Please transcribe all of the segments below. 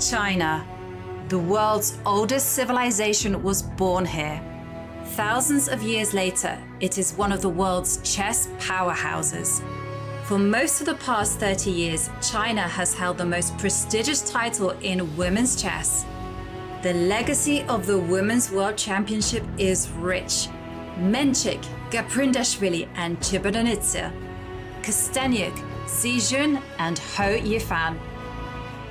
China. The world's oldest civilization was born here. Thousands of years later, it is one of the world's chess powerhouses. For most of the past 30 years, China has held the most prestigious title in women's chess. The legacy of the Women's World Championship is rich. Menchik, Gaprindashvili and Chibanonitsa, Kostenyuk, Zijun and Ho Yifan.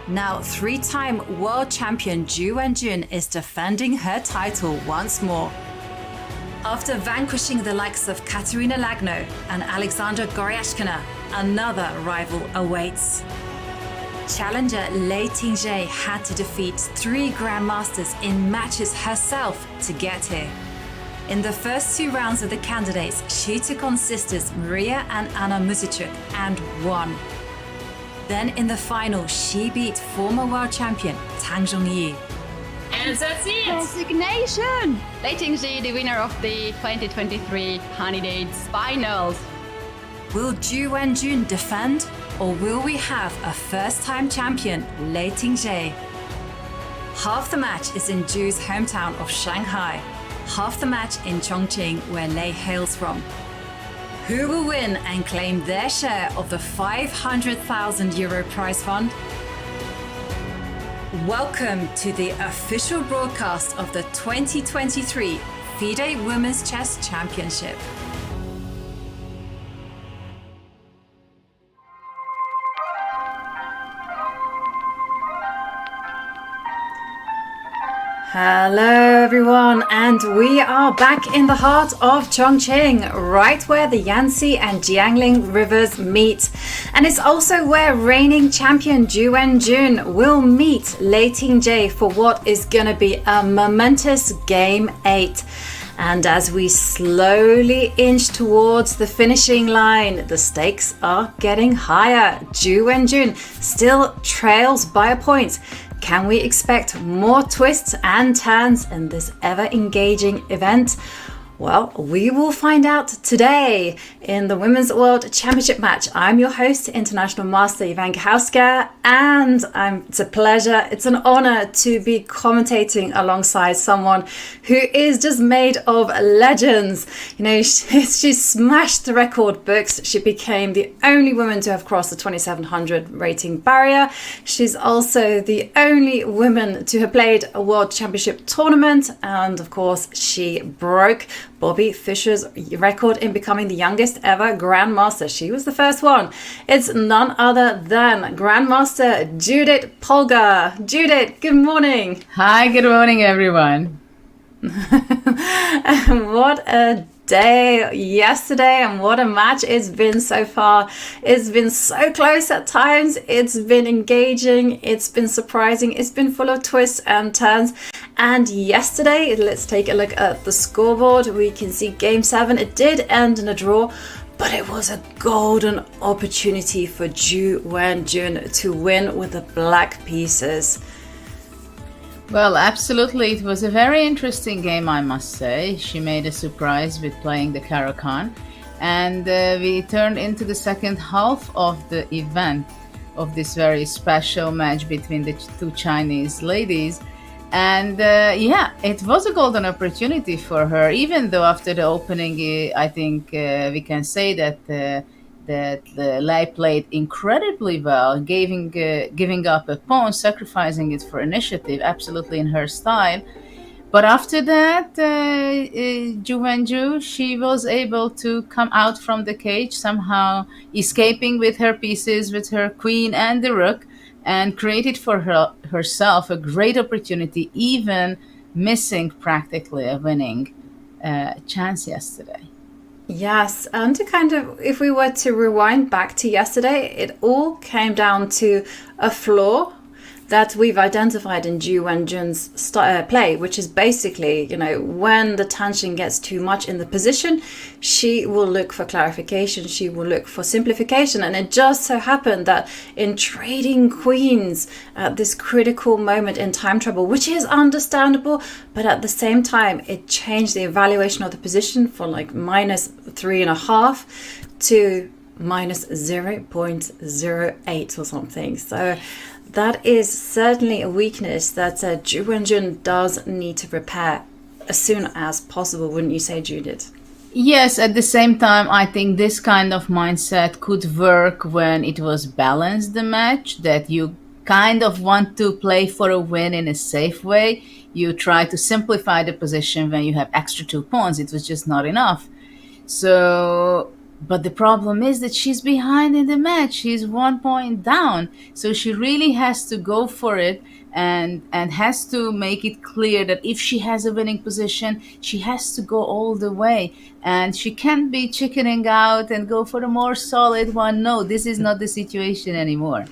Now, three-time world champion Zhu Wenjun is defending her title once more. After vanquishing the likes of Katerina Lagno and Alexandra Goryashkina, another rival awaits. Challenger Lei Tingjie had to defeat 3 grandmasters in matches herself to get here. In the first 2 rounds of the candidates, she took on sisters Maria and Anna Muzichuk and won. Then in the final, she beat former world champion Tang Zhongyi. And that's it! Resignation! Lei Tingjie, the winner of the 2023 candidates finals. Will Zhu Wenjun defend, or will we have a first-time champion, Lei Tingjie? Half the match is in Zhu's hometown of Shanghai, half the match in Chongqing, where Lei hails from. Who will win and claim their share of the €500,000 prize fund? Welcome to the official broadcast of the 2023 FIDE Women's Chess Championship. Hello everyone, and we are back in the heart of Chongqing, right where the Yangtze and Jiangling rivers meet. And it's also where reigning champion Zhu Wenjun will meet Lei Tingjie for what is going to be a momentous Game 8. And as we slowly inch towards the finishing line, the stakes are getting higher. Zhu Wenjun still trails by a point. Can we expect more twists and turns in this ever-engaging event? Well, we will find out today in the Women's World Championship match. I'm your host, International Master Ivan Gachowska, and it's a pleasure, it's an honor to be commentating alongside someone who is just made of legends. You know, she smashed the record books. She became the only woman to have crossed the 2700 rating barrier. She's also the only woman to have played a World Championship tournament, and of course, she broke Bobby Fischer's record in becoming the youngest ever Grandmaster. She was the first one. It's none other than Grandmaster Judith Polgar. Judith, good morning. Hi, good morning, everyone. What a day yesterday, and what a match it's been so far. It's been so close at times. It's been engaging. It's been surprising. It's been full of twists and turns. And yesterday, let's take a look at the scoreboard. We can see Game 7. It did end in a draw, but it was a golden opportunity for Zhu Wenjun to win with the black pieces. Well, absolutely. It was a very interesting game, I must say. She made a surprise with playing the Caro-Kann. And we turned into the second half of the event of this very special match between the 2 Chinese ladies. And it was a golden opportunity for her, even though after the opening, I think we can say that Lei played incredibly well, giving up a pawn, sacrificing it for initiative, absolutely in her style. But after that, Zhu Wenjun, she was able to come out from the cage, somehow escaping with her pieces, with her queen and the rook, and created for herself a great opportunity, even missing practically a winning chance yesterday. Yes, and if we were to rewind back to yesterday, it all came down to a flaw that we've identified in Zhu Wenjun's play, which is basically, when the tension gets too much in the position, she will look for clarification, she will look for simplification. And it just so happened that in trading queens at this critical moment in time trouble, which is understandable, but at the same time, it changed the evaluation of the position from -3.5 to -0.08 or something. So that is certainly a weakness that Wenjun does need to repair as soon as possible, wouldn't you say, Judith? Yes, at the same time, I think this kind of mindset could work when it was balanced, the match, that you kind of want to play for a win in a safe way. You try to simplify the position when you have extra 2 pawns. It was just not enough. So, but the problem is that she's behind in the match. She's 1 point down. So she really has to go for it and has to make it clear that if she has a winning position, she has to go all the way. And she can't be chickening out and go for a more solid one. No, this is not the situation anymore.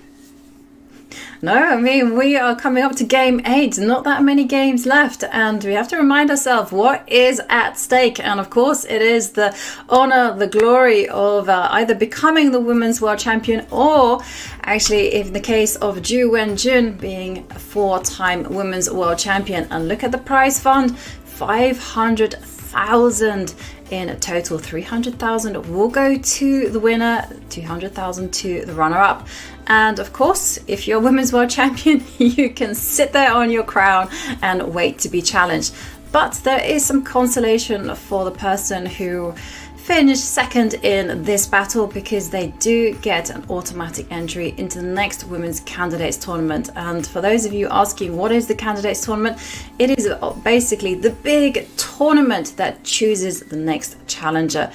No, I mean, we are coming up to game 8, not that many games left, and we have to remind ourselves what is at stake. And of course, it is the honor, the glory of either becoming the women's world champion, or actually, in the case of Ju Wenjun, being a 4-time women's world champion. And look at the prize fund, 500,000 in total. 300,000 will go to the winner, 200,000 to the runner-up. And of course, if you're women's world champion, you can sit there on your crown and wait to be challenged. But there is some consolation for the person who finished second in this battle, because they do get an automatic entry into the next Women's Candidates Tournament. And for those of you asking what is the Candidates Tournament, it is basically the big tournament that chooses the next challenger.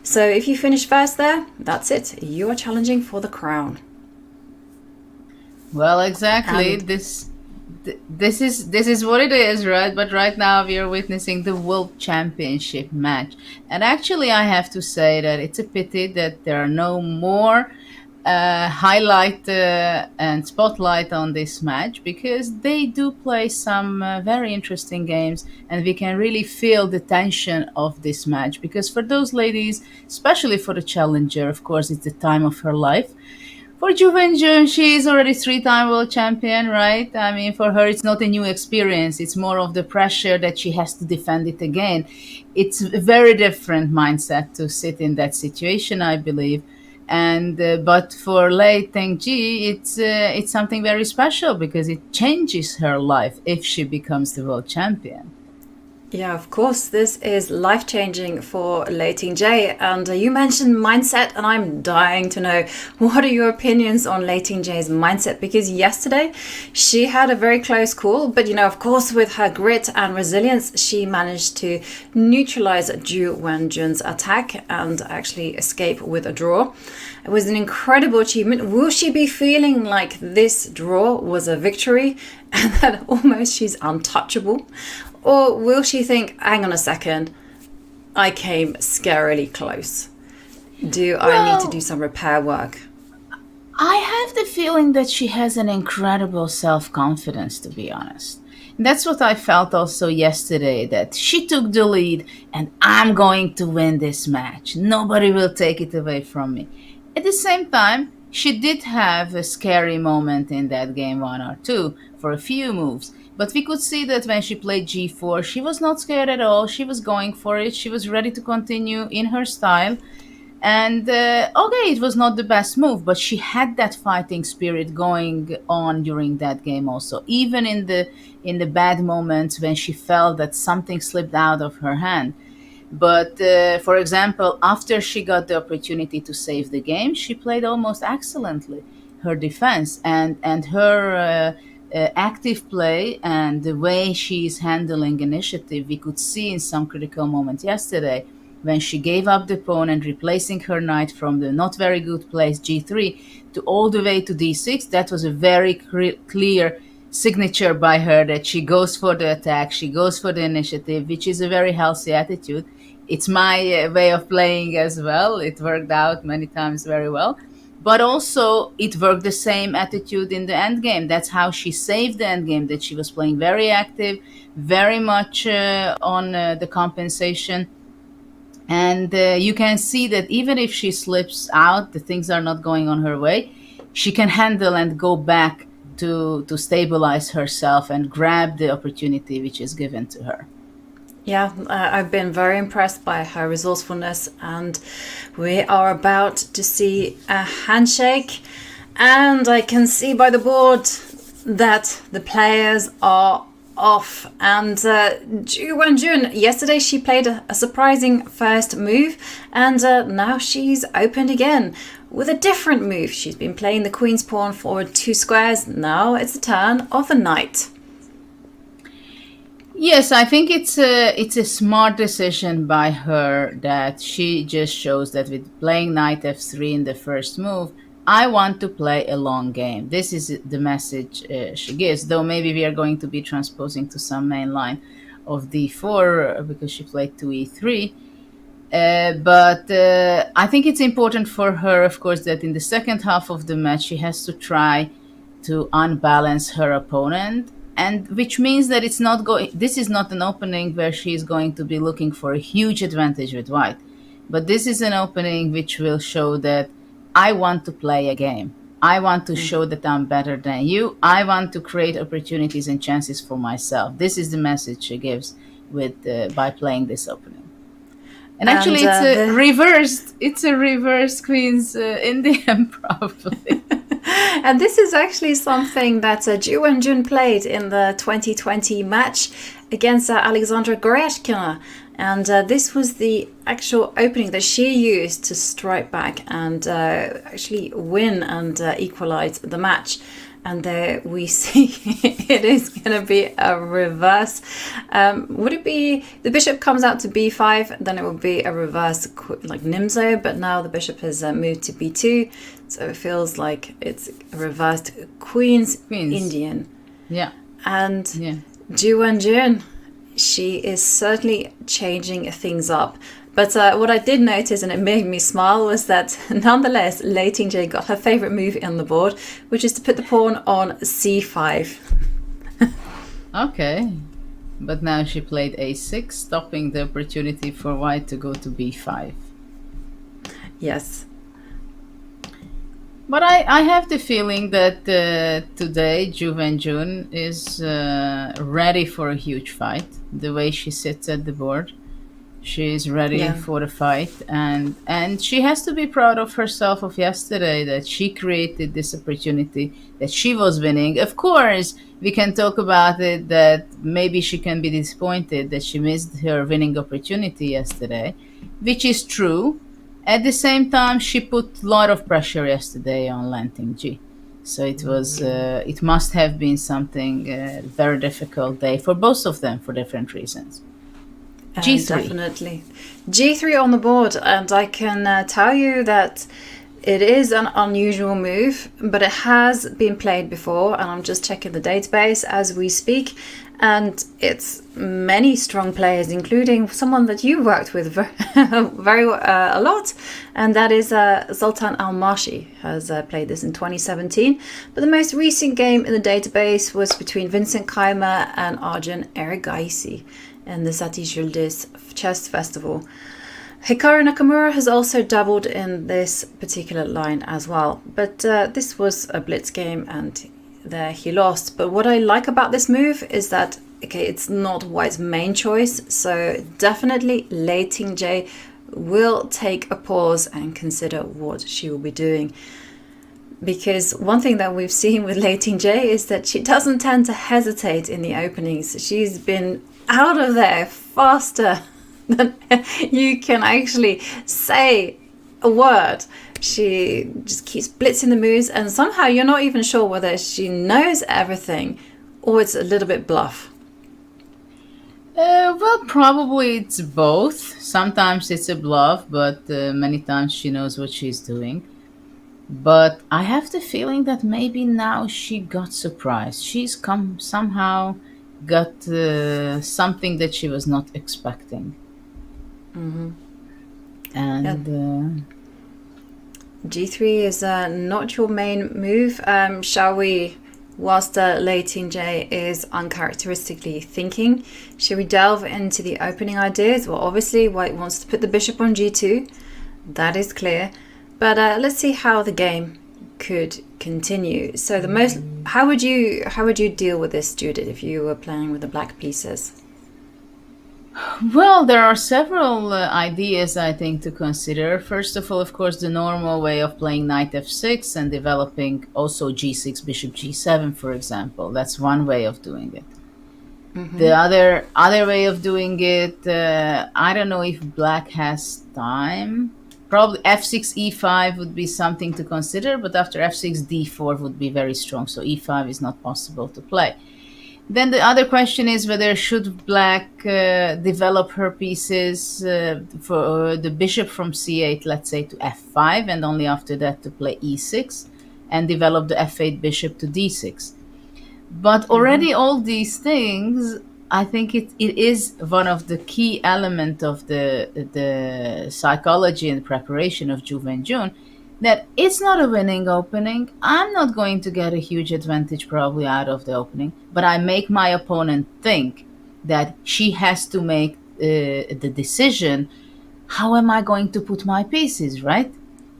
So if you finish first there, that's it. You are challenging for the crown. Well, exactly. This is what it is, right? But right now we are witnessing the World Championship match. And actually, I have to say that it's a pity that there are no more highlight and spotlight on this match, because they do play some very interesting games, and we can really feel the tension of this match. Because for those ladies, especially for the challenger, of course, it's the time of her life. For Ju Wenjun, she is already 3-time world champion, right? I mean, for her, it's not a new experience. It's more of the pressure that she has to defend it again. It's a very different mindset to sit in that situation, I believe. And but for Lei Tingjie, it's something very special, because it changes her life if she becomes the world champion. Yeah, of course, this is life-changing for Lei Tingjie. And you mentioned mindset, and I'm dying to know, what are your opinions on Lei Tingjie's mindset? Because yesterday she had a very close call, but of course, with her grit and resilience, she managed to neutralize Ju Wenjun's attack and actually escape with a draw. It was an incredible achievement. Will she be feeling like this draw was a victory and that almost she's untouchable? Or will she think, hang on a second, I came scarily close? I need to do some repair work? I have the feeling that she has an incredible self-confidence, to be honest. That's what I felt also yesterday, that she took the lead and I'm going to win this match. Nobody will take it away from me. At the same time, she did have a scary moment in that game 1 or 2 for a few moves. But we could see that when she played g4, she was not scared at all. She was going for it. She was ready to continue in her style. And okay, it was not the best move, but she had that fighting spirit going on during that game also. Even in the bad moments when she felt that something slipped out of her hand. But for example, after she got the opportunity to save the game, she played almost excellently her defense, and her active play and the way she's handling initiative, we could see in some critical moments yesterday when she gave up the pawn and replacing her knight from the not very good place g3 to all the way to d6. That was a very clear signature by her that she goes for the attack, she goes for the initiative, which is a very healthy attitude. It's my way of playing as well. It worked out many times very well. But also, it worked the same attitude in the endgame. That's how she saved the endgame, that she was playing very active, very much on the compensation. And you can see that even if she slips out, the things are not going on her way, she can handle and go back to stabilize herself and grab the opportunity which is given to her. Yeah, I've been very impressed by her resourcefulness, and we are about to see a handshake. And I can see by the board that the players are off. And Wenjun, yesterday she played a surprising first move, and now she's opened again with a different move. She's been playing the queen's pawn forward 2 squares. Now it's the turn of the knight. Yes, I think it's a smart decision by her that she just shows that with playing knight f3 in the first move, I want to play a long game. This is the message she gives, though maybe we are going to be transposing to some main line of d4 because she played 2e3. But I think it's important for her, of course, that in the second half of the match she has to try to unbalance her opponent, and which means that this is not an opening where she is going to be looking for a huge advantage with white, but this is an opening which will show that I want to play a game. I want to show that I'm better than you. I want to create opportunities and chances for myself. This is the message she gives by playing this opening. And actually, it's a reversed Queen's Indian, probably. And this is actually something that Ju Wenjun played in the 2020 match against Alexandra Goryashkina. And this was the actual opening that she used to strike back and actually win and equalize the match. And there we see it is going to be a reverse. Would it be the bishop comes out to b5, then it would be a reverse like Nimzo, but now the bishop has moved to b2, so it feels like it's a reversed Queen's Indian. Yeah. And Ju Wenjun, she is certainly changing things up. But what I did notice, and it made me smile, was that nonetheless, Lei Tingjie got her favourite move on the board, which is to put the pawn on c5. Okay. But now she played a6, stopping the opportunity for white to go to b5. Yes. But I have the feeling that today Ju Wenjun is ready for a huge fight. The way she sits at the board. She's ready for the fight, and she has to be proud of herself of yesterday that she created this opportunity, that she was winning. Of course, we can talk about it that maybe she can be disappointed that she missed her winning opportunity yesterday, which is true. At the same time, she put a lot of pressure yesterday on Lei Tingjie. So it was, it must have been something very difficult day for both of them for different reasons. G3. Definitely. G3 on the board, and I can tell you that it is an unusual move, but it has been played before, and I'm just checking the database as we speak, and it's many strong players, including someone that you worked with a lot, and that is Zoltan Almashi has played this in 2017, but the most recent game in the database was between Vincent Keimer and Arjun Erigaisi in the Satish Yildiz Chess Festival. Hikaru Nakamura has also doubled in this particular line as well, but this was a blitz game and there he lost. But what I like about this move is that, okay, it's not white's main choice, so definitely Lei Tingjie will take a pause and consider what she will be doing. Because one thing that we've seen with Lei Tingjie is that she doesn't tend to hesitate in the openings. She's been out of there faster than you can actually say a word. She just keeps blitzing the moves, and somehow you're not even sure whether she knows everything or it's a little bit bluff. Well, probably it's both. Sometimes it's a bluff, but many times she knows what she's doing. But I have the feeling that maybe now she got surprised. She's somehow got something that she was not expecting. Mm-hmm. And G3 is not your main move. Shall we, whilst Lei Tingjie is uncharacteristically thinking, shall we delve into the opening ideas? Well, obviously white wants to put the bishop on G2. That is clear. But let's see how the game could continue. So how would you deal with this, Judith, if you were playing with the black pieces? Well, there are several ideas I think to consider. First of all, of course, the normal way of playing knight f6 and developing also g6, bishop g7, for example. That's one way of doing it. The other way of doing it, I don't know if black has time. Probably f6, e5 would be something to consider, but after f6, d4 would be very strong. So e5 is not possible to play. Then the other question is whether should black develop her pieces for the bishop from c8, let's say, to f5, and only after that to play e6, and develop the f8 bishop to d6. But already all these things, I think it is one of the key elements of the psychology and preparation of Zhu Wenjun, that it's not a winning opening. I'm not going to get a huge advantage probably out of the opening, but I make my opponent think that she has to make the decision, how am I going to put my pieces, right?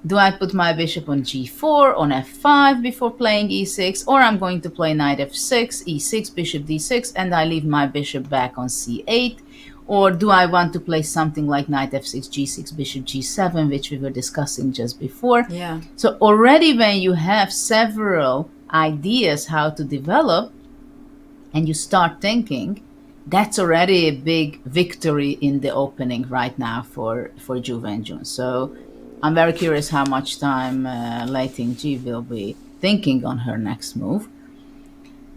Do I put my bishop on g4, on f5 before playing e6, or I'm going to play knight f6, e6, bishop d6, and I leave my bishop back on c8? Or do I want to play something like knight f6, g6, bishop g7, which we were discussing just before? Yeah. So already when you have several ideas how to develop and you start thinking, that's already a big victory in the opening right now for Zhu Wenjun. So I'm very curious how much time Lei Tingjie will be thinking on her next move.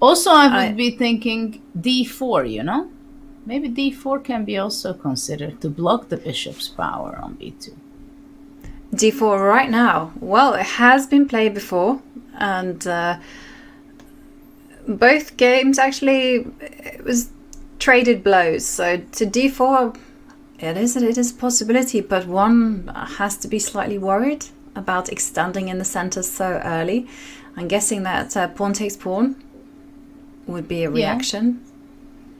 Also, I would be thinking d4, you know? Maybe d4 can be also considered to block the bishop's power on b2. D4 right now. Well, it has been played before, and both games actually, it was traded blows. So to d4, it is a possibility, but one has to be slightly worried about extending in the center so early. I'm guessing that pawn takes pawn would be a reaction. Yeah.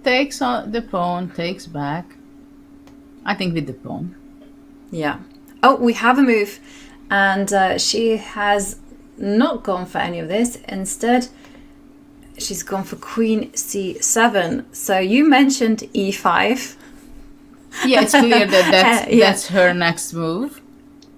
Takes on the pawn, takes back. I think with the pawn. Yeah. Oh, we have a move, and she has not gone for any of this. Instead, she's gone for queen c7. So you mentioned e5. Yeah, it's clear that that's her next move.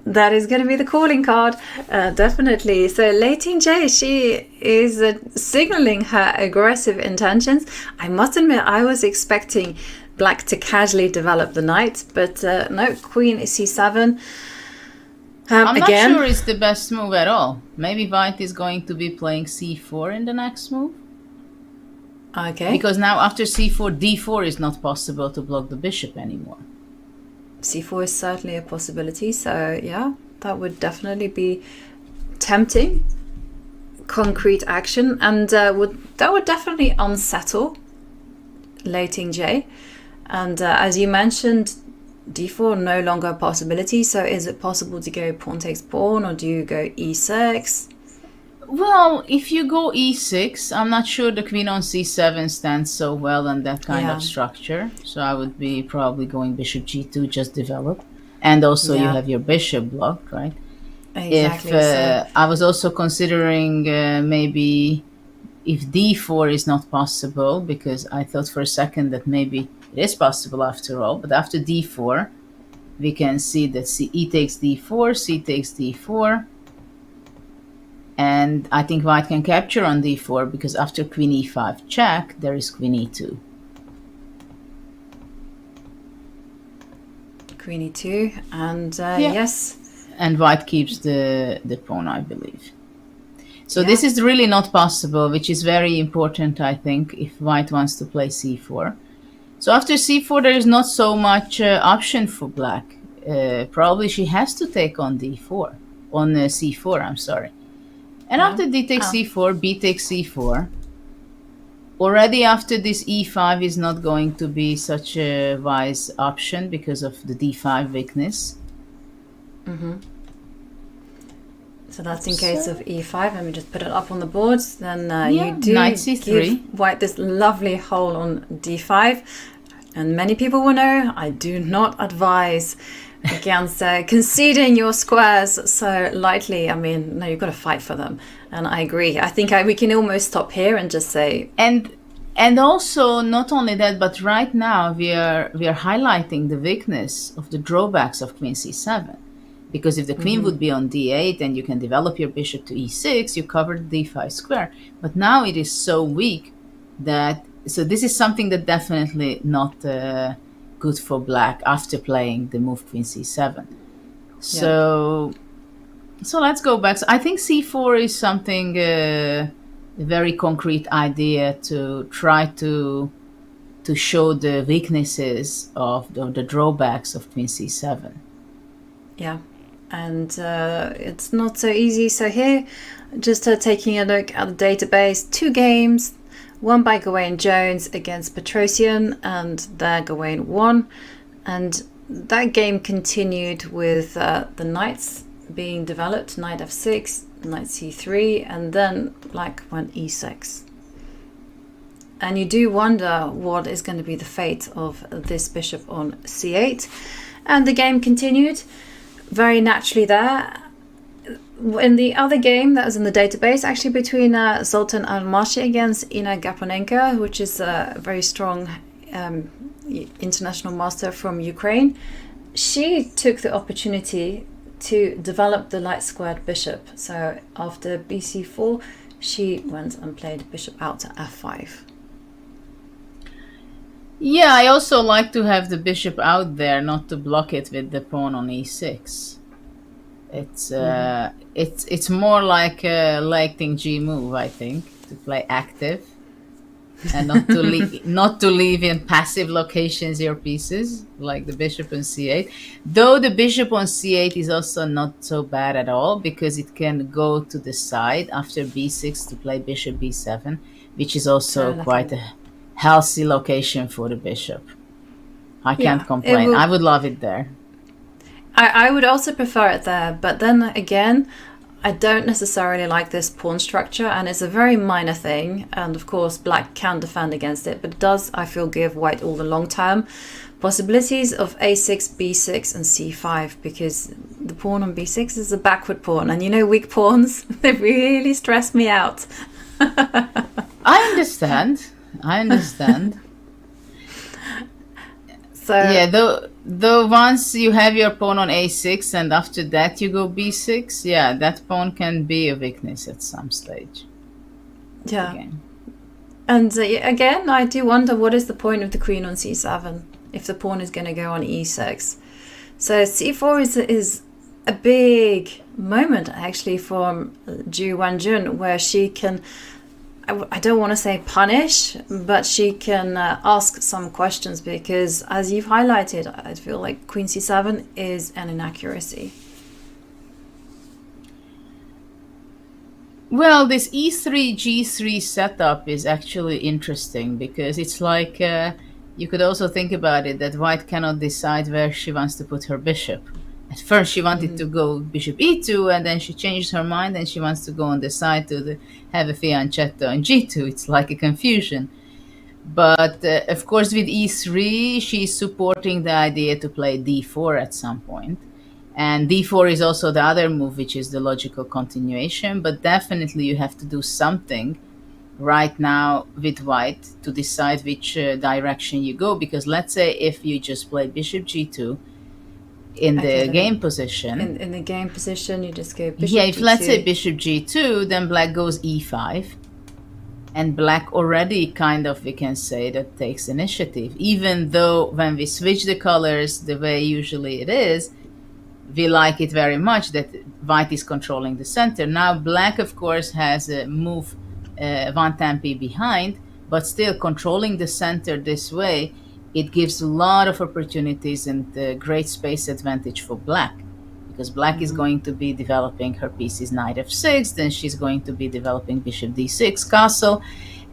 That is going to be the calling card, definitely. So Lei Tingjie, she is signaling her aggressive intentions. I must admit, I was expecting black to casually develop the knight, but no, queen c7. I'm not again, sure it's the best move at all. Maybe white is going to be playing c4 in the next move. Okay. Because now after c4, d4 is not possible to block the bishop anymore. c4 is certainly a possibility, so yeah, that would definitely be tempting concrete action, and that would definitely unsettle Lei Tingjie. And as you mentioned, d4 no longer a possibility, so is it possible to go pawn takes pawn, or do you go e6? Well, if you go e6, I'm not sure the queen on c7 stands so well on that kind of structure. So I would be probably going bishop g2, just develop. And also you have your bishop blocked, right? Exactly. If I was also considering maybe if d4 is not possible, because I thought for a second that maybe it is possible after all. But after d4, we can see that e takes d4, c takes d4. And I think white can capture on d4, because after queen e5 check, there is queen e2. Queen e2, and yes. And white keeps the pawn, I believe. So this is really not possible, which is very important, I think, if white wants to play c4. So after c4, there is not so much option for black. Probably she has to take on d4, on c4, I'm sorry. And after d takes c4, b takes c4. Already after this e5 is not going to be such a wise option because of the d5 weakness. So that's in case of e5. Let me just put it up on the board. Then you do knight c3. give white this lovely hole on d5. And many people will know I do not advise against conceding your squares so lightly. I mean, no, you've got to fight for them. And I agree. I think we can almost stop here and just say... And And also, not only that, but right now we are highlighting the weakness of the drawbacks of queen c7. Because if the queen would be on d8 and you can develop your bishop to e6, you covered d5 square. But now it is so weak that, so this is something that definitely not good for black after playing the move queen c7. So let's go back. So I think c4 is something, a very concrete idea to try to show the weaknesses of the drawbacks of queen c7. Yeah, and it's not so easy. So here, just taking a look at the database, 2 games, one by Gawain Jones against Petrosian, and there Gawain won. And that game continued with the knights being developed, knight f6, knight c3, and then black went e6. And you do wonder what is going to be the fate of this bishop on c8. And the game continued very naturally there. In the other game that was in the database, actually between Zoltan Almashi against Ina Gaponenko, which is a very strong international master from Ukraine, she took the opportunity to develop the light squared bishop. So after bc4, she went and played bishop out to f5. Yeah, I also like to have the bishop out there, not to block it with the pawn on e6. It's more like a Lei Tingjie move, I think, to play active and not to leave in passive locations your pieces, like the bishop on c8. Though the bishop on c8 is also not so bad at all, because it can go to the side after b6 to play bishop b7, which is also quite a healthy location for the bishop. I can't complain. I would love it there. I would also prefer it there, but then again, I don't necessarily like this pawn structure, and it's a very minor thing, and of course black can defend against it, but it does, I feel, give white all the long-term possibilities of a6, b6 and c5, because the pawn on b6 is a backward pawn, and you know, weak pawns, they really stress me out. I understand. So yeah, though once you have your pawn on a6 and after that you go b6, yeah, that pawn can be a weakness at some stage. Yeah. And again, I do wonder, what is the point of the queen on c7 if the pawn is going to go on e6? So c4 is a big moment actually for Wenjun, where she can, I don't want to say punish, but she can ask some questions, because as you've highlighted, I feel like queen c7 is an inaccuracy. Well, this e3 g3 setup is actually interesting, because it's like you could also think about it that white cannot decide where she wants to put her bishop. At first she wanted to go bishop e2, and then she changed her mind and she wants to go on the side to have a fianchetto on g2. It's like a confusion. But of course with e3 she's supporting the idea to play d4 at some point. And d4 is also the other move, which is the logical continuation. But definitely you have to do something right now with white to decide which direction you go. Because let's say if you just play bishop g2, in the game position. In the game position, you just go bishop Yeah, if g2. let's say bishop g2, then black goes e5. And black already kind of, we can say, that takes initiative. Even though when we switch the colors the way usually it is, we like it very much that white is controlling the center. Now black, of course, has a move one tempi behind, but still controlling the center this way, it gives a lot of opportunities and great space advantage for black, because black is going to be developing her pieces knight f6, then she's going to be developing bishop d6 castle,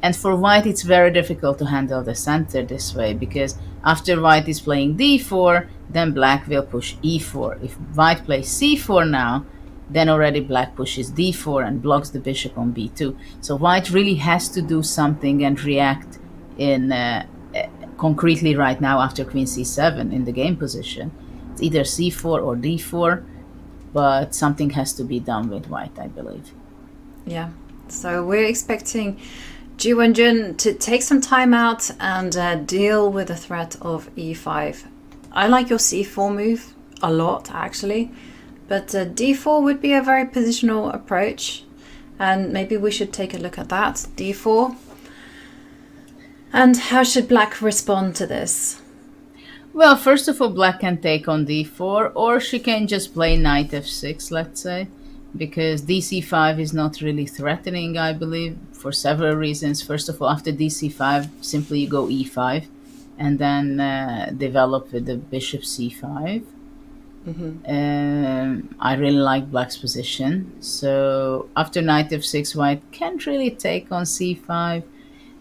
and for white it's very difficult to handle the center this way, because after white is playing d4, then black will push e4. If white plays c4 now, then already black pushes d4 and blocks the bishop on b2. So white really has to do something and react in concretely right now after queen c7 in the game position. It's either c4 or d4, but something has to be done with white, I believe. Yeah, so we're expecting Ji Wenjun to take some time out and deal with the threat of e5. I like your c4 move a lot, actually, but d4 would be a very positional approach, and maybe we should take a look at that. d4. And how should black respond to this? Well, first of all, black can take on d4, or she can just play knight f6, let's say, because dc5 is not really threatening, I believe, for several reasons. First of all, after dc5, simply you go e5, and then develop with the bishop c5. I really like black's position. So after knight f6, white can't really take on c5,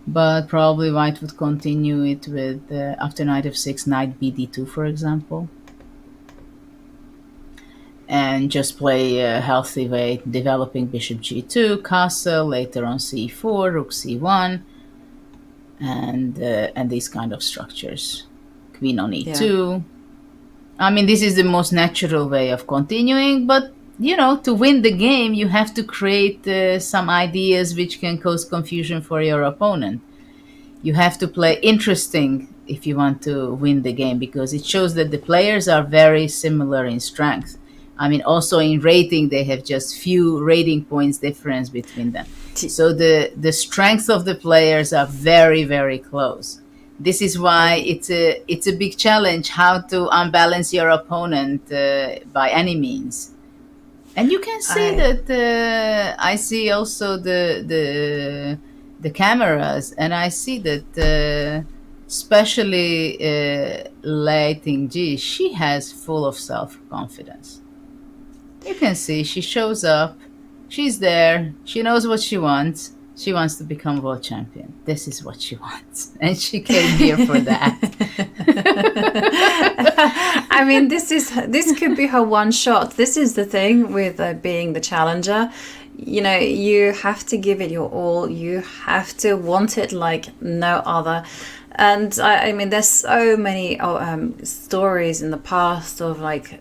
but probably white would continue it with, after knight f6, knight bd2, for example. And just play a healthy way, developing bishop g2, castle, later on c4, rook c1, and these kind of structures. Queen on e2. I mean, this is the most natural way of continuing, but to win the game, you have to create some ideas which can cause confusion for your opponent. You have to play interesting if you want to win the game, because it shows that the players are very similar in strength. I mean, also in rating, they have just few rating points difference between them. So the strengths of the players are very, very close. This is why it's a big challenge how to unbalance your opponent by any means. And you can see that I see also the cameras, and I see that especially Lei Tingjie, she has full of self-confidence. You can see she shows up, she's there, she knows what she wants. She wants to become world champion. This is what she wants. And she came here for that. I mean, this could be her one shot. This is the thing with being the challenger. You have to give it your all. You have to want it like no other. And I mean, there's so many stories in the past of like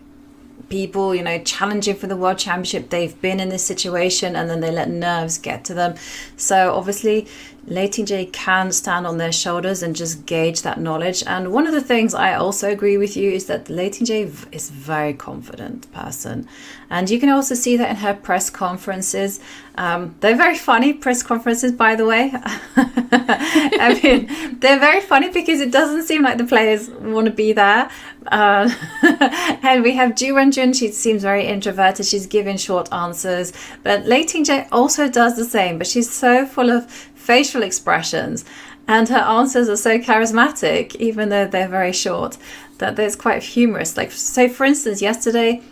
people, challenging for the world championship. They've been in this situation and then they let nerves get to them. So obviously Lei Tingjie can stand on their shoulders and just gauge that knowledge. And one of the things I also agree with you is that Lei Tingjie is a very confident person. And you can also see that in her press conferences. They're very funny press conferences, by the way. I mean, they're very funny because it doesn't seem like the players want to be there. And we have Ji Wenjun. She seems very introverted. She's giving short answers. But Lei Tingjie also does the same, but she's so full of facial expressions, and her answers are so charismatic, even though they're very short, that it's quite humorous. Like, so for instance, yesterday,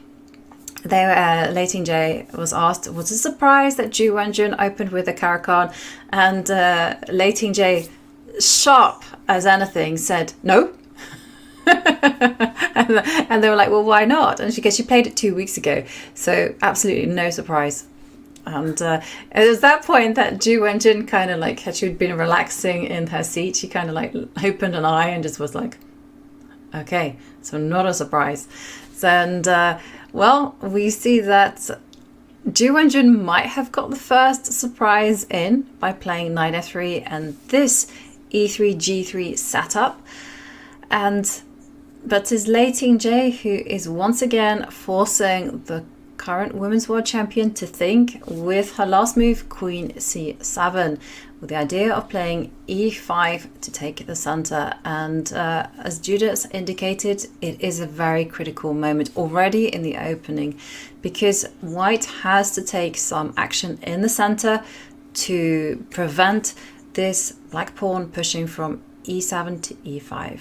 Lei Tingjie was asked, was it a surprise that Ji Wenjun opened with a Caro-Kann? And Lei Tingjie, sharp as anything, said no. and they were like, well, why not? And she played it 2 weeks ago, so absolutely no surprise. And it was that point that Ji Wenjun kind of like, had she been relaxing in her seat, she kind of like opened an eye and just was like, okay, so not a surprise. And well, we see that Ji Wenjun might have got the first surprise in by playing knight f3 and this e3 g3 setup. But it's Lei Tingjie who is once again forcing the current women's world champion to think with her last move, queen c7, with the idea of playing e5 to take the center. And as Judith indicated, it is a very critical moment already in the opening, because white has to take some action in the center to prevent this black pawn pushing from e7 to e5.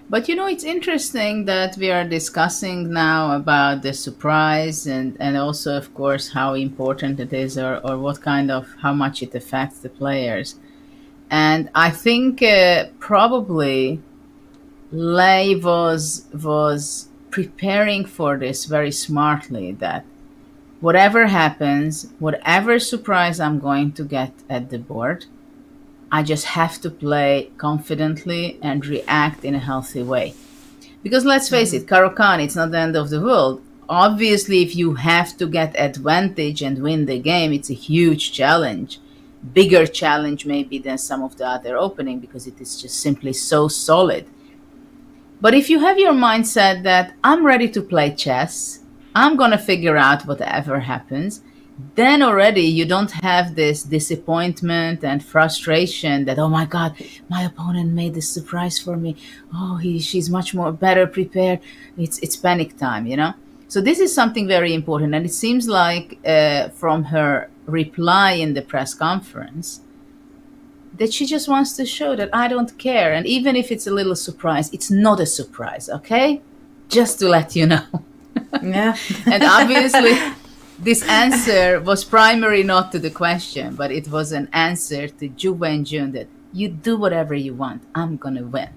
But it's interesting that we are discussing now about the surprise and also, of course, how important it is or how much it affects the players. And I think probably Lei was preparing for this very smartly, that whatever happens, whatever surprise I'm going to get at the board, I just have to play confidently and react in a healthy way. Because let's face it, Caro-Kann, it's not the end of the world. Obviously, if you have to get advantage and win the game, it's a huge challenge. bigger challenge maybe than some of the other opening, because it is just simply so solid. But if you have your mindset that I'm ready to play chess, I'm going to figure out whatever happens, then already you don't have this disappointment and frustration that, oh my God, my opponent made this surprise for me. Oh, she's much more better prepared. It's panic time, you know? So this is something very important. And it seems like from her reply in the press conference, that she just wants to show that I don't care. And even if it's a little surprise, it's not a surprise, okay? Just to let you know. Yeah. And obviously, this answer was primary not to the question, but it was an answer to Wenjun that you do whatever you want. I'm going to win.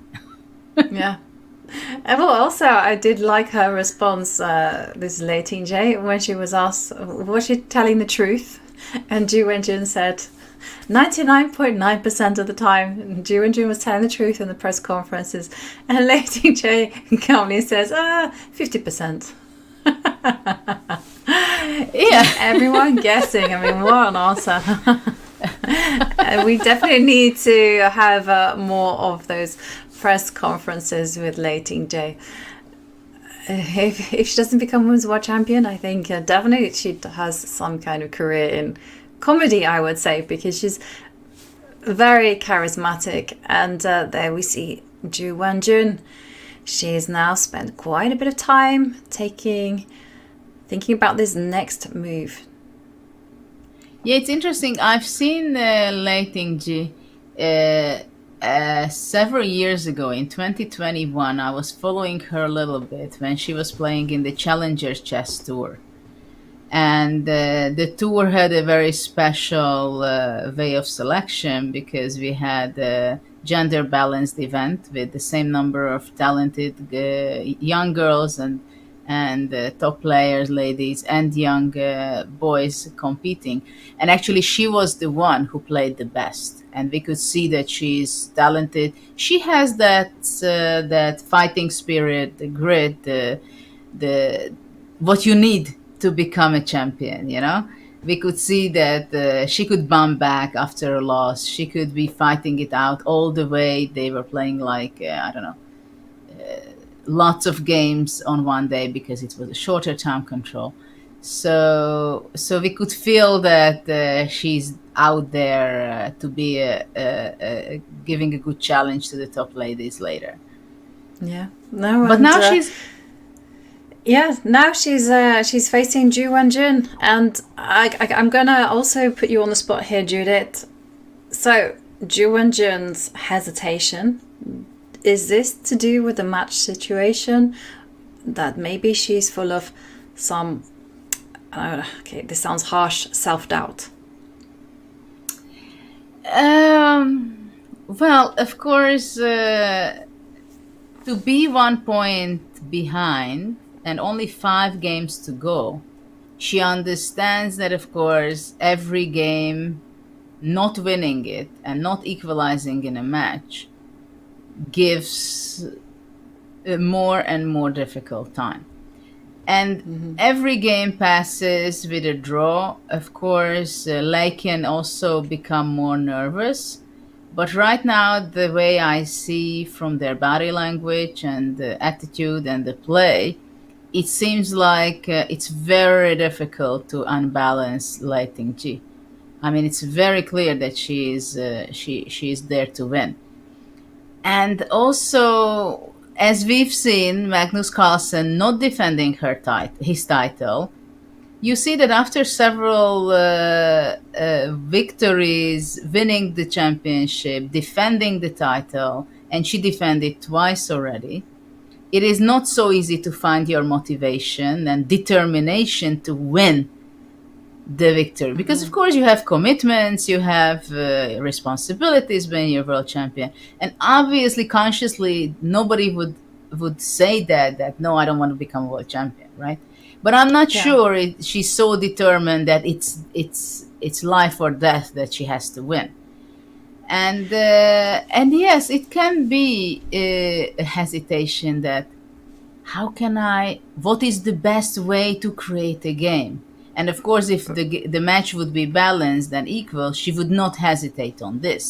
Yeah. And well, also, I did like her response, this Lei Tingjie, when she was asked, was she telling the truth? And Wenjun said, 99.9% of the time, Wenjun was telling the truth in the press conferences. And Lei Tingjie calmly says, 50%. Yeah. Everyone guessing. I mean, what an answer. We definitely need to have more of those press conferences with Lei Tingjie. If she doesn't become Women's World Champion, I think definitely she has some kind of career in comedy, I would say, because she's very charismatic. And there we see Wenjun. She's now spent quite a bit of time thinking about this next move. Yeah, it's interesting. I've seen Lei Tingjie several years ago in 2021. I was following her a little bit when she was playing in the Challenger Chess Tour. And the tour had a very special way of selection, because we had a gender balanced event with the same number of talented young girls and top players, ladies, and young boys competing. And actually, she was the one who played the best. And we could see that she's talented. She has that fighting spirit, the grit, the what you need to become a champion, you know? We could see that she could bounce back after a loss. She could be fighting it out all the way. They were playing like, lots of games on one day because it was a shorter time control. So we could feel that she's out there to be giving a good challenge to the top ladies later. Yeah, no, but now she's. Yeah, now she's facing Wenjun, and I'm gonna also put you on the spot here, Judith. So Wenjun's hesitation, is this to do with the match situation, that maybe she's full of some, okay, this sounds harsh, self-doubt? Well, of course, to be 1 point behind and only 5 games to go, she understands that, of course, every game not winning it and not equalizing in a match gives a more and more difficult time. And every game passes with a draw. Of course, Lei can also become more nervous. But right now, the way I see from their body language and the attitude and the play, it seems like it's very difficult to unbalance Lei Tingjie. I mean, it's very clear that she is there to win. And also, as we've seen, Magnus Carlsen not defending his title, you see that after several victories, winning the championship, defending the title, and she defended twice already, it is not so easy to find your motivation and determination to win the victory. Because, of course, you have commitments, you have responsibilities when you're world champion. And obviously, consciously, nobody would say that, no, I don't want to become world champion, right? But I'm not sure she's so determined that it's life or death that she has to win. And yes, it can be a hesitation that what is the best way to create a game? And of course, if the match would be balanced and equal, she would not hesitate on this.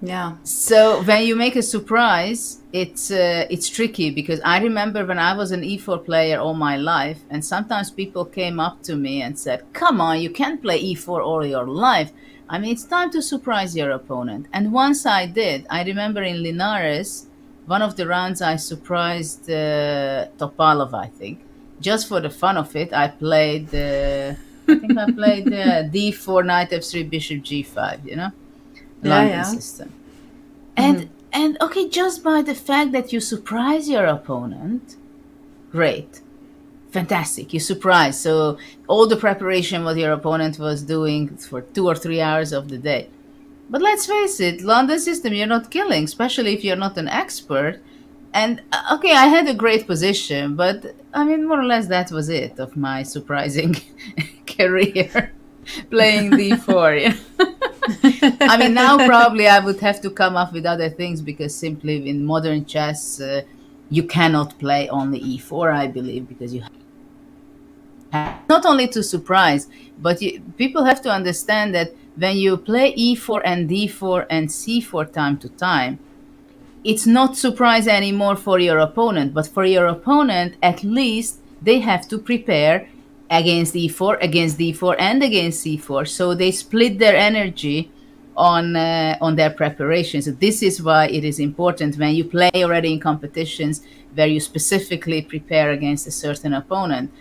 Yeah. So when you make a surprise, it's tricky, because I remember when I was an e4 player all my life, and sometimes people came up to me and said, "Come on, you can't play e4 all your life. I mean, it's time to surprise your opponent." And once I did, I remember in Linares, one of the rounds I surprised Topalov, I think. Just for the fun of it, I played d4, knight f3, bishop g5, London system. And okay, just by the fact that you surprise your opponent, great, fantastic, you surprise. So all the preparation what your opponent was doing for 2 or 3 hours of the day. But let's face it, London system, you're not killing, especially if you're not an expert. And okay, I had a great position, but I mean, more or less that was it of my surprising career, playing d4. I mean, now probably I would have to come up with other things, because simply in modern chess, you cannot play only e4, I believe, because you have not only to surprise, but people have to understand that when you play e4 and d4 and c4 time to time, it's not surprise anymore for your opponent, but for your opponent, at least they have to prepare against e4, against d4, and against c4. So they split their energy on their preparation. So this is why it is important when you play already in competitions where you specifically prepare against a certain opponent.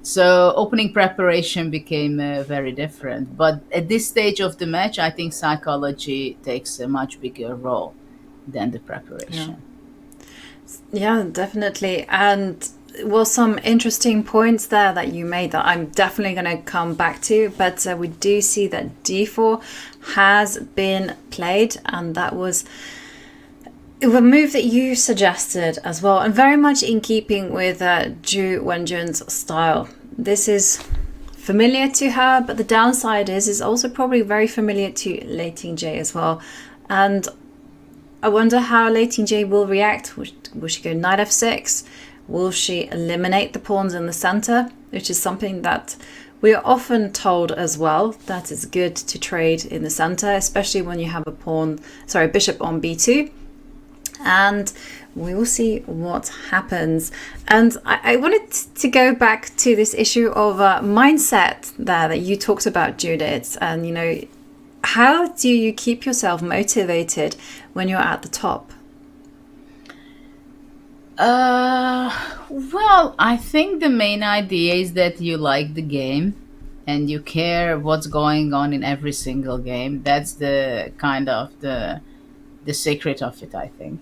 So opening preparation became very different. But at this stage of the match, I think psychology takes a much bigger role than the preparation. Yeah, definitely. And well, some interesting points there that you made that I'm definitely going to come back to, but we do see that d4 has been played, and that was a move that you suggested as well, and very much in keeping with Zhu Wenjun's style. This is familiar to her, but the downside is also probably very familiar to Lei Tingjie as well. And I wonder how Lei Tingjie will react. Will she go knight f6? Will she eliminate the pawns in the center? Which is something that we are often told as well, that it's good to trade in the center, especially when you have a bishop on b2. And we will see what happens. And I wanted to go back to this issue of mindset there that you talked about, Judith. And, how do you keep yourself motivated when you're at the top? Well, I think the main idea is that you like the game and you care what's going on in every single game. That's the kind of the secret of it, I think.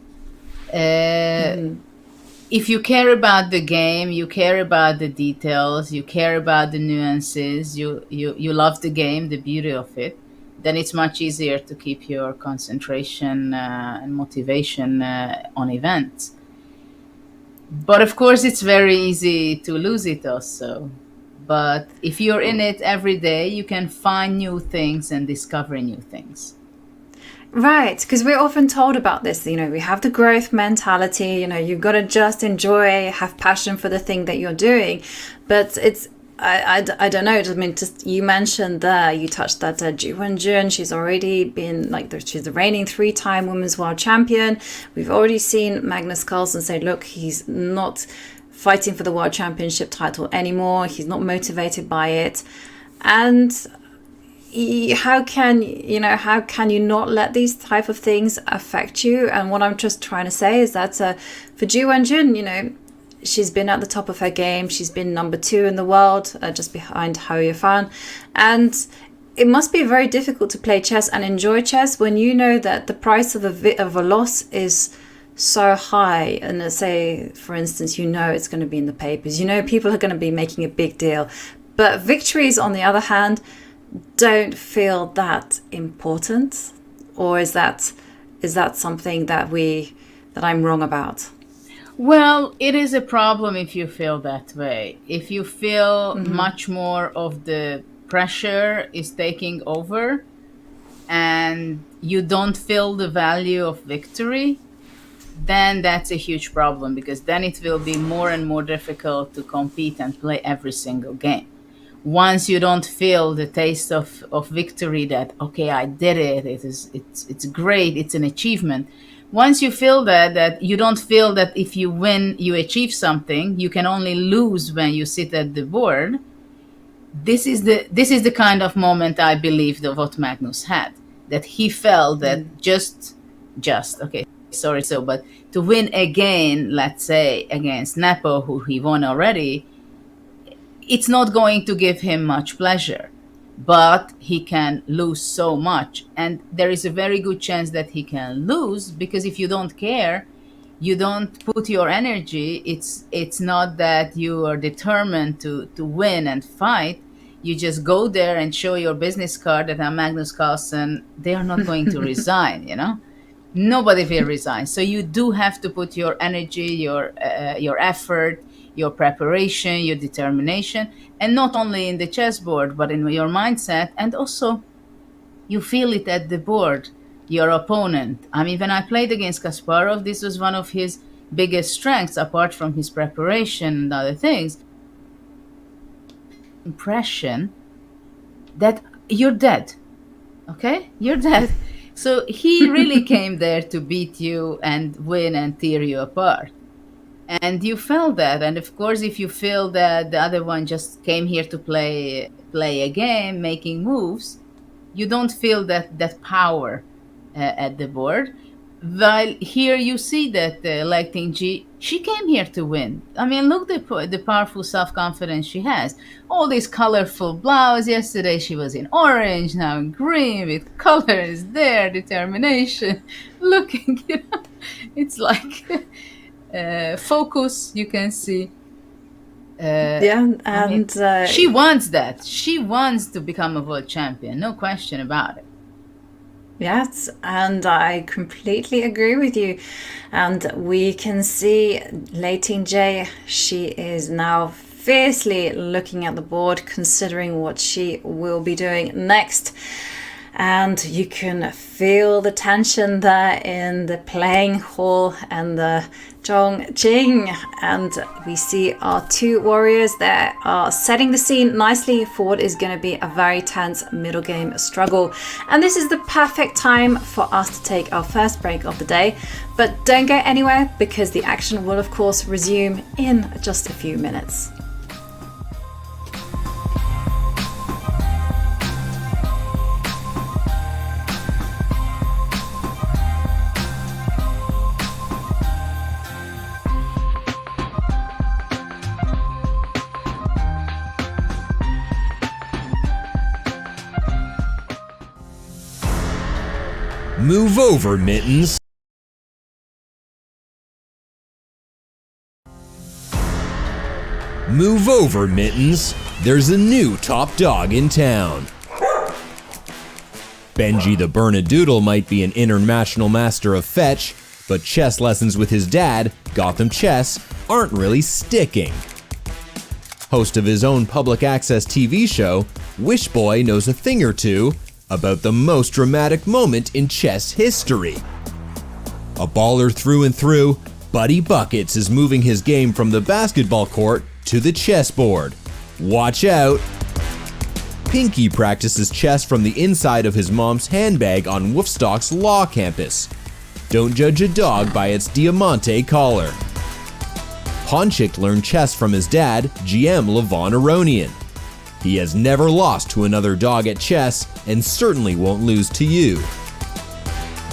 If you care about the game, you care about the details, you care about the nuances, you love the game, the beauty of it, then it's much easier to keep your concentration and motivation on events. But of course, it's very easy to lose it also. But if you're in it every day, you can find new things and discover new things. Right, because we're often told about this, we have the growth mentality, you've got to just enjoy, have passion for the thing that you're doing. But it's, I don't know, just you mentioned there, you touched that Zhu Wenjun, she's already been, she's the reigning 3-time women's world champion. We've already seen Magnus Carlsen say, look, he's not fighting for the world championship title anymore. He's not motivated by it. And how can you not let these type of things affect you? And what I'm just trying to say is that for Zhu Wenjun, she's been at the top of her game. She's been number 2 in the world, just behind Hou Yifan. And it must be very difficult to play chess and enjoy chess when you know that the price of a loss is so high. And let's say, for instance, it's going to be in the papers. People are going to be making a big deal. But victories, on the other hand, don't feel that important. Or is that something that I'm wrong about? Well, it is a problem if you feel that way. If you feel much more of the pressure is taking over and you don't feel the value of victory, then that's a huge problem, because then it will be more and more difficult to compete and play every single game. Once you don't feel the taste of victory, that okay, I did it, it's great, it's an achievement. Once you feel that you don't feel that if you win you achieve something, you can only lose when you sit at the board. This is the kind of moment I believe that what Magnus had, that he felt that just okay, sorry, so but to win again, let's say against Nepo, who he won already, it's not going to give him much pleasure, but he can lose so much. And there is a very good chance that he can lose, because if you don't care, you don't put your energy, it's not that you are determined to win and fight. You just go there and show your business card that I'm Magnus Carlsen. They are not going to resign, Nobody will resign. So you do have to put your energy, your effort, your preparation, your determination, and not only in the chessboard, but in your mindset. And also, you feel it at the board, your opponent. I mean, when I played against Kasparov, this was one of his biggest strengths, apart from his preparation and other things. Impression that you're dead. Okay? You're dead. So he really came there to beat you and win and tear you apart. And you felt that. And of course, if you feel that the other one just came here to play a game, making moves, you don't feel that power at the board. While here you see that Lei Tingjie, she came here to win. I mean, look the powerful self-confidence she has. All these colorful blouse. Yesterday she was in orange, now in green, with colors there, determination, looking, it's like focus, you can see. She wants that. She wants to become a world champion, no question about it. Yes, and I completely agree with you. And we can see Lei Tingjie, she is now fiercely looking at the board, considering what she will be doing next. And you can feel the tension there in the playing hall and the Chongqing. And we see our two warriors that are setting the scene nicely for what is going to be a very tense middle game struggle. And this is the perfect time for us to take our first break of the day. But don't go anywhere, because the action will of course resume in just a few minutes. Move over, Mittens. Move over, Mittens. There's a new top dog in town. Benji the Bernedoodle might be an international master of fetch, but chess lessons with his dad, Gotham Chess, aren't really sticking. Host of his own public access TV show, Wishboy knows a thing or two about the most dramatic moment in chess history. A baller through and through, Buddy Buckets is moving his game from the basketball court to the chessboard. Watch out! Pinky practices chess from the inside of his mom's handbag on Woofstock's law campus. Don't judge a dog by its Diamante collar. Ponchik learned chess from his dad, GM Levon Aronian. He has never lost to another dog at chess and certainly won't lose to you.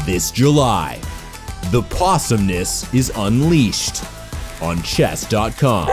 This July, the possumness is unleashed on chess.com.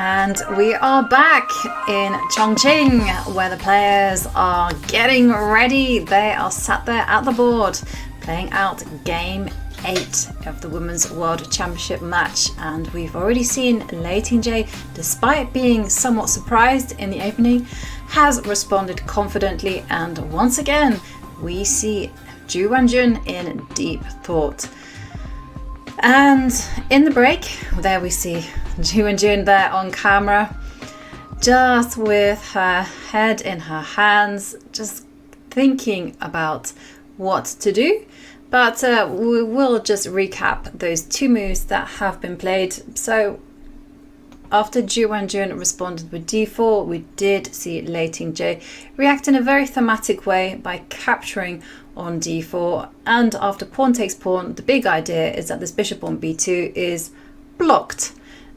And we are back in Chongqing, where the players are getting ready. They are sat there at the board, playing out Game 8 of the Women's World Championship match. And we've already seen Lei Tingjie, despite being somewhat surprised in the opening, has responded confidently. And once again, we see Wenjun in deep thought. And in the break, there we see Wenjun there on camera, just with her head in her hands, just thinking about what to do. But we will just recap those two moves that have been played. So after Wenjun responded with d4, we did see Lei Tingjie react in a very thematic way by capturing on d4. And after pawn takes pawn, the big idea is that this bishop on b2 is blocked.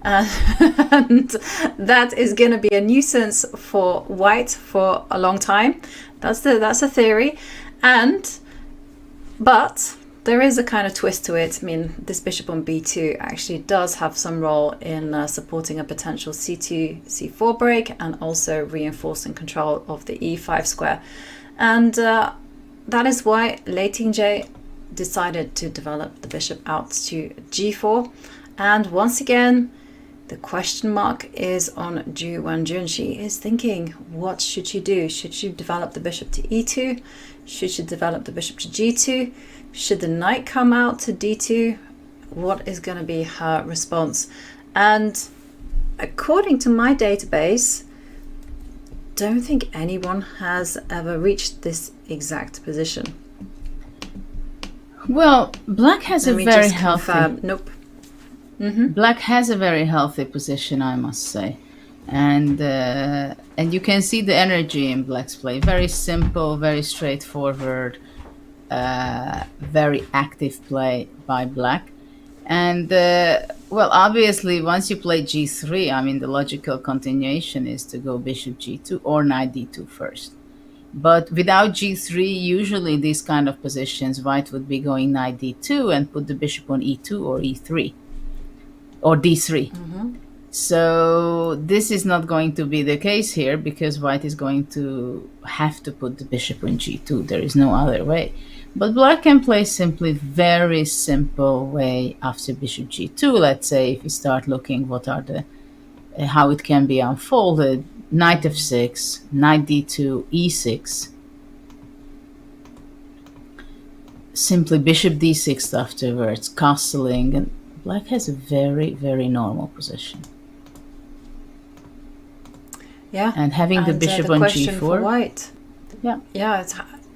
And that is going to be a nuisance for white for a long time. That's a theory. But there is a kind of twist to it. I mean, this bishop on b2 actually does have some role in supporting a potential c2, c4 break, and also reinforcing control of the e5 square. And that is why Lei Tingjie decided to develop the bishop out to g4. And once again, the question mark is on Wenjun. She is thinking, what should she do? Should she develop the bishop to e2? Should she develop the bishop to g2? Should the knight come out to d2? What is going to be her response? And according to my database, don't think anyone has ever reached this exact position. Well, black has a very healthy... Nope. Black has a very healthy position, I must say. And you can see the energy in black's play. Very simple, very straightforward, very active play by black. And, well, obviously, once you play g3, I mean, the logical continuation is to go bishop g2 or knight d2 first. But without g3, usually these kind of positions, white would be going knight d2 and put the bishop on e2 or e3 or d3. So this is not going to be the case here, because white is going to have to put the bishop on g2. There is no other way. But black can play simply very simple way after bishop g2. Let's say if we start looking what are the how it can be unfolded. Knight f6, knight d2, e6. Simply bishop d6 afterwards, castling, and black has a very, very normal position. Yeah. And having the bishop on g4. For white. Yeah,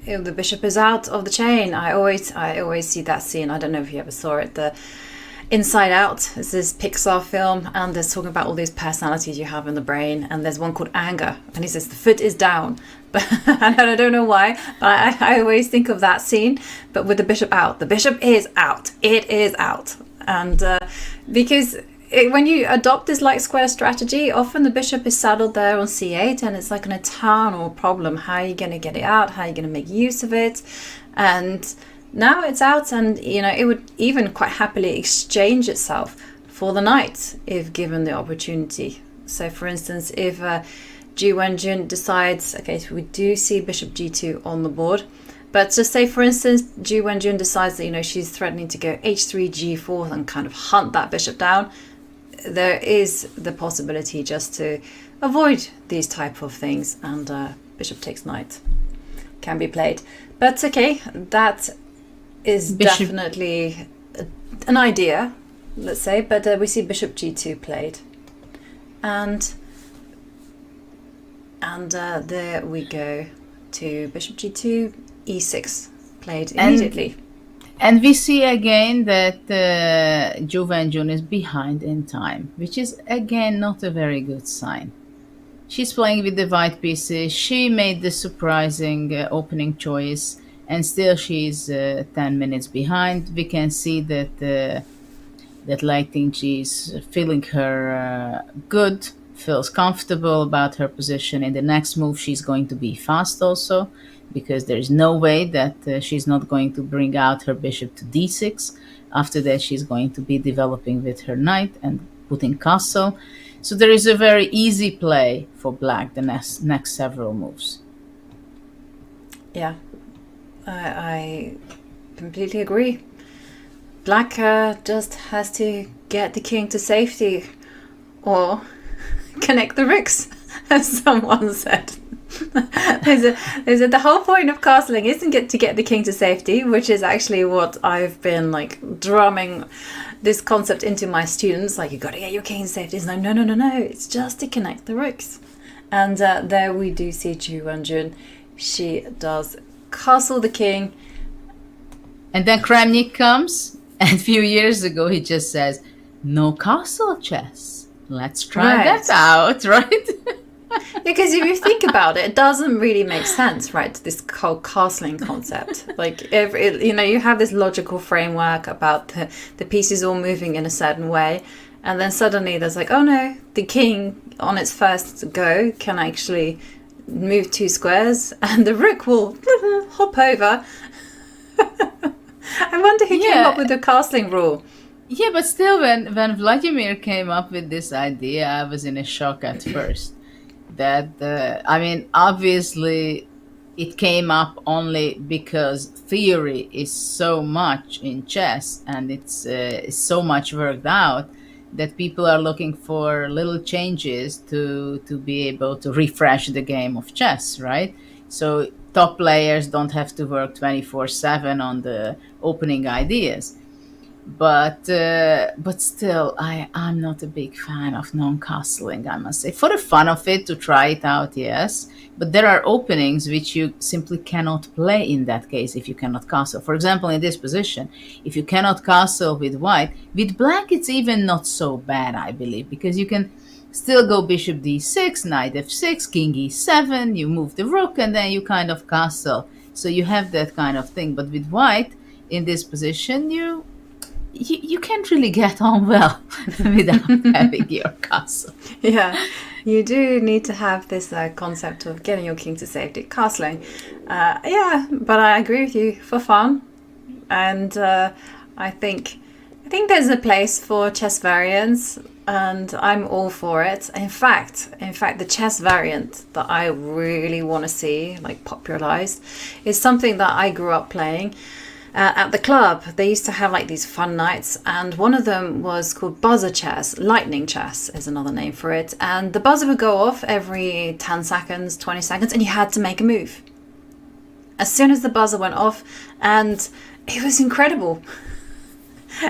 the bishop is out of the chain. I always see that scene. I don't know if you ever saw it. The Inside Out is this Pixar film, and they're talking about all these personalities you have in the brain, and there's one called anger, and he says the foot is down. But and I don't know why, but I always think of that scene, but with the bishop out. The bishop is out. It is out. And because when you adopt this light square strategy, often the bishop is saddled there on c8, and it's like an eternal problem. How are you going to get it out? How are you going to make use of it? And now it's out, and it would even quite happily exchange itself for the knight if given the opportunity. So for instance, if Wenjun decides, okay, so we do see bishop g2 on the board, but just say for instance Wenjun decides that she's threatening to go h3 g4 and kind of hunt that bishop down, there is the possibility just to avoid these type of things, and bishop takes knight can be played. But okay, that is definitely an idea, let's say, but we see bishop g2 played, and there we go to bishop g2, e6 played immediately. And we see again that Wenjun is behind in time, which is again not a very good sign. She's playing with the white pieces. She made the surprising opening choice, and still she's 10 minutes behind. We can see that Lei Tingjie is feeling her good, feels comfortable about her position. In the next move, she's going to be fast also, because there's no way that she's not going to bring out her bishop to d6. After that, she's going to be developing with her knight and putting castle. So there is a very easy play for black the next several moves. Yeah, I completely agree. Black just has to get the king to safety or connect the rooks, as someone said. The whole point of castling isn't to get the king to safety, which is actually what I've been like drumming this concept into my students. Like, you got to get your king to safety. It's like, no. It's just to connect the rooks. And there we do see Wenjun. She does castle the king. And then Kramnik comes, and a few years ago he just says, no castle chess. Let's try that out, right? Because if you think about it, it doesn't really make sense, right? This whole castling concept. Like, you have this logical framework about the pieces all moving in a certain way. And then suddenly there's like, oh no, the king on its first go can actually move 2 squares and the rook will hop over. I wonder who came up with the castling rule. Yeah, but still, when Vladimir came up with this idea, I was in a shock at first. That, obviously it came up only because theory is so much in chess and it's so much worked out that people are looking for little changes to be able to refresh the game of chess, right? So top players don't have to work 24/7 on the opening ideas. But still, I'm not a big fan of non-castling, I must say. For the fun of it, to try it out, yes. But there are openings which you simply cannot play in that case if you cannot castle. For example, in this position, if you cannot castle with white, with black it's even not so bad, I believe, because you can still go bishop d6, knight f6, king e7, you move the rook, and then you kind of castle. So you have that kind of thing. But with white, in this position, you can't really get on well without having your castle. Yeah, you do need to have this concept of getting your king to safety, castling. But I agree with you, for fun. And I think there's a place for chess variants, and I'm all for it. In fact, the chess variant that I really want to see like popularized is something that I grew up playing. At the club, they used to have like these fun nights, and one of them was called buzzer chess. Lightning chess is another name for it. And the buzzer would go off every 10 seconds, 20 seconds, and you had to make a move as soon as the buzzer went off, and it was incredible.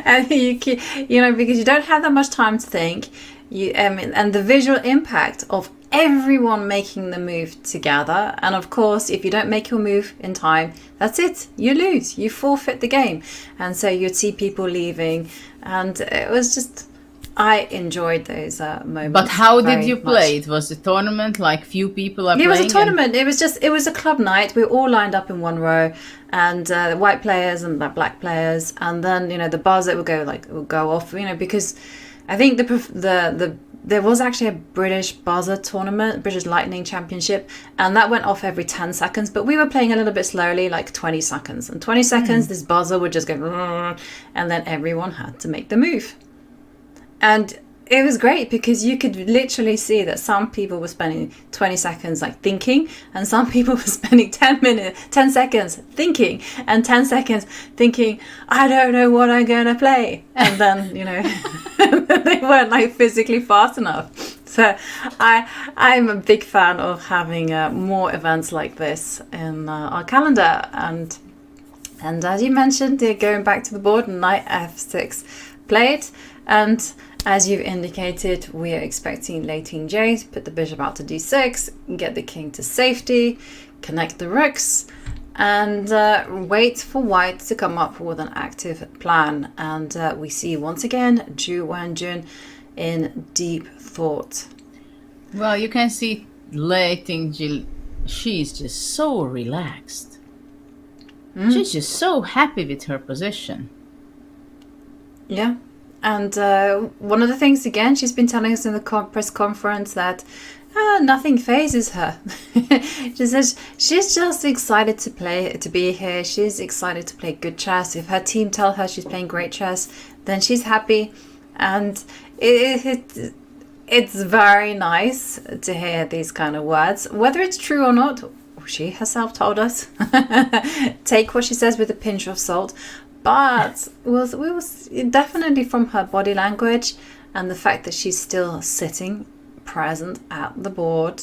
And because you don't have that much time to think, and the visual impact of everyone making the move together. And of course, if you don't make your move in time, that's it, you lose, you forfeit the game. And so you'd see people leaving, and it was just, I enjoyed those moments. But how did you play? It was a tournament, like few people are playing? It was a tournament. It was a club night. We were all lined up in one row, and the white players and the black players, and then the buzzer would go off, because I think there was actually a British buzzer tournament, British Lightning Championship, and that went off every 10 seconds. But we were playing a little bit slowly, like 20 seconds. And 20 seconds, this buzzer would just go, and then everyone had to make the move. And it was great because you could literally see that some people were spending 20 seconds like thinking, and some people were spending 10 seconds thinking, and 10 seconds thinking, I don't know what I'm going to play. And then, they weren't like physically fast enough. So I'm a big fan of having more events like this in our calendar. And as you mentioned, going back to the board, knight f6 played, and as you've indicated, we are expecting Lei Tingjie to put the bishop out to d6, get the king to safety, connect the rooks, and wait for white to come up with an active plan. And we see once again Wenjun in deep thought. Well, you can see Lei Tingjie, she's just so relaxed. She's just so happy with her position. Yeah. And one of the things, again, she's been telling us in the press conference that nothing phases her. She says she's just excited to be here. She's excited to play good chess. If her team tell her she's playing great chess, then she's happy. And it's very nice to hear these kind of words. Whether it's true or not, she herself told us. Take what she says with a pinch of salt. But we was definitely from her body language and the fact that she's still sitting present at the board.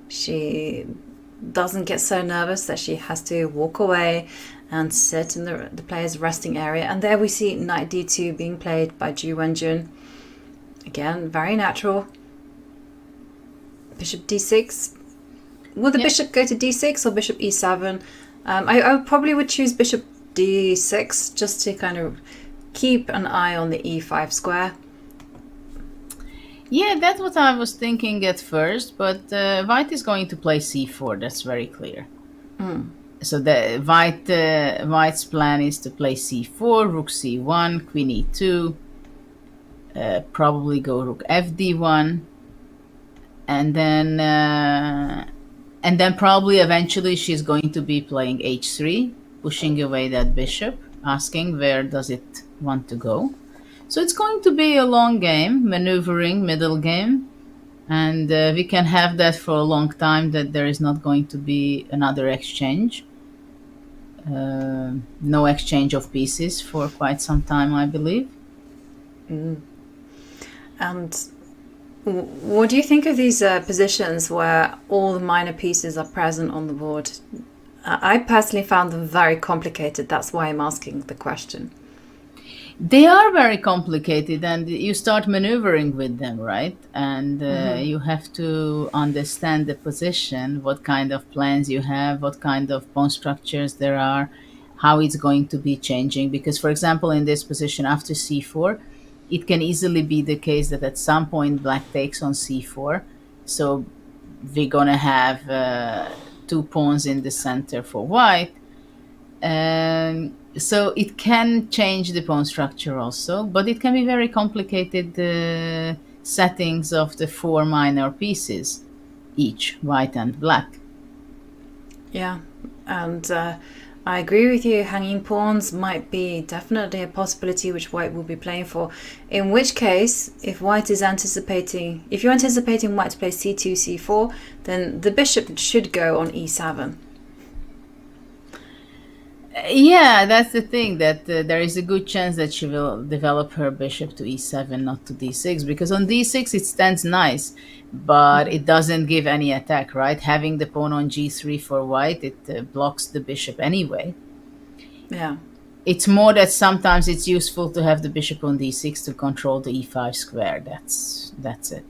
She doesn't get so nervous that she has to walk away and sit in the player's resting area. And there we see knight d2 being played by Wenjun. Again, very natural. Bishop d6. Will the bishop go to d6 or bishop e7? I probably would choose bishop d6 just to kind of keep an eye on the e5 square. Yeah, that's what I was thinking at first, but white is going to play c4. That's very clear. So the white's plan is to play c4, rook c1, queen e2, probably go rook fd1, and then probably eventually she's going to be playing h3, pushing away that bishop, asking where does it want to go. So it's going to be a long game, maneuvering middle game, and we can have that for a long time, that there is not going to be another exchange. No exchange of pieces for quite some time, I believe. And what do you think of these positions where all the minor pieces are present on the board? I personally found them very complicated. That's why I'm asking the question. They are very complicated, and you start maneuvering with them, right? And you have to understand the position, what kind of plans you have, what kind of pawn structures there are, how it's going to be changing. Because, for example, in this position after c4, it can easily be the case that at some point black takes on c4. So we're going to have 2 pawns in the center for white. So it can change the pawn structure also, but it can be very complicated settings of the 4 minor pieces, each, white and black. Yeah, and I agree with you. Hanging pawns might be definitely a possibility which white will be playing for. In which case, if you're anticipating white to play c2, c4, then the bishop should go on e7. Yeah, that's the thing, that there is a good chance that she will develop her bishop to e7, not to d6, because on d6 it stands nice, but it doesn't give any attack, right? Having the pawn on g3 for white, it blocks the bishop anyway. Yeah. It's more that sometimes it's useful to have the bishop on d6 to control the e5 square. That's it.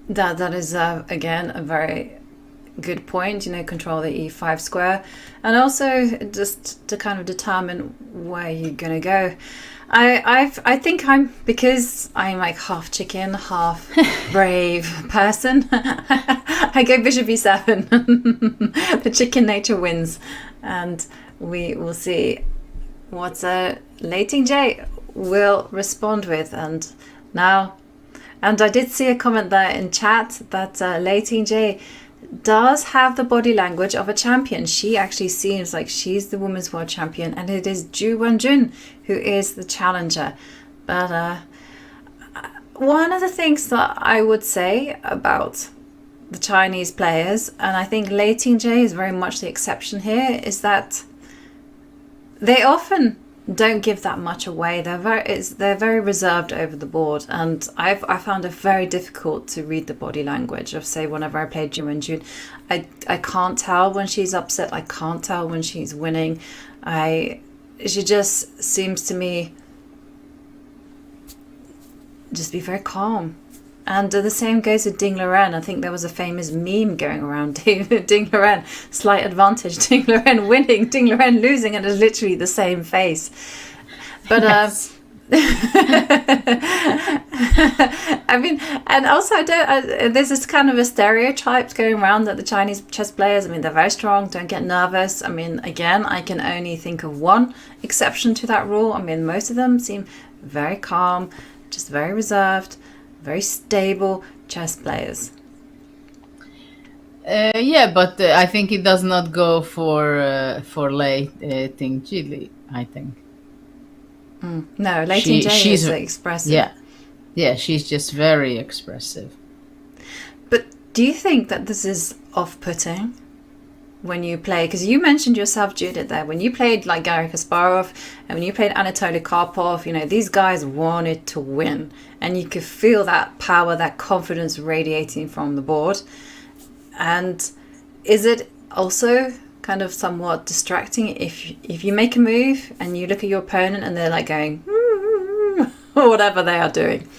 That is, again, a very good point, control the e5 square, and also just to kind of determine where you're gonna go. I think because I'm like half chicken, half brave person, I go bishop e7. The chicken nature wins, and we will see what Lei Tingjie will respond with. And I did see a comment there in chat that Lei Tingjie does have the body language of a champion. She actually seems like she's the women's world champion, and it is Wenjun who is the challenger. But one of the things that I would say about the Chinese players, and I think Lei Tingjie is very much the exception here, is that they often don't give that much away. They're very reserved over the board, and I found it very difficult to read the body language of, say, whenever I played Wenjun. I can't tell when she's upset. I can't tell when she's winning. She just seems to me just be very calm. And the same goes with Ding Liren. I think there was a famous meme going around. Ding Liren, slight advantage. Ding Liren winning, Ding Liren losing, and it's literally the same face. But yes. I mean, and also there's this kind of a stereotype going around that the Chinese chess players, they're very strong, don't get nervous. Again, I can only think of one exception to that rule. Most of them seem very calm, just very reserved, very stable chess players. Yeah, but I think it does not go for Lei Tingjie, I think. No, Lei Tingjie is expressive. Yeah. Yeah, she's just very expressive. But do you think that this is off-putting when you play? Because you mentioned yourself, Judith, there when you played like Garry Kasparov and when you played Anatoly Karpov, you know, these guys wanted to win, and you could feel that power, that confidence radiating from the board. And is it also kind of somewhat distracting if you make a move and you look at your opponent and they're like going or whatever they are doing?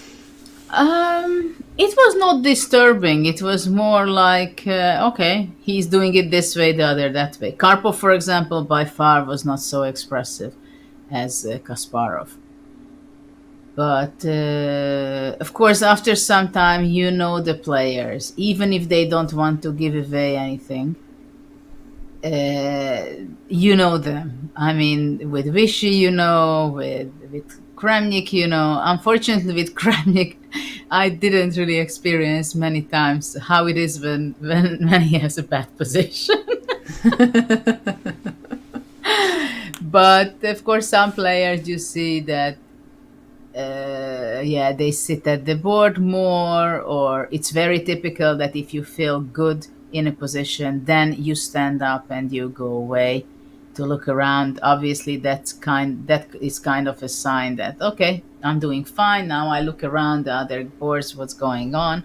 It was not disturbing. It was more like, okay, he's doing it this way, the other that way. Karpov, for example, by far was not so expressive as Kasparov. But, of course, after some time, you know the players, even if they don't want to give away anything. You know them. I mean, with Vichy, you know, with Kramnik, you know. Unfortunately, with Kramnik, I didn't really experience many times how it is when he has a bad position. But, of course, some players you see that, they sit at the board more, or it's very typical that if you feel good in a position, then you stand up and you go away to look around. Obviously, that is kind of a sign that, okay, I'm doing fine. Now I look around the other boards, what's going on.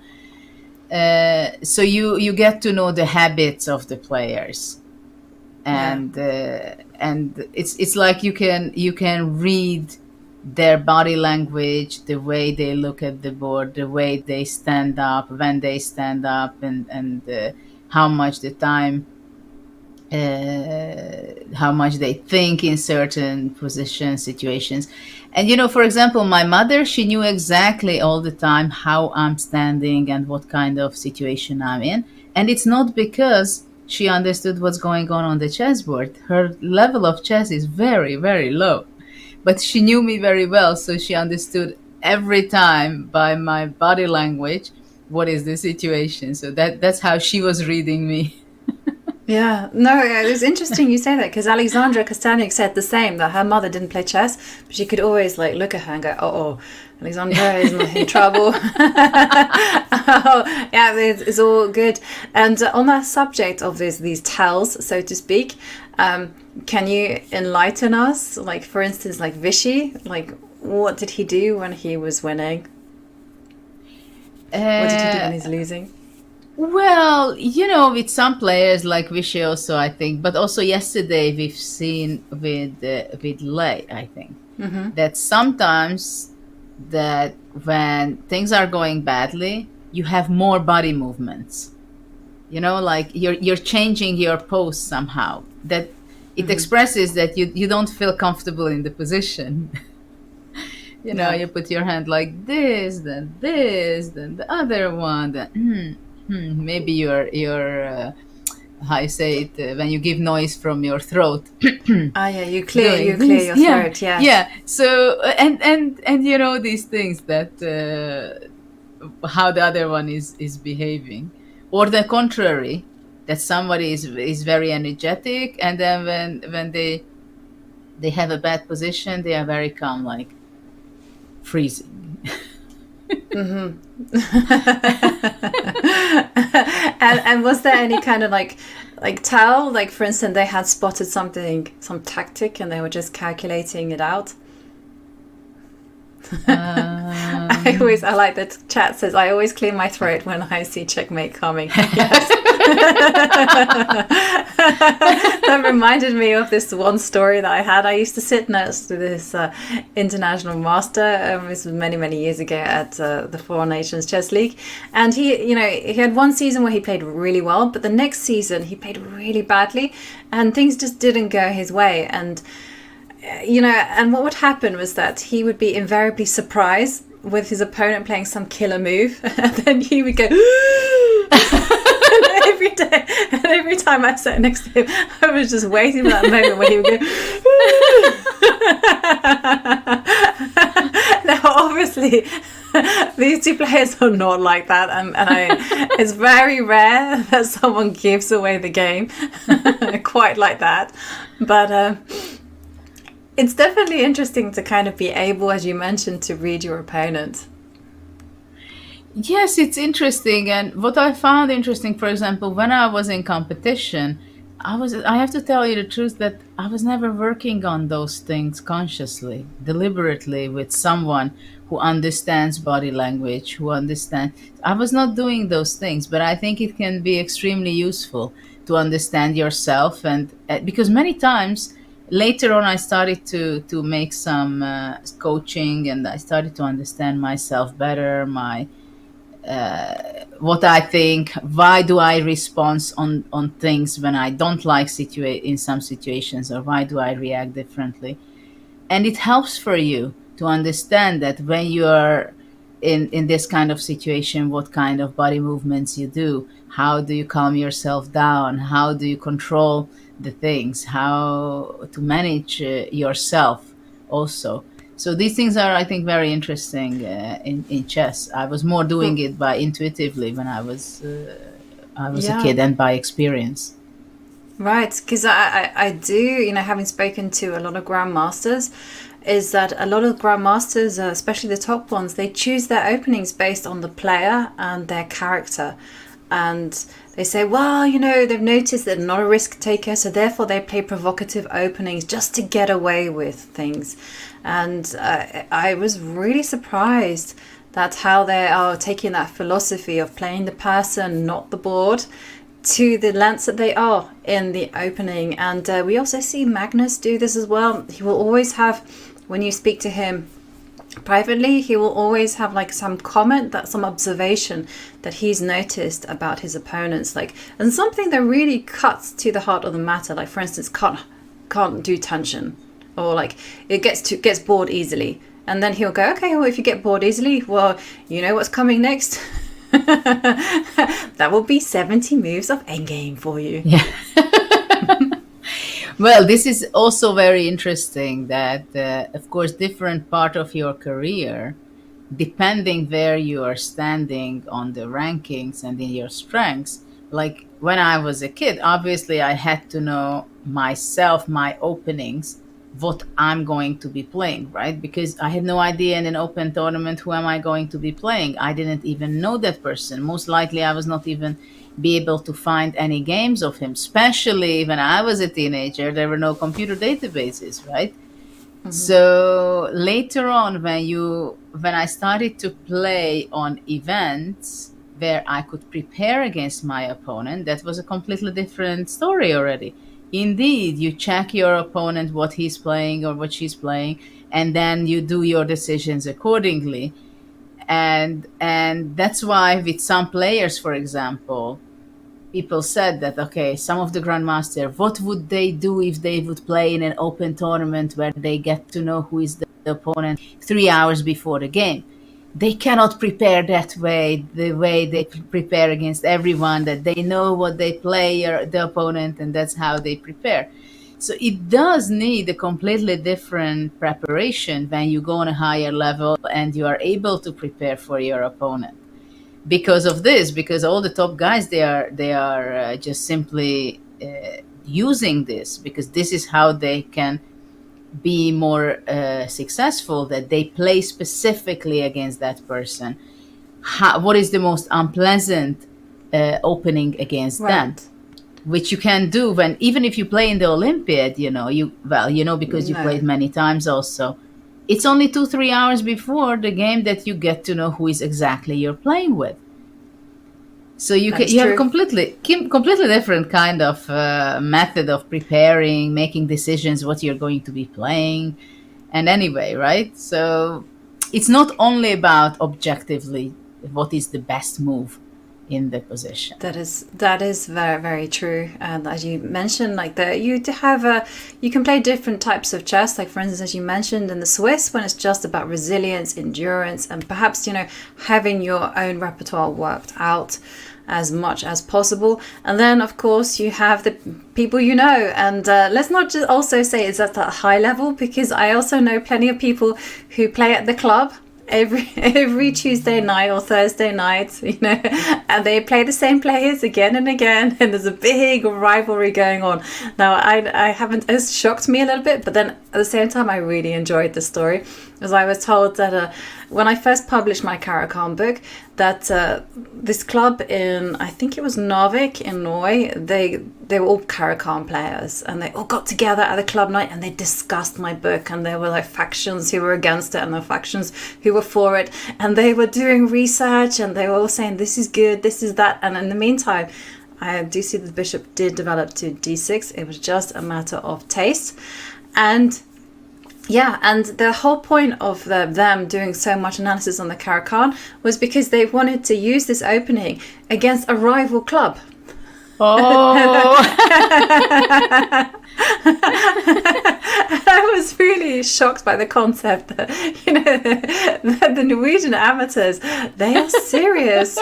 So you get to know the habits of the players, and it's like you can read their body language, the way they look at the board, the way they stand up, when they stand up, and how much the time, how much they think in certain positions, situations. And, you know, for example, my mother, she knew exactly all the time how I'm standing and what kind of situation I'm in. And it's not because she understood what's going on the chessboard. Her level of chess is very, very low. But she knew me very well, so she understood every time by my body language what is the situation. So that's how she was reading me. Yeah, no, it was interesting you say that, because Alexandra Kostaniuk said the same, that her mother didn't play chess, but she could always like look at her and go, oh, Alexandra is not in trouble. Yeah, it's all good. And on that subject of these tells, so to speak, can you enlighten us? Like, for instance, like Vichy, like what did he do when he was winning? What did he do when he's losing? Well, you know, with some players like Vichy also, I think, but also yesterday we've seen with Lei, I think, that sometimes that when things are going badly, you have more body movements. You know, like you're changing your pose somehow. That it expresses that you don't feel comfortable in the position. You know, you put your hand like this, then the other one, then maybe your how you say it, when you give noise from your throat. You clear your throat. Yeah. So and you know these things that how the other one is behaving, or the contrary, that somebody is very energetic, and then when they have a bad position, they are very calm, like freezing. And was there any kind of like tell, like for instance they had spotted some tactic and they were just calculating it out? I like that chat says, I always clear my throat when I see checkmate coming. Yes. That reminded me of this one story that I had. I used to sit next to this international master. This was many years ago at the Four Nations Chess League, and he had one season where he played really well, but the next season he played really badly, and things just didn't go his way. And and what would happen was that he would be invariably surprised with his opponent playing some killer move, and then he would go and every time I sat next to him, I was just waiting for that moment when he would go now obviously these two players are not like that, and it's very rare that someone gives away the game quite like that, but it's definitely interesting to kind of be able, as you mentioned, to read your opponent. Yes, it's interesting. And what I found interesting, for example, when I was in competition, I have to tell you the truth that I was never working on those things consciously, deliberately with someone who understands body language, who understands. I was not doing those things, but I think it can be extremely useful to understand yourself. And because many times later on, I started to make some coaching, and I started to understand myself better, my what I think, why do I respond on things when I don't like in some situations, or why do I react differently. And it helps for you to understand that when you are in this kind of situation, what kind of body movements you do, how do you calm yourself down, how do you control the things, how to manage yourself also. So these things are, I think, very interesting in chess. I was more doing it by intuitively when I was a Yeah. kid, and by experience. Right, because I do, having spoken to a lot of grandmasters, is that a lot of grandmasters, especially the top ones, they choose their openings based on the player and their character. And they say, well, they've noticed that they're not a risk taker, so therefore they play provocative openings just to get away with things. And I was really surprised that how they are taking that philosophy of playing the person, not the board, to the lengths that they are in the opening. And we also see Magnus do this as well. He will always have, when you speak to him privately, he will always have like some comment, that some observation that he's noticed about his opponents, and something that really cuts to the heart of the matter. Like, for instance, can't do tension, or like it gets bored easily. And then he'll go, okay, well, if you get bored easily, well, you know what's coming next. That will be 70 moves of endgame for you. Yeah. Well, this is also very interesting that, of course, different part of your career, depending where you are standing on the rankings and in your strengths. Like when I was a kid, obviously I had to know myself, my openings, what I'm going to be playing, right? Because I had no idea in an open tournament who am I going to be playing. I didn't even know that person. Most likely I was not even be able to find any games of him, especially when I was a teenager. There were no computer databases, right? Mm-hmm. So later on, when I started to play on events where I could prepare against my opponent, that was a completely different story already. Indeed, you check your opponent, what he's playing or what she's playing, and then you do your decisions accordingly. And that's why with some players, for example, people said that, okay, some of the grandmaster, what would they do if they would play in an open tournament where they get to know who is the opponent 3 hours before the game? They cannot prepare that way, the way they prepare against everyone, that they know what they play or the opponent, and that's how they prepare. So it does need a completely different preparation when you go on a higher level and you are able to prepare for your opponent. Because of this, because all the top guys, they are just simply using this, because this is how they can be more successful, that they play specifically against that person. What is the most unpleasant opening against them? Which you can do when, even if you play in the Olympiad, because you played many times also. It's only 2-3 hours before the game that you get to know who is exactly you're playing with. So you have a completely different kind of method of preparing, making decisions, what you're going to be playing. And anyway, right? So it's not only about objectively what is the best move in the position. That is very, very true. And as you mentioned, you can play different types of chess. Like, for instance, as you mentioned in the Swiss, when it's just about resilience, endurance, and perhaps having your own repertoire worked out as much as possible. And then, of course, you have the people and let's not just also say it's at that high level, because I also know plenty of people who play at the club every Tuesday night or Thursday night, and they play the same players again and again, and there's a big rivalry going on. Now, I haven't, it's shocked me a little bit, but then at the same time, I really enjoyed the story, as I was told that when I first published my Caro-Kann book, that this club in, I think it was Narvik in Norway, they were all Caracan players, and they all got together at a club night and they discussed my book, and there were like factions who were against it and the factions who were for it, and they were doing research and they were all saying this is good, this is that, and in the meantime I do see the bishop did develop to d6. It was just a matter of taste. And yeah, and the whole point of them doing so much analysis on the Caracan was because they wanted to use this opening against a rival club. Oh. I was really shocked by the concept that, that the Norwegian amateurs, they are serious.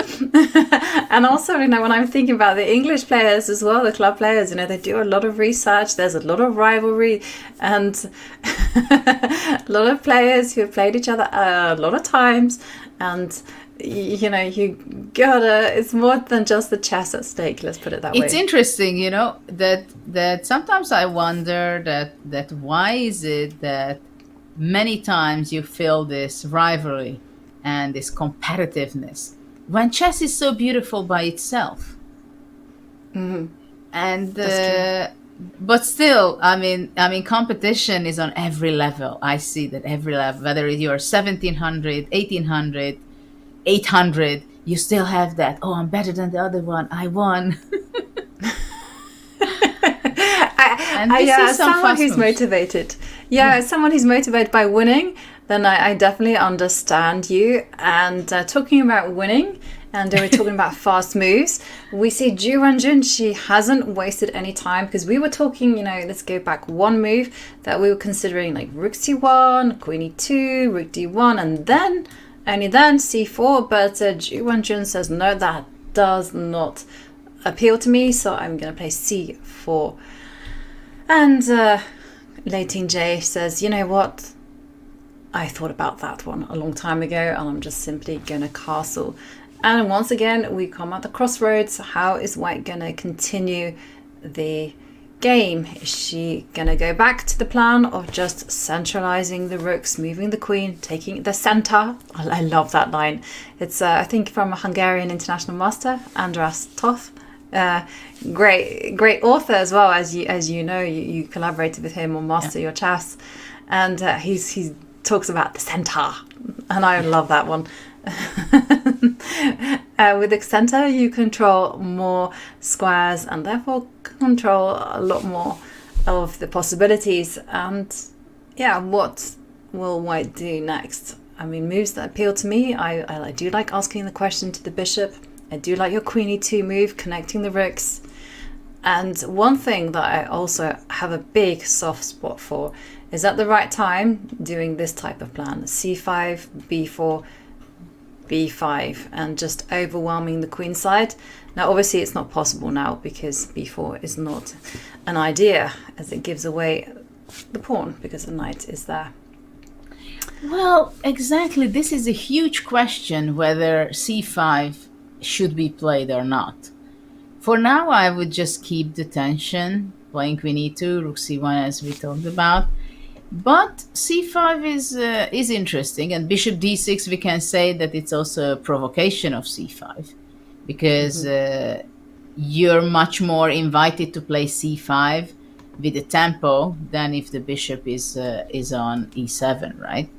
And also, when I'm thinking about the English players as well, the club players, they do a lot of research. There's a lot of rivalry and a lot of players who have played each other a lot of times. And you gotta, it's more than just the chess at stake, let's put it that way. It's interesting, that sometimes I wonder that why is it that many times you feel this rivalry and this competitiveness when chess is so beautiful by itself. Mm-hmm. And but still, I mean competition is on every level. I see that every level, whether you're 1700, 1800, 800, you still have that, oh, I'm better than the other one, I won. And this is someone who's motivated. Someone who's motivated by winning, then I definitely understand you. And talking about winning, and we're talking about fast moves, we see Wenjun, she hasn't wasted any time, because we were talking, let's go back one move that we were considering, like rook c1, queen e2, rook d1, and then only then c4, but Wenjun says no, that does not appeal to me, so I'm going to play c4. And Lei Tingjie says, you know what, I thought about that one a long time ago, and I'm just simply going to castle. And once again, we come at the crossroads. How is White going to continue the game? Is she going to go back to the plan of just centralizing the rooks, moving the queen, taking the center? I love that line. It's, I think, from a Hungarian international master, András Toth. Great author as well, as you know, you collaborated with him on Master Your Chess, and he talks about the center, and I love that one. With the center, you control more squares and therefore control a lot more of the possibilities. And what will White do next? I mean, moves that appeal to me, I do like asking the question to the bishop. I do like your queen e2 move, connecting the rooks. And one thing that I also have a big soft spot for is at the right time doing this type of plan, c5, b4, b5, and just overwhelming the queen side. Now obviously it's not possible now because b4 is not an idea, as it gives away the pawn because the knight is there. Well, exactly, this is a huge question whether c5 should be played or not. For now, I would just keep the tension, playing queen e2, rook c1 as we talked about. But c5 is interesting, and bishop d6, we can say that it's also a provocation of c5, because you're much more invited to play c5 with the tempo than if the bishop is on e7, right?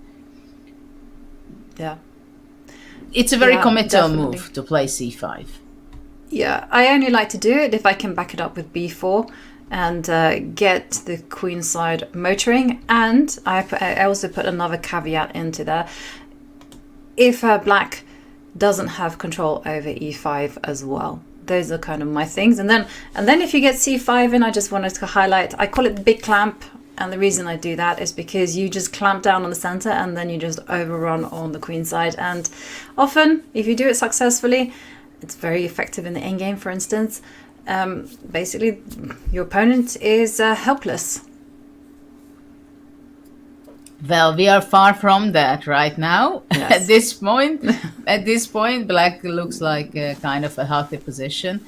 Yeah. It's a very committal definitely. move to play c5. Yeah, I only like to do it if I can back it up with b4 and get the queen side motoring. And I also put another caveat into there. If black doesn't have control over e5 as well. Those are kind of my things. And then if you get c5 in, I just wanted to highlight, I call it the big clamp. And the reason I do that is because you just clamp down on the center and then you just overrun on the queen side. And often, if you do it successfully, it's very effective in the endgame, for instance. Basically, your opponent is helpless. Well, we are far from that right now. Yes. At this point, black looks like kind of a healthy position.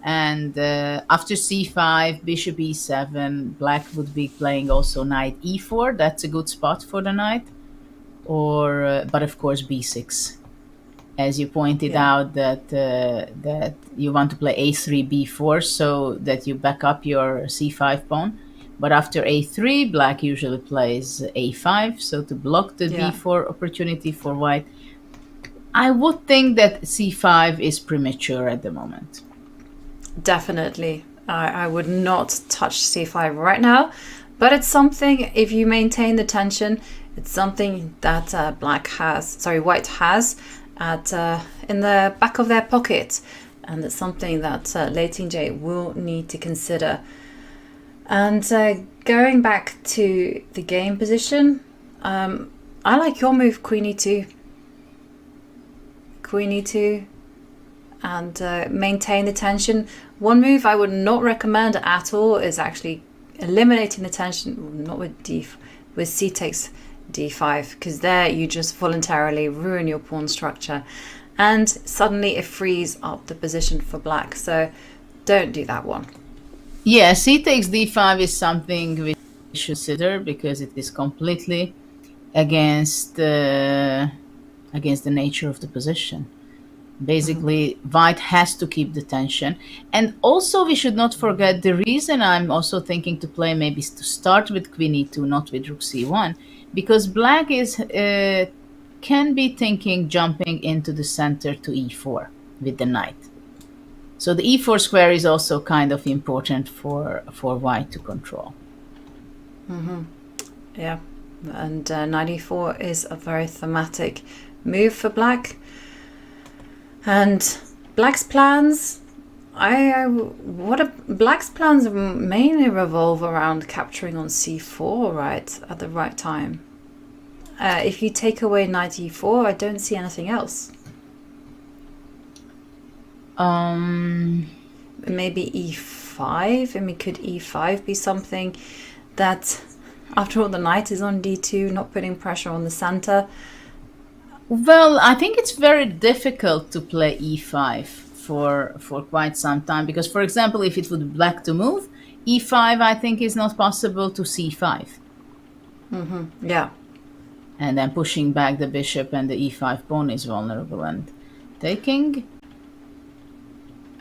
And after c5, bishop e7, black would be playing also knight e4. That's a good spot for the knight. Or, but of course, b6. as you pointed out, that you want to play a3, b4, so that you back up your c5 pawn. But after a3, black usually plays a5, so to block the Yeah. b4 opportunity for white. I would think that c5 is premature at the moment. Definitely. I would not touch c5 right now, but it's something, if you maintain the tension, it's something that white has at in the back of their pocket, and it's something that Lei Tingjie will need to consider. And going back to the game position, I like your move, Queen e2. Queen e2, and maintain the tension. One move I would not recommend at all is actually eliminating the tension, not with c takes d5, because there you just voluntarily ruin your pawn structure, and suddenly it frees up the position for black. So don't do that one. Yeah, c takes d5 is something we should consider, because it is completely against the nature of the position. Basically, white has to keep the tension. And also, we should not forget, the reason I'm also thinking to play maybe is to start with queen e2, not with rook c1, because black can be thinking jumping into the center to e4 with the knight. So the e4 square is also kind of important for white to control. Yeah, and knight e4 is a very thematic move for black. And black's plans, black's plans mainly revolve around capturing on c4, right, at the right time. If you take away knight e4, I don't see anything else. Maybe e5. I mean, could e5 be something that, after all, the knight is on d2, not putting pressure on the center? Well, I think it's very difficult to play e5 for quite some time, because, for example, if it would be black to move, e5 I think is not possible to c5. Yeah. And then pushing back the bishop and the e5 pawn is vulnerable, and taking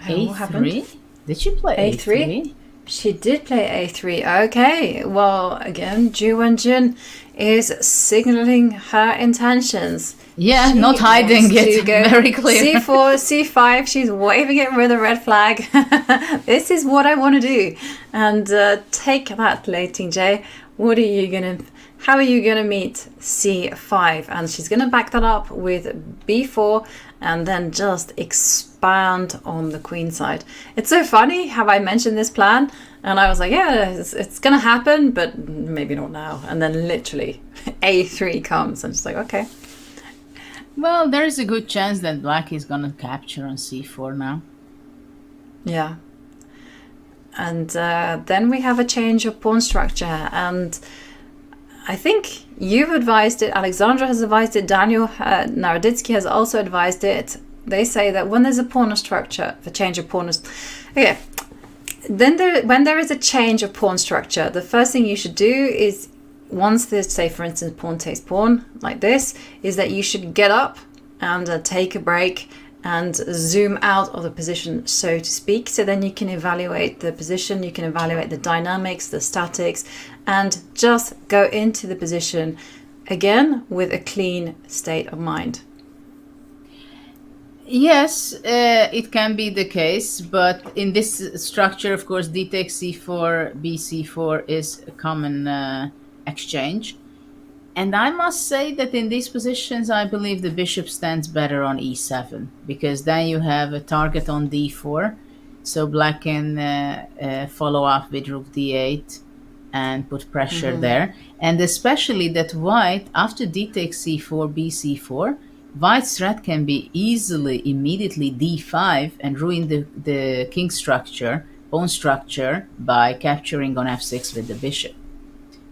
What happened? a3. Did she play a3? She did play a3. Okay. Well, again, Wenjun is signaling her intentions. Yeah, She not hiding wants to it. go Very clear. c4, c5. She's waving it with a red flag. This is what I want to do. And take that, Lei Tingjie. How are you gonna meet c5? And she's gonna back that up with b4, and then just expand on the queen side. It's so funny how I mentioned this plan, and I was like, yeah, it's gonna happen, but maybe not now. And then literally a3 comes, and she's like, okay. Well, there is a good chance that black is gonna capture on c4 now. Yeah. And then we have a change of pawn structure, and I think you've advised it, Alexandra has advised it, Daniel Naroditsky has also advised it. They say that when there's a pawn structure, the change of pawn okay. Then when there is a change of pawn structure, the first thing you should do is, once there's, say, for instance, pawn takes pawn like this, is that you should get up and take a break and zoom out of the position, so to speak. So then you can evaluate the position, you can evaluate the dynamics, the statics, and just go into the position again with a clean state of mind. Yes, it can be the case, but in this structure, of course, d takes c4, b c4 is a common exchange. And I must say that in these positions, I believe the bishop stands better on e7, because then you have a target on d4, so black can follow up with rook d8 and put pressure there. And especially that white, after d takes c4, b c4, white's threat can be easily, immediately d5 and ruin the king structure, pawn structure, by capturing on f6 with the bishop.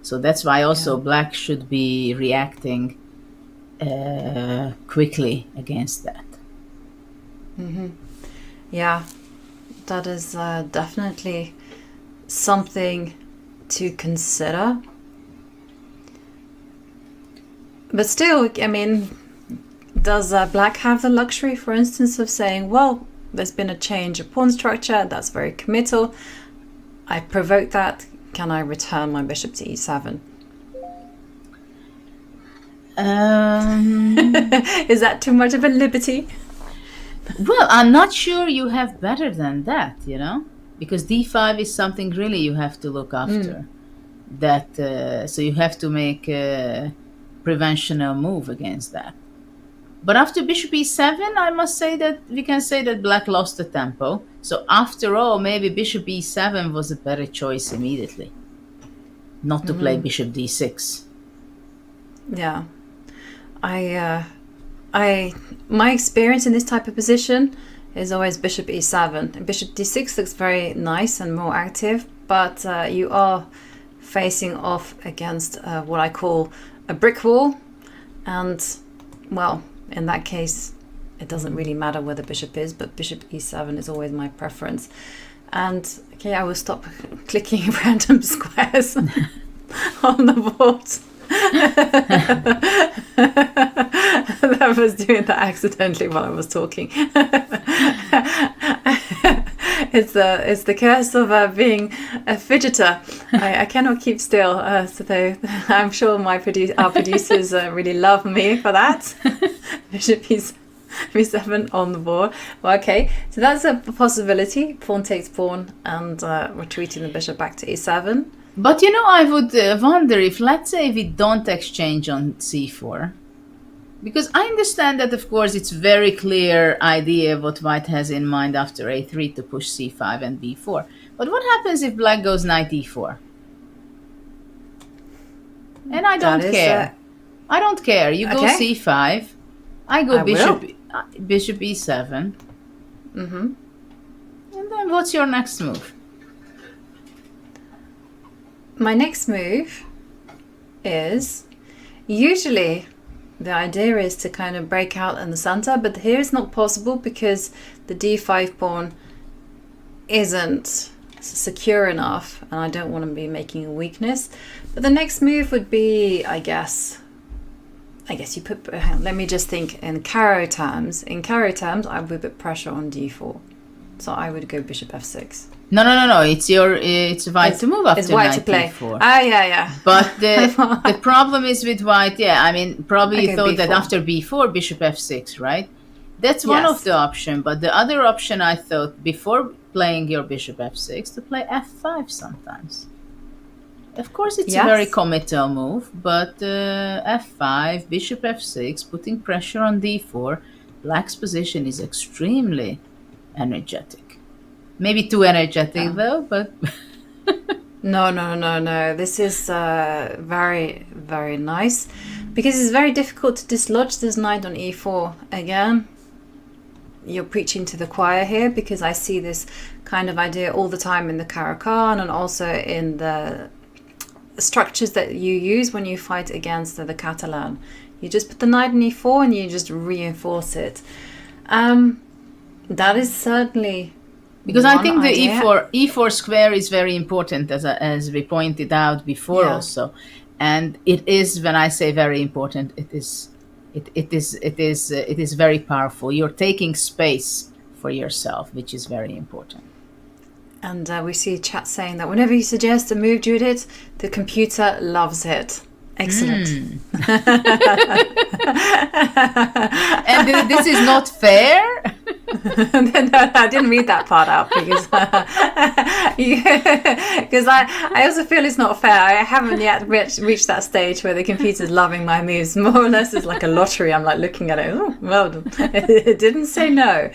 So that's why also black should be reacting quickly against that. Yeah, that is definitely something to consider. But still, I mean, Does black have the luxury, for instance, of saying, well, there's been a change of pawn structure, that's very committal, I provoked that, can I return my bishop to e7? Is that too much of a liberty? Well, I'm not sure you have better than that, because d5 is something really you have to look after. So you have to make a preventional move against that. But after bishop e7, I must say that we can say that black lost the tempo. So after all, maybe bishop e7 was a better choice immediately, not to play bishop d6. Yeah. My experience in this type of position is always bishop e7. And bishop d6 looks very nice and more active, but you are facing off against what I call a brick wall. And, well, in that case, it doesn't really matter where the bishop is, but bishop e7 is always my preference. And, okay, I will stop clicking random squares on the board. That was doing that accidentally while I was talking. It's the curse of being a fidgeter. I cannot keep still. So I'm sure our producers really love me for that. Bishop e7 on the board. Well, okay, so that's a possibility. Pawn takes pawn and retreating the bishop back to e7. But I would wonder if, let's say, we don't exchange on c4, because I understand that, of course, it's very clear idea what white has in mind after a3 to push c5 and b4. But what happens if black goes knight e4? And I don't care. I don't care. You go c5. I go bishop e7. And then what's your next move? My next move is, usually the idea is to kind of break out in the center, but here it's not possible because the d5 pawn isn't secure enough and I don't want to be making a weakness. But the next move would be, I guess you put, let me just think in Caro terms. In Caro terms, I would put pressure on d4. So I would go bishop f6. No. It's white to move after it's white knight to play. e4. Yeah. But the problem is with white. Yeah, I mean, probably you thought b4. that after b4, bishop f6, right? That's one of the options. But the other option I thought before playing your bishop f6 to play f5 sometimes. Of course, it's a very committal move, but f5, bishop f6, putting pressure on d4. Black's position is extremely energetic. Maybe too energetic though, but no. This is very, very nice because it's very difficult to dislodge this knight on e4. Again, you're preaching to the choir here because I see this kind of idea all the time in the Caro-Kann and also in the structures that you use when you fight against the Catalan. You just put the knight on e4 and you just reinforce it. That is certainly because I think the e4 square is very important, as we pointed out before also, and it is, when I say very important, it is very powerful. You're taking space for yourself, which is very important. And we see chat saying that whenever you suggest a move, Judith, the computer loves it. Excellent. And this is not fair? No, I didn't read that part out because I also feel it's not fair. I haven't yet reached that stage where the computer's loving my moves. More or less, it's like a lottery. I'm like looking at it. Oh, well done. It didn't say no.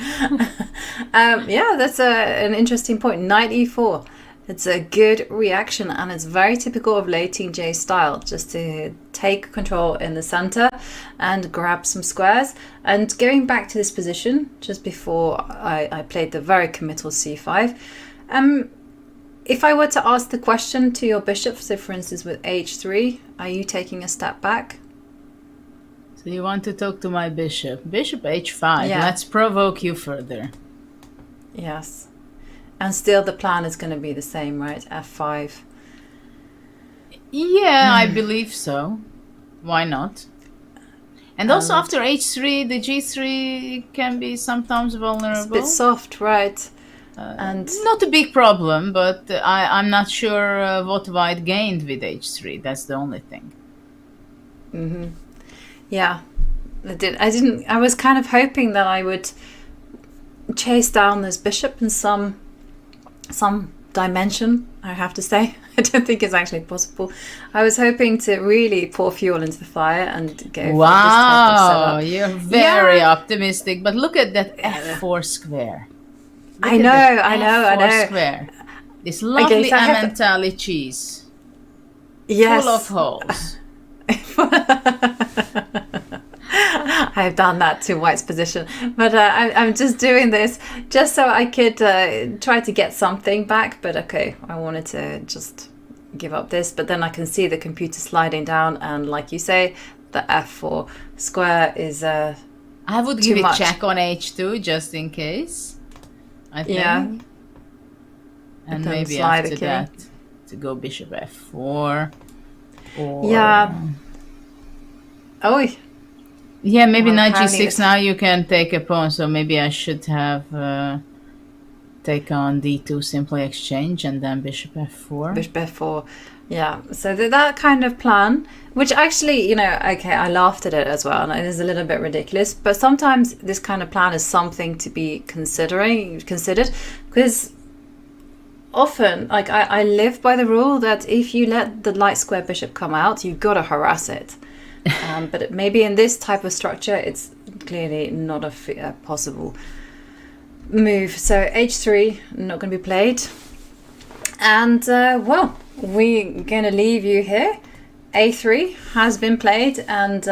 That's an interesting point. Knight e4. It's a good reaction and it's very typical of Lei Tingjie style, just to take control in the center and grab some squares. And going back to this position, just before I played the very committal c5, if I were to ask the question to your bishop, so for instance with h3, are you taking a step back? So you want to talk to my bishop. Bishop h5, let's provoke you further. Yes. And still the plan is going to be the same, right? f5. Yeah, I believe so. Why not? And also after h3, the g3 can be sometimes vulnerable. It's a bit soft, right? And not a big problem, but I'm not sure what white gained with h3. That's the only thing. yeah, I was kind of hoping that I would chase down this bishop in some dimension, I have to say. I don't think it's actually possible. I was hoping to really pour fuel into the fire and go for this type of Wow, setup. you're very optimistic. But look at that f4 square. I know. Square. This lovely so I have Emmentaler cheese. Yes. Full of holes. I've done that to White's position, but I'm just doing this just so I could try to get something back. But okay, I wanted to just give up this, but then I can see the computer sliding down, and like you say, the f4 square is I would too give it much. check on h2 just in case. I think. Yeah. And then maybe slide after again. that to go bishop f4. Or Yeah. Oh, yeah, maybe Well, knight apparently g6. it's- Now you can take a pawn, so maybe I should have take on d2, simply exchange, and then bishop f4. bishop f4. Yeah, so that kind of plan, which actually, okay, I laughed at it as well, and it is a little bit ridiculous, but sometimes this kind of plan is something to be considered, because often, like, I live by the rule that if you let the light square bishop come out, you've got to harass it. But maybe in this type of structure, it's clearly not a possible move. So h3, not going to be played. And, well, we're going to leave you here. a3 has been played, and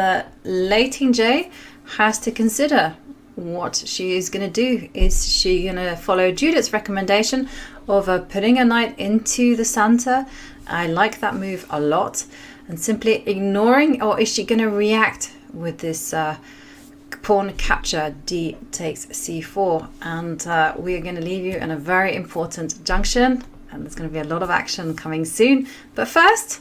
Lei Tingjie has to consider what she is going to do. Is she going to follow Judith's recommendation of putting a knight into the center? I like that move a lot. And simply ignoring, or is she going to react with this pawn capture? D takes c4, and we are going to leave you in a very important junction, and there's going to be a lot of action coming soon. But first,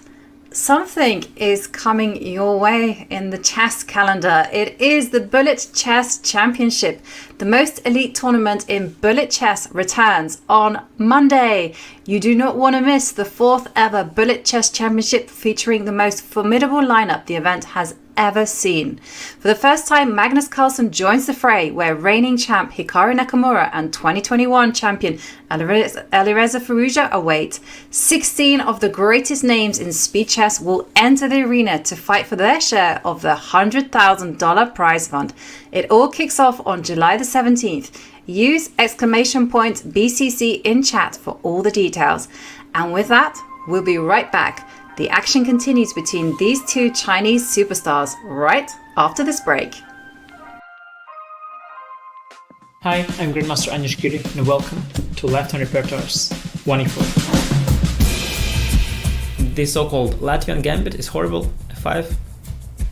something is coming your way in the chess calendar. It is the Bullet Chess Championship. The most elite tournament in bullet chess returns on Monday. You do not want to miss the 4th ever Bullet Chess Championship, featuring the most formidable lineup the event has ever seen. For the first time, Magnus Carlsen joins the fray, where reigning champ Hikaru Nakamura and 2021 champion Alireza Firouzja await. 16 of the greatest names in speed chess will enter the arena to fight for their share of the $100,000 prize fund. It all kicks off on July the 17th. Use !BCC in chat for all the details. And with that, we'll be right back. The action continues between these two Chinese superstars right after this break. Hi, I'm Grandmaster Anish Giri, and welcome to Left-Hand Repertoire's 1e4. The so-called Latvian gambit is horrible. F5,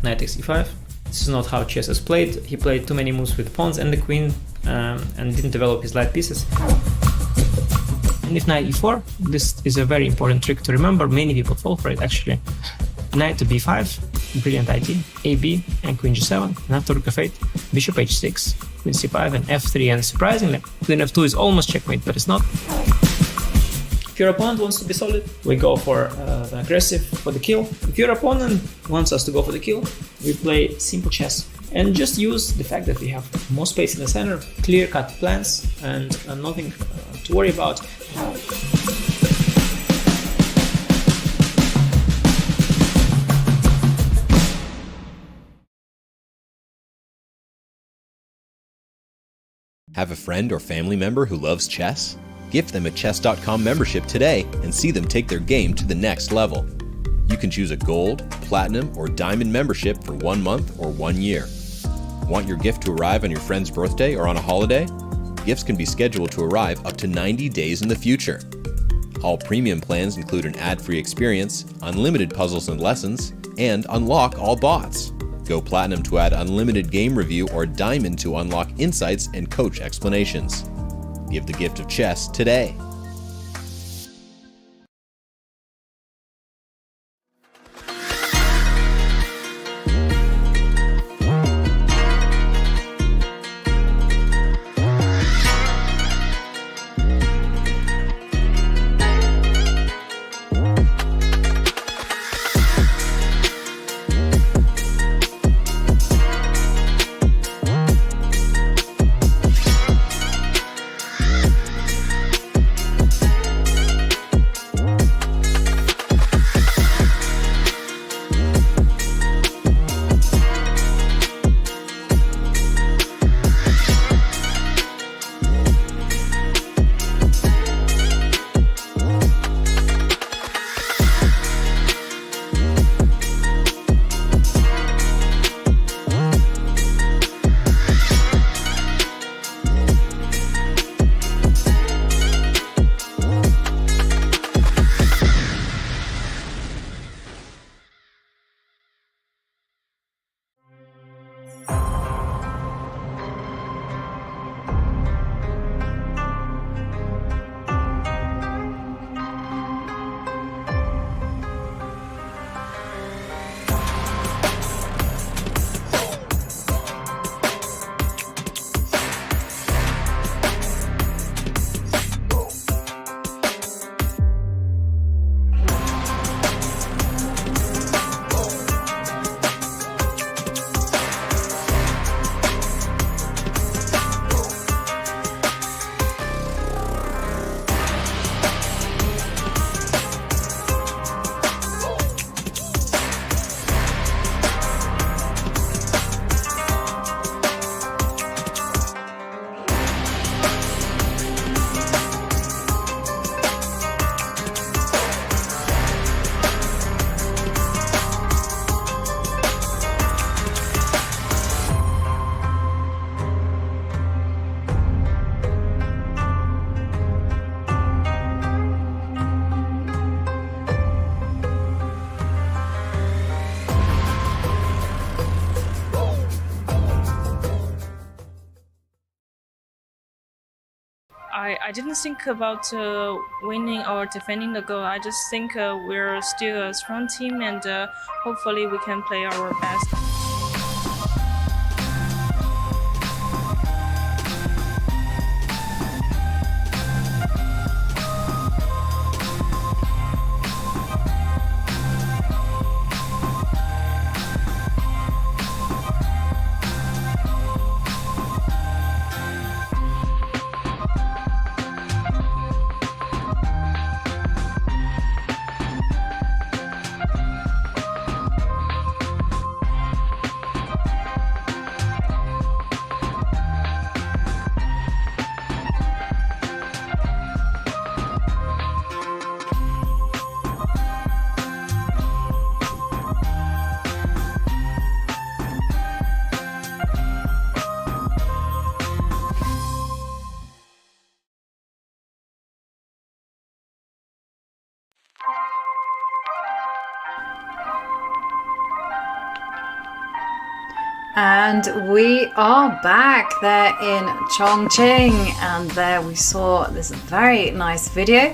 knight takes e5. This is not how chess is played. He played too many moves with pawns and the queen, and didn't develop his light pieces. And if knight e4, this is a very important trick to remember. Many people fall for it, actually. Knight to b5, brilliant idea. ab and queen g7, and after rook f8, bishop h6, queen c5, and f3, and surprisingly, queen f2 is almost checkmate, but it's not. If your opponent wants to be solid, we go for the aggressive, for the kill. If your opponent wants us to go for the kill, we play simple chess. And just use the fact that we have more space in the center, clear-cut plans, and nothing to worry about. Have a friend or family member who loves chess? Gift them a chess.com membership today and see them take their game to the next level. You can choose a gold, platinum, or diamond membership for 1 month or 1 year. Want your gift to arrive on your friend's birthday or on a holiday? Gifts can be scheduled to arrive up to 90 days in the future. All premium plans include an ad-free experience, unlimited puzzles and lessons, and unlock all bots. Go platinum to add unlimited game review, or diamond to unlock insights and coach explanations. Give the gift of chess today. I didn't think about winning or defending the goal. I just think we're still a strong team, and hopefully we can play our best. And we are back there in Chongqing, and there we saw this very nice video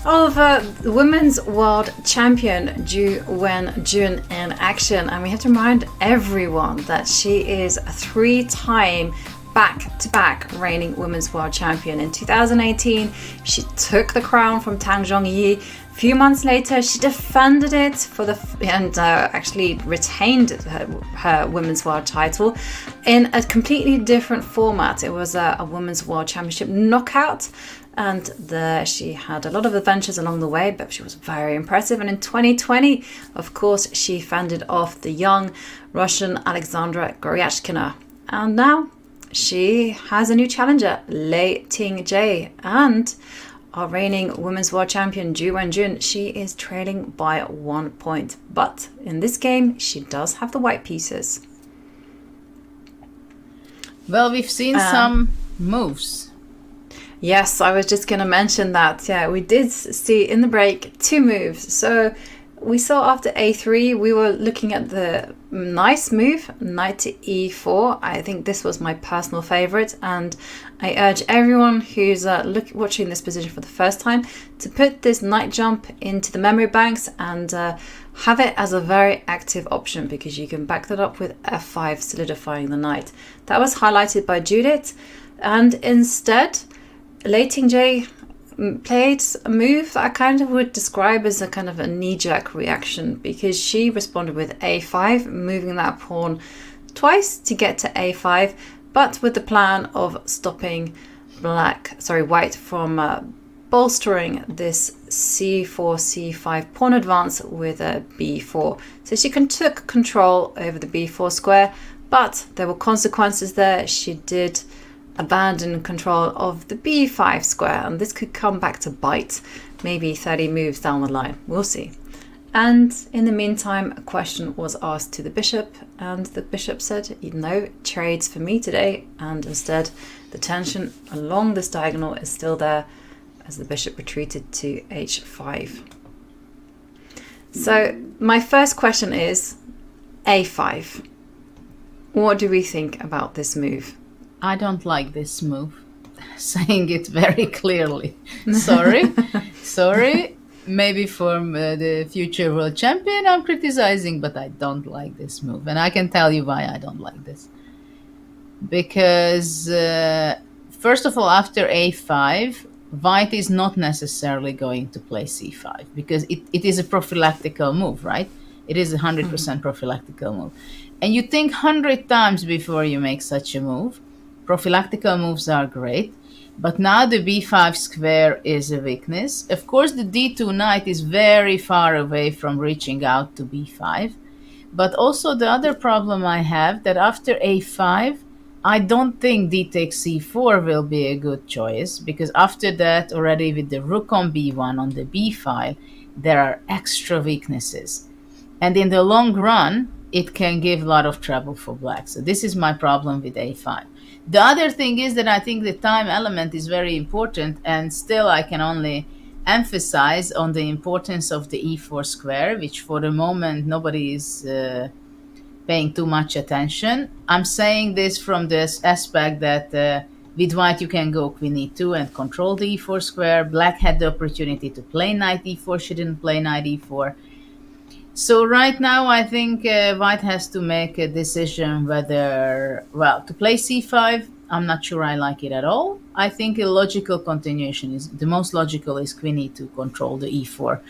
of the women's world champion Wenjun in action. And we have to remind everyone that she is a 3-time back-to-back reigning women's world champion. In 2018, she took the crown from Tang Zhongyi. A few months later, she defended it and actually retained her women's world title in a completely different format. It was a women's world championship knockout, and she had a lot of adventures along the way, but she was very impressive. And in 2020, of course, she fended off the young Russian Alexandra Goryachkina. And now she has a new challenger, Lei Tingjie, and our reigning women's world champion Wenjun. She is trailing by 1 point, but in this game she does have the white pieces. Well, we've seen some moves. Yes, I was just going to mention that. Yeah, we did see in the break 2 moves. So we saw after a3, we were looking at the nice move, knight to e4. I think this was my personal favorite, and I urge everyone who's watching this position for the first time to put this knight jump into the memory banks and have it as a very active option, because you can back that up with f5, solidifying the knight. That was highlighted by Judith, and instead Lei Tingjie played a move that I kind of would describe as a kind of a knee-jerk reaction, because she responded with a5, moving that pawn twice to get to a5, but with the plan of stopping white from bolstering this c4, c5 pawn advance with a b4. So she took control over the b4 square, but there were consequences there. She did abandon control of the b5 square, and this could come back to bite maybe 30 moves down the line. We'll see. And in the meantime, a question was asked to the bishop, and the bishop said no trades for me today, and instead the tension along this diagonal is still there as the bishop retreated to h5. So my first question is a5. What do we think about this move? I don't like this move. Saying it very clearly. Sorry. Maybe for the future world champion I'm criticizing, but I don't like this move. And I can tell you why I don't like this. Because, first of all, after a5, white is not necessarily going to play c5, because it is a prophylactical move, right? It is a 100% prophylactical move. And you think 100 times before you make such a move. Prophylactical moves are great, but now the b5 square is a weakness. Of course, the d2 knight is very far away from reaching out to b5, but also the other problem I have, that after a5, I don't think d takes c4 will be a good choice, because after that, already with the rook on b1 on the b file, there are extra weaknesses. And in the long run, it can give a lot of trouble for black. So this is my problem with a5. The other thing is that I think the time element is very important, and still I can only emphasize on the importance of the e4 square, which for the moment nobody is paying too much attention. I'm saying this from this aspect that With white, you can go queen e2 and control the e4 square. Black had the opportunity to play knight e4. She didn't play knight e4. So right now, I think white has to make a decision whether, well, to play c5. I'm not sure I like it at all. I think a logical continuation is, the most logical is queen e2, control the e4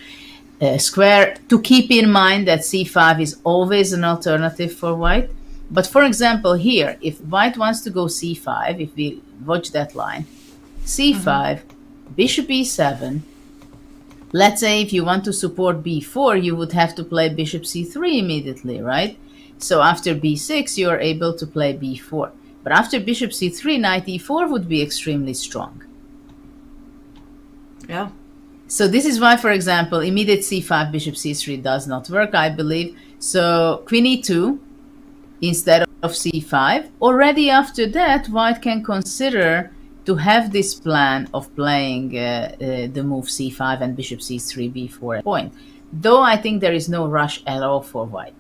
square. To keep in mind that c5 is always an alternative for white. But for example, here, if white wants to go c5, if we watch that line, c5, bishop e7. Let's say if you want to support b4, you would have to play bishop c3 immediately, right? So after b6, you are able to play b4. But after bishop c3, knight e4 would be extremely strong. Yeah. So this is why, for example, immediate c5, bishop c3 does not work, I believe. So queen e2 instead of c5. Already after that, white can consider to have this plan of playing the move c5 and bishop c3, b4 point. Though I think there is no rush at all for white.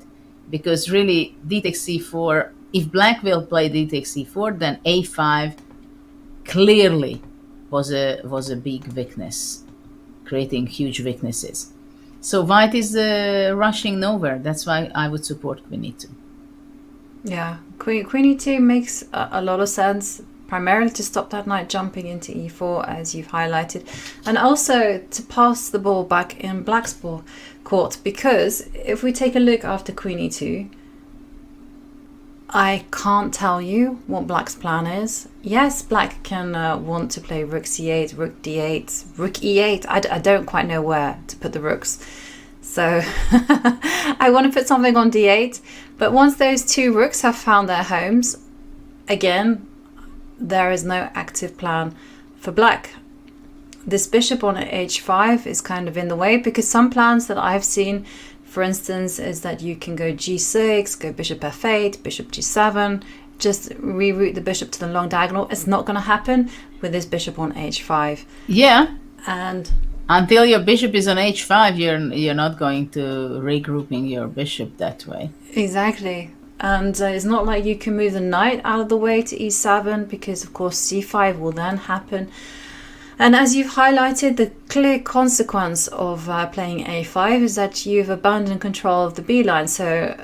Because really, d takes c4, if black will play d takes c4, then a5 clearly was a big weakness, creating huge weaknesses. So white is rushing nowhere. That's why I would support queen e2. Yeah, queen e2 makes a lot of sense, primarily to stop that knight jumping into e4, as you've highlighted, and also to pass the ball back in black's court, because if we take a look after queen e2, I can't tell you what black's plan is. Yes, black can want to play rook c8, rook d8, rook e8. I don't quite know where to put the rooks. So I want to put something on d8. But once those two rooks have found their homes, again, there is no active plan for black. This bishop on h5 is kind of in the way, because some plans that I've seen, for instance, is that you can go g6, go bishop f8, bishop g7, just reroute the bishop to the long diagonal. It's not going to happen with this bishop on h5. Yeah. And until your bishop is on h5, you're not going to regrouping your bishop that way. Exactly. And it's not like you can move the knight out of the way to e7, because of course c5 will then happen. And as you've highlighted, the clear consequence of playing a5 is that you've abandoned control of the b line. So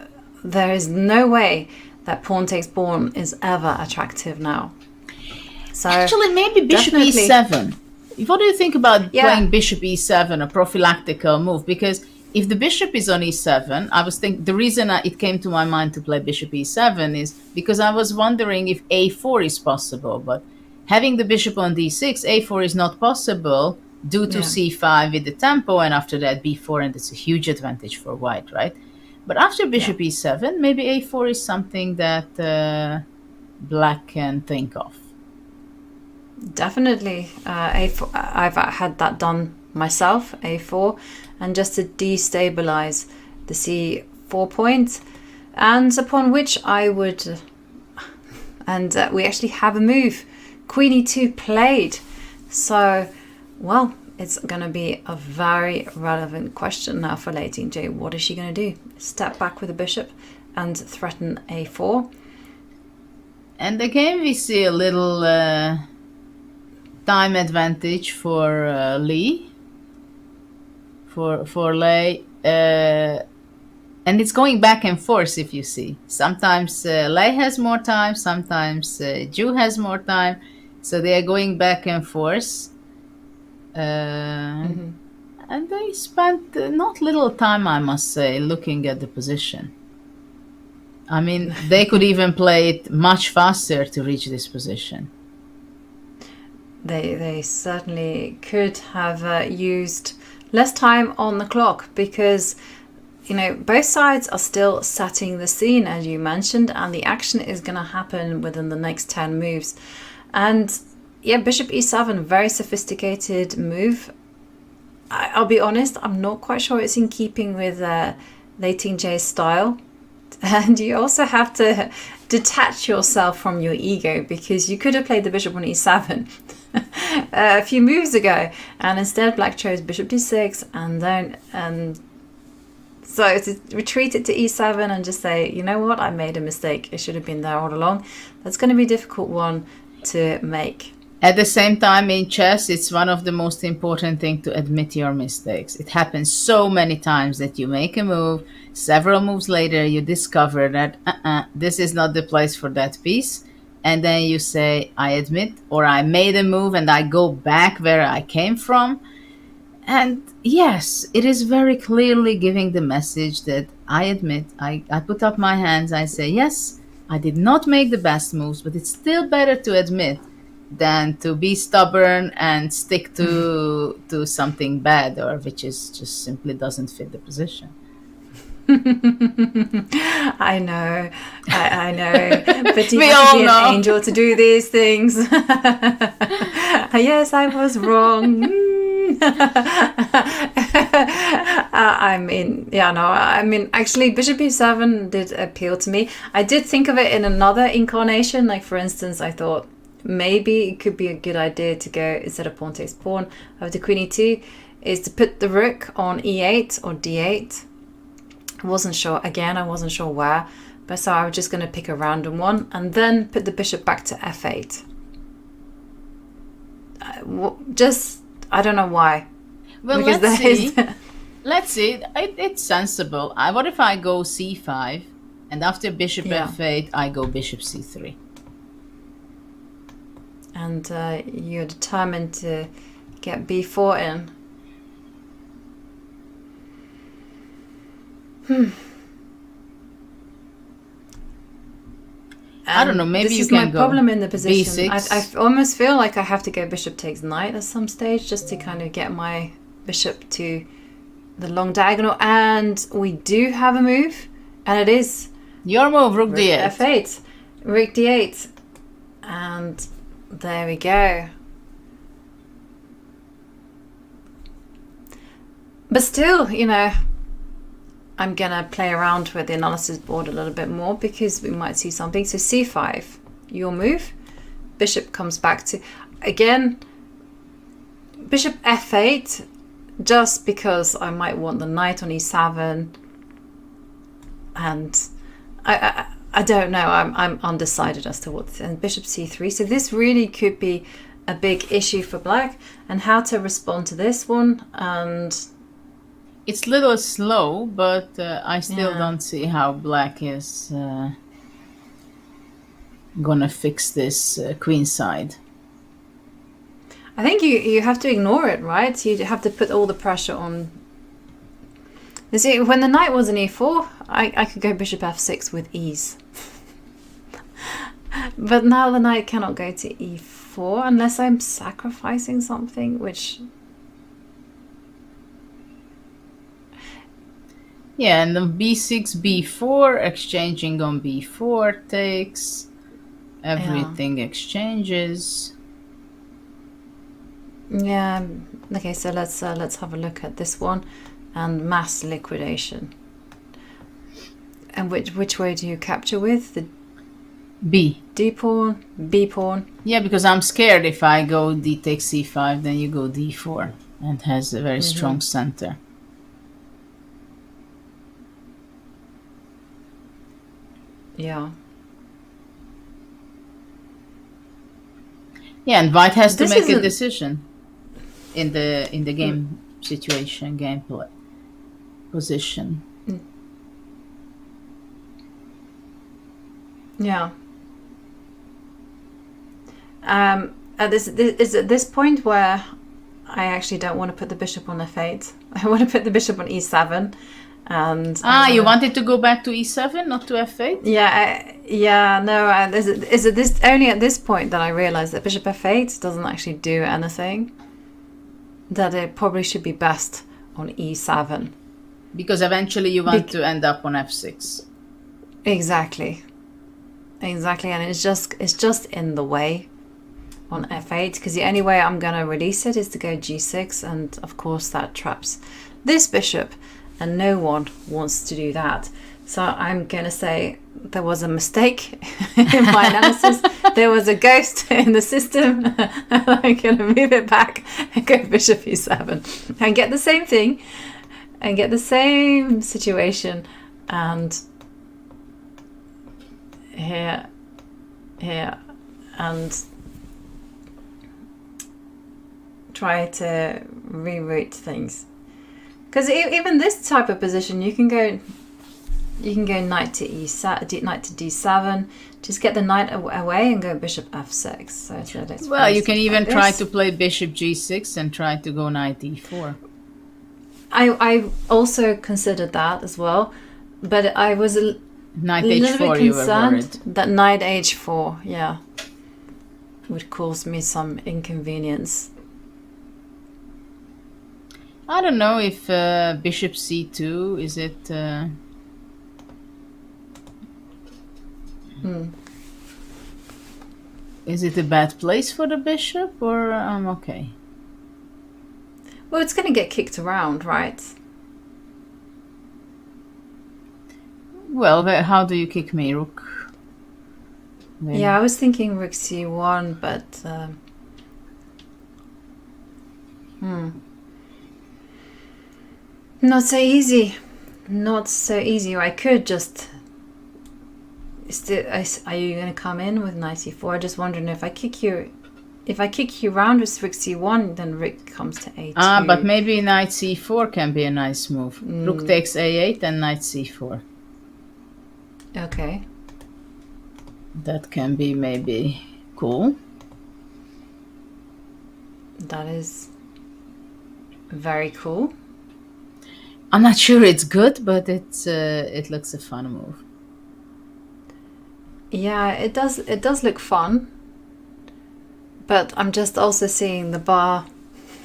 there is no way that pawn takes pawn is ever attractive now. So actually, maybe bishop e7. What do you think about playing bishop e7, a prophylactical move? Because if the bishop is on e7, I was thinking the reason it came to my mind to play bishop e7 is because I was wondering if a4 is possible. But having the bishop on d6, a4 is not possible due to c5 with the tempo, and after that b4, and it's a huge advantage for white, right? But after bishop e7, maybe a4 is something that black can think of. Definitely. A4, I've had that done myself, a4, and just to destabilize the c4 point, and upon which I would, and we actually have a move. Queen e2 played. So, well, it's going to be a very relevant question now for Lei Tingjie. What is she going to do? Step back with the bishop and threaten a4? And again, we see a little time advantage for Lee. For Lei. And it's going back and forth, if you see. Sometimes Lei has more time, sometimes Ju has more time. So they are going back and forth. And they spent not little time, I must say, looking at the position. I mean, they could even play it much faster to reach this position. They certainly could have used less time on the clock, because you know both sides are still setting the scene, as you mentioned, and the action is going to happen within the next 10 moves. And yeah, bishop e7, very sophisticated move. I'll be honest, I'm not quite sure it's in keeping with Lei Tingjie's style. And you also have to detach yourself from your ego, because you could have played the bishop on e7 a few moves ago, and instead black chose bishop d6, and so to retreat it to e7 and just say, you know what, I made a mistake, it should have been there all along. That's going to be a difficult one. to make. At the same time, in chess, it's one of the most important things to admit your mistakes. It happens so many times that you make a move, several moves later, you discover that this is not the place for that piece. And then you say, I admit, or I made a move and I go back where I came from. And yes, it is very clearly giving the message that I admit, I put up my hands, I say, yes, I did not make the best moves, but it's still better to admit than to be stubborn and stick to something bad or which is just simply doesn't fit the position. I know, I know, but you We have to all be know. an angel to do these things. Yes, I was wrong. Actually, Bishop E7 did appeal to me. I did think of it in another incarnation. Like, for instance, I thought maybe it could be a good idea to go, instead of pawn takes pawn, over to Queen E2, is to put the rook on E8 or D8. I wasn't sure where, but so I was just going to pick a random one and then put the bishop back to F8. I don't know why. Well, Because let's there see. is- Let's see. It's sensible. What if I go C5 and after bishop Yeah. F8, I go bishop C3? And you're determined to get B4 in. I don't know, maybe this you is can my go problem in the position. B6. I almost feel like I have to go bishop takes knight at some stage just to kind of get my bishop to the long diagonal. And we do have a move, and it is Your move, rook rook D8. F8, rook D8, and there we go. But still, I'm gonna play around with the analysis board a little bit more because we might see something. So C5, your move. Bishop comes back to, again, bishop F8, just because I might want the knight on E7. And I don't know, I'm undecided as to what, and bishop C3. So this really could be a big issue for black, and how to respond to this one. And It's a little slow, but I still Yeah. don't see how black is gonna fix this queen side. I think you have to ignore it, right? You have to put all the pressure on. You see, when the knight was in E4, I could go bishop F6 with ease. But now the knight cannot go to E4 unless I'm sacrificing something, which... Yeah, and then B6, B4, exchanging on B4 takes. Everything exchanges. Yeah, okay, so let's have a look at this one. And mass liquidation. And which way do you capture with? The B. D pawn, B pawn? Yeah, because I'm scared if I go D takes C5, then you go D4. And has a very strong center. Yeah. Yeah, and white has to This make a isn't- decision in the game situation, gameplay position. Yeah. At this point where I actually don't want to put the bishop on F8. I want to put the bishop on E7, and You wanted to go back to E7, not to F8? Is it this only at this point that I realize that bishop F8 doesn't actually do anything? That it probably should be best on E7. Because eventually you want to end up on F6. Exactly, and it's just in the way on F8, because the only way I'm going to release it is to go G6, and of course that traps this bishop, and no one wants to do that. So I'm going to say there was a mistake in my analysis. There was a ghost in the system. I'm going to move it back and go bishop E7 and get the same thing and get the same situation, and here, and try to reroute things. Because even this type of position, you can go knight to knight to d7, just get the knight away and go bishop f6. So let's Well, you can even try this. to play bishop g6 and try to go knight d4. I also considered that as well, but I was a Knight little bit h4, you were worried. concerned that knight h4, yeah, would cause me some inconvenience. I don't know if bishop c2, is it... Is it a bad place for the bishop, or I'm okay? Well, it's going to get kicked around, right? Well, how do you kick me, rook? Then- Yeah, I was thinking rook c1, but not so easy. Not so easy. Or I could just. Are you going to come in with knight c4? Just wondering if I kick you round with rook c1, then rook comes to a2. but maybe knight c4 can be a nice move. Rook takes a8 and knight c4. Okay. That can be maybe cool. That is very cool. I'm not sure it's good, but it looks a fun move. Yeah, it does look fun. But I'm just also seeing the bar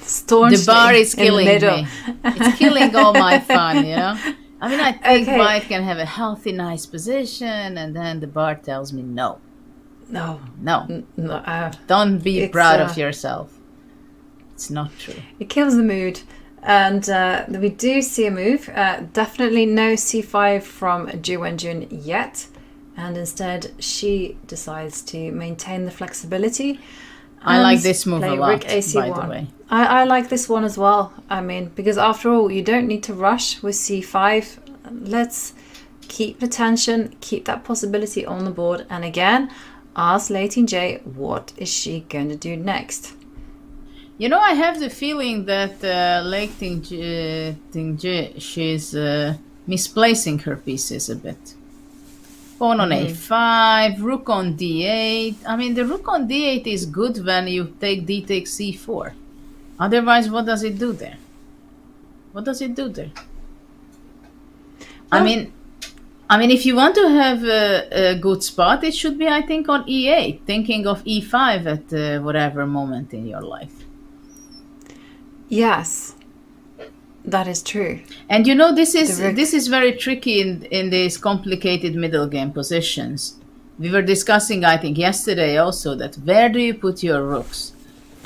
staunchly The bar is in the killing middle. me. It's killing all my fun, you know? I mean, I think Okay. white can have a healthy, nice position, and then the bar tells me no. No, No, no, don't be It's, proud of yourself. It's not true. it kills the mood. And we do see a move. Definitely no c5 from Wenjun yet. And instead, she decides to maintain the flexibility. I like and this move play a lot, rook AC1. by the way. I like this one as well. I mean, because after all, you don't need to rush with c5. Let's keep the tension, keep that possibility on the board. And again, ask Lei Tingjie, what is she going to do next? You know, I have the feeling that Lei Tingjie, she's misplacing her pieces a bit. Pawn on a5, rook on d8. I mean, the rook on d8 is good when you take d takes c4. Otherwise, what does it do there? What does it do there? I mean, if you want to have a good spot, it should be, I think, on e8, thinking of e5 at whatever moment in your life. Yes, that is true. And you know, this rook. is very tricky in these complicated middle game positions. We were discussing, I think, yesterday also, that where do you put your rooks?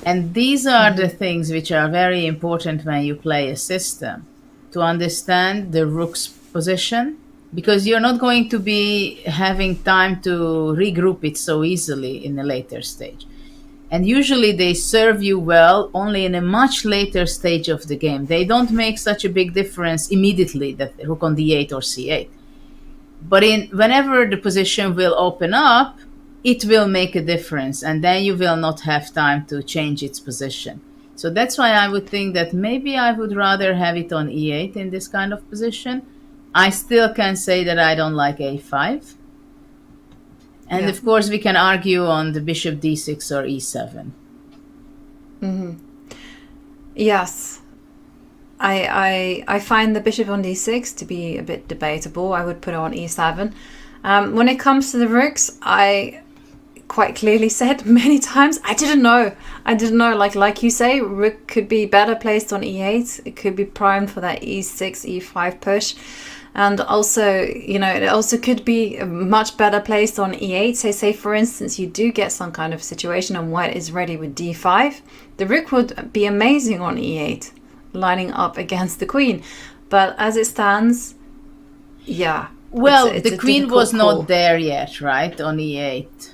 And these are the things which are very important when you play a system, to understand the rook's position, because you're not going to be having time to regroup it so easily in a later stage. And usually they serve you well only in a much later stage of the game. They don't make such a big difference immediately, that rook on d8 or c8. But whenever the position will open up, it will make a difference, and then you will not have time to change its position. So that's why I would think that maybe I would rather have it on e8 in this kind of position. I still can say that I don't like a5. And of course, we can argue on the bishop d6 or e7. Yes. I find the bishop on d6 to be a bit debatable. I would put it on e7. When it comes to the rooks, I quite clearly said many times, I didn't know. Like you say, rook could be better placed on e8. It could be primed for that e6, e5 push. And also, you know, it also could be much better placed on e8. So say, for instance, you do get some kind of situation and white is ready with d5. The rook would be amazing on e8, lining up against the queen. But as it stands, yeah. Well, it's the a queen difficult was call. not there yet, right, on e8.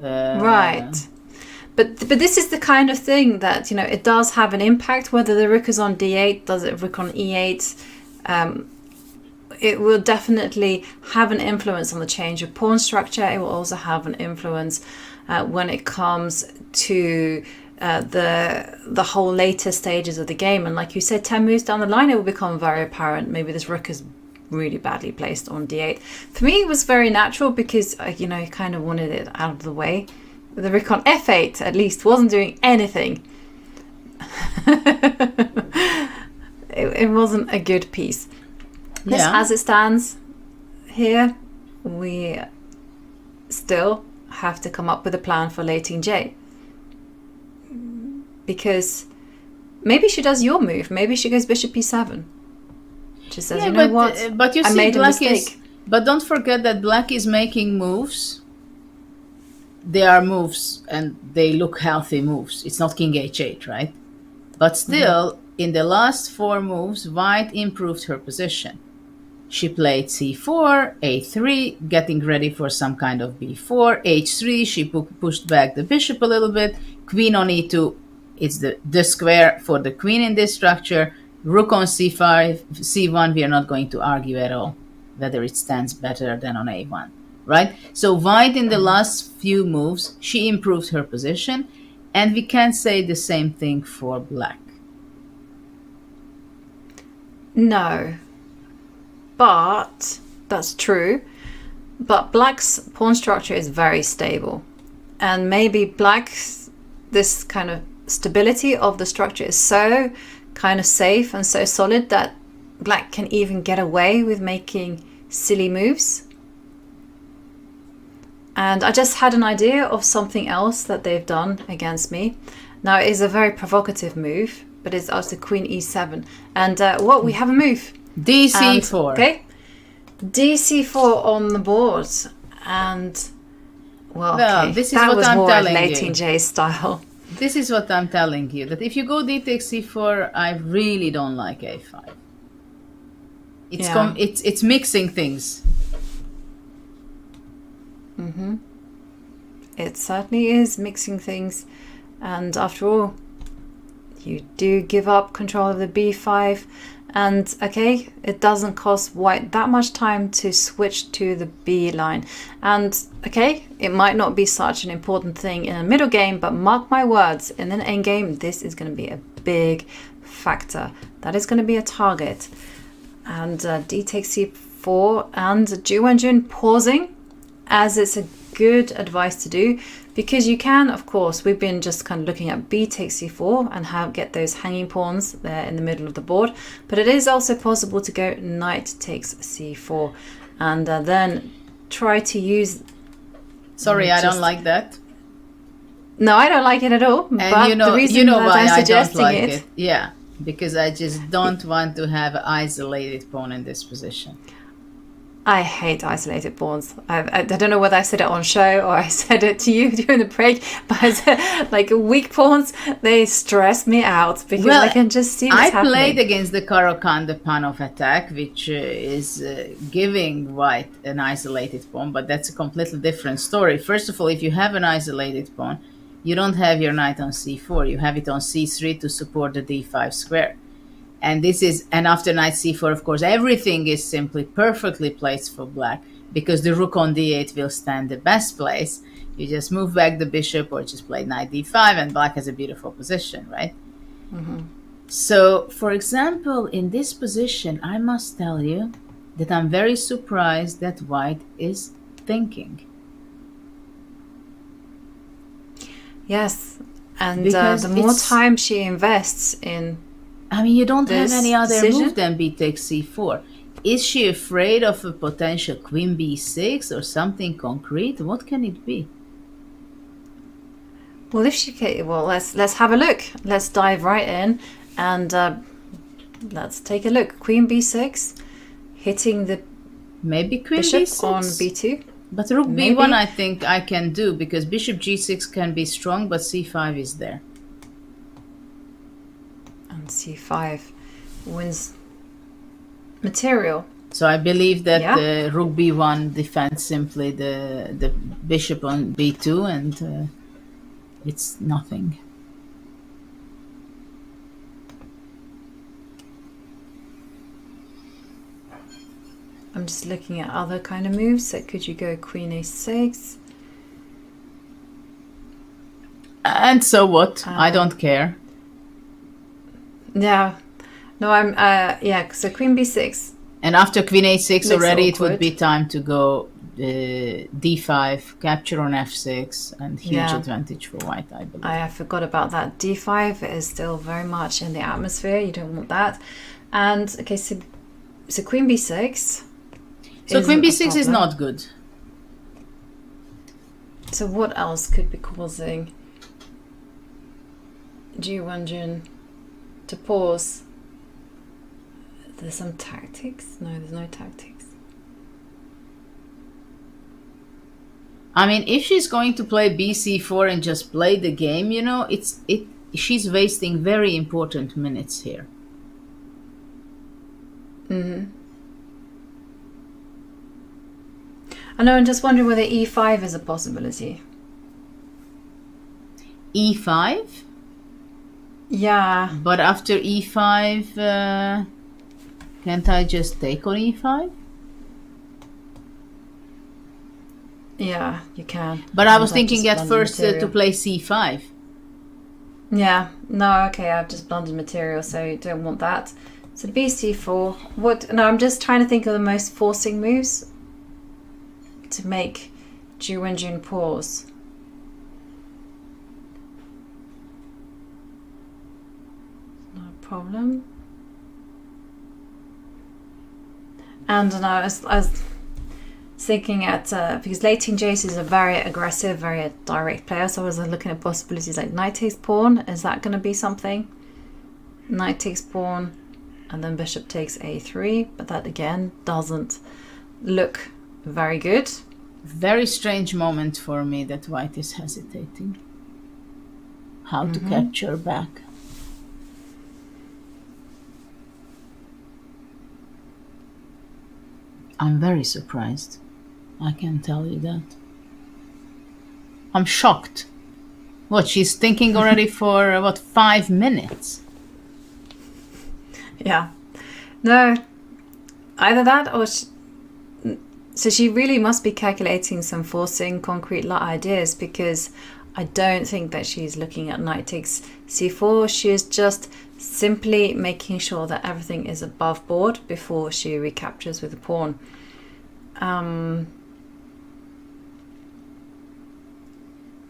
Right. But this is the kind of thing that, you know, it does have an impact, whether the rook is on d8, does it rook on e8. It will definitely have an influence on the change of pawn structure. It will also have an influence when it comes to the whole later stages of the game. And like you said, 10 moves down the line, it will become very apparent. Maybe this rook is really badly placed on d8. For me, it was very natural because, you know, you kind of wanted it out of the way. The rook on f8, at least, wasn't doing anything. It wasn't a good piece. This, as it stands here, we still have to come up with a plan for Lei Tingjie. Because maybe she does your move. Maybe she goes bishop e7. She says, you know what? But you I see, made a black mistake. But don't forget that black is making moves. They are moves, and they look healthy moves. It's not king h8, right? But still, in the last 4 moves, white improved her position. She played c4, a3, getting ready for some kind of b4, h3. She pushed back the bishop a little bit. Queen on e2. It's the square for the queen in this structure. Rook on c5, c1, we are not going to argue at all whether it stands better than on a1, right? So white in the last few moves, she improved her position, and we can say the same thing for black. No. But that's true. But black's pawn structure is very stable. And maybe black's, this kind of stability of the structure is so kind of safe and so solid that black can even get away with making silly moves. And I just had an idea of something else that they've done against me. Now, it is a very provocative move, but it's also queen e7. And what we have a move. dc4. Okay. dc4 on the board. And, well, okay. This is that what was I'm more telling Lei you. Tingjie style. This is what I'm telling you, that if you go d takes c4, I really don't like a5. It's mixing things. It certainly is mixing things. And after all, you do give up control of the b5. And, okay, it doesn't cost white that much time to switch to the b line. And, okay, it might not be such an important thing in a middle game, but mark my words, in an endgame, this is going to be a big factor. That is going to be a target. And d takes c4, and Wenjun pausing, as it's a good advice to do, because you can, of course, we've been just kind of looking at b takes c4 and how get those hanging pawns there in the middle of the board, but it is also possible to go knight takes c4 and then try to use. Sorry, I don't like that. No, I don't like it at all. And but the reason that why I'm I don't suggesting like it. Yeah, because I just don't want to have an isolated pawn in this position. I hate isolated pawns. I don't know whether I said it on show or I said it to you during the break, but like weak pawns, they stress me out because I can just see what's happening. I played against the Caro-Kann, the pawn of attack, which is giving white an isolated pawn, but that's a completely different story. First of all, if you have an isolated pawn, you don't have your knight on c4. You have it on c3 to support the d5 square. And after knight c4, of course, everything is simply perfectly placed for black because the rook on d8 will stand the best place. You just move back the bishop or just play knight d5 and black has a beautiful position, right? So, for example, in this position, I must tell you that I'm very surprised that white is thinking. Yes, and the more time she invests in... I mean, you don't have any other decision? move than b takes c4. Is she afraid of a potential queen b6 or something concrete? What can it be? Well, if she can, well, let's have a look. Let's dive right in and let's take a look. Queen b6, hitting the Maybe queen bishop b6 on b2. But rook Maybe. b1 I think I can do because bishop g6 can be strong, but c5 is there. And c5 wins material. So I believe that Yeah. rook b1 defends simply the bishop on b2 and it's nothing. I'm just looking at other kind of moves. So could you go queen a6? And so what? I don't care. Yeah. No, I'm, so queen b6. And after queen a6 Looks already, it awkward. would be time to go d5, capture on f6, and huge Yeah. advantage for white, I believe. I forgot about that. d5 is still very much in the atmosphere. You don't want that. And, okay, so queen b6. So queen isn't a b6 is problem. not good. So what else could be causing Wenjun to pause? There's some tactics? No, there's no tactics. I mean, if she's going to play bc4 and just play the game, you know, she's wasting very important minutes here. I know, I'm just wondering whether e5 is a possibility. e5, Yeah, but after e5, can't I just take on e5? yeah, you can. But I was I've thinking just at blundered first to material. play c5. Yeah, no, okay, I've just blundered material, so you don't want that. So bc4. What? No, I'm just trying to think of the most forcing moves to make Wenjun pause. No problem. And I was thinking at because Lei Tingjie is a very aggressive, very direct player, so I was looking at possibilities like knight takes pawn. Is that going to be something? Knight takes pawn, and then bishop takes a3, but that again doesn't look very good. Very strange moment for me that white is hesitating. How to capture back. I'm very surprised. I can tell you that. I'm shocked. What, she's thinking already for, 5 minutes? Yeah. No. Either that or... So she really must be calculating some forcing concrete ideas, because I don't think that she's looking at knight takes c4. She is just simply making sure that everything is above board before she recaptures with the pawn.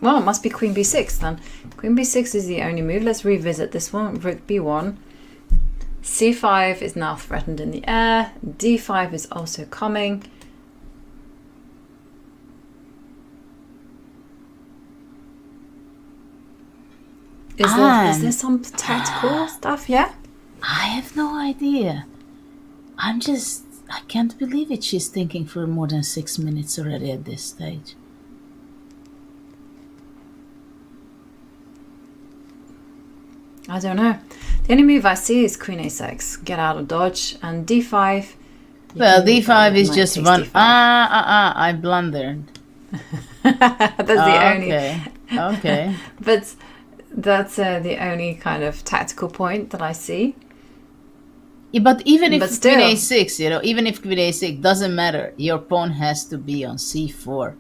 Well, it must be queen b6 then. Queen b6 is the only move. Let's revisit this one. Rook b1. c5 is now threatened in the air. d5 is also coming. Is there some tactical stuff? Yeah? I have no idea. I can't believe it. She's thinking for more than 6 minutes already at this stage. I don't know. The only move I see is queen a6. Get out of dodge. And d5. Well, d5 is knight just takes one. d5. I blundered. That's the only. Okay. Okay. But that's the only kind of tactical point that I see. Yeah, but even if But queen still. a6, even if queen a6 doesn't matter, your pawn has to be on c4.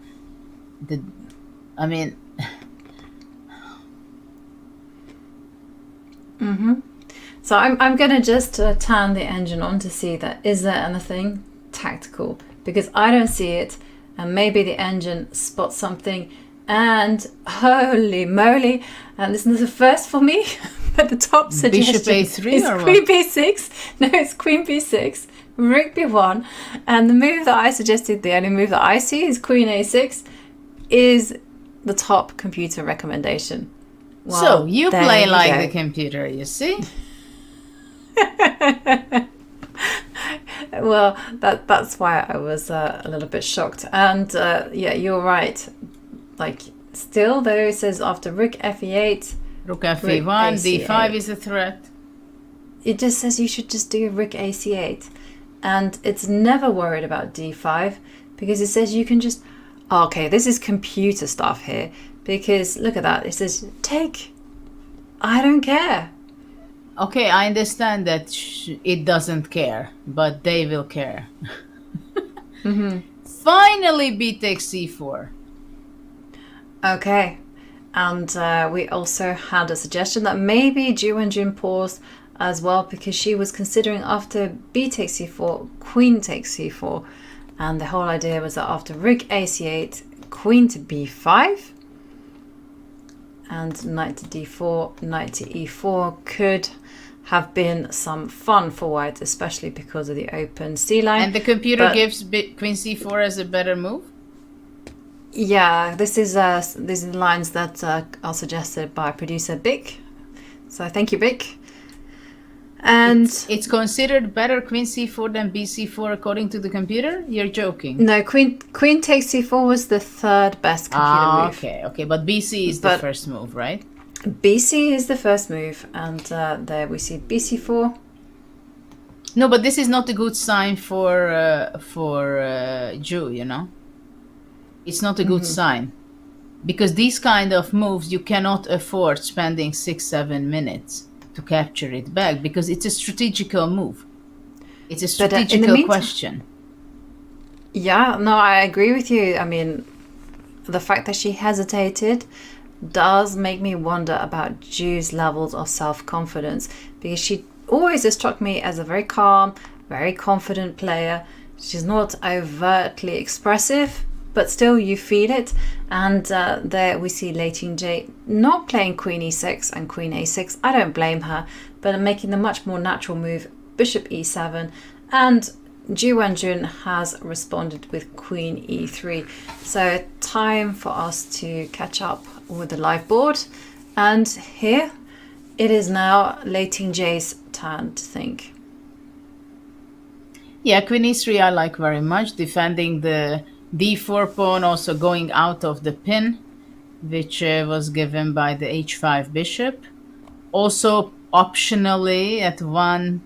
So I'm going to just turn the engine on to see that is there anything tactical, because I don't see it, and maybe the engine spots something. And holy moly, and this is the first for me, but the top suggestion Bishop A3 is or queen what? b6. No, it's queen b6, rook b1, and the move that I suggested, the only move that I see is queen a6, is the top computer recommendation. So Well, you there play you like go. the computer, you see? Well, that's why I was a little bit shocked. And yeah, you're right. Like, still though, it says after rook fe8, Rook f1, AC8. d5 is a threat. it just says you should just do rook ac8, and it's never worried about d5, because it says you can just... Oh, okay, this is computer stuff here, because look at that. It says take. I don't care. Okay, I understand that it doesn't care, but they will care. Finally, b takes c4. Okay, And we also had a suggestion that maybe Wenjun paused as well, because she was considering after b takes c4, queen takes c4. And the whole idea was that after rook ac8, queen to b5, and knight to d4, knight to e4 could have been some fun for white, especially because of the open c line. And the computer gives queen c4 as a better move? Yeah, these are lines that are suggested by producer Bick. So thank you, Bick. And it's considered better queen c4 than bc4 according to the computer? You're joking. No, queen takes c4 was the third best computer move. Okay, but bc is the first move, right? BC is the first move, and there we see bc4. No, but this is not a good sign for Ju, you know. It's not a good sign, because these kind of moves you cannot afford spending 6-7 minutes to capture it back, because it's a strategical move. It's a strategical question. Yeah, no, I agree with you. I mean, the fact that she hesitated does make me wonder about Ju's levels of self-confidence, because she always has struck me as a very calm, very confident player. She's not overtly expressive, but still you feel it. And there we see Lei Tingjie not playing queen e6 and queen a6. I don't blame her, but making the much more natural move, bishop e7. And Wenjun has responded with queen e3. So time for us to catch up with the live board. And here it is now Lei Tingjie's turn to think. Yeah, queen e3 I like very much, defending the d4 pawn, also going out of the pin, which was given by the h5 bishop. Also, optionally, at one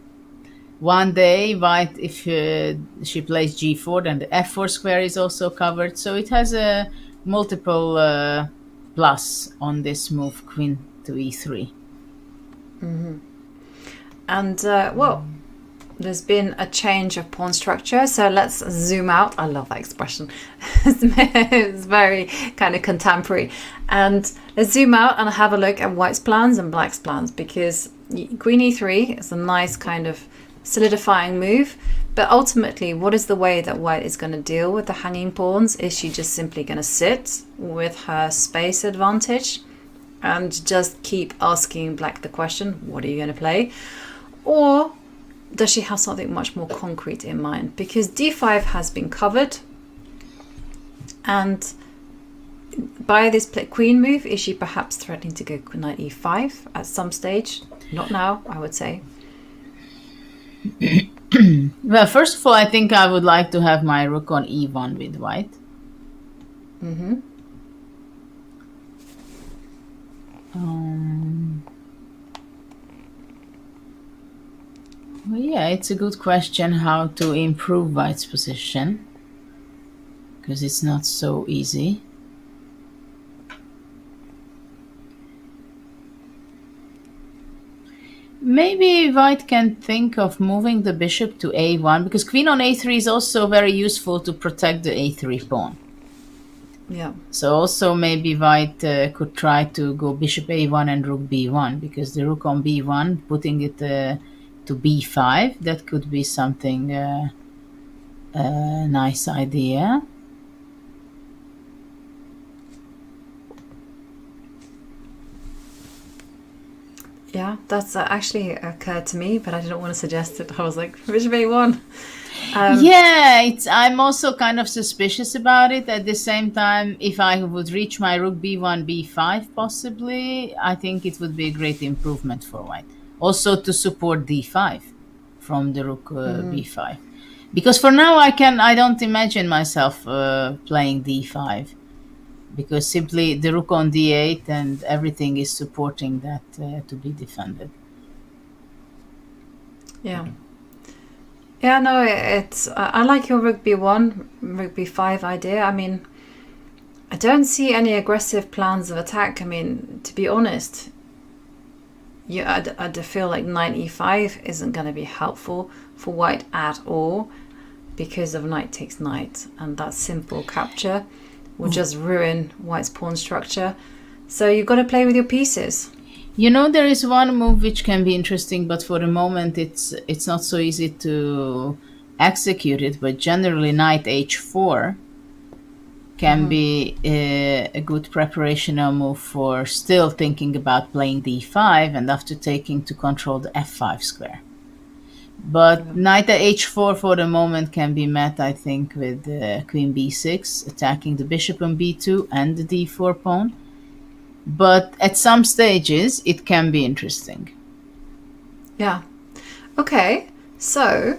day, white, if she plays g4, then the f4 square is also covered. So it has a multiple plus on this move, queen to e3. And, well, there's been a change of pawn structure, so let's zoom out. I love that expression. It's very kind of contemporary. And let's zoom out and have a look at white's plans and black's plans, because queen e3 is a nice kind of solidifying move. But ultimately, what is the way that white is going to deal with the hanging pawns? Is she just simply going to sit with her space advantage and just keep asking black the question, what are you going to play? Or does she have something much more concrete in mind? Because d5 has been covered, and by this queen move, is she perhaps threatening to go knight e5 at some stage? Not now, I would say. Well, first of all, I think I would like to have my rook on e1 with white. Well, yeah, it's a good question how to improve white's position, because it's not so easy. Maybe white can think of moving the bishop to a1, because queen on a3 is also very useful to protect the a3 pawn. Yeah. So also maybe white could try to go bishop a1 and rook b1, because the rook on b1, putting it to b5, that could be something nice idea. Yeah, that's actually occurred to me, but I didn't want to suggest it. I was like, bishop a1. Yeah, I'm also kind of suspicious about it. At the same time, if I would reach my rook b1, b5 possibly, I think it would be a great improvement for white. Also to support d5 from the rook b5. Because for now I don't imagine myself playing d5. Because simply the rook on d8 and everything is supporting that to be defended. Yeah. Yeah, no, it's I like your rook b1, rook b5 idea. I mean, I don't see any aggressive plans of attack. I mean, to be honest, I feel like knight e5 isn't going to be helpful for white at all, because of knight takes knight, and that simple capture will just ruin white's pawn structure. So you've got to play with your pieces. You know, there is one move which can be interesting, but for the moment it's not so easy to execute it. But generally, knight h4 can be a good preparational move for still thinking about playing d5 and after taking to control the f5 square. But knight at h4 for the moment can be met, I think, with queen b6, attacking the bishop on b2 and the d4 pawn. But at some stages, it can be interesting. Yeah. Okay, so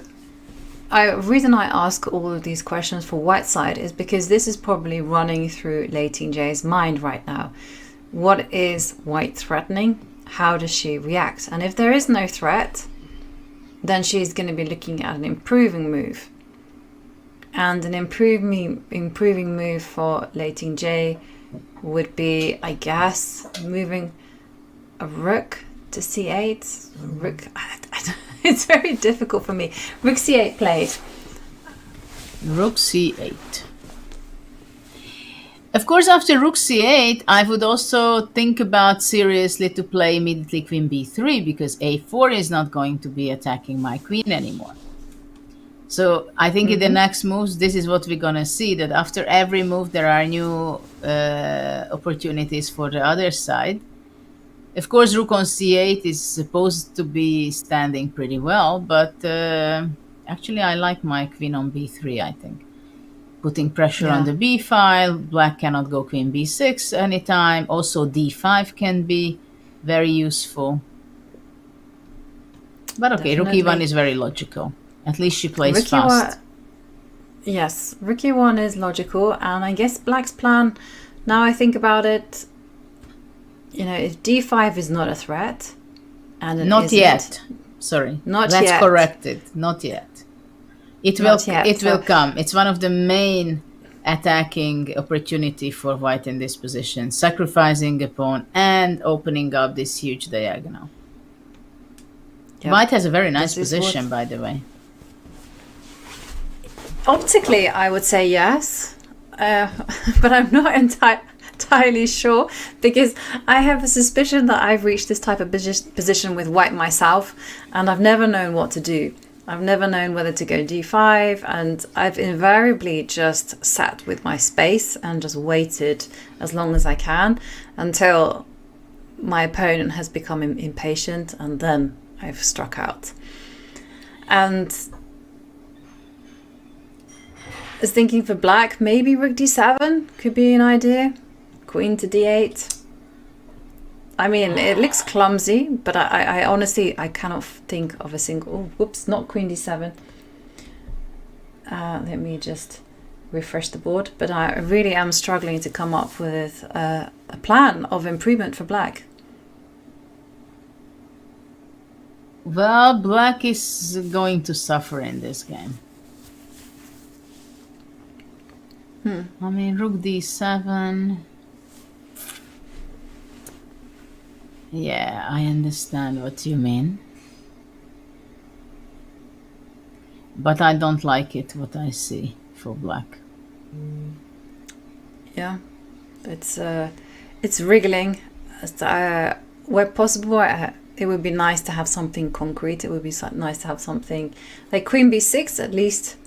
reason I ask all of these questions for white side is because this is probably running through Lei Tingjie's mind right now. What is white threatening? How does she react? And if there is no threat, then she's going to be looking at an improving move. And an improving move for Lei Tingjie would be, I guess, moving a rook to c8. Rook, it's very difficult for me. Rook c8 played. Rook c8. Of course, after rook c8, I would also think about seriously to play immediately queen b3, because a4 is not going to be attacking my queen anymore. So I think in the next moves, this is what we're going to see, that after every move, there are new opportunities for the other side. Of course, rook on c8 is supposed to be standing pretty well, but actually I like my queen on b3, I think. Putting pressure on the b file. Black cannot go queen b6 anytime. Also d5 can be very useful. But okay, Definitely. rook e1 is very logical. At least she plays Rook fast. Yes, rook e1 is logical, and I guess black's plan, now I think about it, you know, if d5 is not a threat, and it Not isn't, yet. Sorry. Not Let's yet. correct it. Not yet. It Not will yet, it will so- come. It's one of the main attacking opportunity for white in this position, sacrificing a pawn and opening up this huge diagonal. Yep. White has a very nice This is position, what- by the way. Optically, I would say yes, but I'm not entirely sure, because I have a suspicion that I've reached this type of position with white myself, and I've never known what to do. I've never known whether to go d5, and I've invariably just sat with my space and just waited as long as I can until my opponent has become impatient, and then I've struck out. And I was thinking for black, maybe rook d7 could be an idea. Queen to d8. I mean, it looks clumsy, but I honestly, I cannot think of a single... Oh, whoops, not queen d7. Let me just refresh the board. But I really am struggling to come up with a plan of improvement for black. Well, black is going to suffer in this game. I mean, rook d7. Yeah, I understand what you mean. But I don't like it, what I see for black. Yeah, it's wriggling. Where possible, it would be nice to have something concrete. It would be nice to have something like queen b6 at least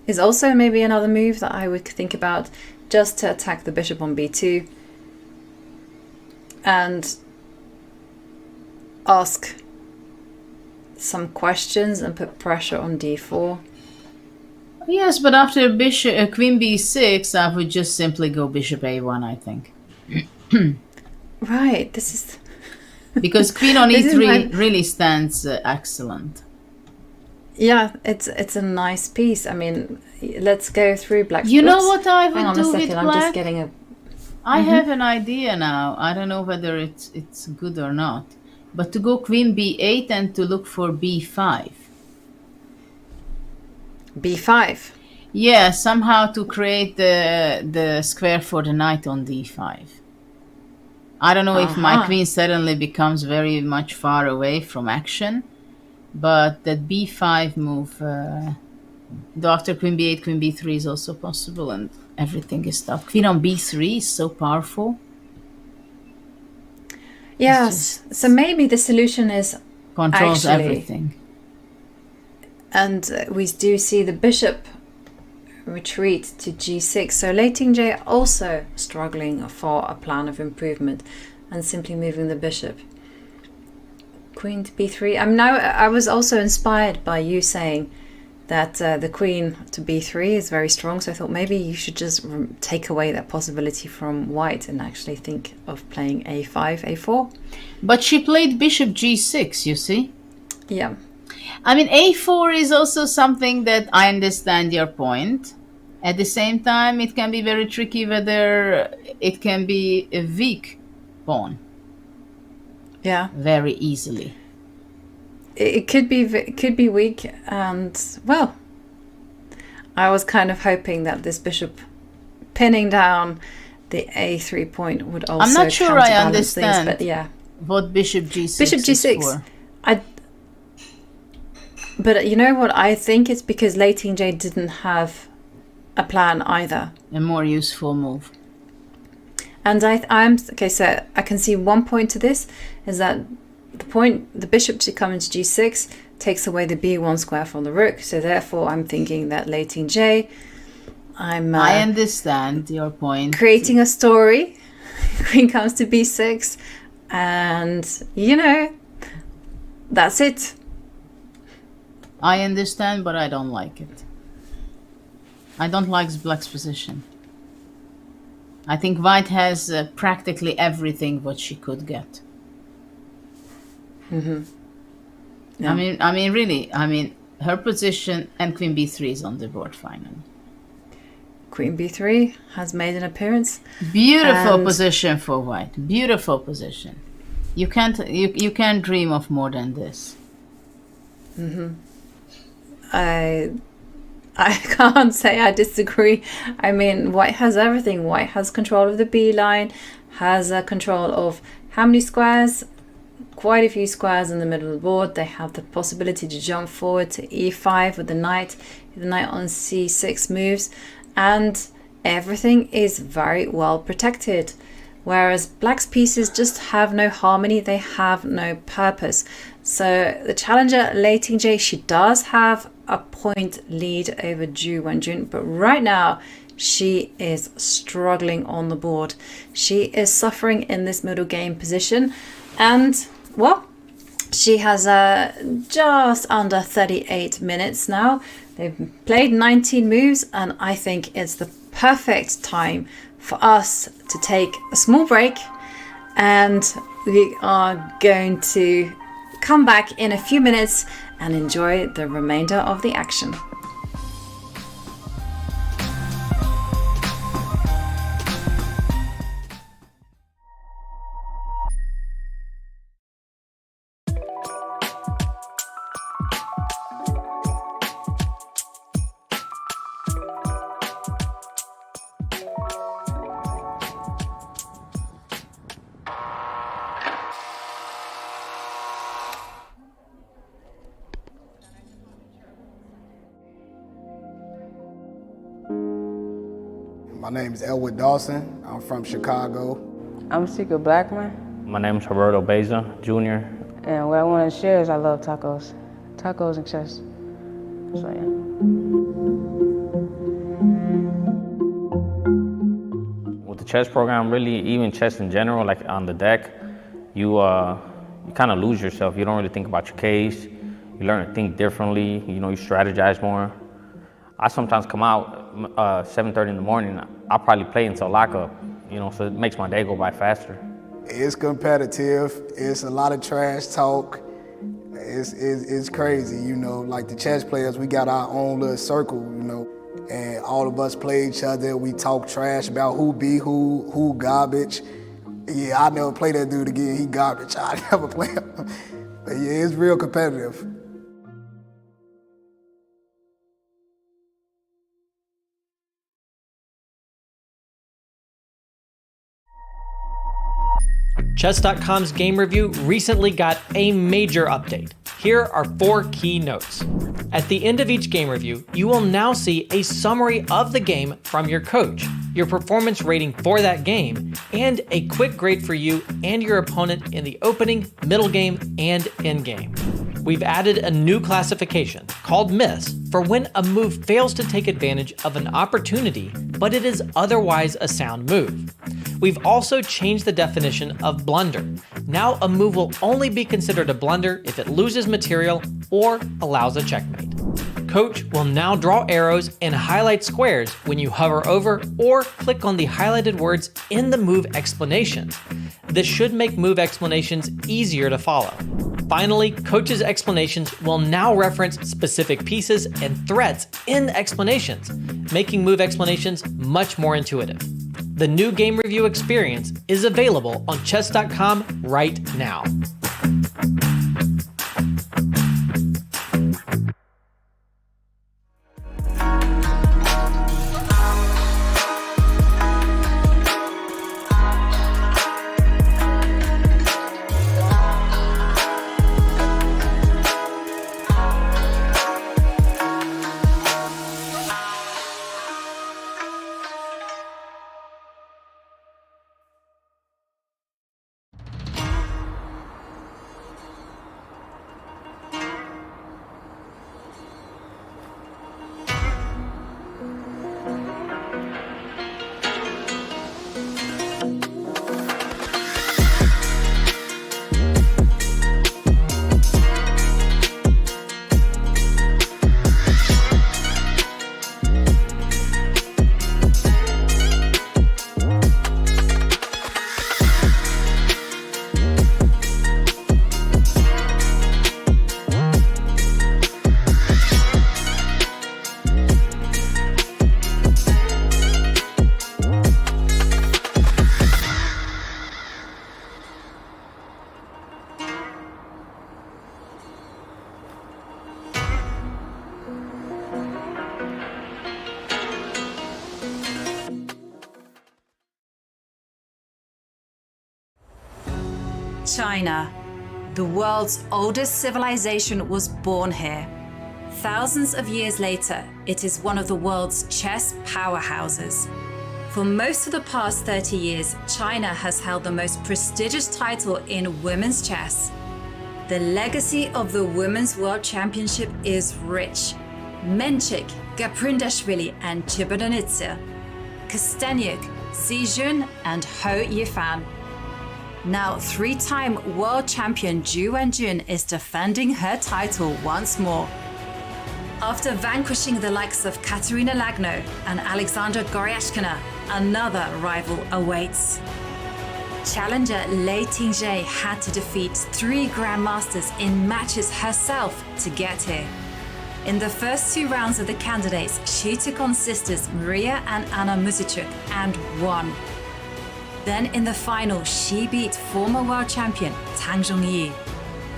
is also maybe another move that I would think about, just to attack the bishop on b2 and ask some questions and put pressure on d4. Yes, but after bishop, queen b6, I would just simply go bishop a1, I think. Right, this is... Because queen on This is e3 really stands excellent. Yeah, it's a nice piece. I mean, let's go through black. You know Oops. what I Hang would on do a second, with I'm black? just getting a... I have an idea now. I don't know whether it's good or not. But to go queen b8 and to look for b5. b5. Yeah, somehow to create the square for the knight on d5. I don't know if my Aha. queen suddenly becomes very much far away from action, but that b5 move, though after queen b8, queen b3 is also possible, and everything is tough. Queen on b3 is so powerful. Yes. So maybe the solution is Controls actually, everything. and we do see the bishop retreat to g6. So Lei Tingjie also struggling for a plan of improvement and simply moving the bishop. Queen to b3. I was also inspired by you saying that the queen to b3 is very strong, so I thought maybe you should just take away that possibility from white and actually think of playing a5, a4. But she played bishop g6, you see? Yeah. I mean, a4 is also something that I understand your point. At the same time, it can be very tricky whether it can be a weak pawn. Yeah. Very easily. It could be weak, and well, I was kind of hoping that this bishop pinning down the a3 point would also I'm not sure I understand things, but yeah. What bishop g6 Bishop g6. is for. But you know what? I think it's because Lei Tingjie didn't have a plan either. A more useful move. And I'm okay. So I can see one point to this is that the bishop to come into g6 takes away the b1 square from the rook. So therefore, I'm thinking that Lei Tingjie, I understand your point. Creating a story. Queen comes to b6, and that's it. I understand, but I don't like it. I don't like black's position. I think white has practically everything what she could get. Mm-hmm. Yeah. I mean, really. I mean, her position and queen b3 is on the board finally. Queen b3 has made an appearance. Beautiful position for white. Beautiful position. You can't dream of more than this. Mm-hmm. I can't say I disagree. I mean, white has everything. White has control of the b line, has control of how many squares? Quite a few squares in the middle of the board. They have the possibility to jump forward to e5 with the knight. The knight on c6 moves, and everything is very well protected. Whereas black's pieces just have no harmony, they have no purpose. So the challenger, Lei Tingjie, she does have a point lead over Wenjun, but right now she is struggling on the board. She is suffering in this middle game position, and well, she has just under 38 minutes now. They've played 19 moves, and I think it's the perfect time for us to take a small break, and we are going to come back in a few minutes and enjoy the remainder of the action. My name is Elwood Dawson. I'm from Chicago. I'm Secret Blackman, My name is Roberto Beza, Jr. and what I want to share is I love tacos. Tacos and chess. So yeah. With the chess program, really, even chess in general, like on the deck, you kind of lose yourself. You don't really think about your case. You learn to think differently. You strategize more. I sometimes come out 7:30 in the morning. I'll probably play until lockup, so it makes my day go by faster. It's competitive. It's a lot of trash talk. It's crazy, like the chess players, we got our own little circle, and all of us play each other. We talk trash about who be who garbage. Yeah, I never play that dude again. He garbage. I never play him. But yeah, it's real competitive. Chess.com's game review recently got a major update. Here are 4 key notes. At the end of each game review, you will now see a summary of the game from your coach, your performance rating for that game, and a quick grade for you and your opponent in the opening, middle game, and end game. We've added a new classification called Miss for when a move fails to take advantage of an opportunity, but it is otherwise a sound move. We've also changed the definition of blunder. Now a move will only be considered a blunder if it loses material or allows a checkmate. Coach will now draw arrows and highlight squares when you hover over or click on the highlighted words in the move explanations. This should make move explanations easier to follow. Finally, Coach's explanations will now reference specific pieces and threats in the explanations, making move explanations much more intuitive. The new game review experience is available on chess.com right now. China, the world's oldest civilization, was born here. Thousands of years later, it is one of the world's chess powerhouses. For most of the past 30 years, China has held the most prestigious title in women's chess. The legacy of the Women's World Championship is rich. Menchik, Gaprindashvili and Chibanitsa, Kosteniuk, Xijun and Ho Yifan. Now, 3-time world champion Zhu Wenjun is defending her title once more. After vanquishing the likes of Katerina Lagno and Alexandra Goryashkina, another rival awaits. Challenger Lei Tingjie had to defeat 3 grandmasters in matches herself to get here. In the first 2 rounds of the candidates, she took on sisters Maria and Anna Muzichuk and won. Then in the final, she beat former world champion Tang Zhongyi.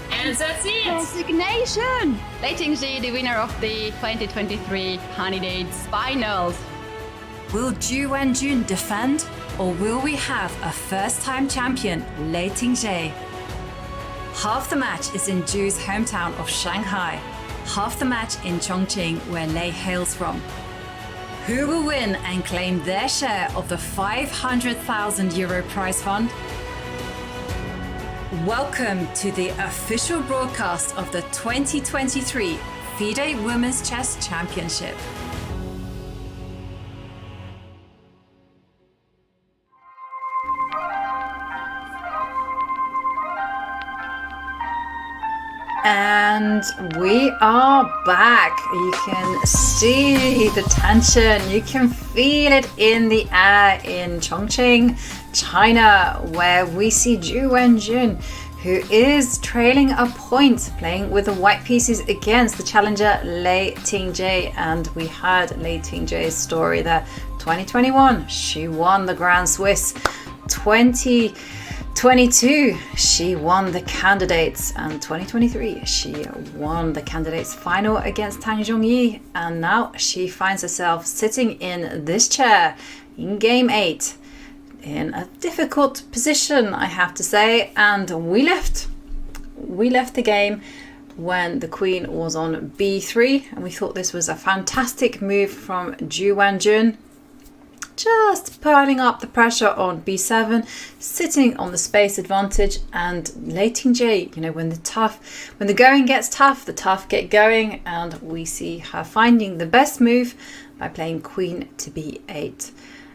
And that's it! Resignation! Lei Tingjie, the winner of the 2023 Honey Dates Finals. Will Zhu Wenjun defend, or will we have a first-time champion, Lei Tingjie? Half the match is in Zhu's hometown of Shanghai, half the match in Chongqing, where Lei hails from. Who will win and claim their share of the €500,000 prize fund? Welcome to the official broadcast of the 2023 FIDE Women's Chess Championship. And we are back. You can see the tension. You can feel it in the air in Chongqing, China, where we see Zhu Wenjun, who is trailing a point, playing with the white pieces against the challenger Lei Tingjie. And we heard Lei Tingjie's story there. 2021, she won the Grand Swiss. 2022, she won the candidates, and 2023, she won the candidates final against Tang Zhongyi, and now she finds herself sitting in this chair in game 8 in a difficult position, I have to say. And we left the game when the queen was on b3, and we thought this was a fantastic move from Wenjun. Just piling up the pressure on b7, sitting on the space advantage, and Lei Tingjie, you know, when the going gets tough, the tough get going, and we see her finding the best move by playing queen to b8.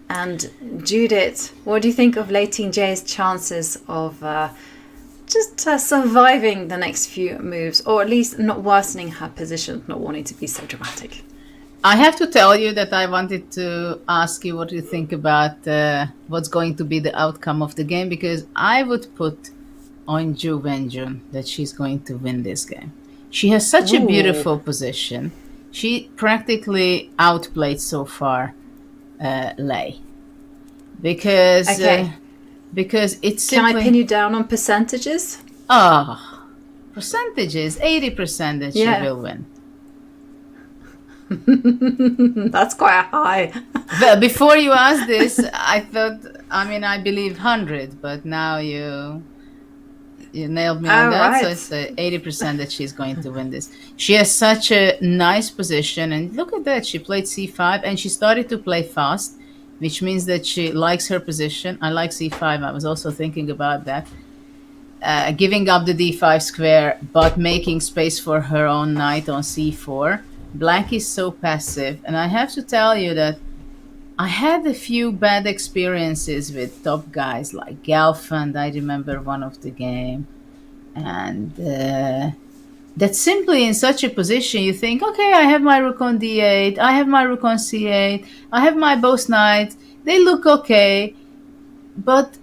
And Judith, what do you think of Lei Tingjie's chances of surviving the next few moves, or at least not worsening her position, not wanting to be so dramatic? I have to tell you that I wanted to ask you what you think about what's going to be the outcome of the game, because I would put on Wenjun that she's going to win this game. She has such a beautiful position. She practically outplayed so far Lei. Because it's simply... Can I pin you down on percentages? Percentages, 80% that she will win. That's quite high. Well, before you asked this, I thought, I believe 100, but now you nailed me on that. Right. So it's 80% that she's going to win this. She has such a nice position, and look at that. She played c5, and she started to play fast, which means that she likes her position. I like c5. I was also thinking about that. Giving up the d5 square, but making space for her own knight on c4. Black is so passive, and I have to tell you that I had a few bad experiences with top guys like Gelfand. I remember one of the game, and that simply in such a position you think, okay, I have my rook on d8, I have my rook on c8, I have my both knights, they look okay, but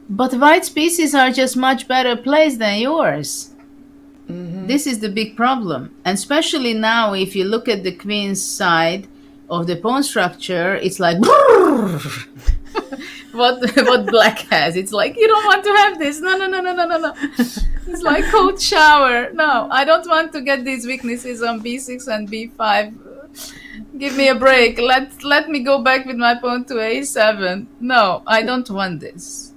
White's pieces are just much better placed than yours. Mm-hmm. This is the big problem, and especially now if you look at the queen's side of the pawn structure, it's like what black has. It's like, you don't want to have this. No. It's like cold shower. No, I don't want to get these weaknesses on b6 and b5. Give me a break. Let me go back with my pawn to a7. No, I don't want this.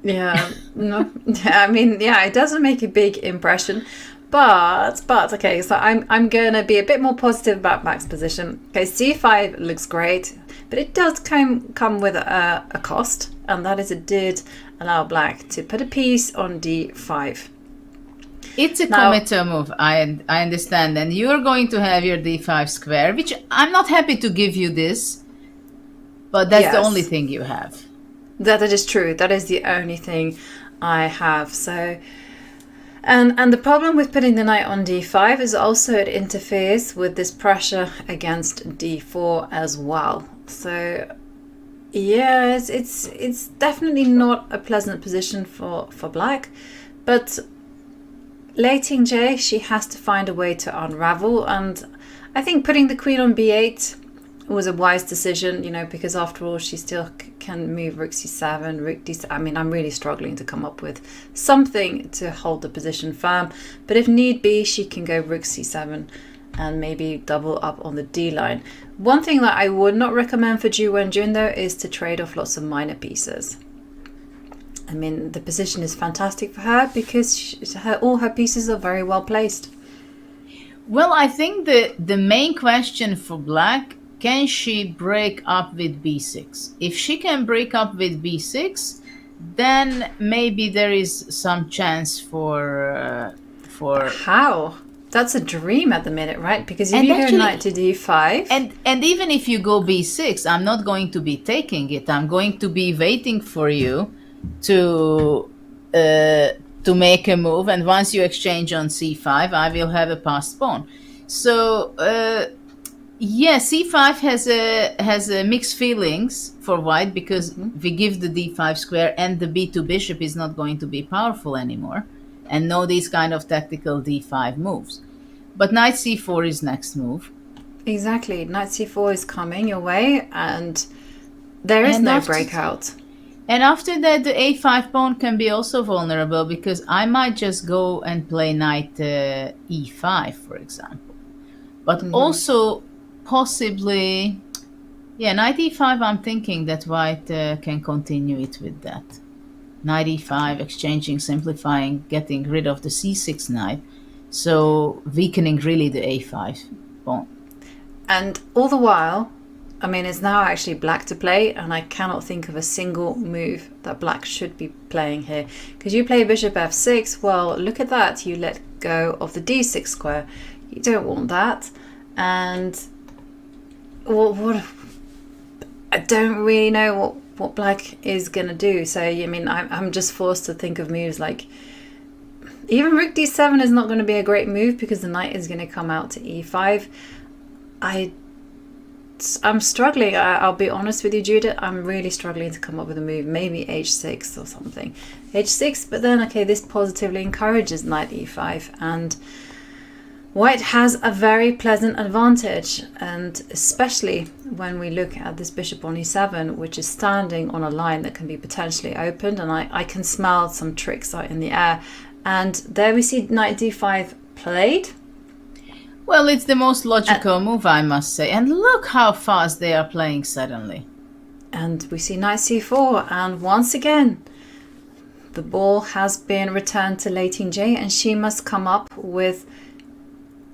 Yeah, no. It doesn't make a big impression. But okay, so I'm gonna be a bit more positive about Black's position. Okay, c5 looks great, but it does come with a cost, and that is it did allow Black to put a piece on d5. It's a committer move, I understand, and you're going to have your d5 square, which I'm not happy to give you this, but that's the only thing you have. That is true. That is the only thing I have. So, and the problem with putting the knight on d5 is also it interferes with this pressure against d4 as well. So, yeah, it's definitely not a pleasant position for Black, but Lei Tingjie, she has to find a way to unravel, and I think putting the queen on b8 was a wise decision, because after all, she still can move rook c7, rook d7. I'm really struggling to come up with something to hold the position firm, but if need be, she can go rook c7 and maybe double up on the d line. One thing that I would not recommend for Wenjun though is to trade off lots of minor pieces. The position is fantastic for her because all her pieces are very well placed. Well, I think the main question for Black, can she break up with b6? If she can break up with b6, then maybe there is some chance for how? That's a dream at the minute, right? Because if you go knight to d5, and even if you go b6, I'm not going to be taking it. I'm going to be waiting for you to make a move, and once you exchange on c5, I will have a passed pawn. So c5 has a mixed feelings for White, because we give the d5 square, and the b2 bishop is not going to be powerful anymore, and no these kind of tactical d5 moves. But knight c4 is next move. Exactly, knight c4 is coming your way, and there is no breakout. And after that, the a5 pawn can be also vulnerable, because I might just go and play knight e5, for example. But also possibly, knight e5, I'm thinking that White can continue it with that. Knight e5, exchanging, simplifying, getting rid of the c6 knight. so weakening really the a5 pawn. And all the while, I mean, it's now actually black to play, and I cannot think of a single move that black should be playing here. Because you play bishop f6, well, look at that. You let go of the d6 square. You don't want that. And what I don't really know what black is going to do. So, I mean, I'm just forced to think of moves like... Even rook d7 is not going to be a great move because the knight is going to come out to e5. I'm struggling. I'll be honest with you, Judith. I'm really struggling to come up with a move. Maybe h6 or something. h6, but then, okay, this positively encourages knight e5. And white has a very pleasant advantage. And especially when we look at this bishop on e7, which is standing on a line that can be potentially opened. And I can smell some tricks out in the air. And there we see knight d5 played. Well, it's the most logical move, I must say. And look how fast they are playing suddenly. And we see knight c4. And once again, the ball has been returned to Lei Tingjie, and she must come up with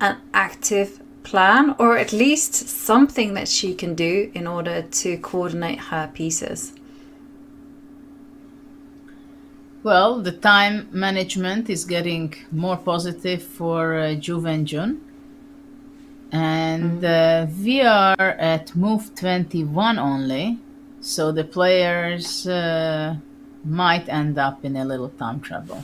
an active plan, or at least something that she can do in order to coordinate her pieces. Well, the time management is getting more positive for Wenjun. And we are at move 21 only. So the players might end up in a little time trouble.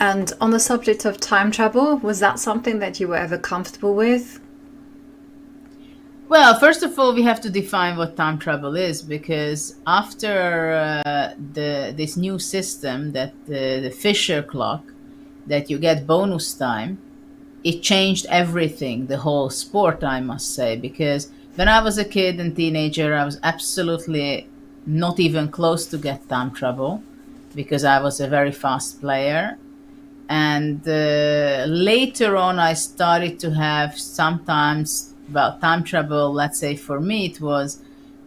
And on the subject of time trouble, was that something that you were ever comfortable with? Well, first of all, we have to define what time trouble is, because after this new system, that the Fisher clock, that you get bonus time, it changed everything, the whole sport, I must say, because when I was a kid and teenager, I was absolutely not even close to get time trouble, because I was a very fast player. And later on, I started to have sometimes, well, time trouble. Let's say for me, it was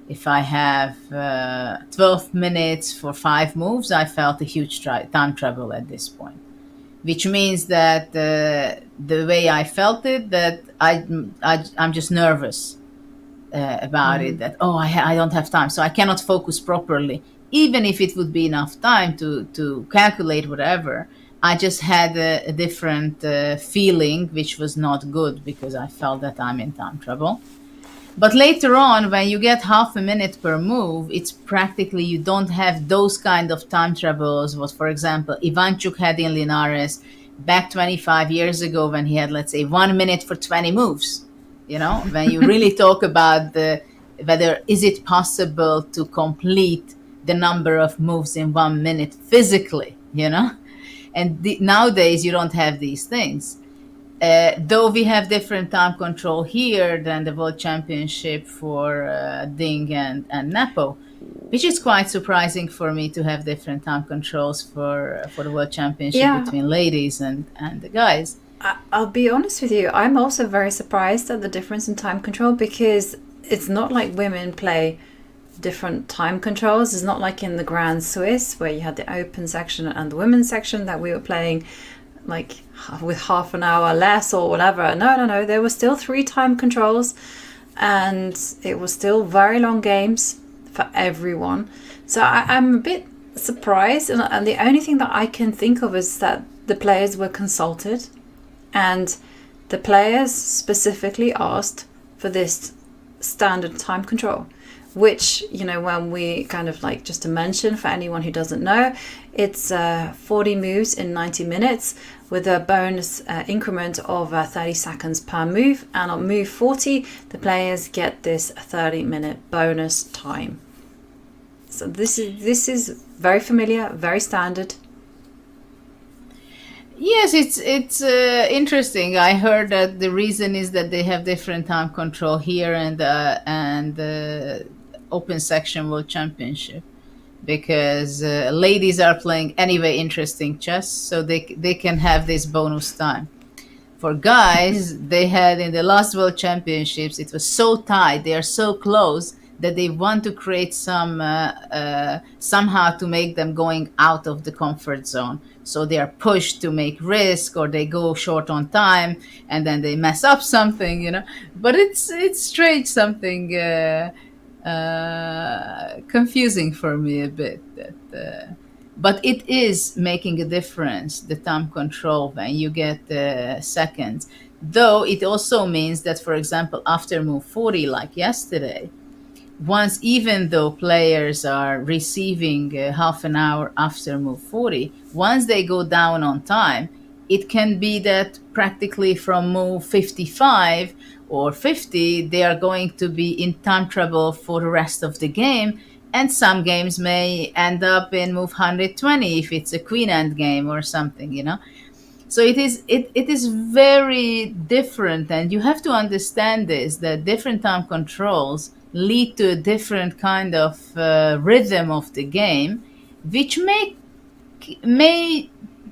if I have 12 minutes for 5 moves, I felt a huge time trouble at this point. Which means that the way I felt it, that I'm just nervous about it, that, I don't have time, so I cannot focus properly. Even if it would be enough time to calculate whatever, I just had a different feeling, which was not good, because I felt that I'm in time trouble. But later on, when you get half a minute per move, it's practically, you don't have those kind of time troubles. What, for example, Ivanchuk had in Linares back 25 years ago, when he had, let's say, 1 minute for 20 moves. You know, when you really talk about whether is it possible to complete the number of moves in 1 minute physically, you know? And nowadays, you don't have these things. Though we have different time control here than the World Championship for Ding and Nepo, which is quite surprising for me to have different time controls for the World Championship between ladies and the guys. I'll be honest with you, I'm also very surprised at the difference in time control, because it's not like women play different time controls. It's not like in the Grand Swiss where you had the open section and the women's section that we were playing like with half an hour less or whatever. No, there were still 3 time controls, and it was still very long games for everyone. So I'm a bit surprised, and the only thing that I can think of is that the players were consulted, and the players specifically asked for this standard time control, which, you know, when we kind of like, just to mention for anyone who doesn't know, it's 40 moves in 90 minutes with a bonus increment of 30 seconds per move. And on move 40, the players get this 30-minute bonus time. So this is very familiar, very standard. Yes, it's interesting. I heard that the reason is that they have different time control here and the open section World Championship, because ladies are playing anyway interesting chess, so they can have this bonus time. For guys, they had in the last World Championships, it was so tight, they are so close that they want to create some somehow to make them going out of the comfort zone. So they are pushed to make risk, or they go short on time, and then they mess up something, you know. But it's strange, something confusing for me a bit. But it is making a difference, the time control, when you get seconds. Though it also means that, for example, after move 40, like yesterday, once, even though players are receiving half an hour after move 40, once they go down on time, it can be that practically from move 55 or 50, they are going to be in time trouble for the rest of the game. And some games may end up in move 120 if it's a queen end game or something, you know. So it is very different, and you have to understand this, that different time controls lead to a different kind of rhythm of the game, which may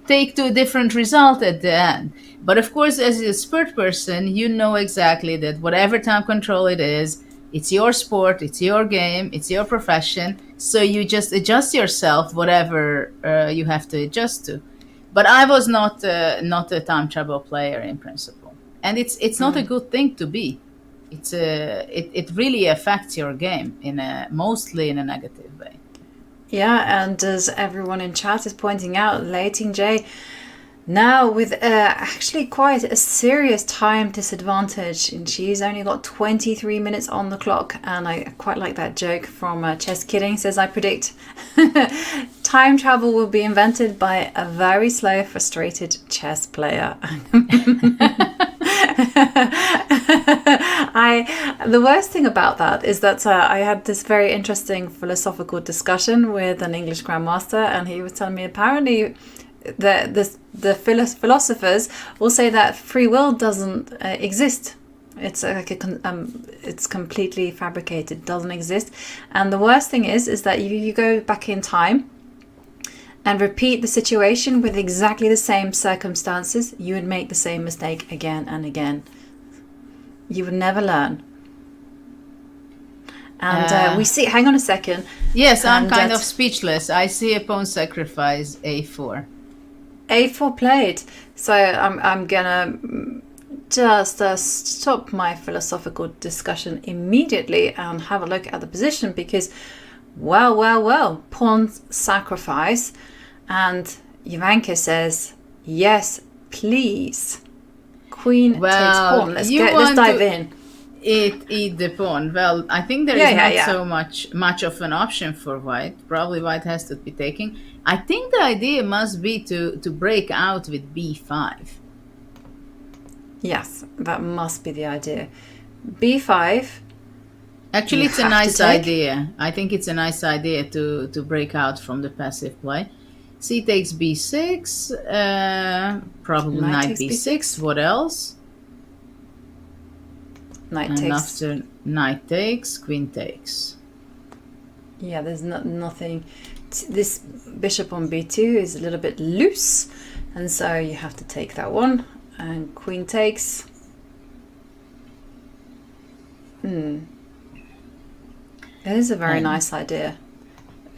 take to a different result at the end. But of course, as a sport person, you know exactly that whatever time control it is, it's your sport, it's your game, it's your profession. So you just adjust yourself, whatever you have to adjust to. But I was not a time trouble player in principle, and it's not a good thing to be. It really affects your game mostly in a negative way. Yeah, and as everyone in chat is pointing out, Lei Tingjie now with actually quite a serious time disadvantage, and she's only got 23 minutes on the clock. And I quite like that joke from Chess Kidding. Says, I predict time travel will be invented by a very slow, frustrated chess player. The worst thing about that is that I had this very interesting philosophical discussion with an English grandmaster, and he was telling me apparently the philosophers will say that free will doesn't exist. It's like it's completely fabricated, doesn't exist. And the worst thing is that you go back in time and repeat the situation with exactly the same circumstances, you would make the same mistake again and again. You would never learn. And we see, hang on a second. Yes, I'm kind of speechless. I see a pawn sacrifice a4. A4 played. So I'm gonna just stop my philosophical discussion immediately and have a look at the position, because well, pawn sacrifice. And Ivanka says, yes, please. Queen takes pawn. Let's dive in. Eat the pawn. Well, I think there is not so much of an option for white. Probably white has to be taking. I think the idea must be to break out with b5. Yes, that must be the idea. b5. Actually, it's a nice idea. I think it's a nice idea to break out from the passive play. C takes b6. Probably knight b6. What else? Knight takes. After knight takes, queen takes. Yeah, there's nothing. This bishop on b2 is a little bit loose, and so you have to take that one. And queen takes. That is a very nice idea.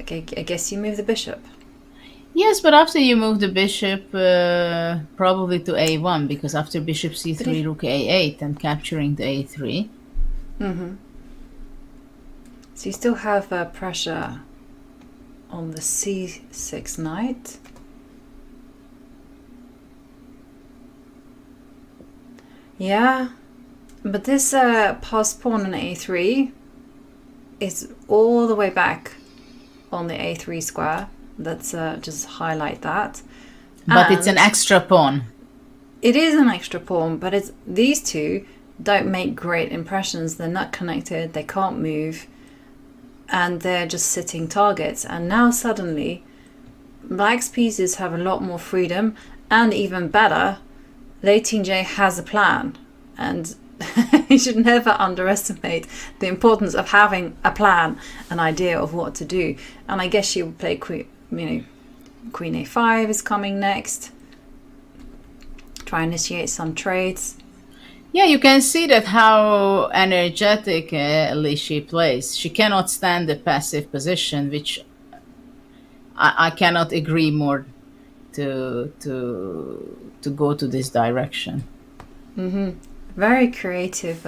Okay, I guess you move the bishop. Yes, but after you move the bishop, probably to a1, because after bishop c3, rook a8, and capturing the a3. So you still have pressure on the c6 knight. Yeah, but this passed pawn on a3 is all the way back on the a3 square. Let's just highlight that. But it's an extra pawn. It is an extra pawn, but these two don't make great impressions. They're not connected, they can't move, and they're just sitting targets. And now suddenly black's pieces have a lot more freedom, and even better, Lei Tingjie has a plan. And you should never underestimate the importance of having a plan, an idea of what to do. And I guess she would play queen a5 is coming next. Try and initiate some trades. Yeah, you can see that how energetically she plays. She cannot stand the passive position, which I cannot agree more to go to this direction. Very creative,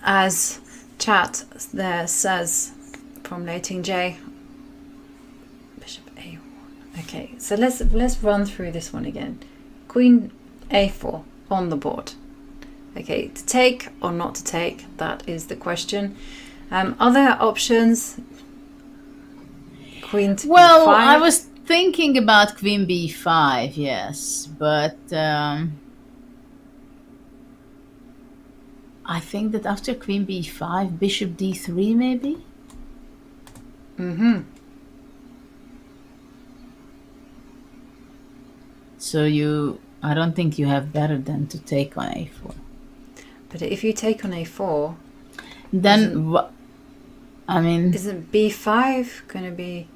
as chat there says from Lei Tingjie. Bishop A1. Okay, so let's run through this one again. Queen A4 on the board. Okay, to take or not to take, that is the question. Other options. Queen to Well, B5. I was thinking about Queen B5, yes, but I think that after Queen B5, Bishop D3 maybe? So I don't think you have better than to take on A4. But if you take on A4, Then, I mean, isn't B5 going to be...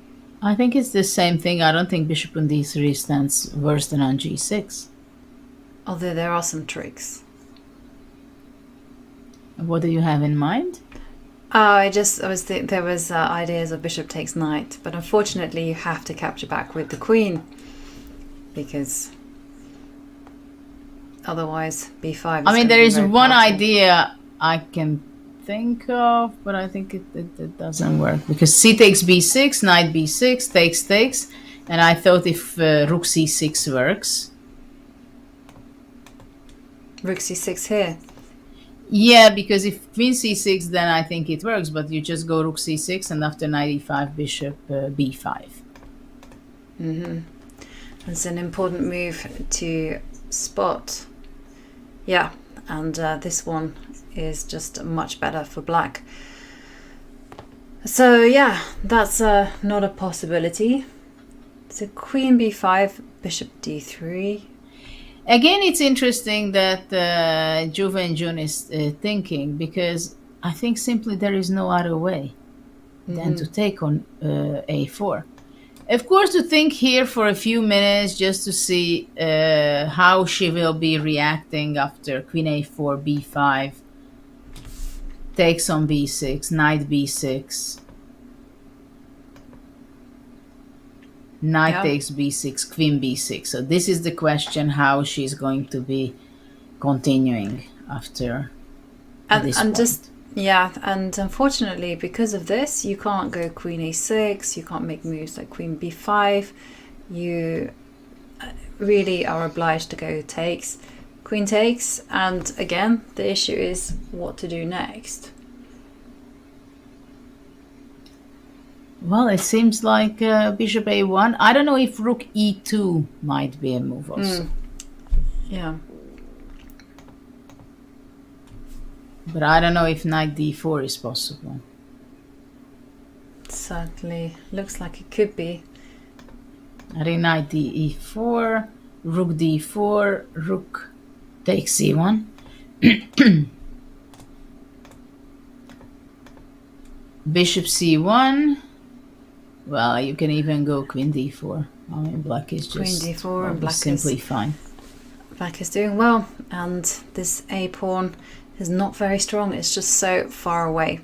I think it's the same thing. I don't think Bishop on D3 stands worse than on G6. Although there are some tricks. What do you have in mind? There was ideas of bishop takes knight, but unfortunately you have to capture back with the queen, because otherwise B5 is I mean, there is very one powerful. idea I can think of, but I think it doesn't work, because C takes B6, knight B6, takes, and I thought if rook C6 works. Rook C6 here. Yeah, because if queen C6, then I think it works, but you just go rook C6 and after knight E5, bishop B5. It's an important move to spot. Yeah, and this one is just much better for black. So yeah, that's not a possibility. So queen B5, bishop D3. Again, it's interesting that Wenjun is thinking, because I think simply there is no other way than to take on A4. Of course, to think here for a few minutes just to see how she will be reacting after Queen A4, B5, takes on B6, Knight B6, Knight takes B6, Queen B6. So this is the question, how she's going to be continuing after this point. And unfortunately, because of this, you can't go Queen A6, you can't make moves like Queen B5. You really are obliged to go takes, Queen takes, and again, the issue is what to do next. Well, it seems like Bishop A1. I don't know if Rook E2 might be a move also. Yeah. But I don't know if Knight D4 is possible. Certainly looks like it could be. I think Knight E4, Rook D4, Rook takes C1. Bishop C1. Well, you can even go Queen D4. I mean, black is just Queen D4 and black simply is fine. Black is doing well, and this A pawn is not very strong. It's just so far away.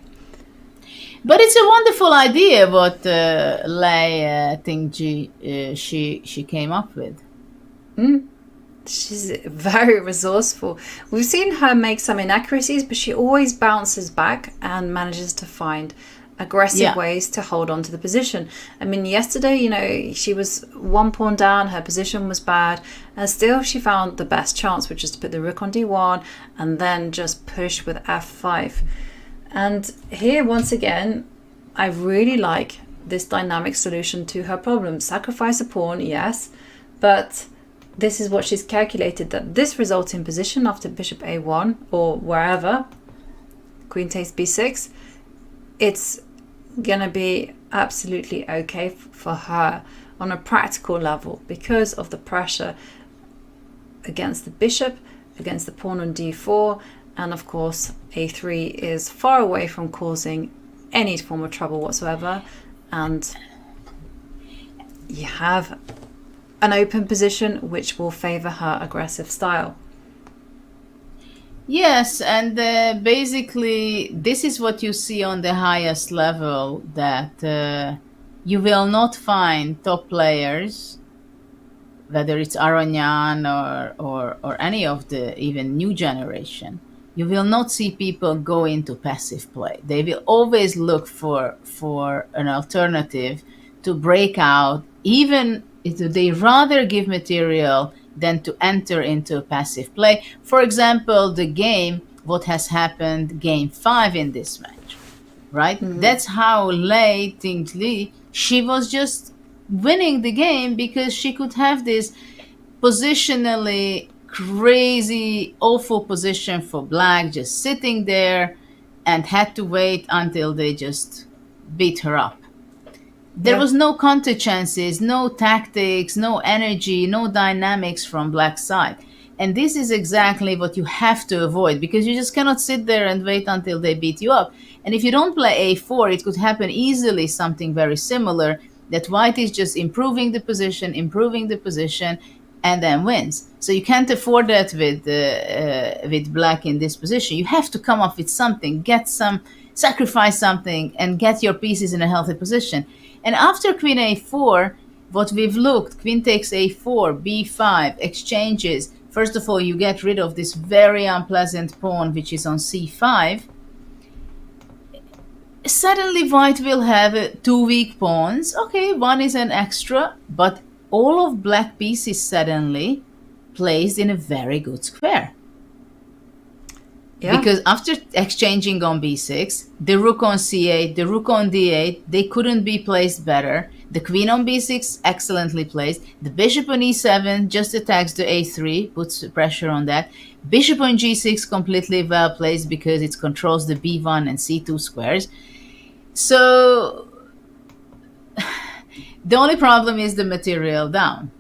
But it's a wonderful idea what Lei Tingjie she came up with. She's very resourceful. We've seen her make some inaccuracies, but she always bounces back and manages to find aggressive ways to hold on to the position. I mean, yesterday, she was one pawn down, her position was bad, and still she found the best chance, which is to put the rook on d1 and then just push with f5. And here, once again, I really like this dynamic solution to her problem. Sacrifice a pawn, yes, but this is what she's calculated, that this resulting position after bishop a1 or wherever, queen takes b6, it's gonna be absolutely okay for her on a practical level because of the pressure against the bishop, against the pawn on d4, and of course a3 is far away from causing any form of trouble whatsoever, and you have an open position which will favor her aggressive style. Yes, and basically, this is what you see on the highest level, that you will not find top players, whether it's Aranyan or any of the even new generation. You will not see people go into passive play. They will always look for an alternative to break out, even if they rather give material than to enter into passive play. For example, the game, what has happened, game 5 in this match, right? That's how Lei Tingjie, she was just winning the game because she could have this positionally crazy, awful position for black, just sitting there, and had to wait until they just beat her up. There was no counter chances, no tactics, no energy, no dynamics from black side. And this is exactly what you have to avoid, because you just cannot sit there and wait until they beat you up. And if you don't play a4, it could happen easily something very similar, that white is just improving the position, and then wins. So you can't afford that with black in this position. You have to come up with something, sacrifice something, and get your pieces in a healthy position. And after queen a4, what we've looked, queen takes a4, b5, exchanges. First of all, you get rid of this very unpleasant pawn, which is on c5. Suddenly, white will have 2 weak pawns. Okay, one is an extra, but all of black pieces suddenly placed in a very good square. Yeah. Because after exchanging on b6, the rook on c8, the rook on d8, they couldn't be placed better. The queen on b6, excellently placed. The bishop on e7 just attacks the a3, puts pressure on that. Bishop on g6, completely well placed because it controls the b1 and c2 squares. So the only problem is the material down.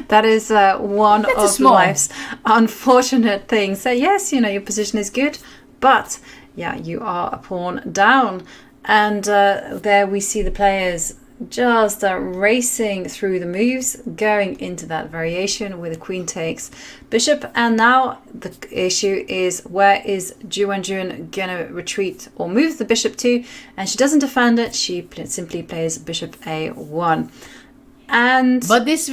That is one of life's unfortunate things. So yes, your position is good, but yeah, you are a pawn down. And there we see the players just racing through the moves, going into that variation where the queen takes bishop. And now the issue is, where is Wenjun gonna retreat or move the bishop to? And she doesn't defend it, she simply plays bishop a1. But this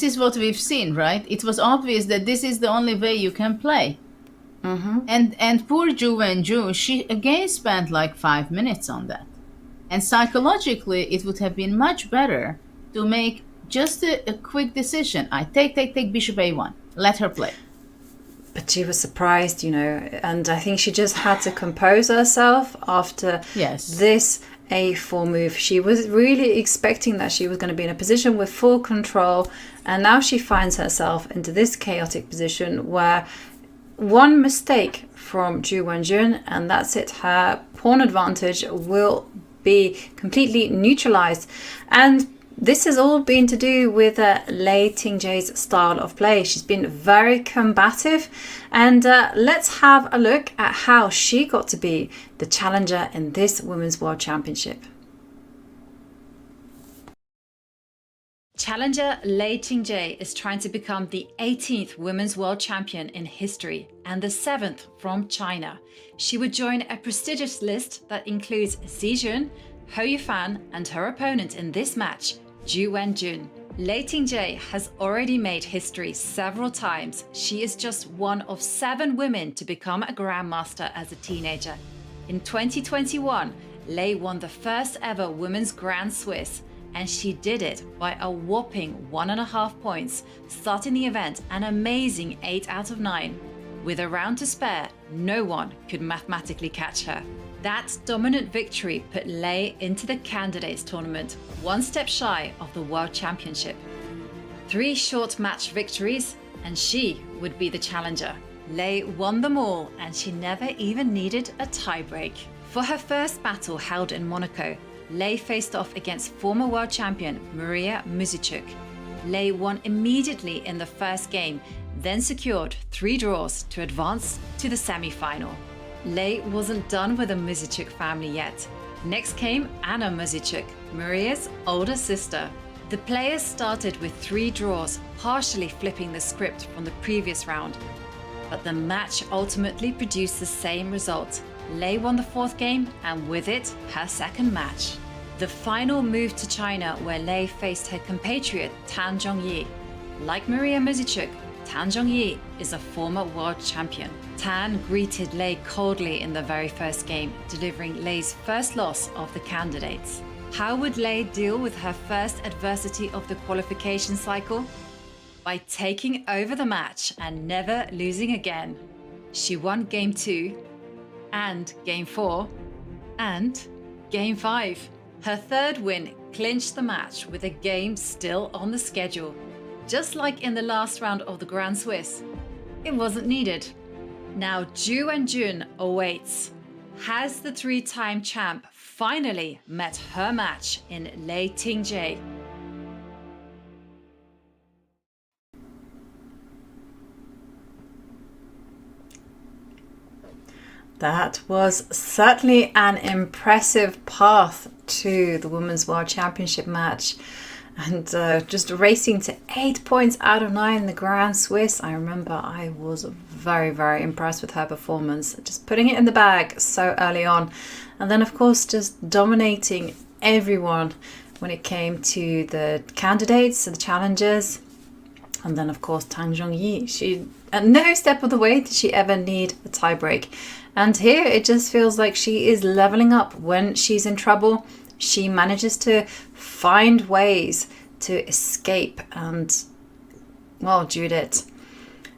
is what we've seen, right? It was obvious that this is the only way you can play. And poor Wenjun, she again spent like 5 minutes on that. And psychologically, it would have been much better to make just a quick decision. I take bishop a1. Let her play. But she was surprised, and I think she just had to compose herself after this a4 move. She was really expecting that she was going to be in a position with full control, and now she finds herself into this chaotic position where one mistake from Wenjun, and that's it. Her pawn advantage will be completely neutralized. And this has all been to do with Lei Tingjie's style of play. She's been very combative, and let's have a look at how she got to be the challenger in this Women's World Championship. Challenger Lei Tingjie is trying to become the 18th Women's World Champion in history and the 7th from China. She would join a prestigious list that includes Xijun, Hou Yifan, and her opponent in this match, Wenjun. Lei Tingjie has already made history several times. She is just one of 7 women to become a grandmaster as a teenager. In 2021, Lei won the first ever Women's Grand Swiss, and she did it by a whopping 1.5 points, starting the event an amazing 8 out of 9. With a round to spare, no one could mathematically catch her. That dominant victory put Lei into the candidates tournament, one step shy of the World Championship. 3 short match victories, and she would be the challenger. Lei won them all, and she never even needed a tiebreak. For her first battle held in Monaco, Lei faced off against former world champion Maria Muzichuk. Lei won immediately in the first game, then secured 3 draws to advance to the semi-final. Lei wasn't done with the Muzichuk family yet. Next came Anna Muzichuk, Maria's older sister. The players started with 3 draws, partially flipping the script from the previous round. But the match ultimately produced the same result. Lei won the 4th game and with it, her 2nd match. The final moved to China where Lei faced her compatriot Tan Zhongyi. Like Maria Mizicuk, Tan Zhongyi is a former world champion. Tan greeted Lei coldly in the very first game, delivering Lei's first loss of the candidates. How would Lei deal with her first adversity of the qualification cycle? By taking over the match and never losing again. She won Game 2, and Game 4, and Game 5. Her 3rd win clinched the match with a game still on the schedule. Just like in the last round of the Grand Swiss, it wasn't needed. Now Wenjun awaits. Has the 3-time champ finally met her match in Lei Tingjie? That was certainly an impressive path to the Women's World Championship match. And just racing to 8 points out of 9 in the Grand Swiss. I remember I was very, very impressed with her performance. Just putting it in the bag so early on. And then, of course, just dominating everyone when it came to the candidates, the challengers. And then, of course, Tan Zhongyi. She, at no step of the way did she ever need a tiebreak. And here it just feels like she is leveling up. When she's in trouble, she manages to find ways to escape. And, well, Judith,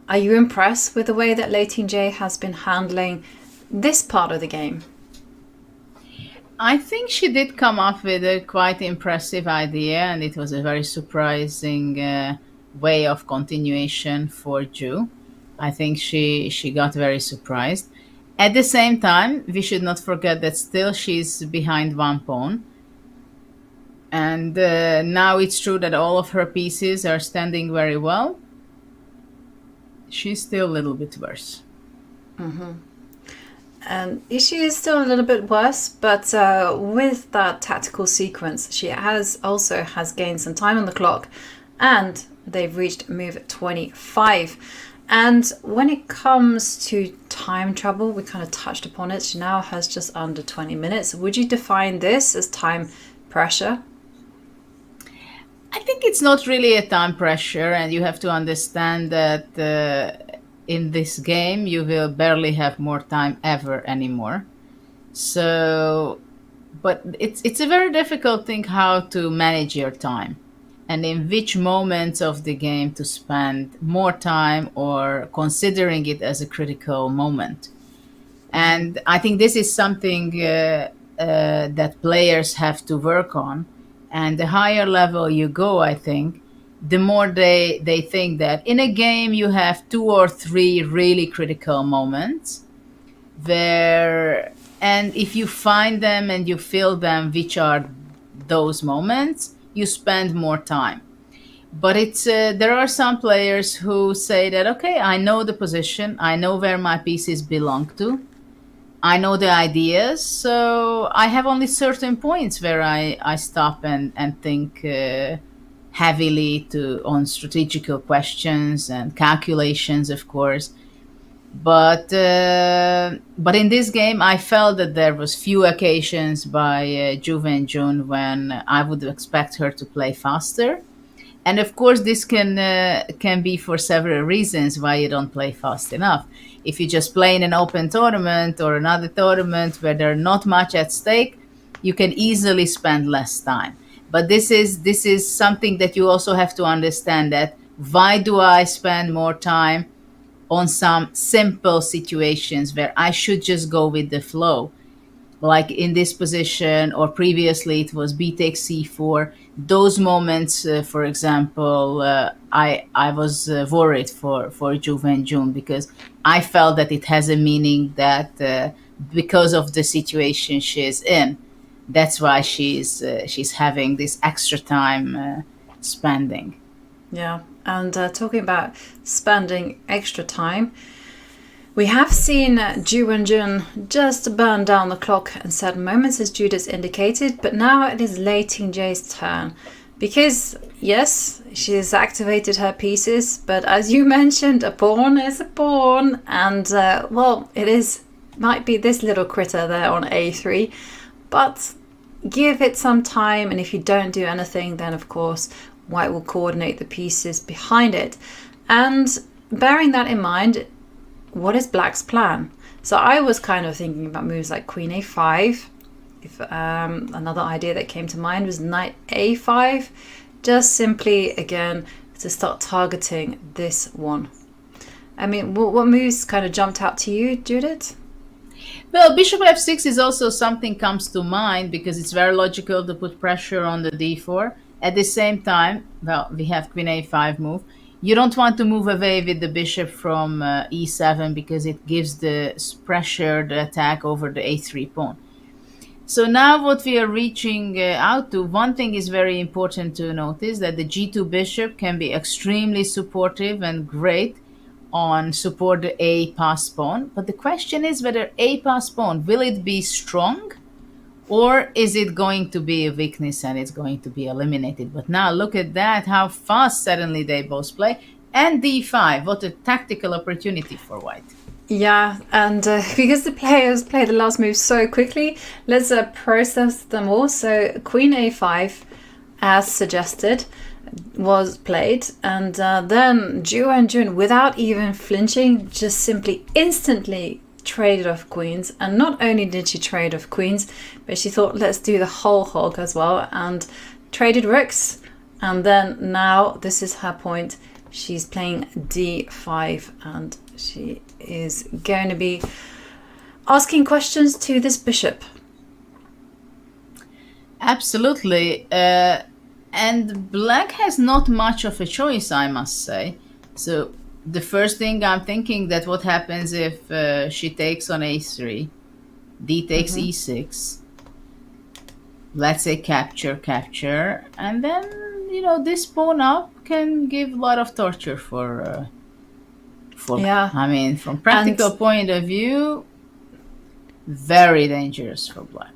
are you impressed with the way that Lei Tingjie has been handling this part of the game? I think she did come up with a quite impressive idea, and it was a very surprising way of continuation for Ju. I think she got very surprised. At the same time, we should not forget that still she's behind 1 pawn. And now it's true that all of her pieces are standing very well. She's still a little bit worse. Mm-hmm. And she is still a little bit worse, but with that tactical sequence, she has gained some time on the clock, and they've reached move 25. And when it comes to time trouble, we kind of touched upon it. She now has just under 20 minutes. Would you define this as time pressure? I think it's not really a time pressure, and you have to understand that in this game you will barely have more time ever anymore. So, but it's a very difficult thing how to manage your time and in which moments of the game to spend more time or considering it as a critical moment. And I think this is something that players have to work on. And the higher level you go, I think, the more they think that in a game you have 2 or 3 really critical moments where, and if you find them and you feel them, which are those moments, you spend more time. But it's there are some players who say that, okay, I know the position, I know where my pieces belong to, I know the ideas, so I have only certain points where I stop and think heavily on strategical questions and calculations, of course. But in this game, I felt that there was few occasions by Wenjun when I would expect her to play faster. And of course, this can be for several reasons why you don't play fast enough. If you just play in an open tournament or another tournament where there's not much at stake, you can easily spend less time. But this is something that you also have to understand, that why do I spend more time on some simple situations where I should just go with the flow? Like in this position, or previously it was b takes c4. Those moments, for example, I was worried for Wenjun because I felt that it has a meaning that because of the situation she's in, that's why she's having this extra time spending. Yeah, and talking about spending extra time, we have seen Wenjun just burn down the clock in certain moments, as Judith indicated, but now it is Lei Tingjie's turn. Because, yes, she's activated her pieces, but as you mentioned, a pawn is a pawn, and, well, might be this little critter there on a3, but give it some time, and if you don't do anything, then of course white will coordinate the pieces behind it. And bearing that in mind, what is black's plan? So I was kind of thinking about moves like queen a5. If another idea that came to mind was knight a5, just simply again to start targeting this one. I mean, what moves kind of jumped out to you, Judith? Well, bishop f6 is also something comes to mind because it's very logical to put pressure on the d4. At the same time, well, we have queen a5 move. You don't want to move away with the bishop from e7 because it gives the pressured attack over the a3 pawn. So now what we are reaching out to, one thing is very important to notice, that the g2 bishop can be extremely supportive and great on support the a pass pawn. But the question is whether a pass pawn, will it be strong or is it going to be a weakness and it's going to be eliminated? But now look at that, how fast suddenly they both play. And d5, what a tactical opportunity for white. Yeah, and because the players play the last move so quickly, let's process them all. So queen a5, as suggested, was played, and then Wenjun, without even flinching, just simply instantly traded off queens. And not only did she trade off queens, but she thought, let's do the whole hog as well, and traded rooks. And then now this is her point. She's playing d5, and she is going to be asking questions to this bishop. Absolutely. And black has not much of a choice, I must say. So the first thing I'm thinking, that what happens if she takes on a3, d takes e6, let's say capture, and then, you know, this pawn up can give a lot of torture for yeah. I mean, from practical point of view, very dangerous for black.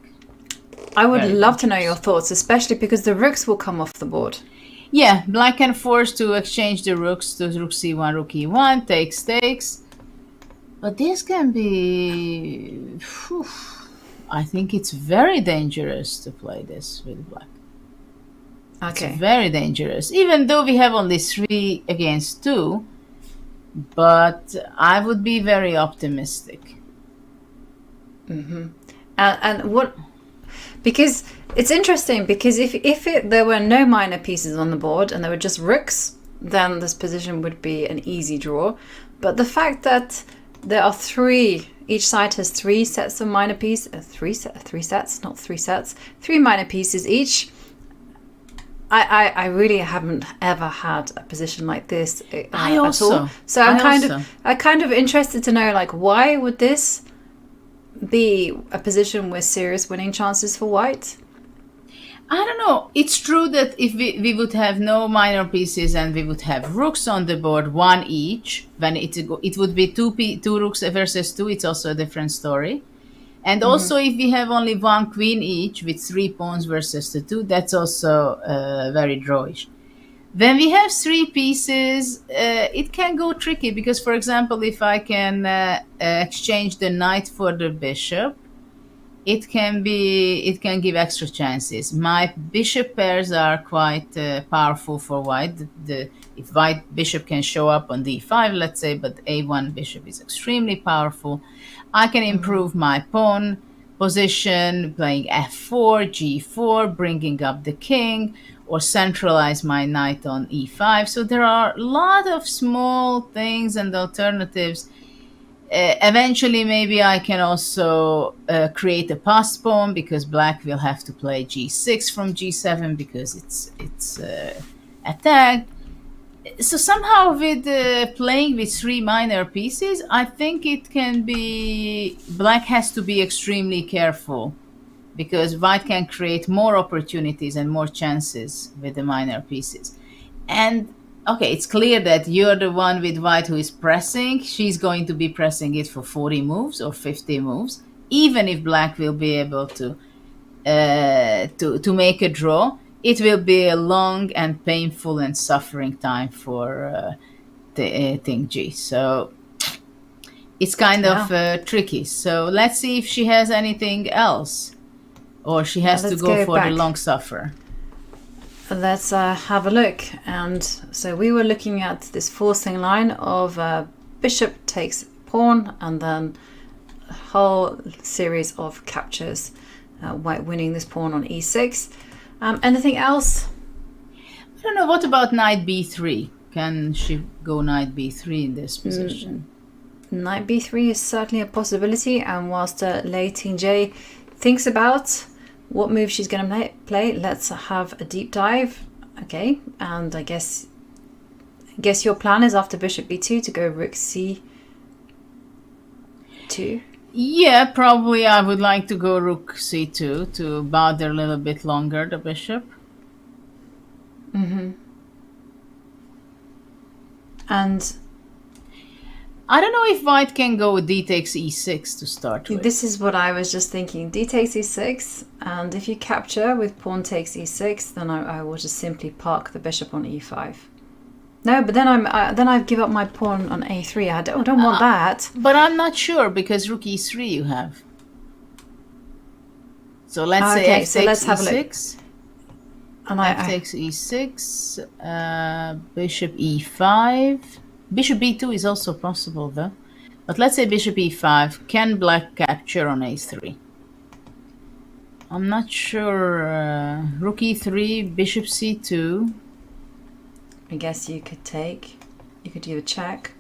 I would love to know your thoughts, especially because the rooks will come off the board. Yeah, black can force to exchange the rooks to rook c1, rook e1, takes. But this can be... I think it's very dangerous to play this with black. Okay. It's very dangerous. Even though we have only 3 against 2, but I would be very optimistic. Mm-hmm. And what... Because it's interesting, because if there were no minor pieces on the board and there were just rooks, then this position would be an easy draw. But the fact that there are 3, each side has 3 sets of minor pieces, 3 sets, not 3 sets, 3 minor pieces each. I really haven't ever had a position like this at all. So I'm kind of interested to know, like, why would this be a position with serious winning chances for white? I don't know. It's true that if we would have no minor pieces and we would have rooks on the board, 1 each, then it would be 2 rooks versus 2. It's also a different story. And also if we have only 1 queen each with 3 pawns versus the 2, that's also very drawish. When we have 3 pieces, it can go tricky because, for example, if I can exchange the knight for the bishop, it can give extra chances. My bishop pairs are quite powerful for white. If white bishop can show up on d5, let's say, but a1 bishop is extremely powerful, I can improve my pawn position, playing f4, g4, bringing up the king, or centralize my knight on e5. So there are a lot of small things and alternatives. Eventually, maybe I can also create a passed pawn because black will have to play g6 from g7 because it's attacked. So somehow with playing with 3 minor pieces, I think it can be... Black has to be extremely careful because white can create more opportunities and more chances with the minor pieces. And okay, it's clear that you're the one with white who is pressing. She's going to be pressing it for 40 moves or 50 moves, even if black will be able to make a draw. it will be a long and painful and suffering time for Tingjie. So it's kind of tricky. So let's see if she has anything else, or she has to go for the long suffer. Let's have a look. And so we were looking at this forcing line of bishop takes pawn, and then a whole series of captures. White winning this pawn on e6. Anything else? I don't know. What about knight b3? Can she go knight b3 in this position? Knight b3 is certainly a possibility. And whilst Lei Tingjie thinks about what move she's going to play, let's have a deep dive. Okay, and I guess your plan is after bishop b2 to go rook c2. Yeah, probably I would like to go rook c2 to bother a little bit longer the bishop. Mm-hmm. And I don't know if white can go with d takes e6 to start with. This is what I was just thinking. D takes e6, and if you capture with pawn takes e6, then I will just simply park the bishop on e5. No, but then I've give up my pawn on a3. I don't want that. But I'm not sure because rook e3 you have. So let's say f takes e6. And f takes e6, bishop e5. Bishop b2 is also possible though. But let's say bishop e5. Can black capture on a3? I'm not sure. Rook e3, bishop c2. I guess you could do a check.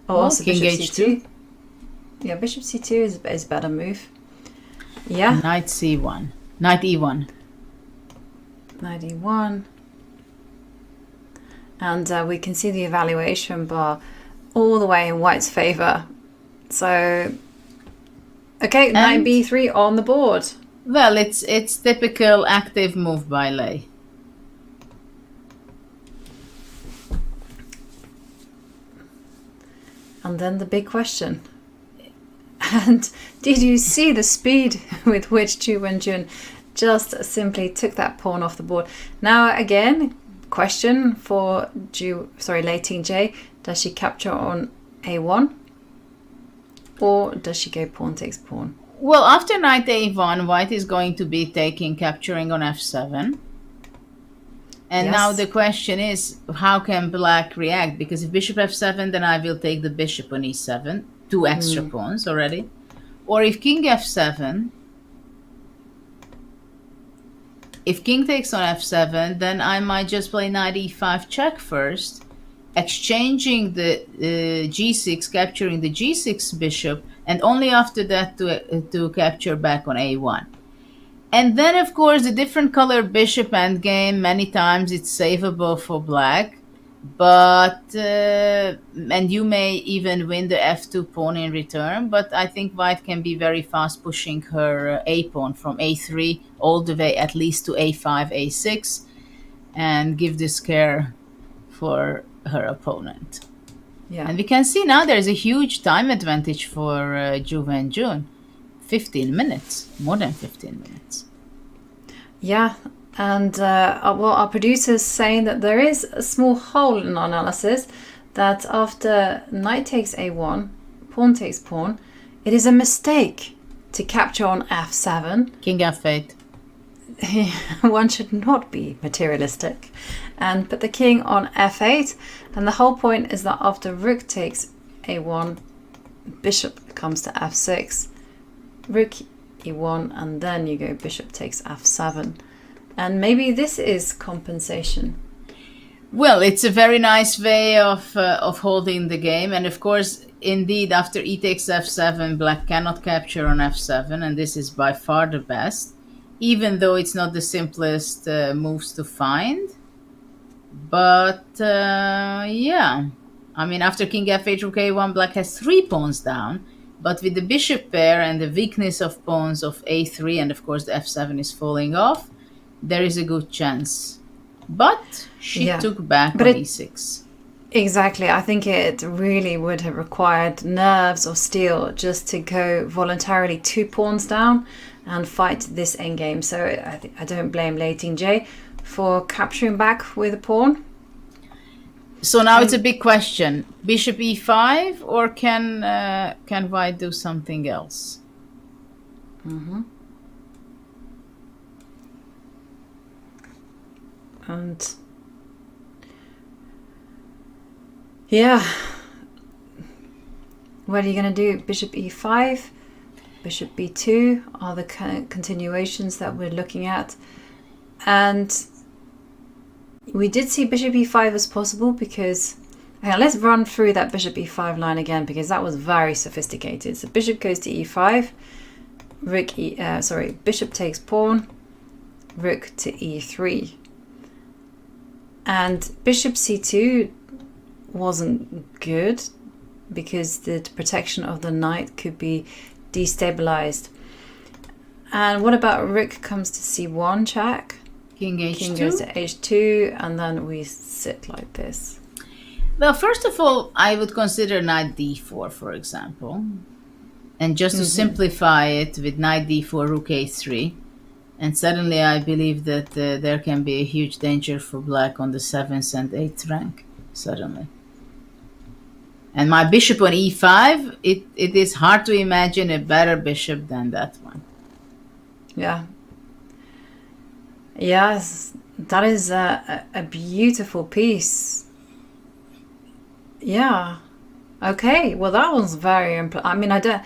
Or also bishop c2. Yeah, bishop c2 is a better move. Yeah. Knight c1. Knight e1. Knight e1. And we can see the evaluation bar all the way in white's favor. So, okay, knight b3 on the board. Well, it's typical active move by Lei. And then the big question. And did you see the speed with which Wenjun just simply took that pawn off the board? Now again, question for Lei Tingjie. Does she capture on a1? Or does she go pawn takes pawn? Well, after knight a1, white is going to be capturing on f7. And now the question is, how can black react? Because if bishop f7, then I will take the bishop on e7. 2 extra pawns already. Or if king f7, if king takes on f7, then I might just play knight e5 check first, exchanging the g6, capturing the g6 bishop, and only after that to capture back on a1. And then, of course, the different color bishop endgame, many times it's savable for black. But, and you may even win the f2 pawn in return. But I think white can be very fast pushing her a pawn from a3 all the way at least to a5, a6. And give the scare for her opponent. Yeah. And we can see now there's a huge time advantage for Wenjun. 15 minutes, more than 15 minutes. Yeah, and our producer's saying that there is a small hole in our analysis that after knight takes a1, pawn takes pawn, it is a mistake to capture on f7. King f8. One should not be materialistic and put the king on f8, and the whole point is that after rook takes a1, bishop comes to f6, rook e1, and then you go bishop takes f7, and maybe this is compensation. Well, it's a very nice way of holding the game, and of course, indeed, after e takes f7, black cannot capture on f7, and this is by far the best, even though it's not the simplest moves to find. But yeah, I mean, after king f8, rook a1, black has 3 pawns down. But with the bishop pair and the weakness of pawns of a3, and of course the f7 is falling off, there is a good chance. But she took back on e6. Exactly. I think it really would have required nerves or steel just to go voluntarily 2 pawns down. and fight this endgame. So I don't blame Lei Tingjie for capturing back with a pawn. So now it's a big question: Bishop e5, or can White do something else? And yeah, what are you going to do? Bishop e5, bishop b2 are the continuations that we're looking at. And we did see bishop e5 as possible because, let's run through that bishop e5 line again, because that was very sophisticated. So bishop goes to e5, bishop takes pawn, rook to e3. And bishop c2 wasn't good because the protection of the knight could be destabilized. And what about rook comes to c1 check? King h2. King goes to h2, and then we sit like this. Well, first of all, I would consider knight d4, for example. And just to simplify it, with knight d4, rook a3. And suddenly I believe that there can be a huge danger for black on the 7th and 8th rank, suddenly. And my bishop on e5, it is hard to imagine a better bishop than that one. Yeah. Yes, that is a beautiful piece. Yeah. Okay, well that was very I mean, I don't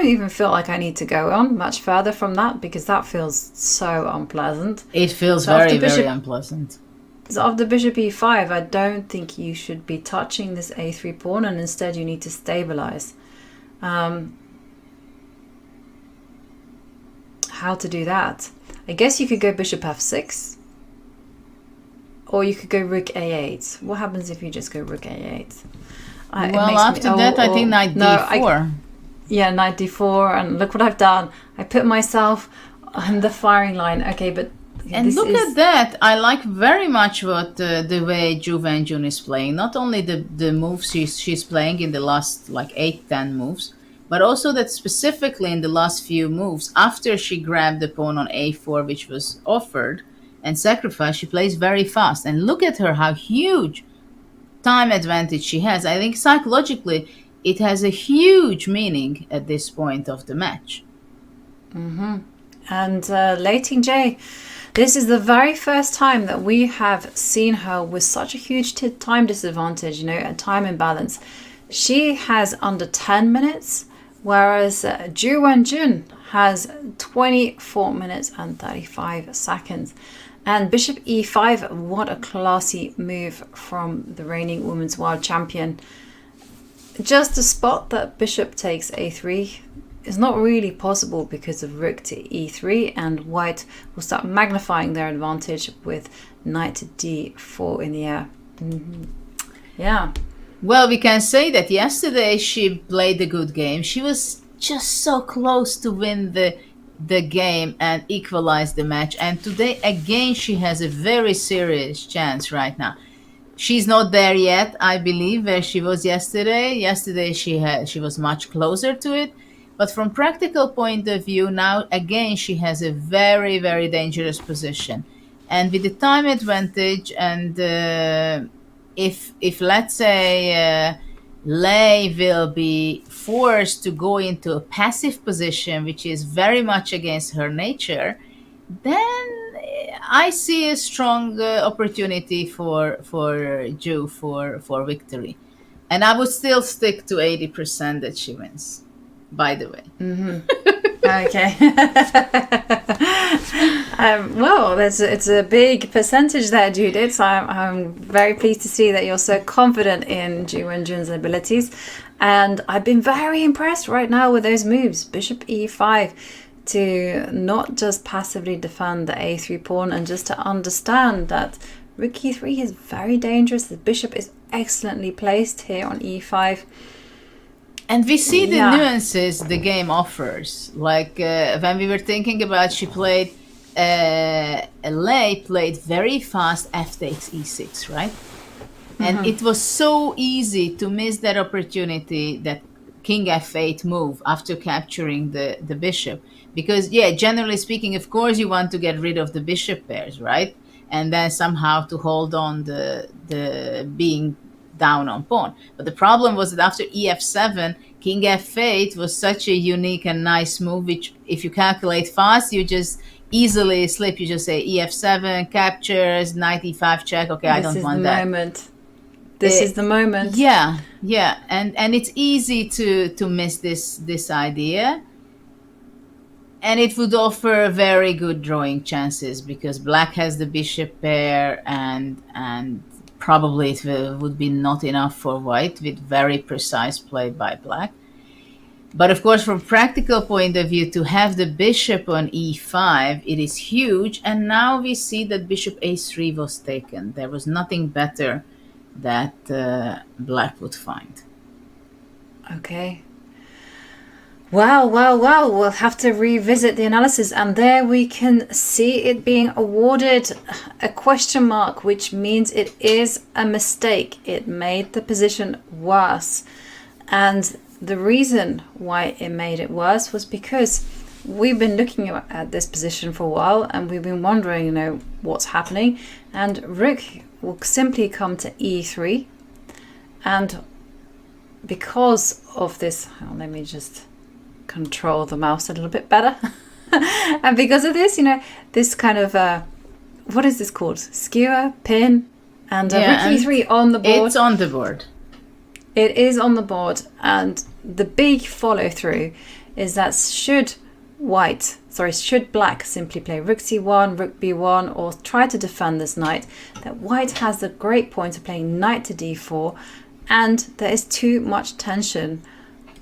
even feel like I need to go on much further from that, because that feels so unpleasant. It feels So very, very unpleasant. So after bishop e5, I don't think you should be touching this a3 pawn, and instead you need to stabilize. How to do that? I guess you could go bishop f6, or you could go rook a8. What happens if you just go rook a8? Well, after that, I think knight d4. Yeah, knight d4, and look what I've done. I put myself on the firing line. Okay, but and look at that. I like very much what the way Wenjun is playing. Not only the moves she's playing in the last like 8-10 moves, but also that specifically in the last few moves, after she grabbed the pawn on a4, which was offered and sacrificed, she plays very fast. And look at her, how huge time advantage she has. I think psychologically it has a huge meaning at this point of the match. And Lei Tingjie, this is the very first time that we have seen her with such a huge time disadvantage, a time imbalance. She has under 10 minutes, whereas Wenjun has 24 minutes and 35 seconds. And bishop e5, what a classy move from the reigning women's world champion. Just to spot that bishop takes a3 is not really possible because of rook to e3, and white will start magnifying their advantage with knight to d4 in the air. Yeah. Well, we can say that yesterday she played a good game. She was just so close to win the game and equalize the match, and today again she has a very serious chance right now. She's not there yet, I believe, where she was yesterday. Yesterday she was much closer to it, but from practical point of view, now again she has a very, very dangerous position. And with the time advantage, and if let's say Lei will be forced to go into a passive position, which is very much against her nature, then I see a strong opportunity for Ju for victory. And I would still stick to 80% that she wins, by the way. Okay. Well, it's a big percentage there, Judith. So I'm very pleased to see that you're so confident in Wenjun's abilities. And I've been very impressed right now with those moves. Bishop e5, to not just passively defend the a3 pawn, and just to understand that rook e3 is very dangerous. The bishop is excellently placed here on e5. And we see the nuances the game offers. Like when we were thinking about, she played, Lei played very fast f takes e6, right? And it was so easy to miss that opportunity, that king f8 move after capturing the bishop. Because, yeah, generally speaking, of course, you want to get rid of the bishop pairs, right? And then somehow to hold on the being down on pawn. But the problem was that after ef7, king f8 was such a unique and nice move, which if you calculate fast, you just easily slip. You just say ef7, captures, knight e5 check. Okay, I don't want that. This is the moment. Yeah, and it's easy to miss this idea. And it would offer very good drawing chances because black has the bishop pair and probably it would be not enough for white with very precise play by black. But of course, from a practical point of view, to have the bishop on e5, it is huge. And now we see that bishop a3 was taken. There was nothing better that black would find. Okay. Wow. We'll have to revisit the analysis, and there we can see it being awarded a question mark, which means it is a mistake. It made the position worse. And the reason why it made it worse was because we've been looking at this position for a while and we've been wondering, what's happening. And rook will simply come to e3. And because of this, let me just control the mouse a little bit better. And because of this, this kind of, what is this called? Skewer, pin, and rook e3 on the board. It's on the board. It is on the board. And the big follow through is that should black simply play rook c1, rook b1, or try to defend this knight, that white has the great point of playing knight to d4, and there is too much tension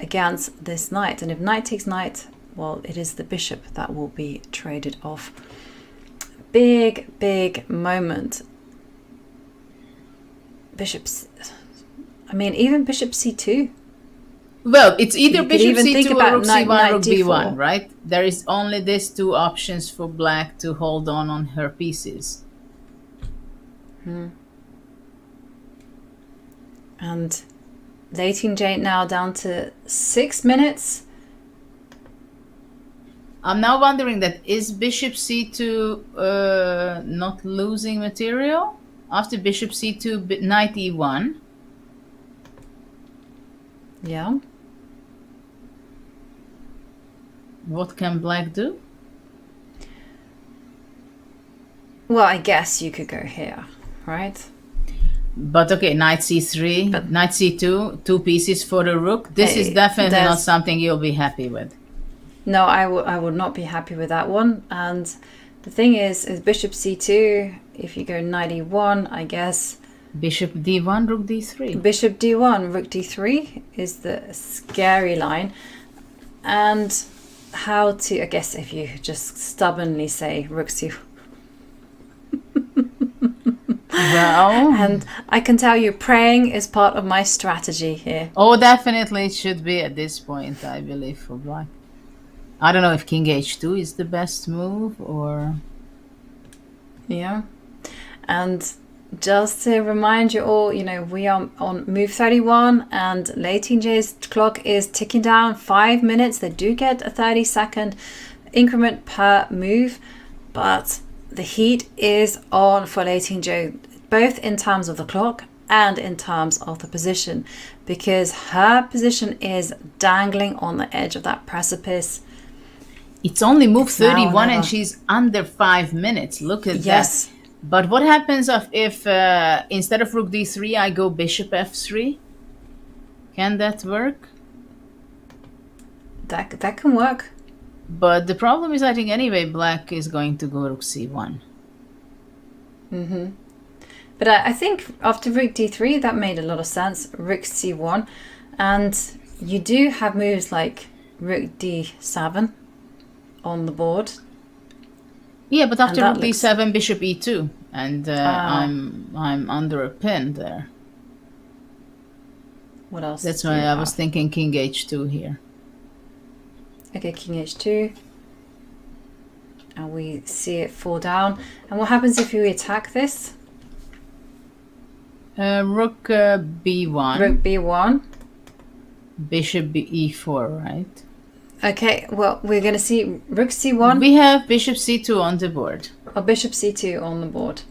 against this knight. And if knight takes knight, well, it is the bishop that will be traded off. Big moment. Even bishop c2. Well, it's either bishop c2 or rook knight c1, rook d4. b1, right? There is only these two options for black to hold on her pieces. And Lei Tingjie now down to 6 minutes. I'm now wondering that is bishop c2 not losing material? After bishop c2, knight e1. Yeah. What can black do? Well, I guess you could go here, right? But okay, knight c3, knight c2, 2 pieces for the rook. This is definitely not something you'll be happy with. No, I would not be happy with that one. And the thing is bishop c2, if you go knight e1, I guess... Bishop d1, rook d3. Bishop d1, rook d3 is the scary line. And how to... I guess if you just stubbornly say rook c1. Well, and I can tell you praying is part of my strategy here. Oh, definitely it should be at this point, I believe, for black. I don't know if king h2 is the best move or... Yeah. And just to remind you all, we are on move 31 and Lei Tingjie's clock is ticking down 5 minutes. They do get a 30-second increment per move, but the heat is on for Lei Tingjie, both in terms of the clock and in terms of the position, because her position is dangling on the edge of that precipice. It's only move 31 and she's under 5 minutes. Look at that. But what happens if instead of rook d3 I go bishop f3? Can that work? That can work. But the problem is, I think anyway black is going to go rook c1. But I think after rook d3 that made a lot of sense. Rook c1, and you do have moves like rook d7 on the board. Yeah, but after rook d7, bishop e2, and I'm under a pin there. What else? That's why I was thinking king h2 here. Okay, king h2, and we see it fall down. And what happens if we attack this? Rook b1. Rook b1. Bishop e4, right? Okay, well, we're going to see rook c1 We have bishop c2 on the board. or bishop c2 on the board.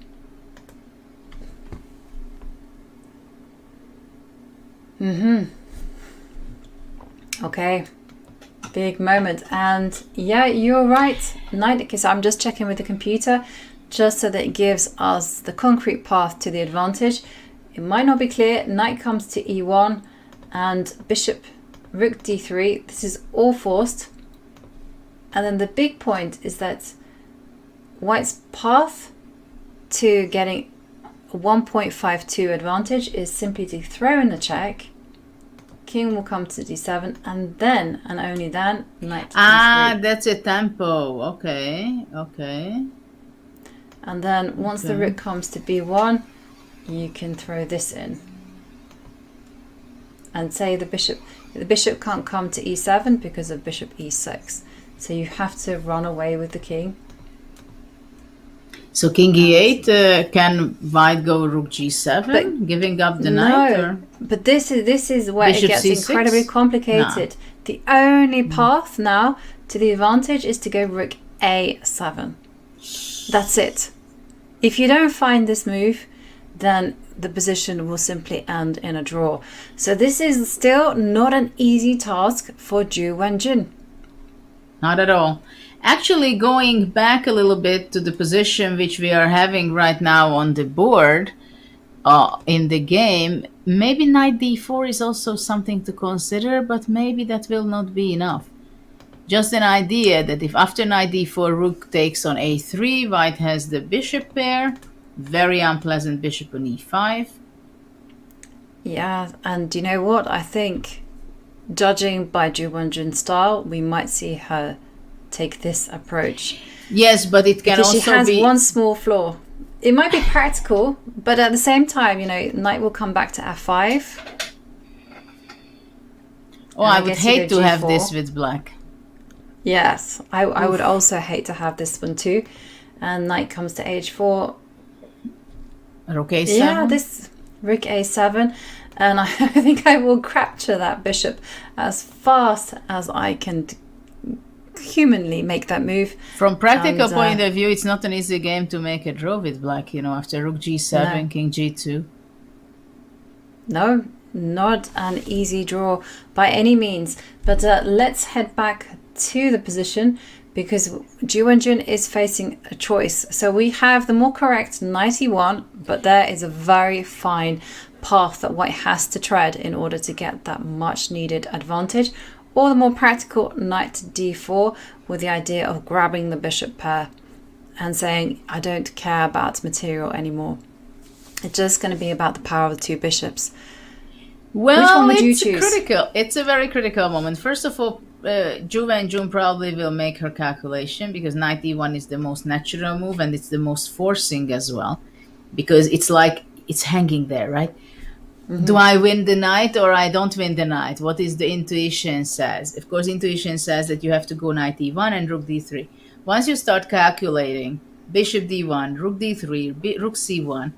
Okay, big moment. And yeah, you're right. Knight, okay, so I'm just checking with the computer just so that it gives us the concrete path to the advantage. It might not be clear. Knight comes to e1 and bishop rook d3. This is all forced. And then the big point is that white's path to getting a 1.52 advantage is simply to throw in the check. King will come to d7 and then, and only then, knight to d3. That's a tempo. Okay, okay. And then once the rook comes to b1, you can throw this in. And say the bishop can't come to e7 because of bishop e6. So you have to run away with the king. So king e8, can white go rook g7, giving up the knight? Or? But this is where Bishop it gets c6? incredibly complicated. No. The only path now to the advantage is to go rook a7. That's it. If you don't find this move, then the position will simply end in a draw. So this is still not an easy task for Zhu Wenjun. Not at all. Actually, going back a little bit to the position which we are having right now on the board in the game, maybe knight d4 is also something to consider, but maybe that will not be enough. Just an idea that if after knight d4 rook takes on a3, white has the bishop pair, very unpleasant bishop on e5. Yeah, and you know what? I think, judging by Zhu Wenjun's style, we might see her take this approach. Yes, but it can because also she has be one small flaw. It might be practical, but at the same time, you know, knight will come back to f5. Oh, I would hate to have this with black. Yes, I would also hate to have this one too. And knight comes to h4. Rook a7. Yeah, this rook a7. And I think I will capture that bishop as fast as I can humanly make that move. From practical point of view, it's not an easy game to make a draw with black, you know, after rook g7, No. king g2. No, not an easy draw by any means. But let's head back to the position because Zhu Wenjun is facing a choice. So we have the more correct knight e1, but there is a very fine path that white has to tread in order to get that much needed advantage, or the more practical knight to d4 with the idea of grabbing the bishop pair and saying, I don't care about material anymore. It's just going to be about the power of the two bishops. Well, which one would you it's choose? critical. It's a very critical moment. First of all, Zhu Wenjun probably will make her calculation because knight e1 is the most natural move and it's the most forcing as well, because it's like it's hanging there, right? Mm-hmm. Do I win the knight or I don't win the knight? What is the intuition says? Of course, intuition says that you have to go knight e1 and rook d3. Once you start calculating bishop d1, rook d3, rook c1,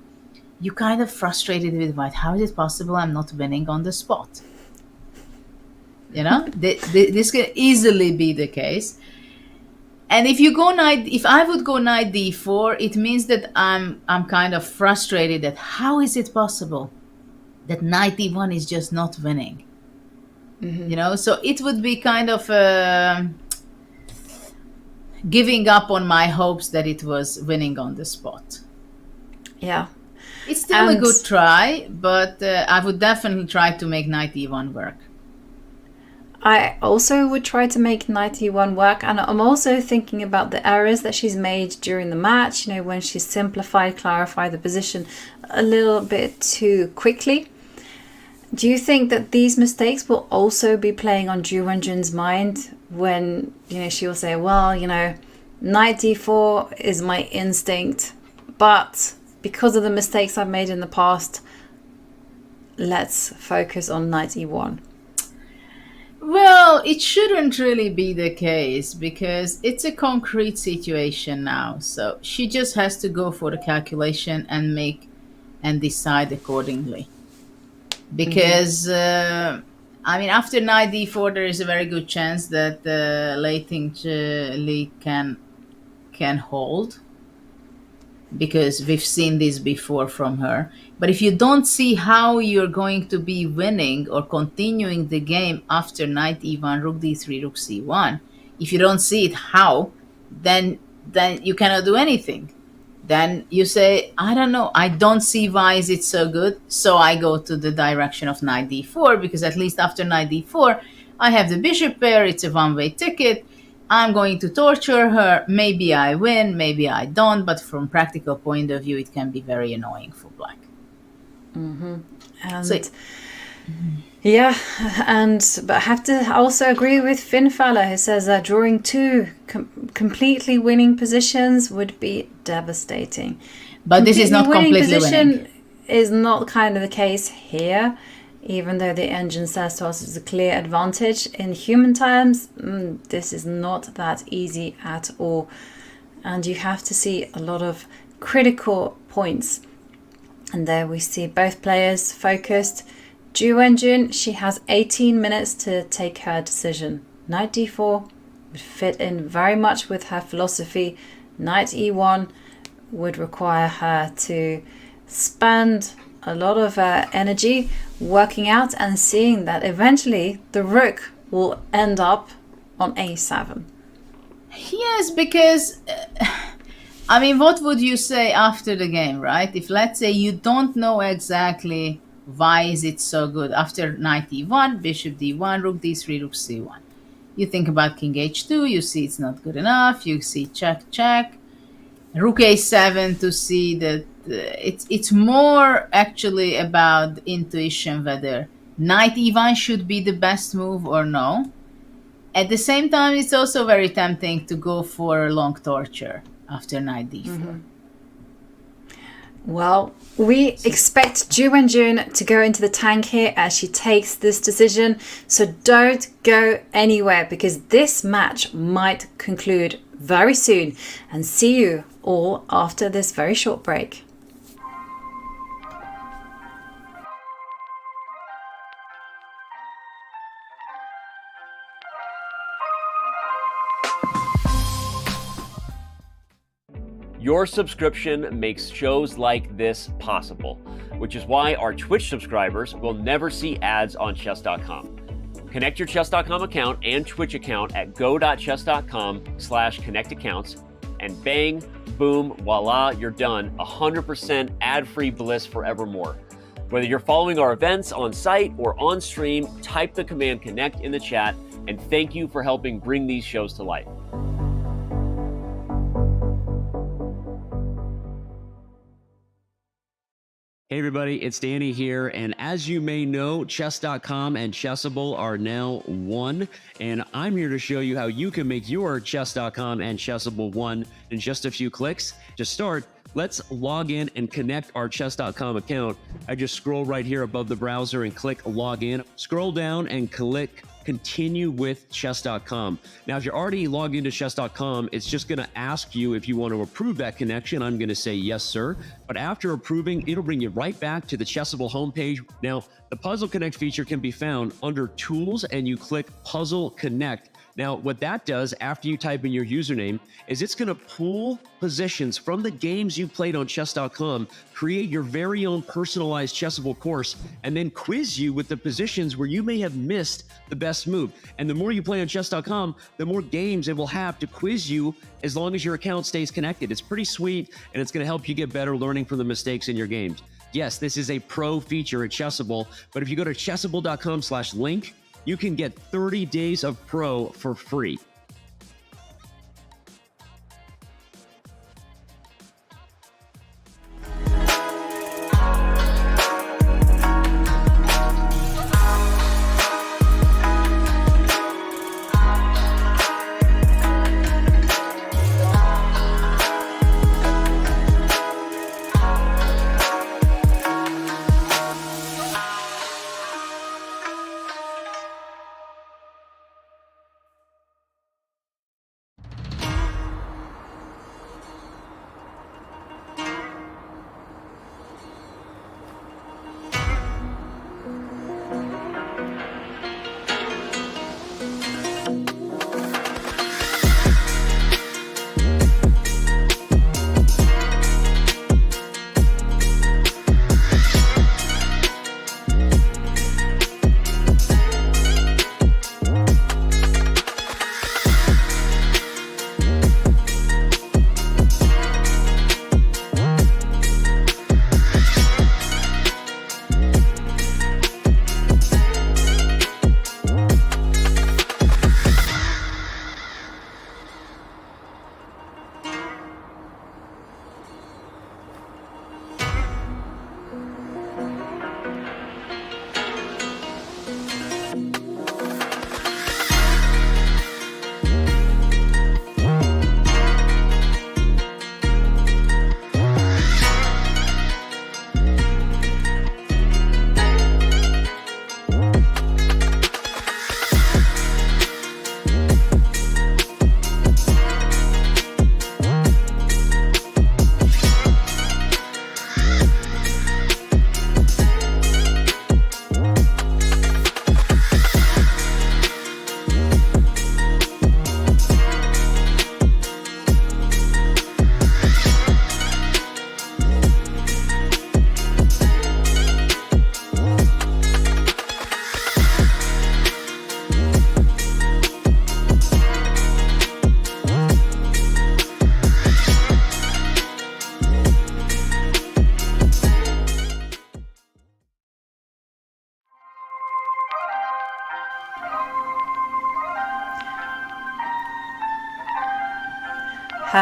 you kind of frustrated with white. How is it possible I'm not winning on the spot? You know, this can easily be the case. And if I would go knight d4, it means that I'm kind of frustrated that how is it possible that knight d1 is just not winning? Mm-hmm. You know, so it would be kind of giving up on my hopes that it was winning on the spot. Yeah. It's still a good try, but I would definitely try to make knight e1 work. I also would try to make knight e1 work, and I'm also thinking about the errors that she's made during the match, you know, when she clarified the position a little bit too quickly. Do you think that these mistakes will also be playing on Zhu Wenjun's mind when, you know, she will say, well, you know, knight d4 is my instinct, but because of the mistakes I've made in the past, let's focus on knight e1? Well, it shouldn't really be the case because it's a concrete situation now. So she just has to go for the calculation and make and decide accordingly. Because I mean, after knight d4, there is a very good chance that Lei Tingjie can hold, because we've seen this before from her. But if you don't see how you're going to be winning or continuing the game after knight e1, rook d3, rook c1, if you don't see it how, then you cannot do anything. Then you say, I don't know, I don't see why is it so good, so I go to the direction of knight d4, because at least after knight d4, I have the bishop pair, it's a one-way ticket, I'm going to torture her, maybe I win, maybe I don't, but from practical point of view, it can be very annoying for black. And So- yeah, but I have to also agree with Finfala, who says that drawing two completely winning positions would be devastating. But this is not completely winning. Is not kind of the case here, even though the engine says to us it's a clear advantage. In human terms, this is not that easy at all. And you have to see a lot of critical points. And there we see both players focused. Wenjun, she has 18 minutes to take her decision. Knight d4 would fit in very much with her philosophy. Knight e1 would require her to spend a lot of energy working out and seeing that eventually the rook will end up on a7. Yes, because I mean, what would you say after the game, right? If let's say you don't know exactly why is it so good after knight e1, bishop d1, rook d3, rook c1. You think about king h2, you see it's not good enough, you see check, check, rook a7 to see that it's more actually about intuition whether knight e1 should be the best move or no. At the same time, it's also very tempting to go for a long torture after knight d4. Well, we expect Wenjun to go into the tank here as she takes this decision. So don't go anywhere, because this match might conclude very soon. And see you all after this very short break. Your subscription makes shows like this possible, which is why our Twitch subscribers will never see ads on chess.com. Connect your chess.com account and Twitch account at go.chess.com/connectaccounts, and bang, boom, voila, you're done. 100% ad-free bliss forevermore. Whether you're following our events on site or on stream, type the command connect in the chat, and thank you for helping bring these shows to life. Hey everybody, it's Danny here, and as you may know, chess.com and Chessable are now one, and I'm here to show you how you can make your chess.com and Chessable one in just a few clicks. To start, let's log in and connect our chess.com account. I just scroll right here above the browser and click log in, scroll down and click continue with chess.com. Now, if you're already logged into chess.com, it's just going to ask you if you want to approve that connection. I'm going to say yes, sir. But after approving, it'll bring you right back to the Chessable homepage. Now, the Puzzle Connect feature can be found under Tools, and you click Puzzle Connect. Now, what that does after you type in your username is it's going to pull positions from the games you played on chess.com, create your very own personalized Chessable course, and then quiz you with the positions where you may have missed the best move. And the more you play on chess.com, the more games it will have to quiz you as long as your account stays connected. It's pretty sweet, and it's going to help you get better learning from the mistakes in your games. Yes, this is a pro feature at Chessable, but if you go to chessable.com/link, you can get 30 days of Pro for free.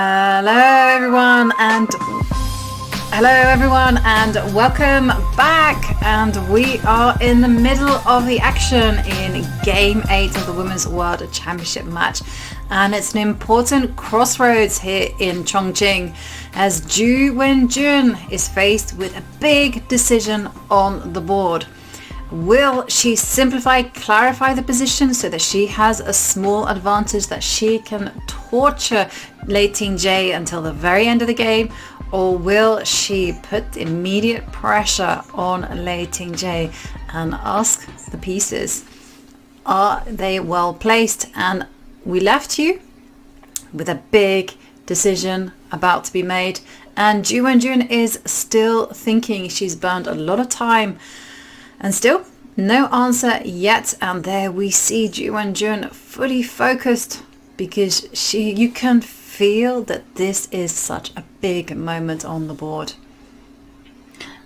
Hello everyone and welcome back, and we are in the middle of the action in game 8 of the Women's World Championship match, and it's an important crossroads here in Chongqing as Wenjun is faced with a big decision on the board. Will she clarify the position so that she has a small advantage that she can torture Lei Tingjie until the very end of the game, or will she put immediate pressure on Lei Tingjie and ask the pieces, are they well placed? And we left you with a big decision about to be made, and Wenjun is still thinking. She's burned a lot of time and still no answer yet. And there we see Wenjun fully focused, because you can feel that this is such a big moment on the board.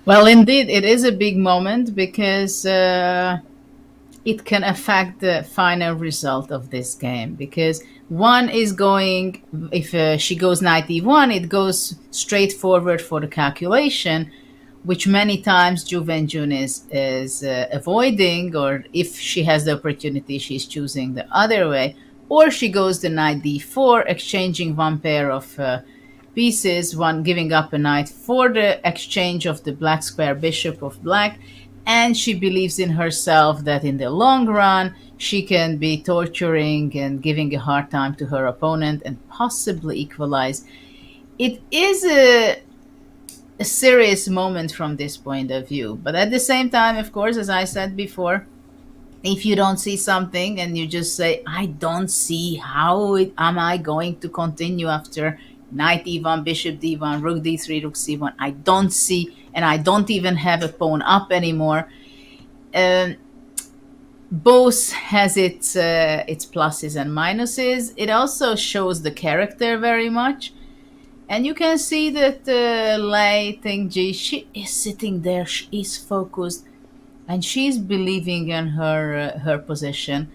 Well, indeed, it is a big moment because it can affect the final result of this game. Because one is going, if she goes knight e1, it goes straight forward for the calculation, which many times Wenjun is avoiding, or if she has the opportunity, she's choosing the other way. Or she goes the knight d4, exchanging one pair of pieces, one giving up a knight for the exchange of the black square bishop of black, and she believes in herself that in the long run she can be torturing and giving a hard time to her opponent and possibly equalize. It is a serious moment from this point of view, but at the same time, of course, as I said before, if you don't see something and you just say, I don't see how am I going to continue after knight e1, bishop d1, rook d3, rook c1, I don't see, and I don't even have a pawn up anymore. Both has its pluses and minuses. It also shows the character very much. And you can see that Lei Tingjie, she is sitting there, she is focused, and she's believing in her position.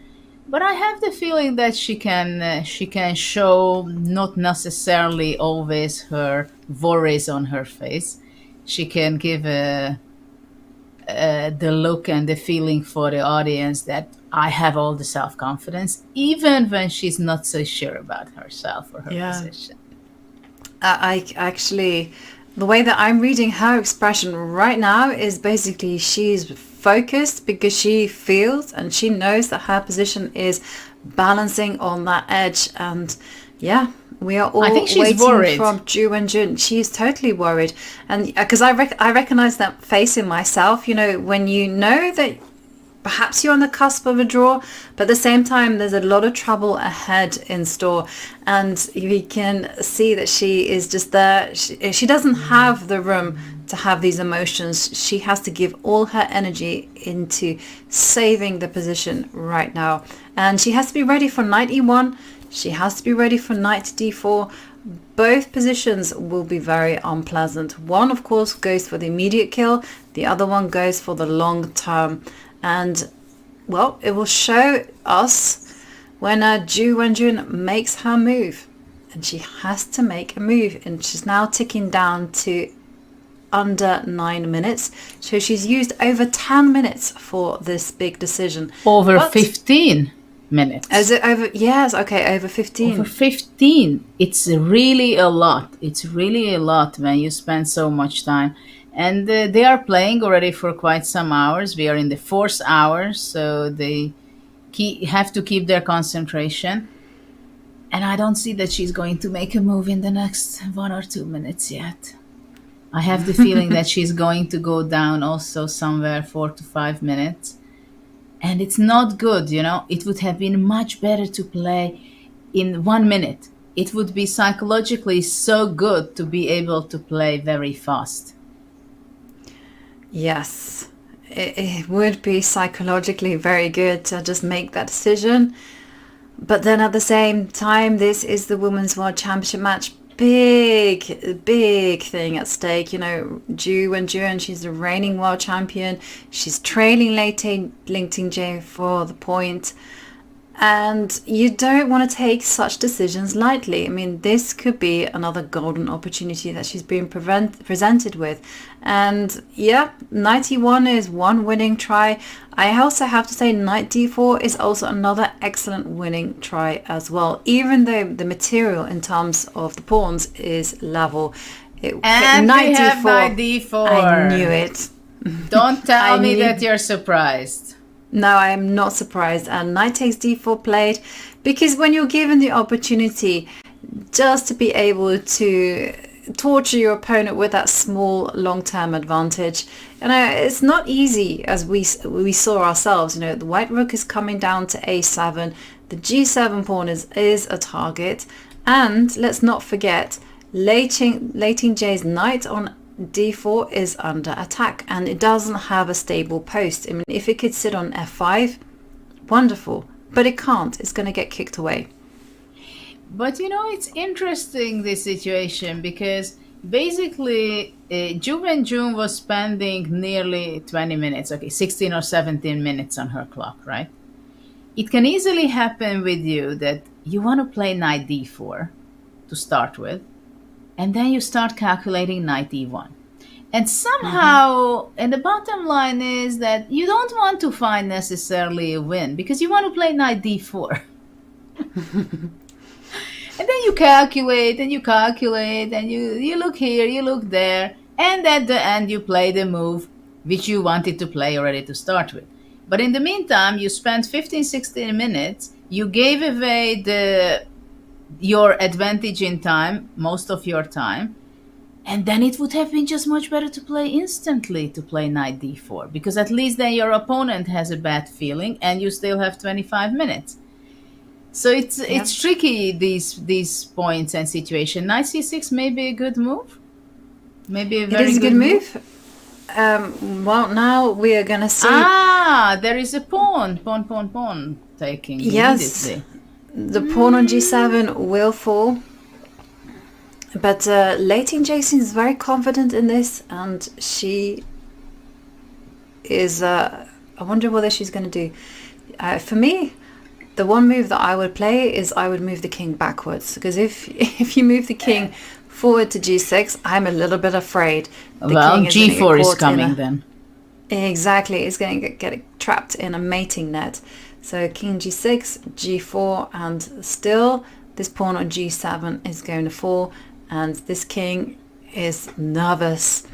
But I have the feeling that she can show not necessarily always her worries on her face. She can give the look and the feeling for the audience that I have all the self-confidence, even when she's not so sure about herself or her position. I actually, the way that I'm reading her expression right now is basically she's focused because she feels and she knows that her position is balancing on that edge. And yeah, we are all waiting worried. from Wenjun. She's totally worried, and because I recognize that face in myself. You know, when you know that perhaps you're on the cusp of a draw, but at the same time there's a lot of trouble ahead in store, and we can see that she is just there. She doesn't have the room to have these emotions. She has to give all her energy into saving the position right now, and she has to be ready for knight e1. She has to be ready for knight d4. Both positions will be very unpleasant. One, of course, goes for the immediate kill. The other one goes for the long term. And, well, it will show us when Wenjun makes her move. And she has to make a move. And she's now ticking down to under 9 minutes. So she's used over 10 minutes for this big decision. Over 15 minutes. Is it over? Yes, okay, over 15. Over 15. It's really a lot. It's really a lot when you spend so much time. And they are playing already for quite some hours. We are in the 4th hour, so they have to keep their concentration. And I don't see that she's going to make a move in the next 1 or 2 minutes yet. I have the feeling that she's going to go down also somewhere 4 to 5 minutes. And it's not good, you know. It would have been much better to play in 1 minute. It would be psychologically so good to be able to play very fast. Yes, it would be psychologically very good to just make that decision. But then at the same time, this is the Women's World Championship match. Big thing at stake. You know, Wenjun, she's the reigning world champion. She's trailing Lei Tingjie for the point. And you don't want to take such decisions lightly. I mean, this could be another golden opportunity that she's being presented with. And yeah, knight e1 is one winning try. I also have to say knight d4 is also another excellent winning try as well, even though the material in terms of the pawns is level. And we have knight d4. I knew it. Don't tell me that you're surprised. No, I am not surprised. And knight takes d4 played, because when you're given the opportunity just to be able to torture your opponent with that small long-term advantage, it's not easy, as we saw ourselves. The white rook is coming down to a7. The g7 pawn is a target. And let's not forget, Lei Tingjie's knight on d4 is under attack, and it doesn't have a stable post. I mean, if it could sit on f5, wonderful, but it can't. It's going to get kicked away. But it's interesting, this situation, because basically Wenjun was spending nearly 20 minutes, 16 or 17 minutes on her clock, right? It can easily happen with you that you want to play knight d4 to start with, and then you start calculating knight e1. And somehow, and the bottom line is that you don't want to find necessarily a win, because you want to play knight d4. And then you calculate, and you look here, you look there, and at the end you play the move which you wanted to play already to start with. But in the meantime, you spent 15, 16 minutes, you gave away your advantage in time, most of your time, and then it would have been just much better to play instantly, to play knight d4, because at least then your opponent has a bad feeling and you still have 25 minutes. So it's tricky, these points and situation. Knight c6 may be a good move. Maybe a very good move. Well, now we are going to see... there is a pawn taking immediately. The pawn on g7 will fall, but Lei Tingjie seems very confident in this, and she is... I wonder what she's going to do. For me, the one move that I would play is I would move the king backwards, because if you move the king forward to g6, I'm a little bit afraid. G4 is coming then. Exactly, it's going to get trapped in a mating net. So king g6, g4, and still this pawn on g7 is going to fall, and this king is nervous.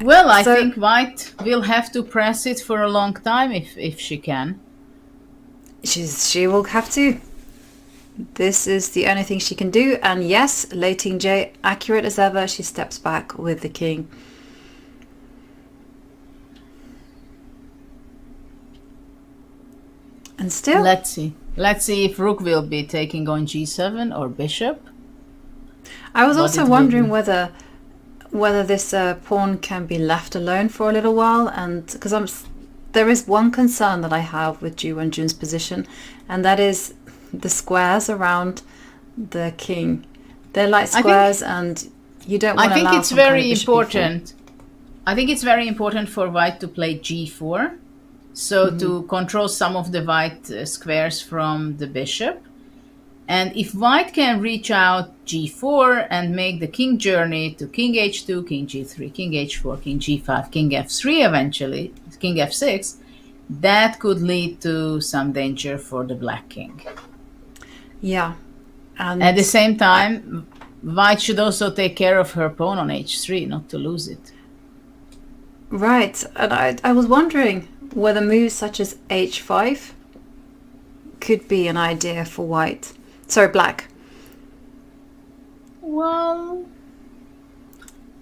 Well, I think white will have to press it for a long time if she can. She will have to. This is the only thing she can do, and yes, Lei Tingjie, accurate as ever, she steps back with the king. And still, let's see if rook will be taking on g7 or bishop. I was also wondering whether this pawn can be left alone for a little while, and because there is one concern that I have with Ju Wenjun's position, and that is the squares around the king. They're like squares, and you don't want to allow it's very important. I think it's very important for white to play g4. So to control some of the white squares from the bishop. And if white can reach out g4 and make the king journey to king h2, king g3, king h4, king g5, king f3 eventually, king f6, that could lead to some danger for the black king. Yeah. And at the same time, white should also take care of her pawn on h3, not to lose it. Right. And I was wondering whether moves such as h5 could be an idea for white. Sorry, black. Well,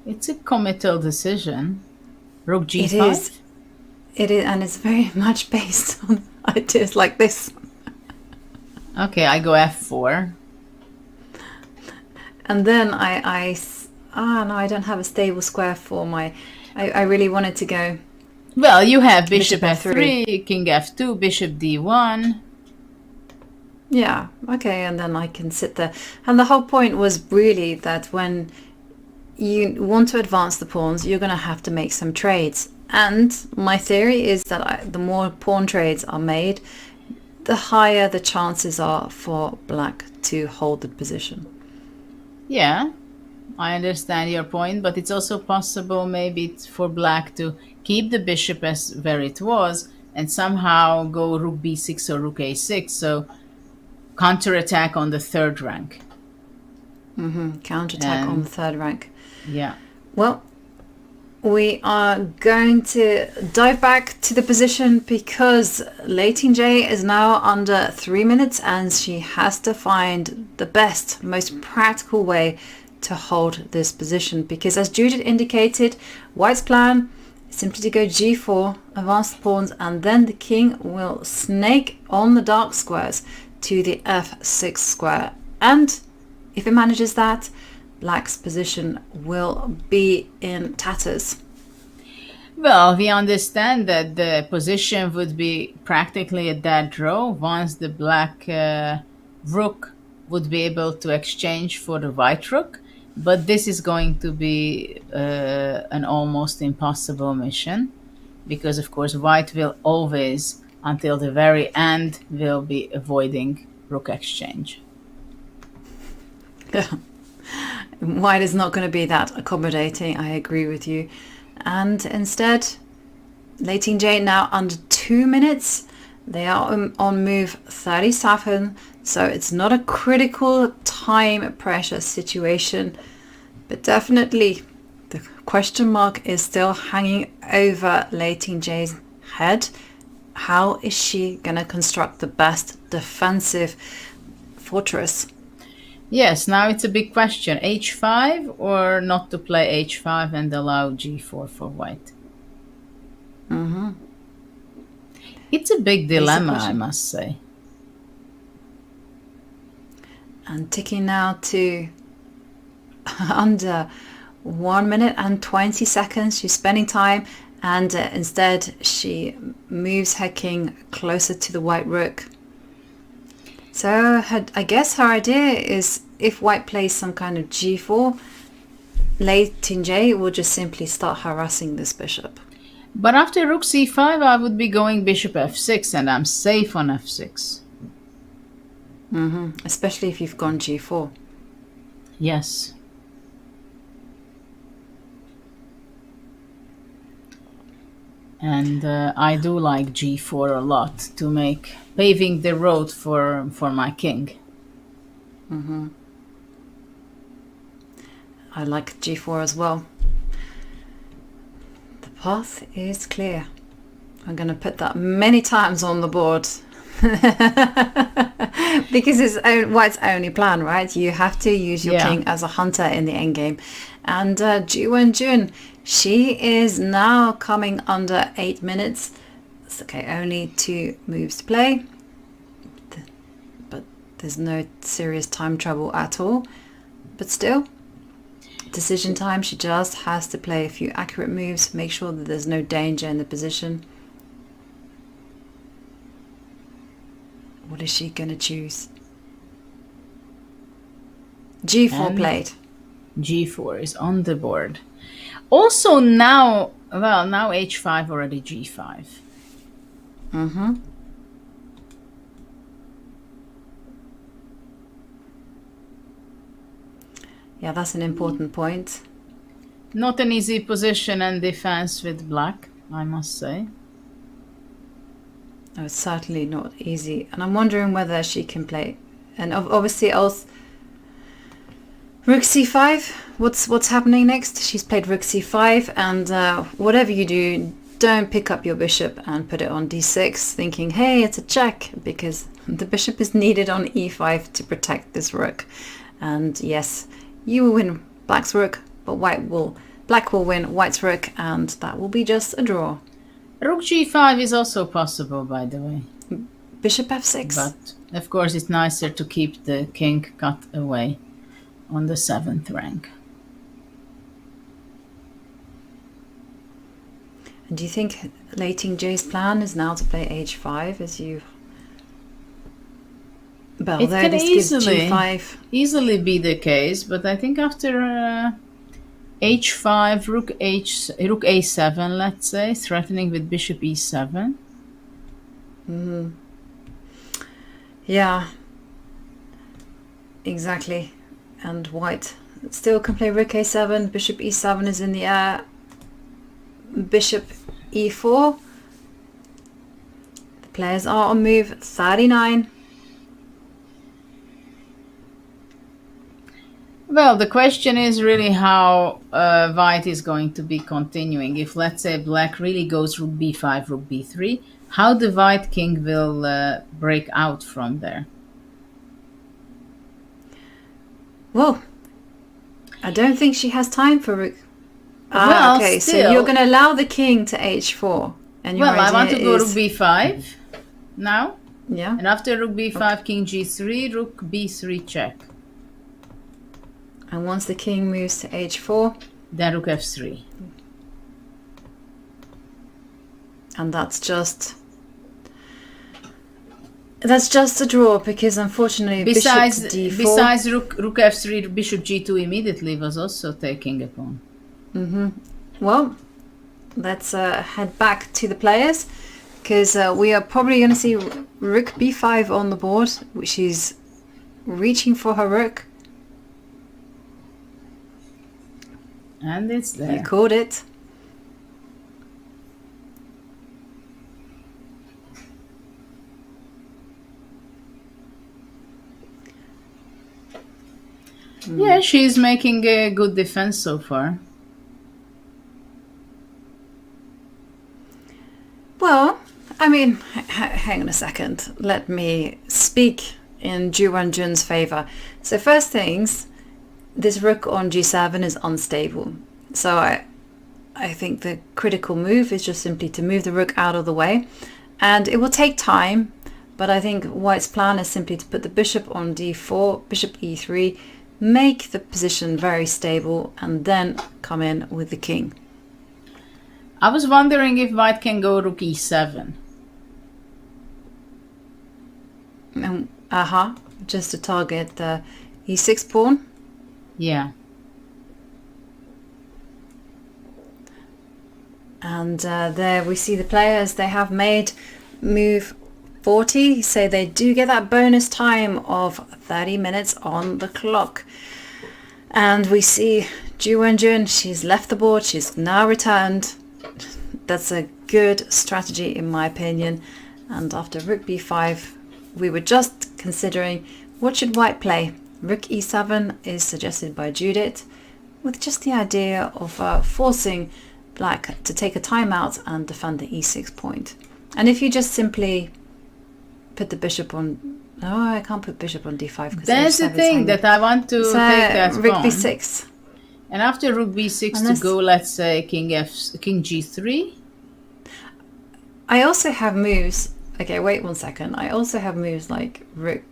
it's a committal decision. Rook g5? It is, and it's very much based on ideas like this. Okay, I go f4. And then no, I don't have a stable square for my... I really wanted to go... Well, you have bishop f3, king f2, bishop d1. Yeah, okay, and then I can sit there. And the whole point was really that when you want to advance the pawns, you're going to have to make some trades. And my theory is that the more pawn trades are made, the higher the chances are for black to hold the position. Yeah, I understand your point, but it's also possible maybe for black to keep the bishop as where it was and somehow go rook b6 or rook a6, so counterattack on the third rank. Counterattack on the third rank. Yeah. Well, we are going to dive back to the position because Lei Tingjie is now under 3 minutes and she has to find the best, most practical way to hold this position, because as Judith indicated, White's plan is simply to go g4, advance the pawns, and then the king will snake on the dark squares to the f6 square, and if it manages that, black's position will be in tatters. Well, we understand that the position would be practically a dead draw once the black rook would be able to exchange for the white rook, but this is going to be an almost impossible mission, because of course white will always, until the very end, will be avoiding rook exchange. White is not going to be that accommodating, I agree with you. And instead, Lei Tingjie now under 2 minutes. They are on move 37, so it's not a critical time pressure situation, but definitely the question mark is still hanging over Lei Tingjie's head. How is she going to construct the best defensive fortress? Yes, now it's a big question. h5 or not to play h5 and allow g4 for white? It's a big dilemma, I must say. And ticking now to under 1 minute and 20 seconds. She's spending time, and instead she moves her king closer to the white rook. So I guess her idea is if white plays some kind of g4, Lei Tingjie will just simply start harassing this bishop. But after rook c5, I would be going bishop f6, and I'm safe on f6. Especially if you've gone g4. Yes. And I do like g4 a lot to make paving the road for my king. I like g4 as well. The path is clear. I'm going to put that many times on the board. Because it's White's only plan, right? You have to use your king as a hunter in the endgame. And Wenjun, she is now coming under 8 minutes. It's okay, only 2 moves to play. But there's no serious time trouble at all. But still, decision time. She just has to play a few accurate moves, make sure that there's no danger in the position. What is she going to choose? G4 played. G4 is on the board. Also now, well, now h5 already g5. Yeah, that's an important point. Not an easy position and defense with black, I must say. No, it's certainly not easy. And I'm wondering whether she can play. And obviously also rook c5. What's happening next? She's played rook c5, and whatever you do, don't pick up your bishop and put it on d6 thinking, hey, it's a check, because the bishop is needed on e5 to protect this rook. And yes, you will win black's rook, but black will win white's rook, and that will be just a draw. Rook g5 is also possible, by the way. Bishop f6. But of course it's nicer to keep the king cut away on the 7th rank. And do you think Lei Tingjie's plan is now to play h5 as you... Well, it there can this gives g5. easily be the case, but I think after h5, rook a7, let's say, threatening with bishop e7. Yeah. Exactly. And white still can play rook a7, bishop e7 is in the air, bishop e4. The players are on move 39. Well, the question is really how white is going to be continuing. If, let's say, black really goes rook b5, rook b3, how the white king will break out from there. Well, I don't think she has time for rook. Well, okay, still, so you're going to allow the king to h4. And your well, I want to idea go is... rook b5 now. Yeah. And after rook b5, king g3, rook b3 check. And once the king moves to h4, then rook f3. And that's just a draw, because unfortunately Besides bishop d4. rook f3, bishop g2 immediately was also taking a pawn. Well, let's head back to the players, because we are probably going to see rook b5 on the board, which is reaching for her rook. And it's there. You called it. Yeah, she's making a good defense so far. Well, I mean, hang on a second. Let me speak in Wenjun's favor. So first things, this rook on g7 is unstable. So I think the critical move is just simply to move the rook out of the way. And it will take time, but I think white's plan is simply to put the bishop on d4, bishop e3, make the position very stable, and then come in with the king. I was wondering if white can go rook e7. Just to target the e6 pawn. Yeah. And there we see the players, they have made move 40, so they do get that bonus time of 30 minutes on the clock. And we see Wenjun, she's left the board, she's now returned. That's a good strategy in my opinion. And after rook b5, we were just considering what should white play. Rook e7 is suggested by Judith, with just the idea of forcing black to take a timeout and defend the e6 point. And if you just simply put the bishop on... No, I can't put bishop on d5. Because That's the thing that I want to take that rook pawn. b6. And after rook b6 to go, let's say king g3. I also have moves... Okay, wait 1 second. I also have moves like rook...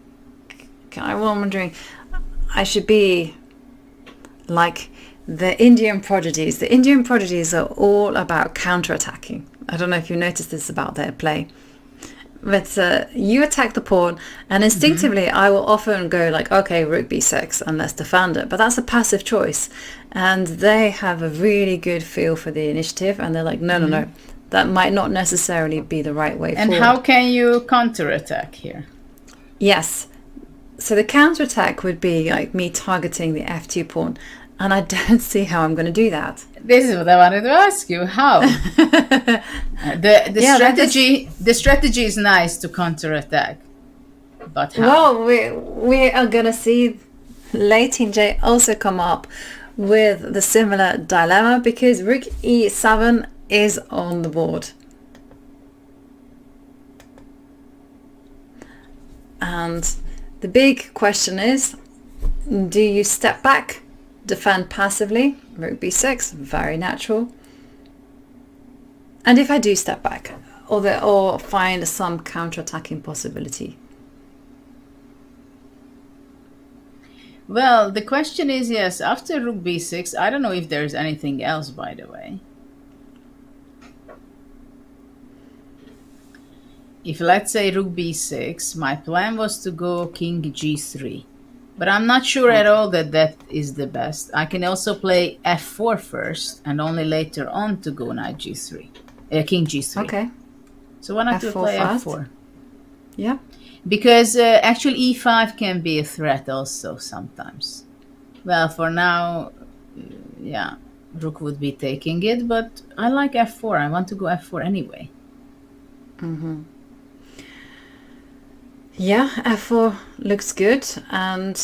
I'm wondering... I should be like the Indian prodigies. The Indian prodigies are all about counterattacking. I don't know if you noticed this about their play. But you attack the pawn, and instinctively I will often go like, okay, rook b6, and let's defend it. But that's a passive choice. And they have a really good feel for the initiative, and they're like, no, that might not necessarily be the right way forward. And how can you counterattack here? Yes. So the counterattack would be like me targeting the f2 pawn, and I don't see how I'm going to do that. This is what I wanted to ask you. How? The strategy is nice to counterattack, but how? Well, we are going to see Lei Tingjie also come up with the similar dilemma, because rook e7 is on the board. And the big question is, do you step back, defend passively, rook b6, very natural. And if I do step back, or find some counter-attacking possibility? Well, the question is, yes, after rook b6, I don't know if there's anything else, by the way. If let's say rook b6, my plan was to go king g3. But I'm not sure at all that that is the best. I can also play f4 first, and only later on to go knight g3. King g3. Okay. So why not to play first? f4? Yeah. Because actually e5 can be a threat also sometimes. Well, for now, yeah, rook would be taking it, but I like f4. I want to go f4 anyway. Yeah, f4 looks good, and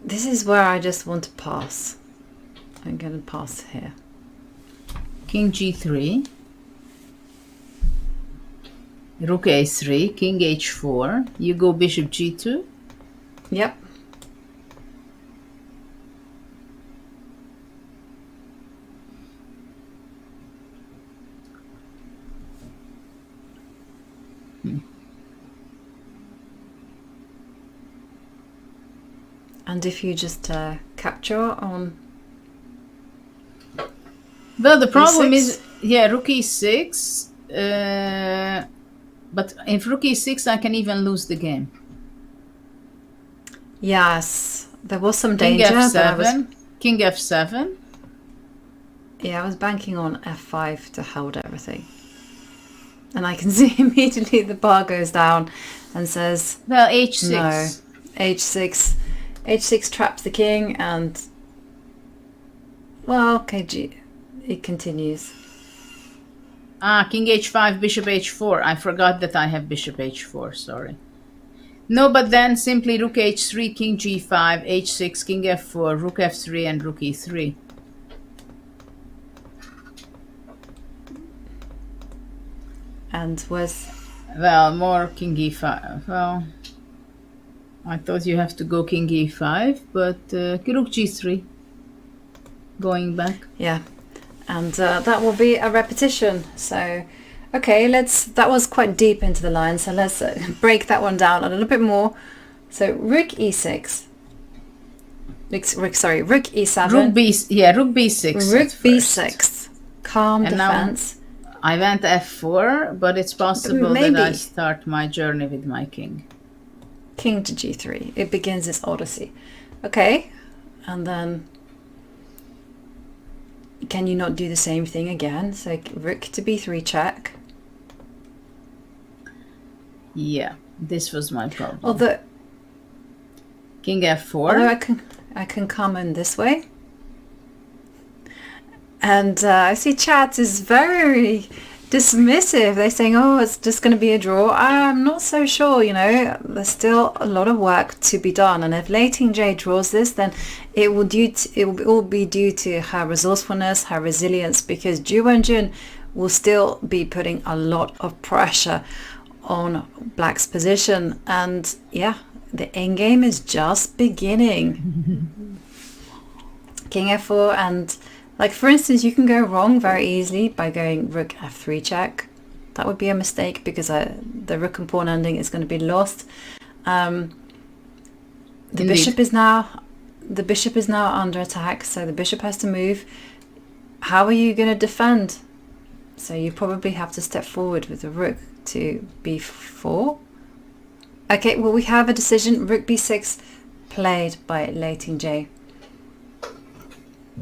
this is where I just want to pass. I'm going to pass here. King g3, rook a3, king h4. You go bishop g2. Yep. And if you just capture on... Well, the problem E6? is, yeah, rook e6. But if rook e6, I can even lose the game. Yes, there was some King danger, f7, but I was... king f7. Yeah, I was banking on f5 to hold everything. And I can see immediately the bar goes down and says... Well, h6. No, h6. h6 traps the king and... Well, okay, it continues. Ah, king h5, bishop h4. I forgot that I have bishop h4, sorry. No, but then simply rook h3, king g5, h6, king f4, rook f3, and rook e3. And was... Well, more king e5. Well, I thought you have to go king e5, but rook g3. Going back. Yeah, and that will be a repetition. So, okay, that was quite deep into the line, so let's break that one down a little bit more. So, rook e6. Rook e7. Rook b6. Rook b6. Calm and defense. Now I went f4, but it's possible that I start my journey with my king. King to g3. It begins its odyssey. Okay, and then... Can you not do the same thing again? So rook to b3 check. Yeah, this was my problem. Although king f4. Although I can come in this way. And I see chat is very dismissive. They're saying, oh, it's just going to be a draw. I'm not so sure, you know. There's still a lot of work to be done. And if Lei Tingjie draws this, then it will all be due to her resourcefulness, her resilience, because Wenjun will still be putting a lot of pressure on Black's position. And yeah, the endgame is just beginning. King f4 and... Like, for instance, you can go wrong very easily by going rook f3 check. That would be a mistake because the rook and pawn ending is going to be lost. The bishop is now under attack, so the bishop has to move. How are you going to defend? So you probably have to step forward with the rook to b4. Okay, well, we have a decision. Rook b6 played by Lei Tingjie.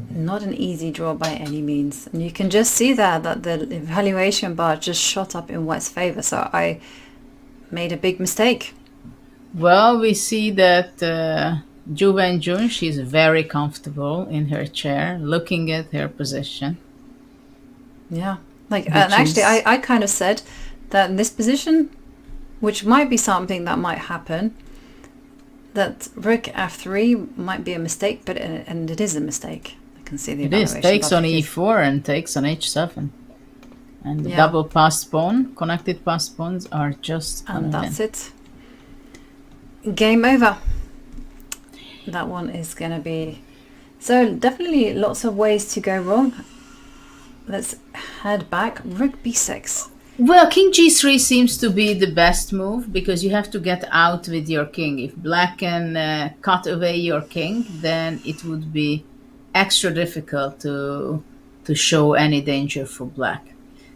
Not an easy draw by any means, and you can just see that the evaluation bar just shot up in White's favor, so I made a big mistake. Well, we see that Wenjun, she's very comfortable in her chair looking at her position. Yeah, like, and actually I kind of said that in this position, which might be something that might happen, that rook f3 might be a mistake, but and it is a mistake. See the it is takes on e4 and takes on h7, and the double passed pawn, connected passed pawns are just and that's it. Game over. That one is gonna be so definitely lots of ways to go wrong. Let's head back. Rook b6. Well, king g3 seems to be the best move because you have to get out with your king. If Black can cut away your king, then it would be extra difficult to show any danger for Black.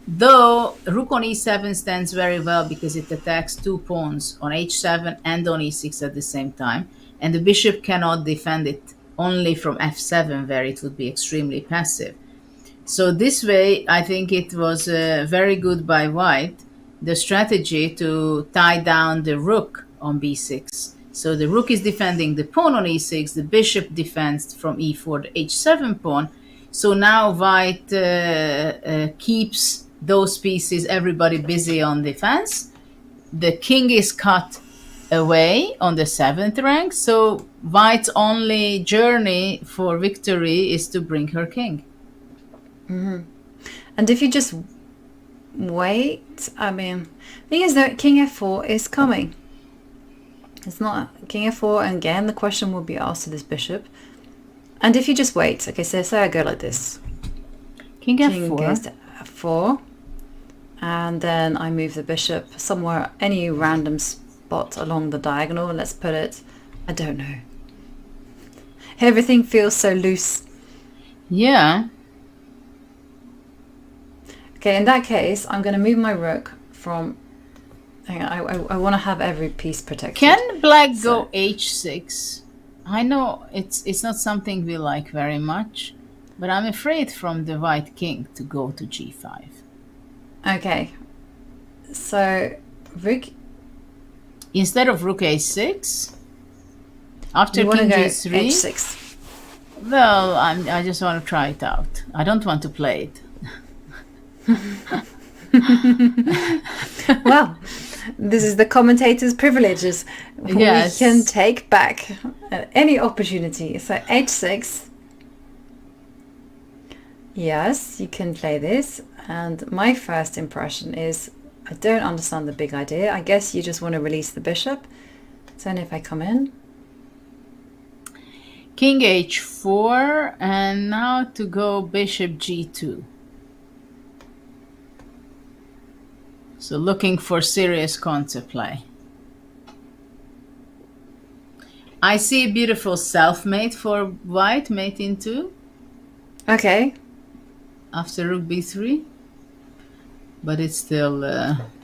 Though rook on e7 stands very well because it attacks two pawns on h7 and on e6 at the same time, and the bishop cannot defend it only from f7 where it would be extremely passive. So this way I think it was very good by White the strategy to tie down the rook on b6. So the rook is defending the pawn on e6, the bishop defends from e4 the h7 pawn. So now white keeps those pieces, everybody busy on defense. The king is cut away on the 7th rank, so white's only journey for victory is to bring her king. Mm-hmm. And if you just wait, I mean, the thing is that king f4 is coming. It's not king f4, and again the question will be asked to this bishop. And if you just wait, okay, so say I go like this. King f4. Goes to f4. And then I move the bishop somewhere, any random spot along the diagonal. Let's put it, I don't know. Everything feels so loose. Yeah. Okay, in that case, I'm going to move my rook from... Hang on, I want to have every piece protected. Can black go h6? I know it's not something we like very much, but I'm afraid from the white king to go to g5. Okay, so rook... Instead of rook a6, after you king go g3, h6. Well, I just want to try it out. I don't want to play it. Well, this is the commentator's privileges. Yes. We can take back at any opportunity. So h6. Yes, you can play this. And my first impression is, I don't understand the big idea. I guess you just want to release the bishop. So if I come in. King h4, and now to go bishop g2. So looking for serious counterplay. I see a beautiful self-mate for white, mate in 2. Okay. After rook b3. But it's still,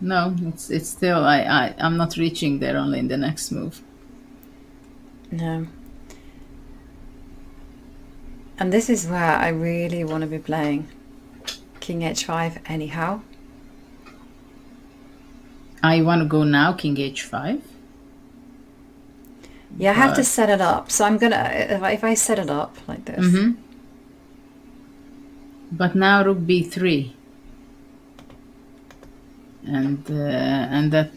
no, it's still, I'm not reaching there, only in the next move. No. And this is where I really want to be playing king h5 anyhow. I want to go now, king h5. Yeah, I have to set it up. So I'm gonna, if I set it up like this. Mm-hmm. But now rook b3. And that,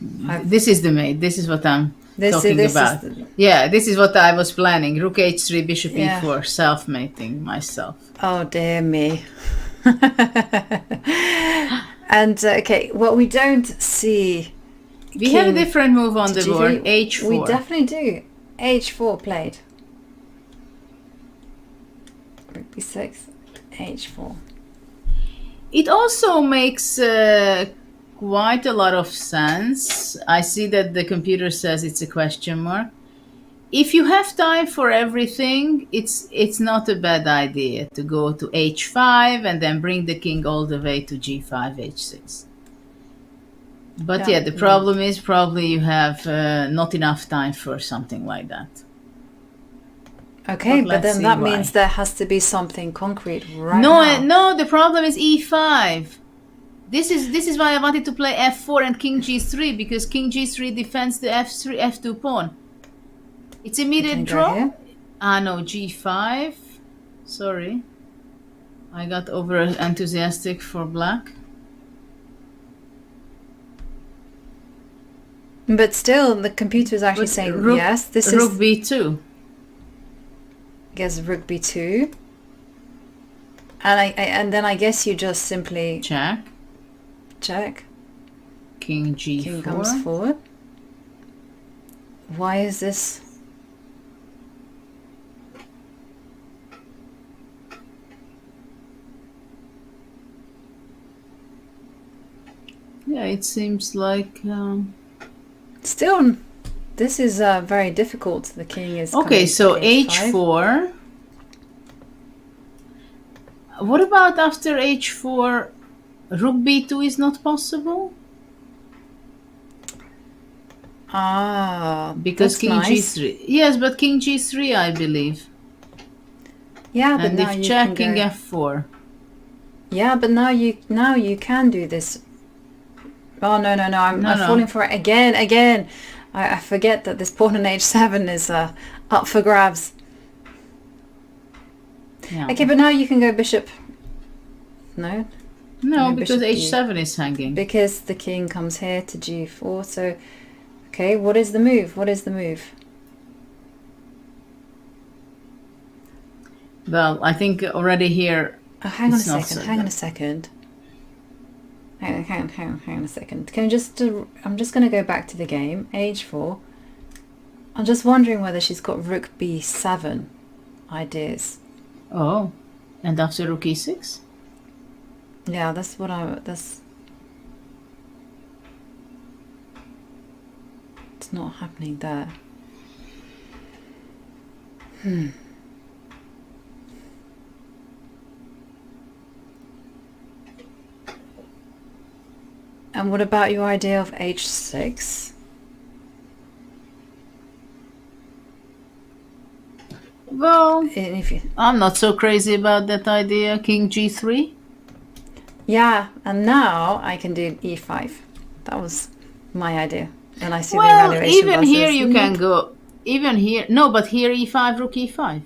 this is the mate. This is what I'm talking about. Yeah, this is what I was planning. Rook h3, bishop e4, self-mating myself. Oh dear me. And okay, what we don't see. We have a different move on the board. H4. We definitely do. H4 played. Rook b6, H4. It also makes quite a lot of sense. I see that the computer says it's a question mark. If you have time for everything, it's not a bad idea to go to h5 and then bring the king all the way to g5, h6. But yeah, the problem is probably you have not enough time for something like that. Okay, but then that means there has to be something concrete right now. No, the problem is e5. This is why I wanted to play f4 and king g3, because king g3 defends the f2 pawn. It's immediate draw. Ah no, g5. Sorry, I got over enthusiastic for black. But still, the computer is actually saying yes. This rook b2. Guess rook b2. And then I guess you just simply check. King g4. King comes forward. Why is this? Yeah, it seems like. Still, this is very difficult. The king is okay. So h4. What about after h4? Rook b2 is not possible. Because king g3. Yes, but king g3, I believe. Yeah, but and now if you check can king go... f4. Yeah, but now you can do this Oh, no. I'm No. falling for it again. I forget that this pawn on h7 is up for grabs. Yeah. Okay, but now you can go bishop. No? No, No, because bishop h7 is hanging. Because the king comes here to g4, so... Okay, what is the move? Well, I think already here... Oh, hang on a it's not second, so hang on good. a second. Hang on a second. Can you just... I'm just going to go back to the game. h4. I'm just wondering whether she's got rook b7 ideas. Oh, and after rook e6? Yeah, that's what that's... It's not happening there. And what about your idea of h6? Well, If you, I'm not so crazy about that idea. King g3? yeah, and now I can do e5. That was my idea. And I see the Well, evaluation even buzzes. here you can go... Even here... No, but here e5, rook e5.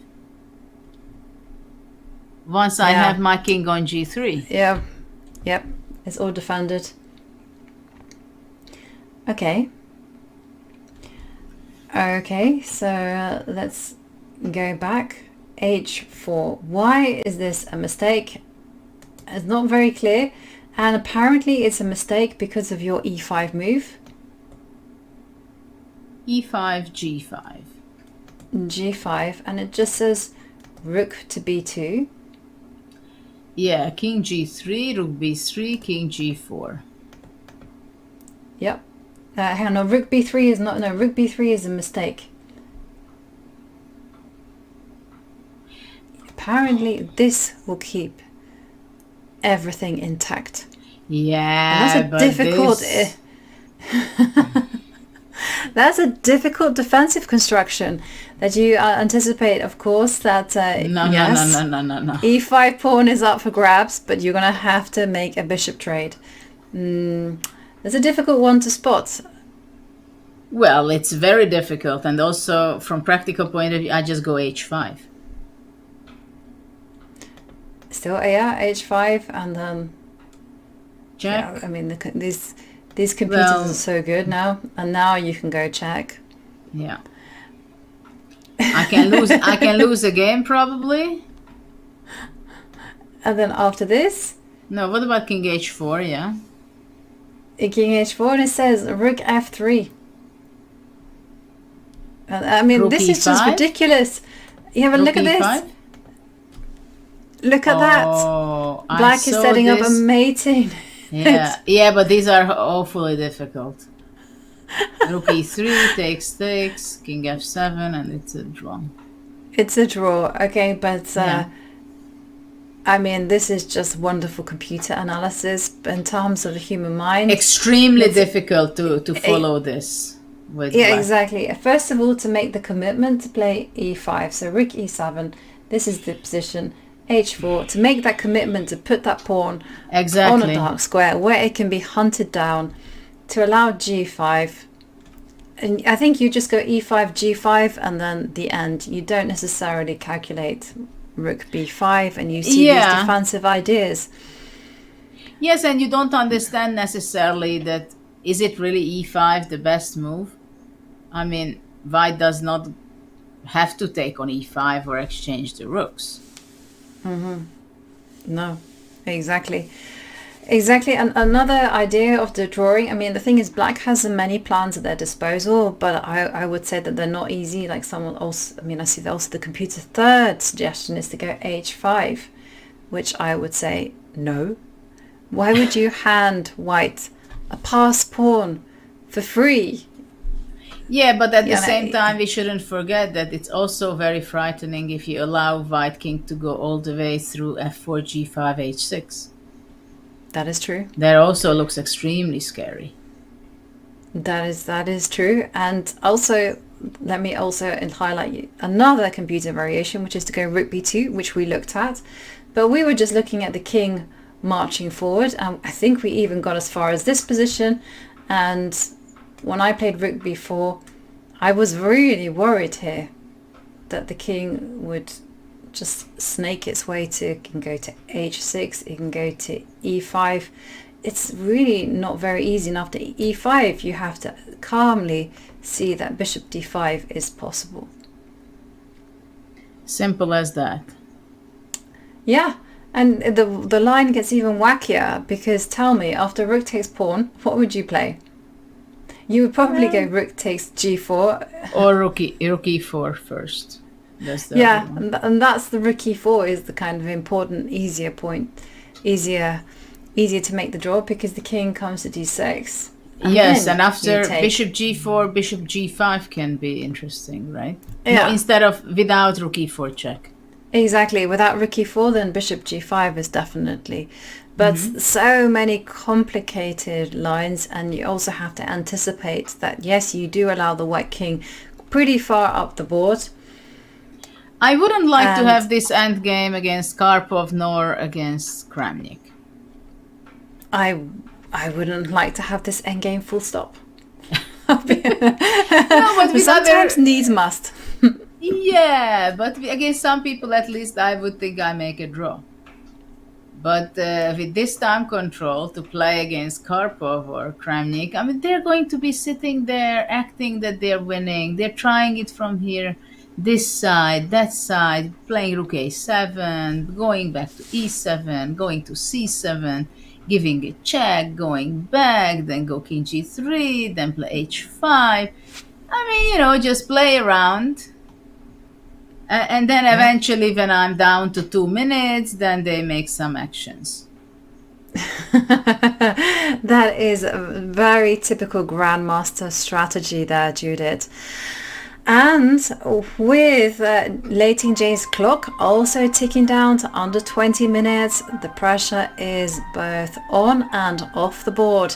Once I Yeah. have my king on g3. Yeah, yep, it's all defended. Okay. Okay, so let's go back. h4. Why is this a mistake? It's not very clear, and apparently it's a mistake because of your e5 move. e5, g5. g5, and it just says rook to b2. Yeah, king g3, rook b3, king g4. Yep. Hang on, no, rook b3 is not, no, rook b3 is a mistake. Apparently this will keep everything intact. Yeah, And that's a difficult... That's a difficult defensive construction that you anticipate, of course, that No. e5 pawn is up for grabs, but you're going to have to make a bishop trade. It's a difficult one to spot. Well, it's very difficult, and also from practical point of view, I just go h5. Still, yeah, h5, and then... Check. Yeah, I mean, these computers Well, are so good now, and now you can go check. Yeah. I can lose a game probably. And then after this, No, what about king h4? Yeah. king h4, and it says rook f3. And, I mean, Rook this is just e5? ridiculous. Yeah, but Rook look at this. e5? Look at that. Oh, I Black is saw setting up a this. mating. Yeah, but these are awfully difficult. Rook e3 takes, king f7, and it's a draw. It's a draw, okay, but Yeah. I mean, this is just wonderful computer analysis in terms of the human mind. Extremely difficult to follow this. With Yeah, black. exactly. First of all, to make the commitment to play e5, so rook e7, this is the position, h4, to make that commitment to put that pawn on Exactly. a dark square where it can be hunted down, to allow g5. And I think you just go e5, g5, and then the end. You don't necessarily calculate rook b5, and you see these defensive ideas. Yes, and you don't understand necessarily that is it really e5 the best move? I mean, white does not have to take on e5 or exchange the rooks. No, exactly. Exactly, and another idea of the drawing, I mean, the thing is, black has many plans at their disposal, but I would say that they're not easy. Like someone else, I mean, I see that also the computer's third suggestion is to go h5, which I would say no. Why would you hand white a pass pawn for free? Yeah, but at the Yeah, same time, we shouldn't forget that it's also very frightening if you allow white king to go all the way through f4, g5, h6. That is true. That also looks extremely scary. That is true. And also, let me also highlight another computer variation, which is to go rook b2, which we looked at. But we were just looking at the king marching forward. I think we even got as far as this position. And when I played rook b4, I was really worried here that the king would just snake its way to, it can go to h6, it can go to e5. It's really not very easy. And after e5, you have to calmly see that bishop d5 is possible. Simple as that. Yeah, and the line gets even wackier, because tell me, after rook takes pawn, what would you play? You would probably go rook takes g4. Or rook e4 first. That's the yeah, and that's the rook e4 is the kind of important, easier point, easier to make the draw, because the king comes to d6. Yes, and after bishop g4, bishop g5 can be interesting, right? Yeah. No, instead of without rook e4 check. Exactly. Without rook e4, then bishop g5 is definitely. But so many complicated lines, and you also have to anticipate that, yes, you do allow the white king pretty far up the board. I wouldn't like to have this endgame against Karpov nor against Kramnik. I wouldn't like to have this endgame, full stop. No, but sometimes needs must. Yeah, but against some people, at least, I would think I make a draw. But with this time control to play against Karpov or Kramnik, I mean, they're going to be sitting there acting that they're winning. They're trying it from here, this side, that side, playing rook a7, going back to e7, going to c7, giving a check, going back, then go king g3, then play h5. I mean, you know, just play around. And then eventually, when I'm down to 2 minutes, then they make some actions. That is a very typical grandmaster strategy there, Judith. And with Lei Tingjie's clock also ticking down to under 20 minutes, the pressure is both on and off the board.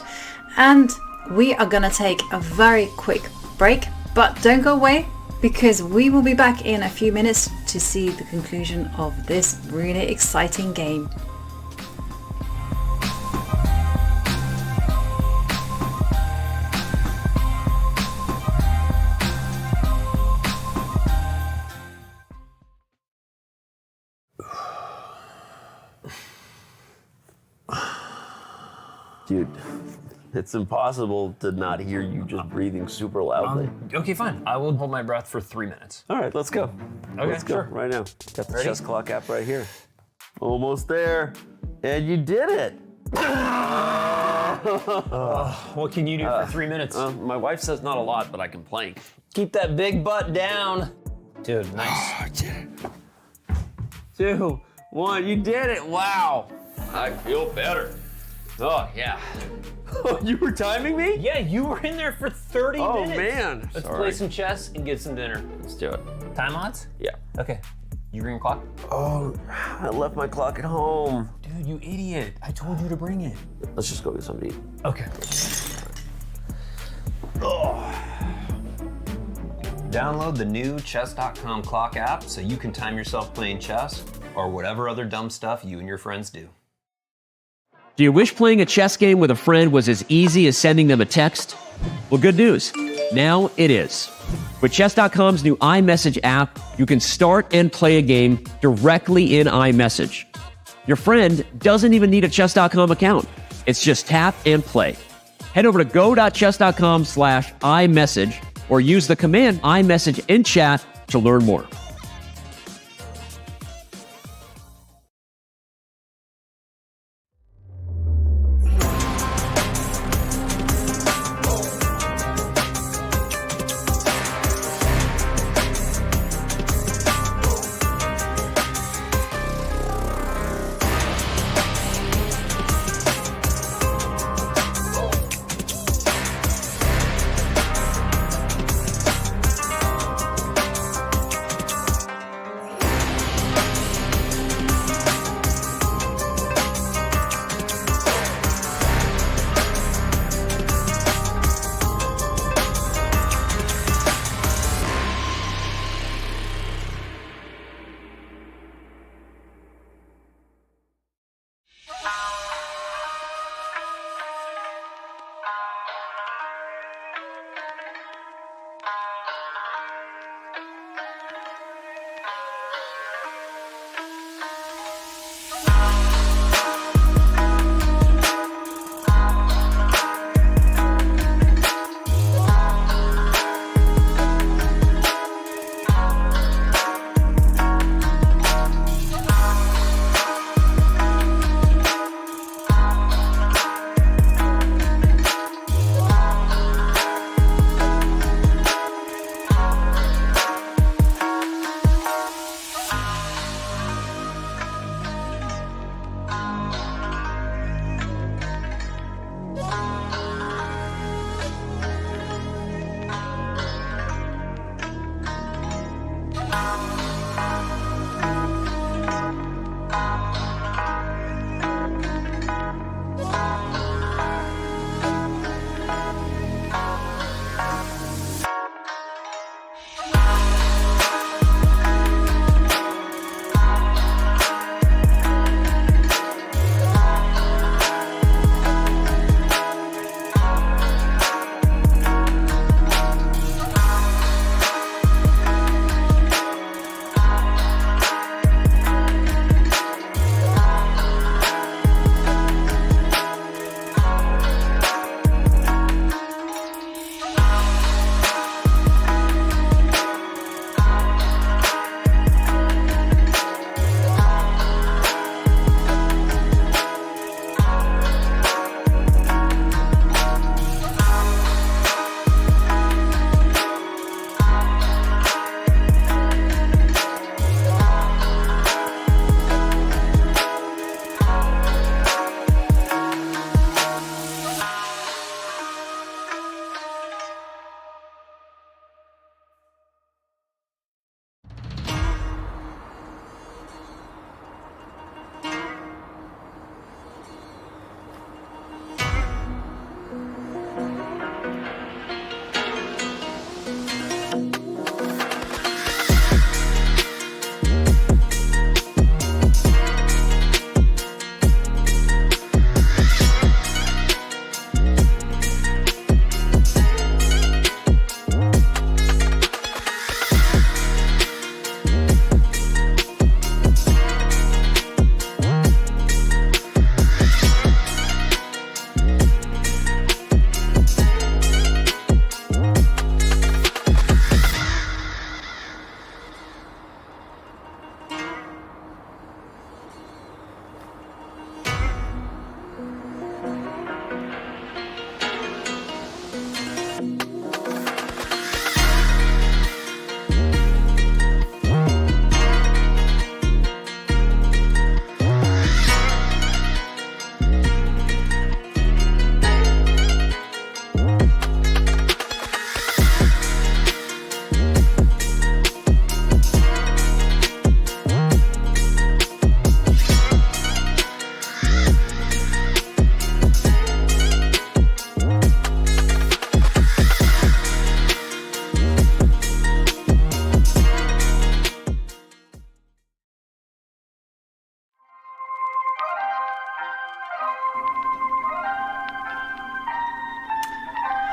And we are going to take a very quick break, but don't go away, because we will be back in a few minutes to see the conclusion of this really exciting game. Dude, it's impossible to not hear you just breathing super loudly. Okay, fine. I will hold my breath for 3 minutes. All right, let's go. Okay, let's go sure. right now. Got the Ready? chess clock app right here. Almost there. And you did it. What can you do for 3 minutes? My wife says not a lot, but I can plank. Keep that big butt down. Dude, nice. 2, 1, you did it. Wow. I feel better. Oh, yeah. You were timing me? Yeah, you were in there for 30 minutes. Oh, man. Let's Sorry. play some chess and get some dinner. Let's do it. Time odds? Yeah. Okay. You bring your clock? Oh, I left my clock at home. Dude, you idiot. I told you to bring it. Let's just go get something to eat. Okay. Oh. Download the new chess.com clock app so you can time yourself playing chess or whatever other dumb stuff you and your friends do. Do you wish playing a chess game with a friend was as easy as sending them a text? Well, good news. Now it is. With Chess.com's new iMessage app, you can start and play a game directly in iMessage. Your friend doesn't even need a Chess.com account. It's just tap and play. Head over to go.chess.com/iMessage or use the command iMessage in chat to learn more.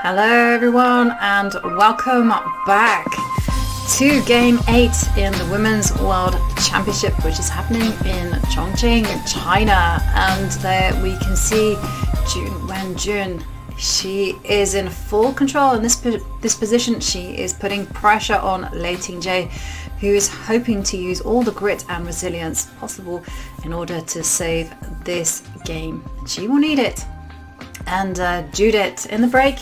Hello everyone and welcome back to Game 8 in the Women's World Championship, which is happening in Chongqing, China. And there we can see Wenjun. She is in full control in this position. She is putting pressure on Lei Tingjie, who is hoping to use all the grit and resilience possible in order to save this game. She will need it. And Judith, in the break,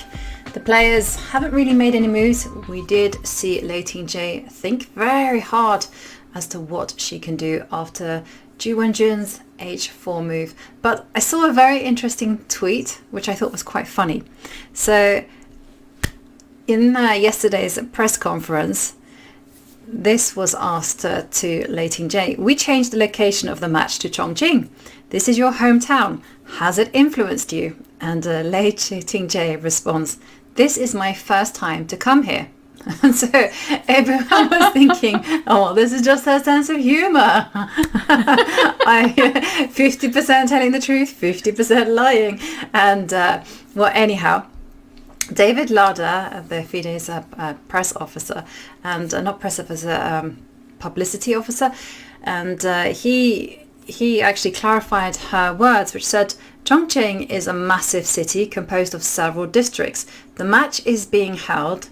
the players haven't really made any moves. We did see Lei Tingjie think very hard as to what she can do after Ju Wenjun's H4 move. But I saw a very interesting tweet, which I thought was quite funny. So in yesterday's press conference, this was asked to Lei Tingjie. We changed the location of the match to Chongqing. This is your hometown. Has it influenced you? And Lei Tingjie responds, this is my first time to come here. And so everyone was thinking, oh, this is just her sense of humor. 50% telling the truth, 50% lying. And well, anyhow, David Larder, the FIDE's press officer, and not press officer, publicity officer, and he actually clarified her words, which said, Chongqing is a massive city composed of several districts. The match is being held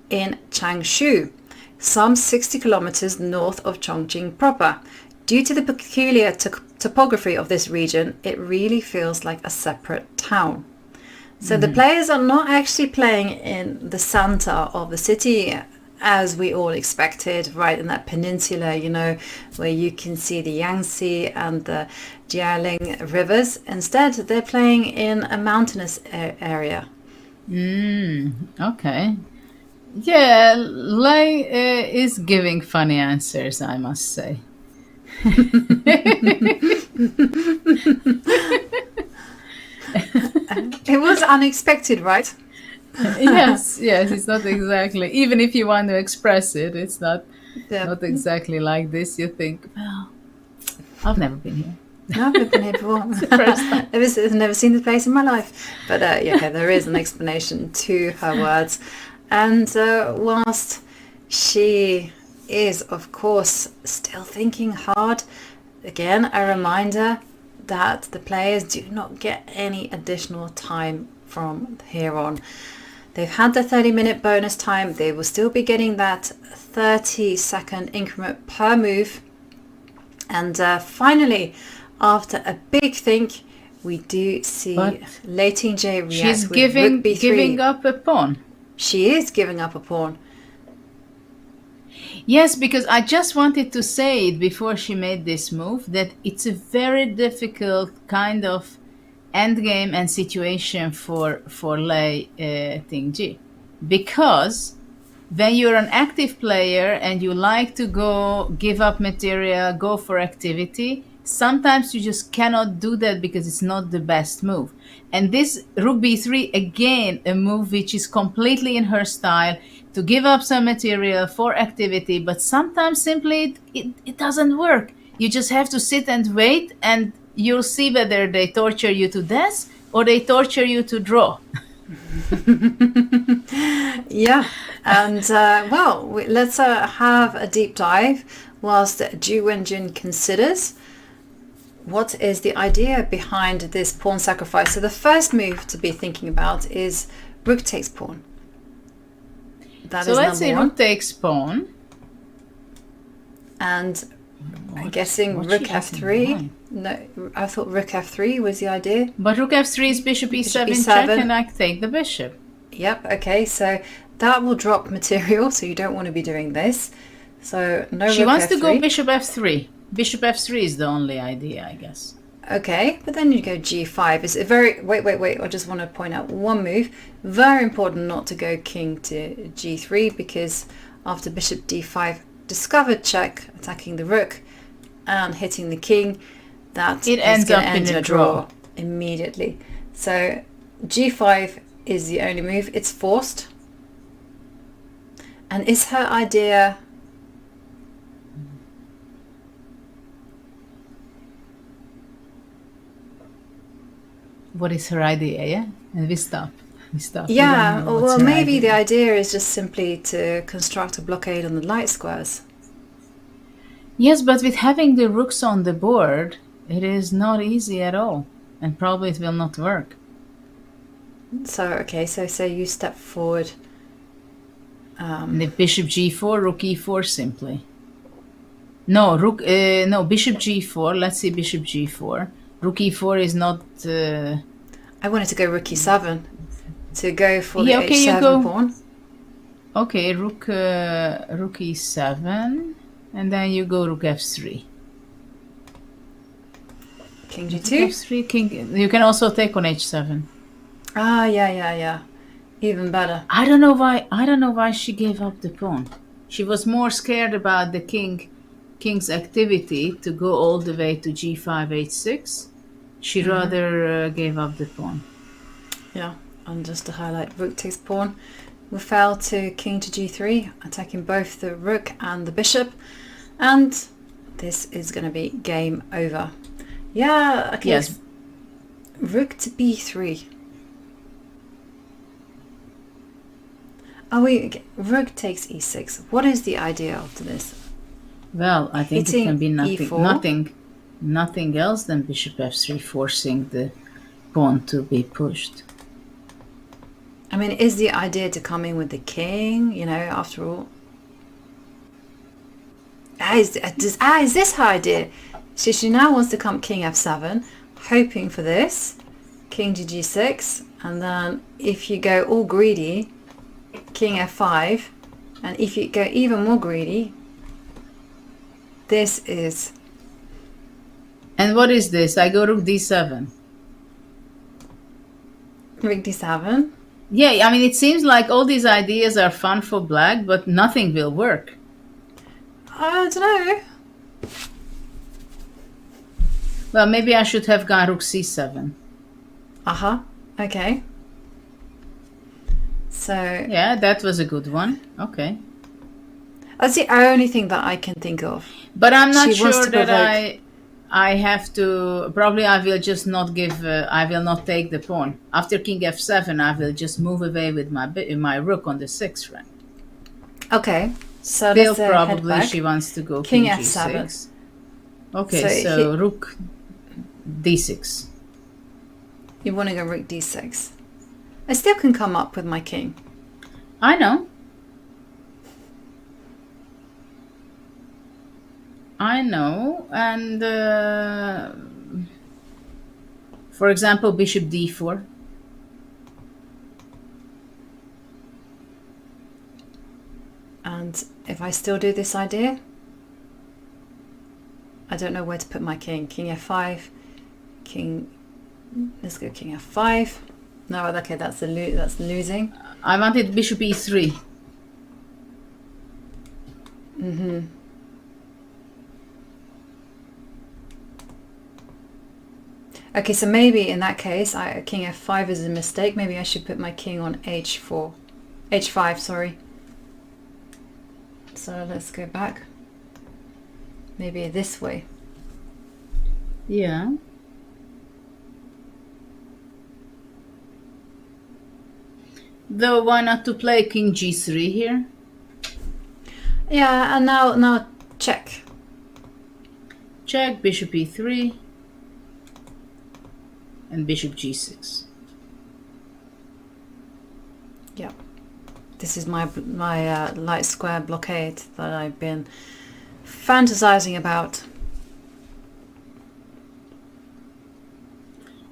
in Changshu, some 60 kilometers north of Chongqing proper. Due to the peculiar topography of this region, it really feels like a separate town. So the players are not actually playing in the center of the city as we all expected, right in that peninsula, you know, where you can see the Yangtze and the Jialing rivers. Instead, they're playing in a mountainous area. Okay. Yeah, Lei is giving funny answers, I must say. It was unexpected, right? yes, it's not exactly. Even if you want to express it, it's not exactly like this. You think, well, I've never been here. No, I've never been here before. I've never seen this place in my life. But yeah, there is an explanation to her words. And whilst she is, of course, still thinking hard, again, a reminder that the players do not get any additional time from here on. They've had the 30-minute bonus time. They will still be getting that 30-second increment per move. And finally, after a big think, we do see Lei Tingjie react. She's with Rook B3. giving up a pawn. She is giving up a pawn. Yes, because I just wanted to say it before she made this move, that it's a very difficult kind of endgame and situation for Lei Tingjie. Because when you're an active player and you like to go give up material, go for activity, sometimes you just cannot do that because it's not the best move. And this Rook B3, again, a move which is completely in her style, to give up some material for activity, but sometimes simply it doesn't work. You just have to sit and wait, and you'll see whether they torture you to death or they torture you to draw. Yeah, and well, let's have a deep dive whilst Ju Wenjun considers what is the idea behind this pawn sacrifice. So the first move to be thinking about is rook takes pawn. So let's say rook takes pawn. And I'm guessing rook f3. No, I thought rook f3 was the idea. But rook f3 is bishop e7 check, and I take the bishop. Yep, okay, so that will drop material, so you don't want to be doing this. So no rook f3. She wants to go bishop f3. Bishop f3 is the only idea, I guess. Okay, but then you go g5. It's a very... Wait. I just want to point out one move. Very important not to go king to g3, because after bishop d5, discovered check, attacking the rook and hitting the king, that it ends up in a draw immediately. So g5 is the only move. It's forced. And is her idea... What is her idea, yeah? And we stop. stuff. Yeah, We don't know what's well, her maybe idea. the idea is just simply to construct a blockade on the light squares. Yes, but with having the rooks on the board, it is not easy at all, and probably it will not work. So, okay, so say you step forward. And if bishop g4, rook e4 simply. No, no, bishop g4. Let's see, bishop g4. Rook e4 is not. I wanted to go rook e7 to go for the okay, h7 you go. pawn. Okay, rook e7, and then you go rook f3. King g2. F3, king. You can also take on h7. Ah, yeah. Even better. I don't know why she gave up the pawn. She was more scared about the king's activity to go all the way to g5, h6. She rather gave up the pawn. Yeah, and just to highlight, rook takes pawn. We fell to king to g3, attacking both the rook and the bishop. And this is going to be game over. Yeah, okay. Yes. Rook to b3. Oh wait, rook takes e6. What is the idea after this? Well, I think it can be E4. nothing else than bishop f3, forcing the pawn to be pushed. I mean, is the idea to come in with the king, you know, after all? Is this her idea? So she now wants to come king f7, hoping for this, king to g6, and then if you go all greedy, king f5, and if you go even more greedy, this is... And what is this? I go rook d7. Rook d7? Yeah, I mean, it seems like all these ideas are fun for black, but nothing will work. I don't know. Well, maybe I should have gone rook c7. Okay. So... Yeah, that was a good one. Okay. That's the only thing that I can think of. But I'm not She wants sure to that provoke. I have to... Probably I will just not give... I will not take the pawn. After king f7, I will just move away with my rook on the 6th rank. Okay. So Still let's probably head back. she wants to go King king f7. g6. Okay, so rook d6. You want to go rook d6. I still can come up with my king. I know. And for example, bishop d4. And if I still do this idea, I don't know where to put my king. King f5, let's go king f5. No, okay, that's losing. I wanted bishop e3. Okay, so maybe in that case, king f5 is a mistake. Maybe I should put my king on h5, sorry. So let's go back. Maybe this way. Yeah. Though why not to play king g3 here? Yeah, and now check. Check, bishop e3. And bishop g6. Yeah. This is my light square blockade that I've been fantasizing about.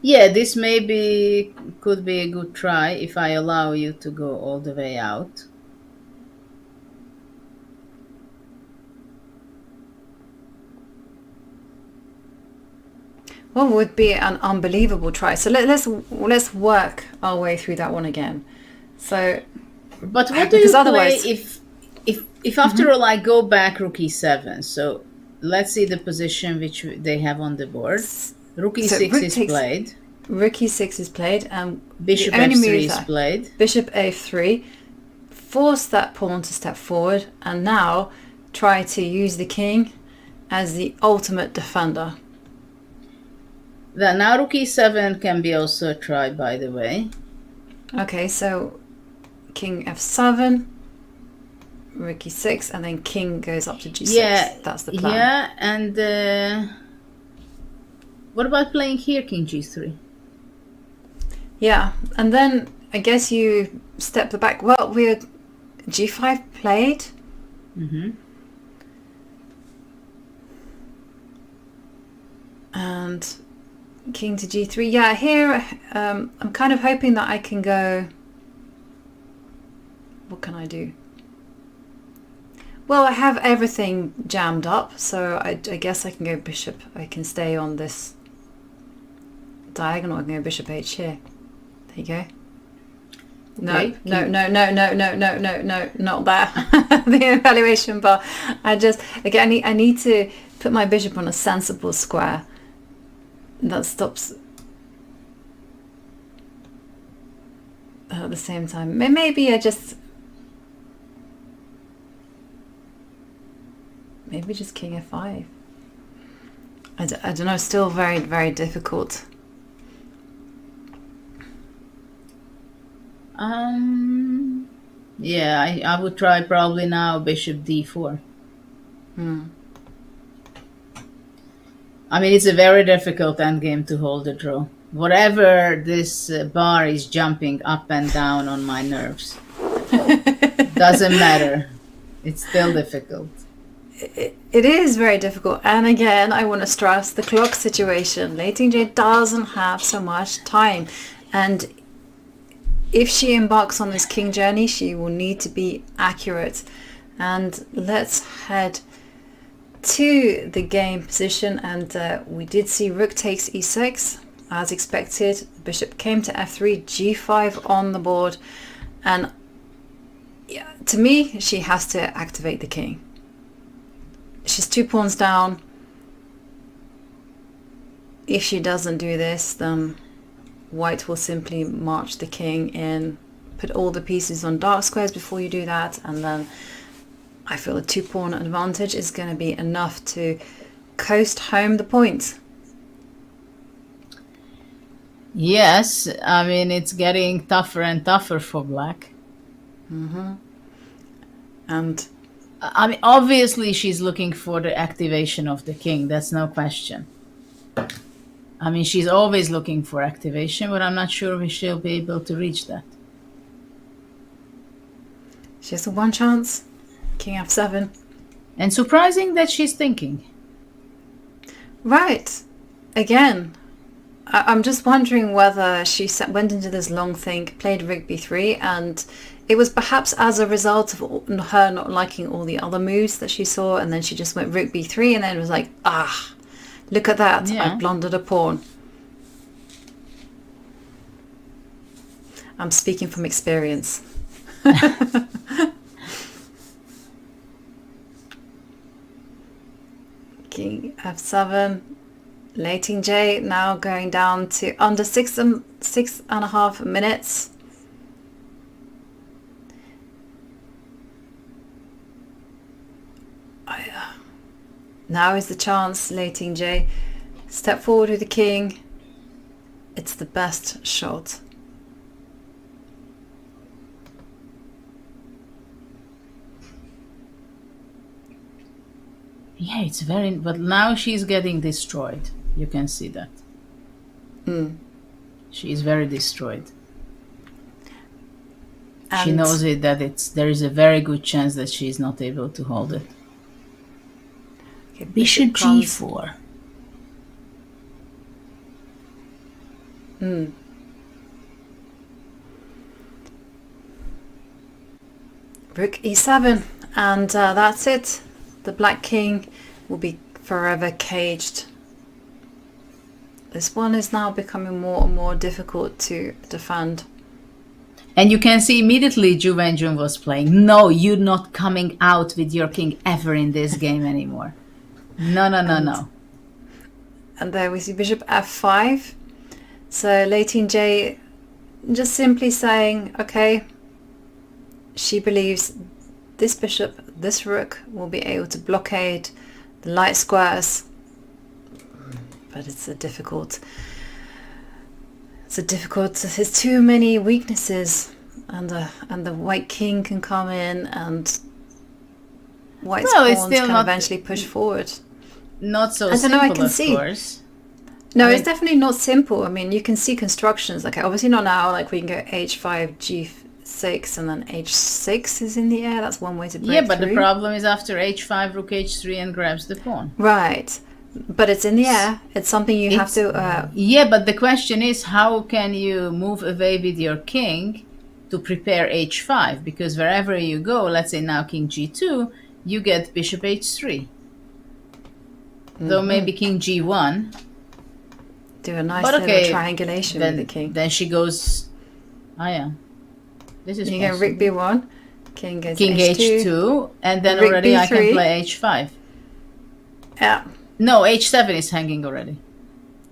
Yeah, this maybe could be a good try if I allow you to go all the way out. What would be an unbelievable try? So let's work our way through that one again. So, but what do you play if after all I go back rook e7? So let's see the position which they have on the board. Rook e6 is played. Rook e6 is played, and bishop f3 is played. Bishop a3. Force that pawn to step forward, and now try to use the king as the ultimate defender. Now rook e7 can be also tried, by the way. Okay, so king f7, rook e6, and then king goes up to g6. Yeah, that's the plan. Yeah, and what about playing here, king g3? Yeah, and then I guess you step the back. Well, we're g5 played. Mm-hmm. And king to g3. Yeah, here I'm kind of hoping that I can go... What can I do? Well, I have everything jammed up, so I guess I can go bishop. I can stay on this diagonal. I can go bishop h here. There you go. Okay. No, not that. The evaluation bar. Again, I need to put my bishop on a sensible square that stops at the same time. Maybe just king f5. I don't know, still very, very difficult. Yeah, I would try probably now bishop d4. I mean, it's a very difficult endgame to hold a draw. Whatever this bar is jumping up and down on my nerves. Doesn't matter. It's still difficult. It is very difficult. And again, I want to stress the clock situation. Lei Tingjie doesn't have so much time. And if she embarks on this king journey, she will need to be accurate. And let's head to the game position. And we did see rook takes e6 as expected. Bishop came to f3, g5 on the board. And yeah, to me, she has to activate the king. She's 2 pawns down. If she doesn't do this, then white will simply march the king in, put all the pieces on dark squares before you do that, and then I feel a 2 pawn advantage is going to be enough to coast home the point. Yes, I mean, it's getting tougher and tougher for black. And I mean, obviously she's looking for the activation of the king, that's no question. I mean, she's always looking for activation, but I'm not sure if she'll be able to reach that. She has a one chance. King f7. And surprising that she's thinking. Right. Again, I'm just wondering whether she went into this long think, played rook b3, and it was perhaps as a result of her not liking all the other moves that she saw, and then she just went rook b3, and then it was like, look at that, Yeah. I blundered a pawn. I'm speaking from experience. King f7. Lei Tingjie now going down to under 6.5 minutes. Now is the chance, Lei Tingjie. Step forward with the king. It's the best shot. Yeah, it's very... But now she's getting destroyed. You can see that. She is very destroyed. She knows it that there is a very good chance that she is not able to hold it. Okay, Bishop g4. Rook e7, and that's it. The black king will be forever caged. This one is now becoming more and more difficult to defend. And you can see immediately Wenjun was playing. No, you're not coming out with your king ever in this game anymore. No. And there we see bishop f5. So Lei Tingjie just simply saying, okay, she believes this bishop, this rook will be able to blockade the light squares. But it's a difficult it's a difficult. There's too many weaknesses, and the white king can come in, and white's pawns can eventually push forward. Not so I don't know, simple, I can of see. course. No, it's definitely not simple. I mean, you can see constructions. Like, obviously not now. Like, we can go h5, g6, and then h6 is in the air. That's one way to break Yeah, but through. the problem is after h5, rook h3 and grabs the pawn. Right. But it's in the air. It's something you have to... Yeah, but the question is, how can you move away with your king to prepare h5? Because wherever you go, let's say now king g2, you get bishop h3. Though maybe king g1. Do a nice little triangulation with the king. Then she goes... Oh, yeah. This is you go rook b1, king goes king h2, and then rook already b3. I can play h5. Yeah. No, h7 is hanging already.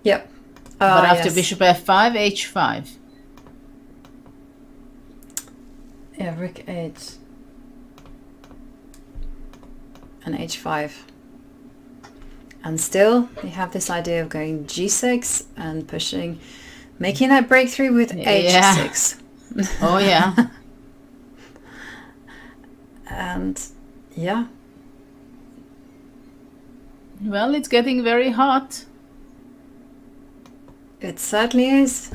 Yep. But after bishop f5, h5. Yeah, rook 8 and h5. And still, you have this idea of going g6 and pushing, making that breakthrough with h6. Oh, yeah. And, yeah. Well, it's getting very hot. It certainly is.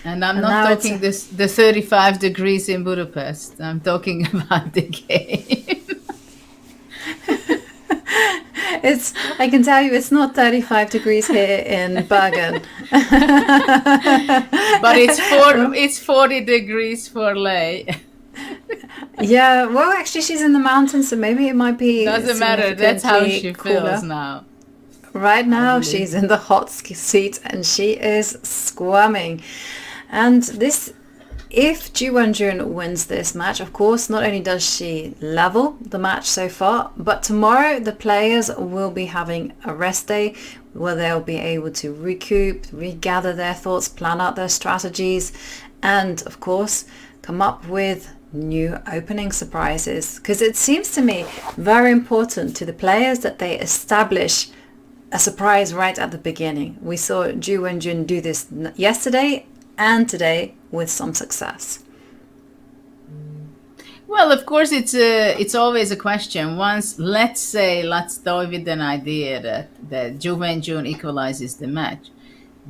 And I'm not talking the 35 degrees in Budapest. I'm talking about the game. I can tell you it's not 35 degrees here in Bergen. But it's 40 degrees for Lei. Yeah, well, actually, she's in the mountains, so maybe it might be. Doesn't matter. That's how she feels now. Right now, she's in the hot seat and she is squirming. And this, if Ju Wenjun wins this match, of course, not only does she level the match so far, but tomorrow the players will be having a rest day where they'll be able to recoup, regather their thoughts, plan out their strategies, and of course, come up with new opening surprises. Because it seems to me very important to the players that they establish a surprise right at the beginning. We saw Ju Wenjun do this yesterday and today with some success. Well, of course, it's always a question. Once, let's go with an idea that Ju Wenjun equalizes the match.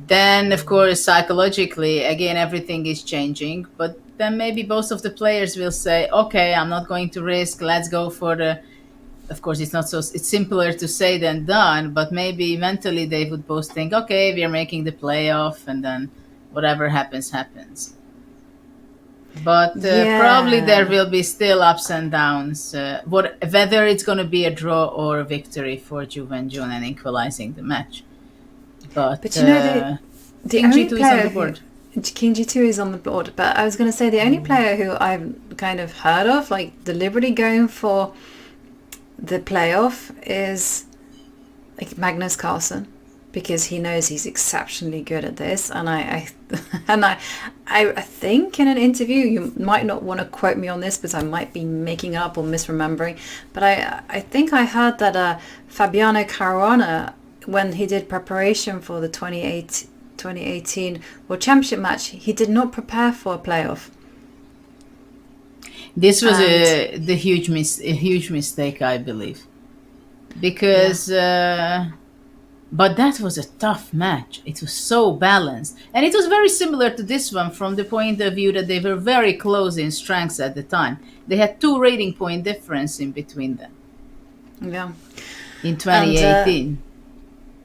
Then, of course, psychologically, again, everything is changing. But then maybe both of the players will say, okay, I'm not going to risk. Let's go for the... Of course, it's simpler to say than done, but maybe mentally they would both think, okay, we're making the playoff, and then whatever happens, happens. But probably there will be still ups and downs, whether it's going to be a draw or a victory for Ju Wenjun and equalizing the match. But you know, the King only G2 player is on the board. King G2 is on the board, but I was going to say the only player who I've kind of heard of, like deliberately going for the playoff, is like Magnus Carlsen, because he knows he's exceptionally good at this, and I think in an interview, you might not want to quote me on this because I might be making up or misremembering, but I think I heard that Fabiano Caruana, when he did preparation for the 2018 World Championship match, he did not prepare for a playoff. This was a huge mistake, I believe, because but that was a tough match. It was so balanced, and it was very similar to this one from the point of view that they were very close in strengths at the time. They had 2 rating point difference in between them. Yeah, in 2018.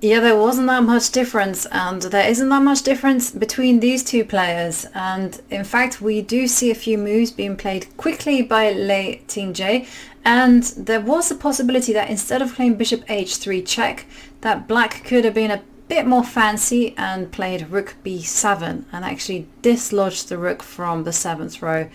Yeah, there wasn't that much difference, and there isn't that much difference between these two players. And in fact, we do see a few moves being played quickly by Lei Tingjie, and there was a possibility that instead of playing bishop h3 check, that black could have been a bit more fancy and played rook b7 and actually dislodged the rook from the 7th row.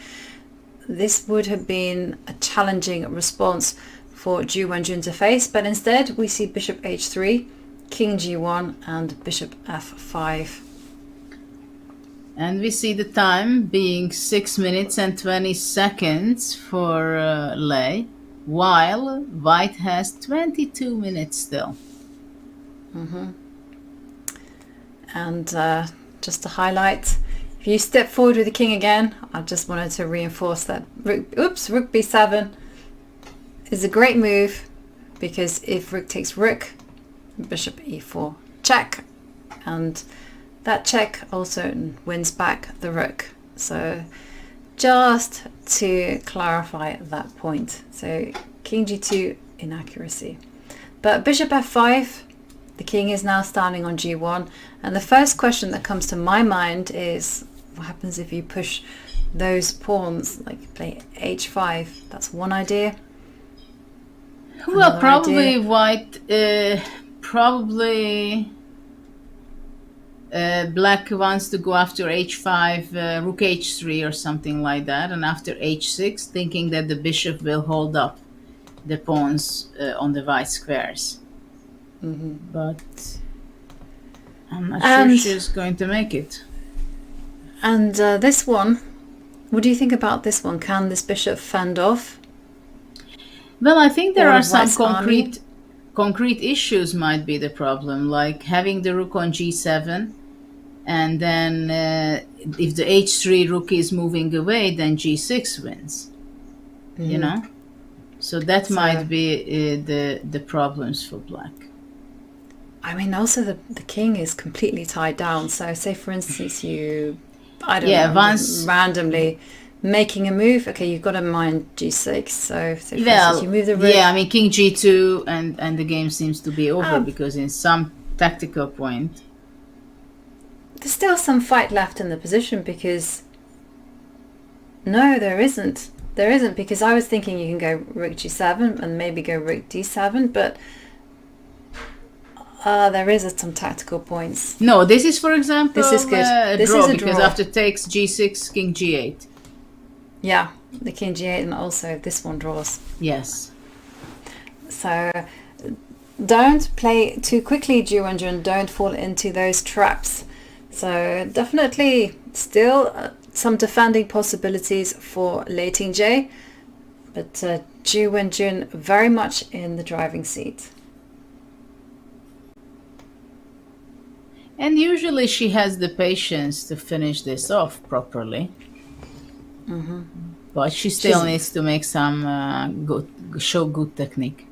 This would have been a challenging response for Ju Wenjun to face, but instead we see bishop h3, king g1 and bishop f5. And we see the time being 6 minutes and 20 seconds for Lei, while white has 22 minutes still. And just to highlight. If you step forward with the king again, I just wanted to reinforce that rook b7 is a great move, because if rook takes rook, bishop e4 check, and that check also wins back the rook. So just to clarify that point. So king g2, inaccuracy. But bishop f5, the king is now standing on g1, and the first question that comes to my mind is, what happens if you push those pawns, like play h5? That's one idea. Well, Another probably idea. white, black wants to go after h5, rook h3 or something like that, and after h6, thinking that the bishop will hold up the pawns on the white squares. But I'm not sure she's going to make it. And this one, what do you think about this one? Can this bishop fend off? Well, I think there Or are some West army? concrete issues might be the problem, like having the rook on g7, and then if the h3 rook is moving away, then g6 wins. You know, so that might be the problems for black. I mean, also the king is completely tied down. So say, for instance, you, I don't know, once randomly making a move. Okay, you've got to mind g6. So for instance, well, you move the rook. yeah, I mean king g2, and the game seems to be over because in some tactical point, there's still some fight left in the position, because no, there isn't. There isn't, because I was thinking you can go rook g7 and maybe go rook d7, but there is some tactical points. No, this is, for example, this is good. This draw, is a because draw. after takes g6, king g8. Yeah, the king g8, and also this one draws. Yes. So don't play too quickly, Wenjun. Don't fall into those traps. So definitely still some defending possibilities for Lei Tingjie, but Wenjun very much in the driving seat. And usually she has the patience to finish this off properly. But she still needs to make some show good technique.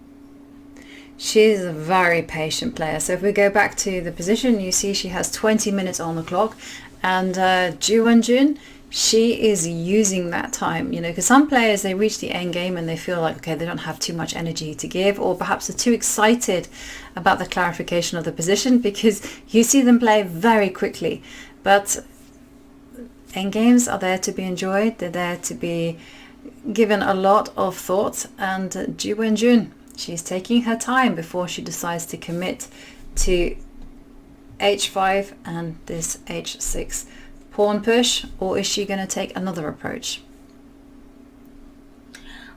She's a very patient player. So if we go back to the position, you see she has 20 minutes on the clock, and Wenjun, she is using that time, you know, because some players, they reach the end game and they feel like, okay, they don't have too much energy to give, or perhaps they're too excited about the clarification of the position, because you see them play very quickly. But end games are there to be enjoyed. They're there to be given a lot of thought, and Wenjun, she's taking her time before she decides to commit to h5 and this h6 pawn push, or is she going to take another approach?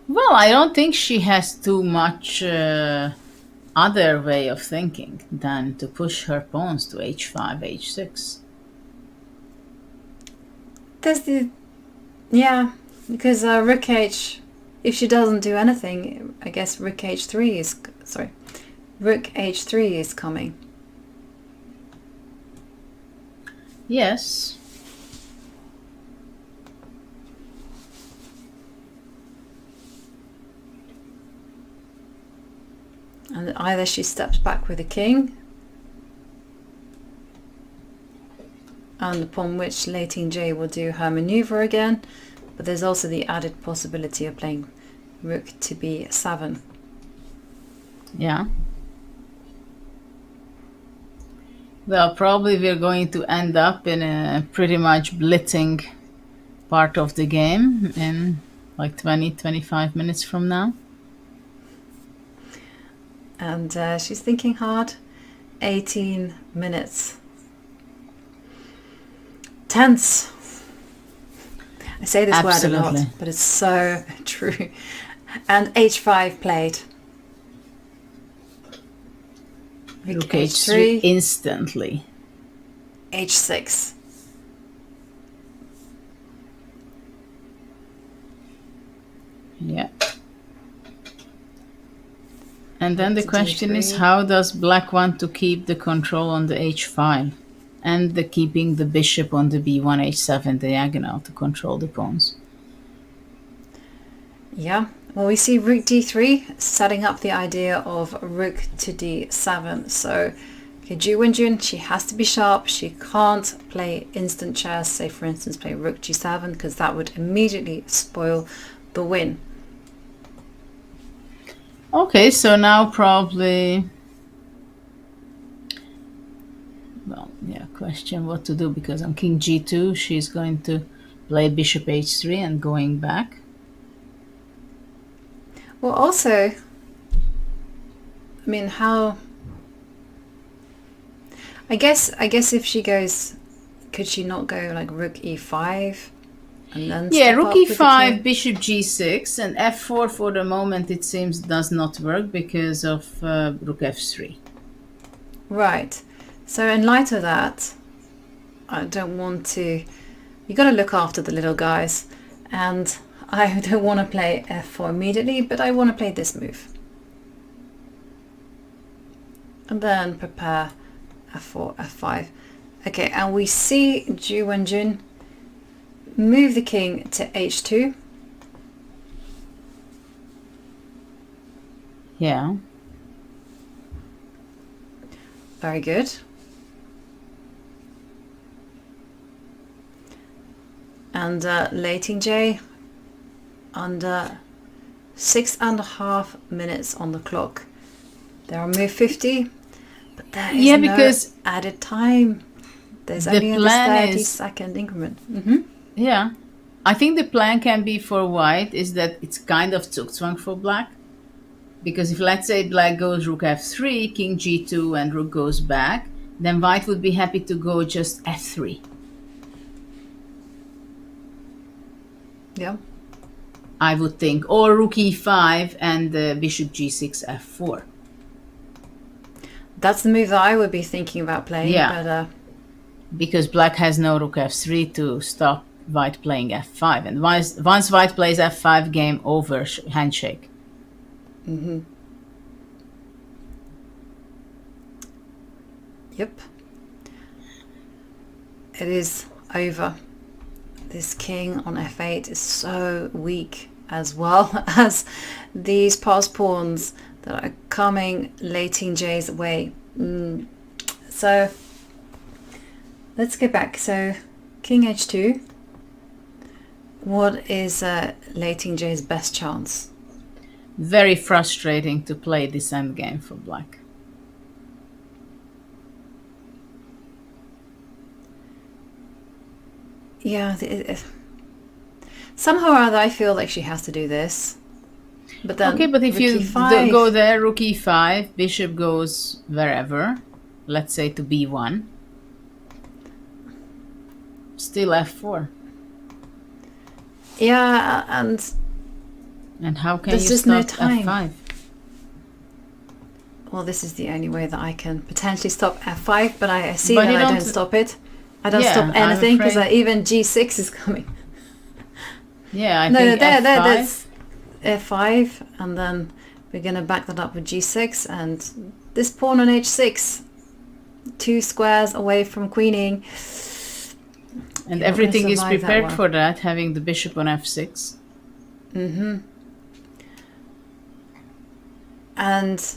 Well, I don't think she has too much other way of thinking than to push her pawns to h5, h6. There's the, yeah, because rook h, if she doesn't do anything, I guess rook h3 is, sorry, rook h3 is coming. Yes. And either she steps back with the king, and upon which Lei Tingjie will do her maneuver again, but there's also the added possibility of playing rook to b7. Yeah. Well, probably we're going to end up in a pretty much blitzing part of the game in like 20-25 minutes from now. And she's thinking hard. 18 minutes. Tense. I say this word a lot, but it's so true. And h5 played. Rook h3 instantly. h6. Yeah. And then the question is, how does black want to keep the control on the h file? and keeping the bishop on the b1 h7 diagonal to control the pawns. Yeah, well, we see rook d3 setting up the idea of rook to d7. So, okay, Wenjun, she has to be sharp. She can't play instant chess, say for instance play rook g7, because that would immediately spoil the win. Okay, so now probably, well, yeah, question what to do, because on king g2 she's going to play bishop h3 and going back. Well, also, I mean, how... I guess if she goes, could she not go like rook e5 and then step rook up with the e5, king? bishop g6, and f4 for the moment it seems does not work because of rook f3. Right. So in light of that, I don't want to... You got to look after the little guys, and I don't want to play f4 immediately, but I want to play this move. And then prepare f4, f5. Okay, and we see Wenjun move the king to h2. Yeah. Very good. And Lei Tingjie under 6.5 minutes on the clock. They're on move 50, but there is because no added time. There's the only a plan 30-second increment. Yeah. I think the plan can be for white is that it's kind of zugzwang for black. Because if, let's say, black goes rook f3, king g2, and rook goes back, then white would be happy to go just f3. Yeah. I would think. Or rook e5 and bishop g6, f4. That's the move that I would be thinking about playing. Yeah. But, because black has no rook f3 to stop white playing f5. And once white plays f5, game over, handshake. Mm-hmm. Yep. It is over. This king on f8 is so weak, as well as these passed pawns that are coming Lei Tingjie's way. So let's go back. So king h2. What is Lei Tingjie's best chance? Very frustrating to play this endgame for black. Yeah, somehow or other I feel like she has to do this. But then okay, but if you e5. go there, rook e5, bishop goes wherever, let's say to b1, still f4. Yeah, and how can there's you just stop no time. f5? Well, this is the only way that I can potentially stop f5, but I see But that you I don't don't- stop it. I don't Yeah, stop I'm anything because afraid- even g6 is coming. Yeah, I No, think there, f5. that's f5, and then we're going to back that up with g6, and this pawn on h6, 2 squares away from queening. And You're not everything gonna is survive that prepared one. for that, having the bishop on f6. Mm-hmm. And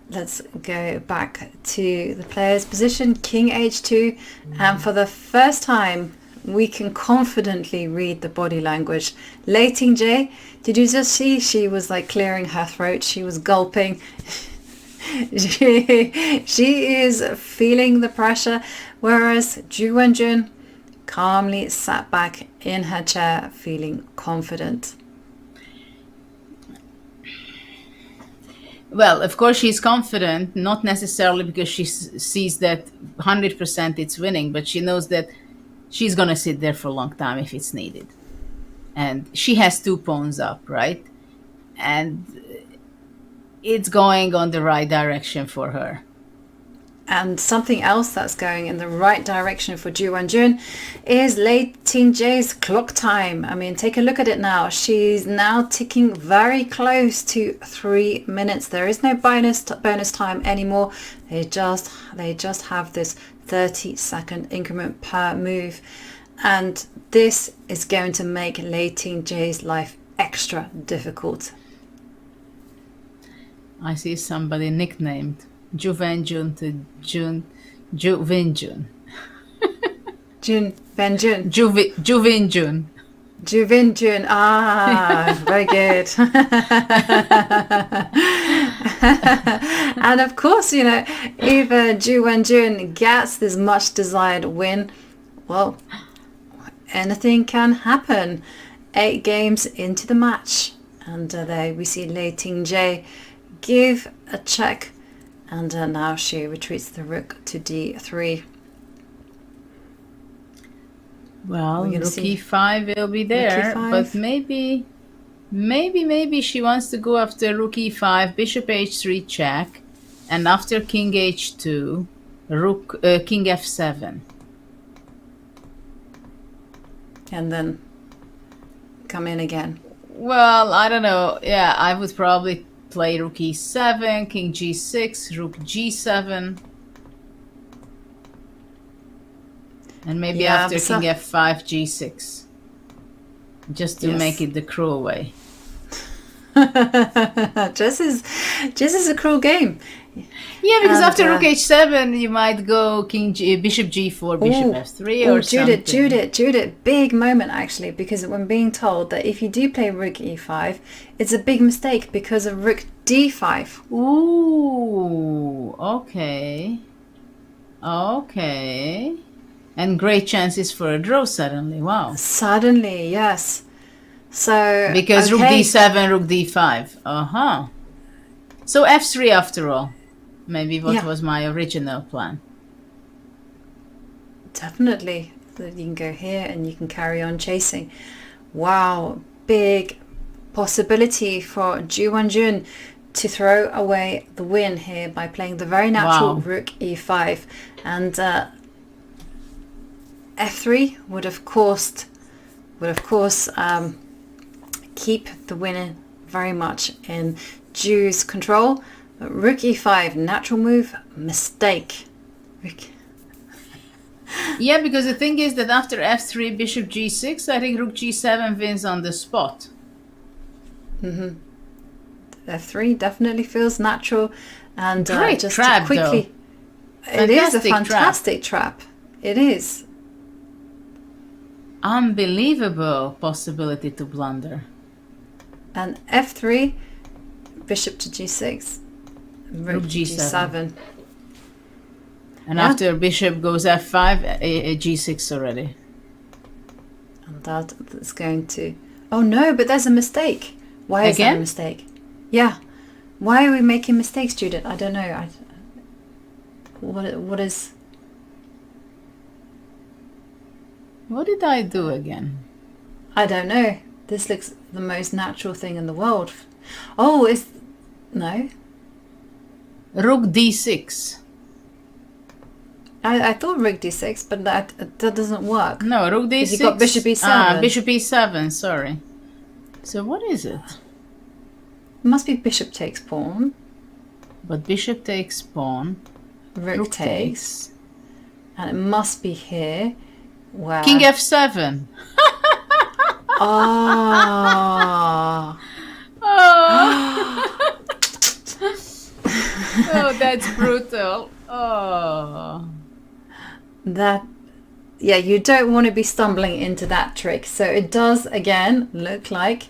let's go back to the player's position, king h2, and for the first time we can confidently read the body language. Lei Tingjie, did you just see she was like clearing her throat? She was gulping. she is feeling the pressure, whereas Wenjun calmly sat back in her chair feeling confident. Well, of course she's confident, not necessarily because she sees that 100% it's winning, but she knows that she's going to sit there for a long time if it's needed. And she has 2 pawns up, right? And it's going on the right direction for her. And something else that's going in the right direction for Ju Wenjun is Lei Tingjie's clock time. I mean, take a look at it now. She's now ticking very close to 3 minutes. There is no bonus time anymore. They just have this 30-second increment per move. And this is going to make Lei Tingjie's life extra difficult. I see somebody nicknamed Ju Wenjun to Ju Wenjun. Ju Wenjun. Ju Wenjun. Ju Wenjun. Ah, very good. And of course, you know, if Ju Wenjun gets this much desired win, well, anything can happen. 8 games into the match, and there we see Lei Tingjie give a check, and now she retreats the rook to d3. Well, rook e5 will be there, but maybe she wants to go after rook e5, bishop h3 check, and after king h2, rook king f7, and then come in again. Well, I don't know. Yeah, I would probably play rook e7, king g6, rook g7, and maybe after king f5, g6, just to make it the cruel way. Just is a cruel game. Yeah, because after rook h7, you might go bishop g4, bishop f3 or something. Judith, big moment actually, because when being told that if you do play rook e5, it's a big mistake because of rook d5. Ooh, okay. And great chances for a draw suddenly, wow. Suddenly, yes. So because rook d7, rook d5, So f3 after all. Maybe what was my original plan. Definitely. So you can go here and you can carry on chasing. Wow, big possibility for Ju Wenjun to throw away the win here by playing the very natural rook e5. And f3 would of course keep the winner very much in Ju's control. But rook e5, natural move, mistake. Yeah, because the thing is that after f3, bishop g6, I think rook g7 wins on the spot. F3 definitely feels natural, and great just trap, quickly, it is a fantastic trap. It is unbelievable possibility to blunder. And f3, bishop to g6, rook g7. And after bishop goes f5, g6 already. And that is going to... Oh no, but there's a mistake. Why is there a mistake? Yeah. Why are we making mistakes, Judith? I don't know. What is... What did I do again? I don't know. This looks the most natural thing in the world. Oh, it's... No. Rook d6. I thought rook d6, but that doesn't work. No, rook d6. You got bishop e7. Bishop e7, sorry. So what is it? It must be bishop takes pawn. But bishop takes pawn. Rook takes. And it must be here. Where... King f7. Oh. Oh, that's brutal. Oh. That, yeah, you don't want to be stumbling into that trick. So it does, again, look like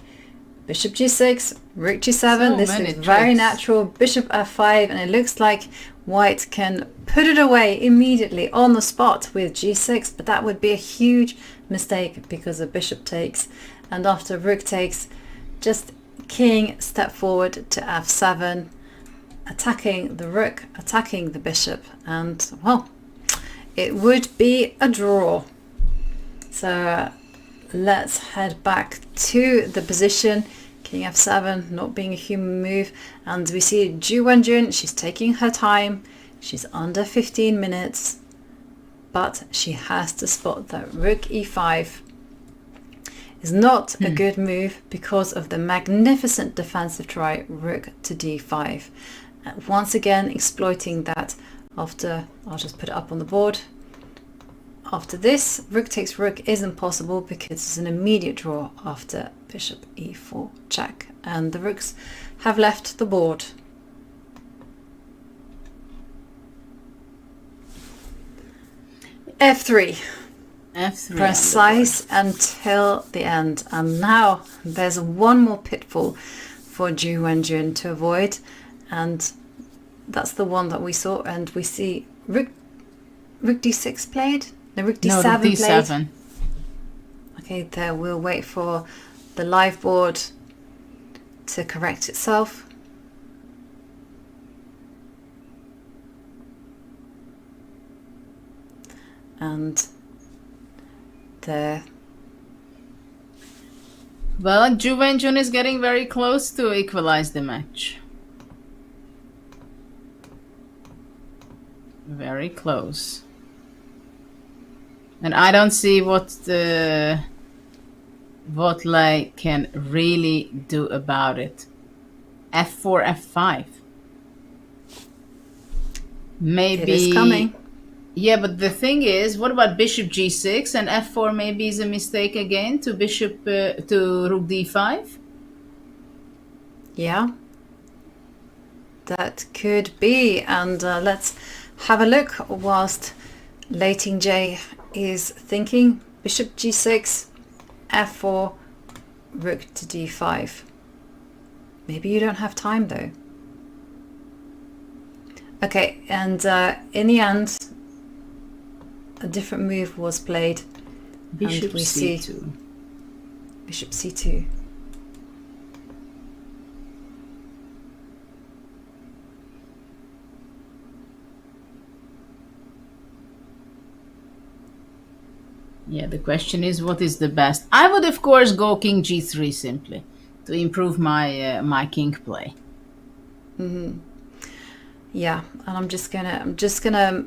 bishop g6, rook g7. This is very natural. Bishop f5, and it looks like white can put it away immediately on the spot with g6, but that would be a huge mistake because of bishop takes. And after rook takes, just king step forward to f7, attacking the rook, attacking the bishop, and well, it would be a draw. So let's head back to the position. King f7 not being a human move, and we see Ju Wenjun, she's taking her time, She's under 15 minutes, but she has to spot that rook e5 is not a good move because of the magnificent defensive try rook to d5. Once again exploiting that after, I'll just put it up on the board. After this, rook takes rook is impossible because it's an immediate draw after bishop e4 check, and the rooks have left the board. f3. F3. Precise until the end. And now there's one more pitfall for Ju Wenjun to avoid, and that's the one that we saw, and we see rook d6 played. The rook d7 rook played. d7. Okay, there we'll wait for the live board to correct itself. And there. Well, Ju Wenjun is getting very close to equalize the match. Very close. And I don't see what Lei can really do about it. f4, f5. Maybe. It is coming. Yeah, but the thing is, what about bishop g6 and f4 maybe is a mistake again to bishop to rook d5? Yeah, that could be. And let's have a look whilst Lei Tingjie is thinking. Bishop g6, f4, rook to d5. Maybe you don't have time though. Okay, and in the end, a different move was played. Bishop and we c2. see bishop c2. Yeah, the question is, what is the best? I would, of course, go king g3 simply to improve my my king play. Yeah, and I'm just gonna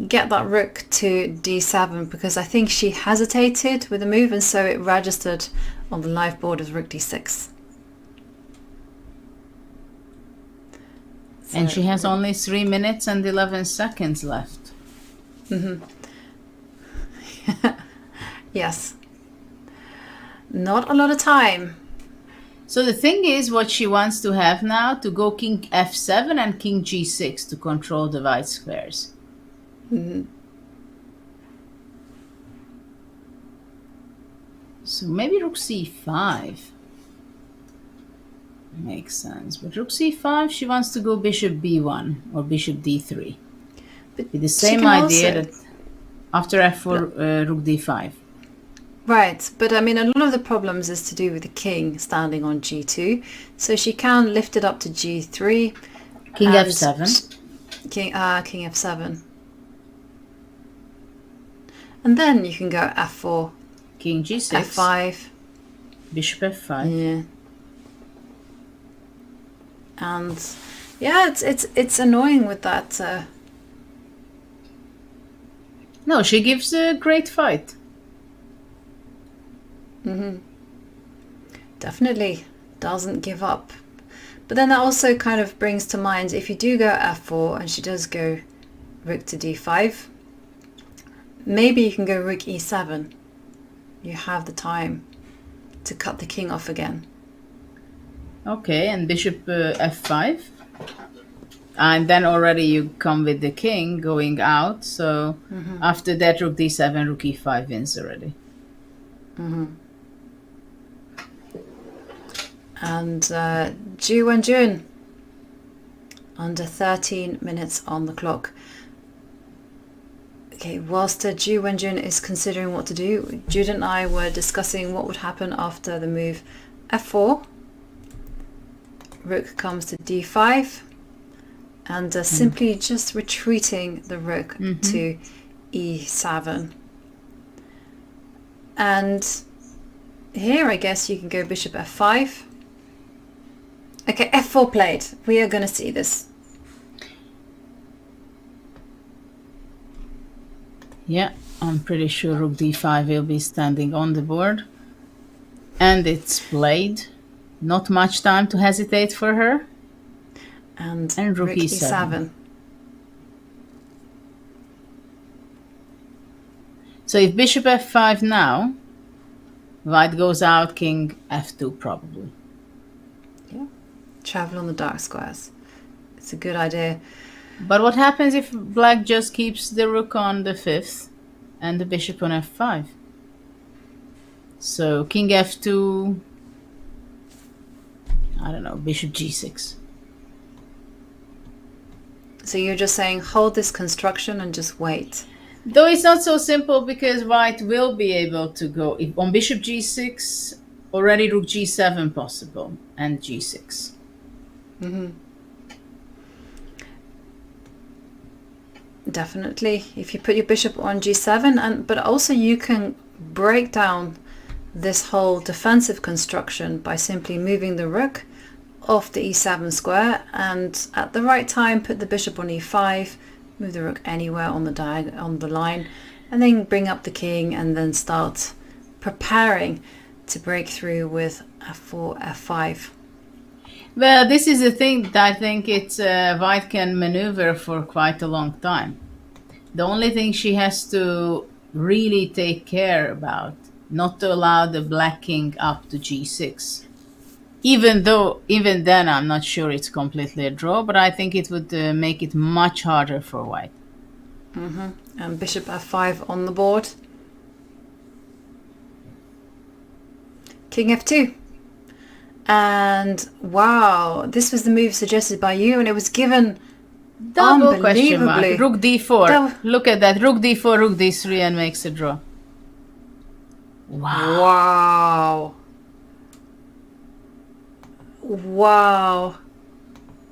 get that rook to d7 because I think she hesitated with the move, and so it registered on the live board as rook d6. And she has only 3 minutes and 11 seconds left. Yes, not a lot of time. So the thing is, what she wants to have now, to go king f7 and king g6 to control the white squares. So maybe rook c5 makes sense. But rook c5, she wants to go bishop b1 or bishop d3. But with the same idea that after f4, rook d5. Right, but I mean, a lot of the problems is to do with the king standing on g2, so she can lift it up to g3. King f7. King f7. And then you can go f4. King g6. f5. Bishop f5. Yeah. And yeah, it's annoying with that. No, she gives a great fight. Definitely doesn't give up. But then that also kind of brings to mind, if you do go f4 and she does go rook to d5, maybe you can go rook e7. You have the time to cut the king off again. Okay, and bishop f5. And then already you come with the king going out. So after that, rook d7, rook e5 wins already. And Ju Wenjun, under 13 minutes on the clock. Okay, whilst Ju Wenjun is considering what to do, Jude and I were discussing what would happen after the move f4. Rook comes to d5, and simply just retreating the rook to e7. And here I guess you can go bishop f5. Okay, f4 played. We are going to see this. Yeah, I'm pretty sure rook d5 will be standing on the board. And it's played. Not much time to hesitate for her. And rook rook e7. e7. So if bishop f5 now, white goes out, king f2 probably. Yeah. Travel on the dark squares. It's a good idea. But what happens if black just keeps the rook on the 5th and the bishop on f5? So king f2, I don't know, bishop g6. So you're just saying hold this construction and just wait. Though it's not so simple because white will be able to go if on bishop g6, already rook g7 possible and g6. Mm-hmm. Definitely, if you put your bishop on g7, but also you can break down this whole defensive construction by simply moving the rook off the e7 square, and at the right time put the bishop on e5, move the rook anywhere on the line, and then bring up the king and then start preparing to break through with f4, f5. Well, this is the thing that I think it's white can maneuver for quite a long time. The only thing she has to really take care about, not to allow the black king up to g6. Even then I'm not sure it's completely a draw, but I think it would make it much harder for white. Mm-hmm. And bishop f5 on the board. King f2. And wow, this was the move suggested by you, and it was given Double question mark. unbelievably. Rook d4. Look at that. Rook d4, rook d3, and makes a draw. Wow. Wow.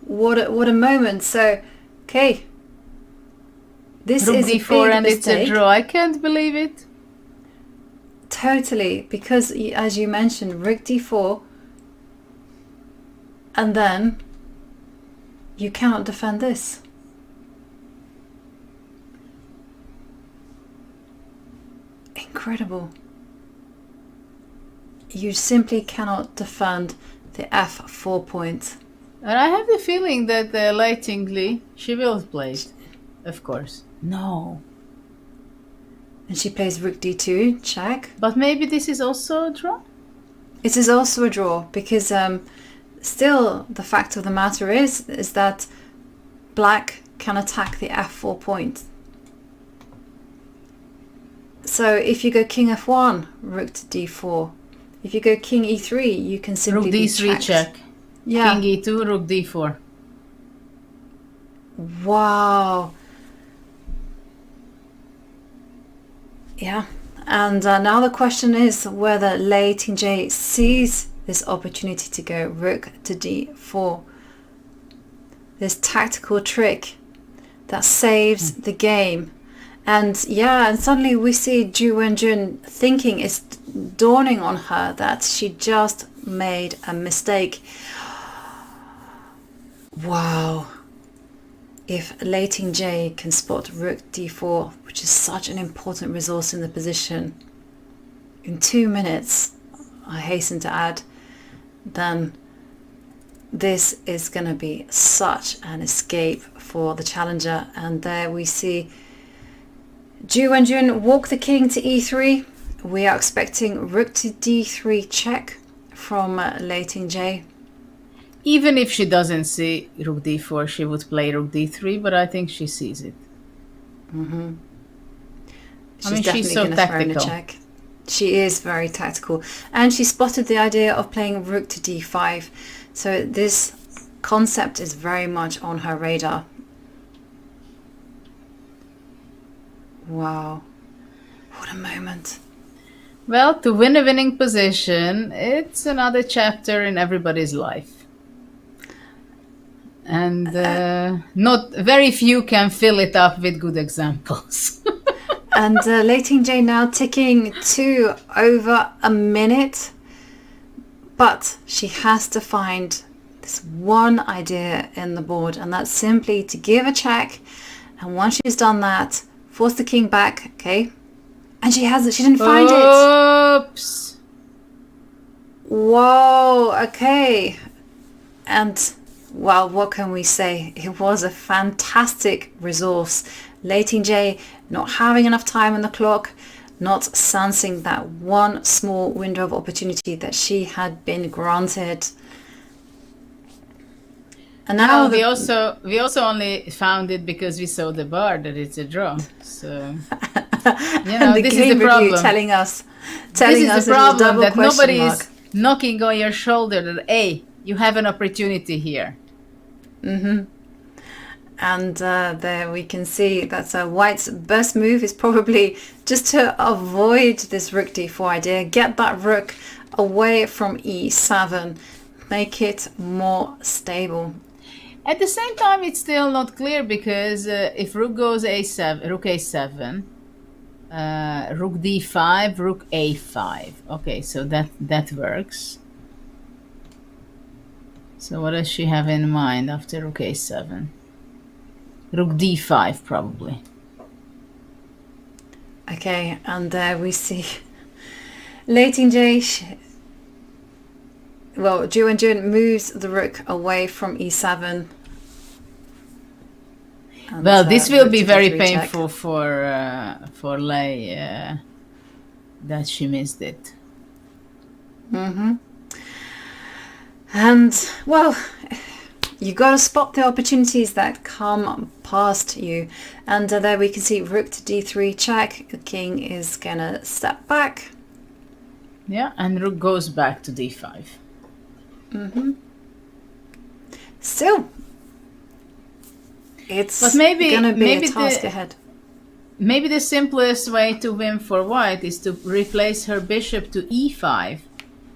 What a moment. So, okay. This rook is d4 a big and mistake. it's a draw. I can't believe it. Totally, because as you mentioned, rook d4, and then you cannot defend this. Incredible. You simply cannot defend the f4 point. And I have the feeling that Lei Tingjie, she will play it. Of course. No. And she plays rook d2, check. But maybe this is also a draw? It is also a draw, because still the fact of the matter is that black can attack the f4 point. So if you go king f1, rook to d4. If you go king e3, you can simply rook be d3 checked. check. Yeah. King e2, rook d4. Wow. Yeah. And now the question is whether Lei Tingjie sees this opportunity to go rook to d4. This tactical trick that saves the game. And yeah, and suddenly we see Wenjun thinking, it's dawning on her that she just made a mistake. Wow. If Lei Tingjie can spot rook d4, which is such an important resource in the position, in 2 minutes, I hasten to add, then this is going to be such an escape for the challenger. And there we see Wenjun walk the king to e3. We are expecting rook to d3 check from Lei Tingjie. Even if she doesn't see rook d4, she would play rook d3, but I think she sees it. Mm-hmm. She's so tactical. Check. She is very tactical. And she spotted the idea of playing rook to d5. So this concept is very much on her radar. Wow. What a moment. Well, to win a winning position, it's another chapter in everybody's life. And not very few can fill it up with good examples. And Lei Tingjie now ticking to over a minute. But she has to find this one idea in the board, and that's simply to give a check. And once she's done that, Force the king back. Okay. And she hasn't. She didn't find it. Oops. Whoa. Okay. And, well, what can we say? It was a fantastic resource. Lei Tingjie not having enough time on the clock, not sensing that one small window of opportunity that she had been granted. And now we also only found it because we saw the bar that it's a draw. So and the this game is the problem. review telling us this is the problem, that nobody mark. is knocking on your shoulder that, hey, you have an opportunity here. And there we can see that White's best move is probably just to avoid this rook d4 idea, get that rook away from e7, make it more stable. At the same time, it's still not clear because if rook goes a7, rook a7, rook d5, rook a5. Okay, so that works. So what does she have in mind after rook a7? Rook d5 probably. Okay, and there we see Lei Tingjie. Well, Wenjun moves the rook away from e7. And, well, this will be very d3 painful for Lei that she missed it. And, well, you got to spot the opportunities that come past you. And there we can see rook to d3 check. The king is going to step back. Yeah, and rook goes back to d5. Still, it's but maybe going to be a task ahead. Maybe the simplest way to win for White is to replace her bishop to e5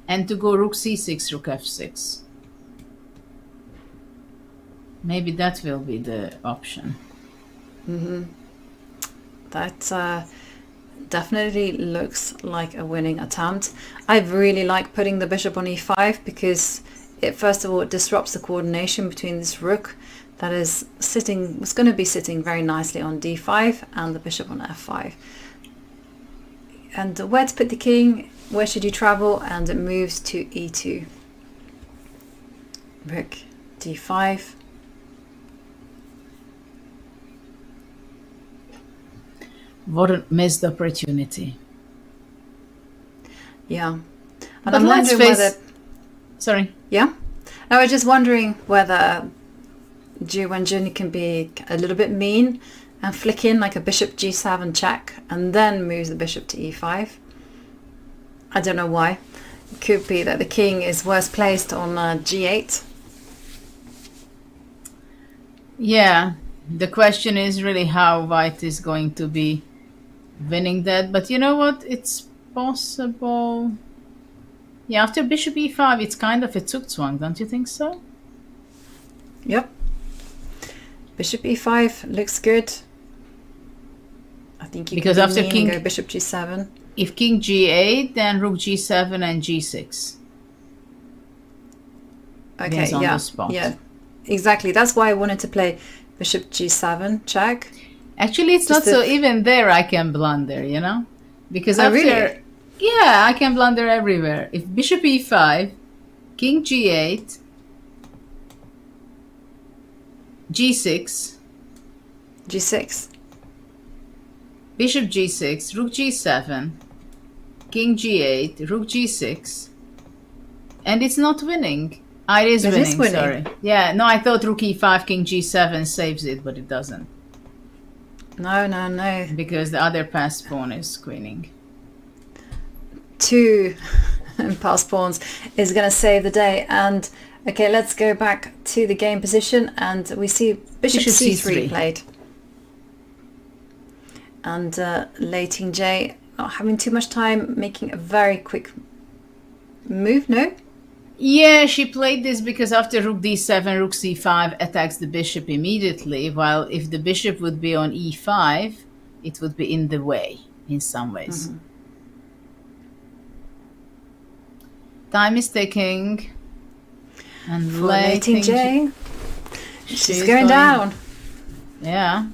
and to go rook c6, rook f6. Maybe that will be the option. That definitely looks like a winning attempt. I really like putting the bishop on e5 because it, first of all, it disrupts the coordination between this rook that is was going to be sitting very nicely on d5 and the bishop on f5. And where to put the king? Where should you travel? And it moves to e2. Rook d5. What a missed opportunity. Yeah. And but I'm let's wondering face... whether... Sorry. Yeah? I was just wondering whether Wenjun can be a little bit mean and flick in like a bishop g7 check and then moves the bishop to e5. I don't know why. It could be that the king is worse placed on g8. Yeah, the question is really how White is going to be winning that. But you know what? It's possible. Yeah, after bishop e5, it's kind of a Zugzwang, don't you think so? Yep. Bishop e5 looks good. I think you because can after king go bishop g7. If king g8, then rook g7 and g6. Okay, yeah, yeah, exactly. That's why I wanted to play bishop g7 check. Actually, it's not so even there I can blunder, you know? Because after... Really? Yeah, I can blunder everywhere. If bishop e5, king g8, g6, bishop g6, rook g7, king g8, rook g6, and it's not winning. It is winning, sorry. Yeah, no, I thought rook e5, king g7 saves it, but it doesn't. No. Because the other passed pawn is queening. 2 passed pawns is going to save the day. And okay, let's go back to the game position, and we see bishop c3 played. And Lei Tingjie not having too much time, making a very quick move, no? Yeah, she played this because after rook d7, rook c5 attacks the bishop immediately, while if the bishop would be on e5, it would be in the way in some ways. Time is ticking. And for Lei Tingjie, she's going down. Yeah.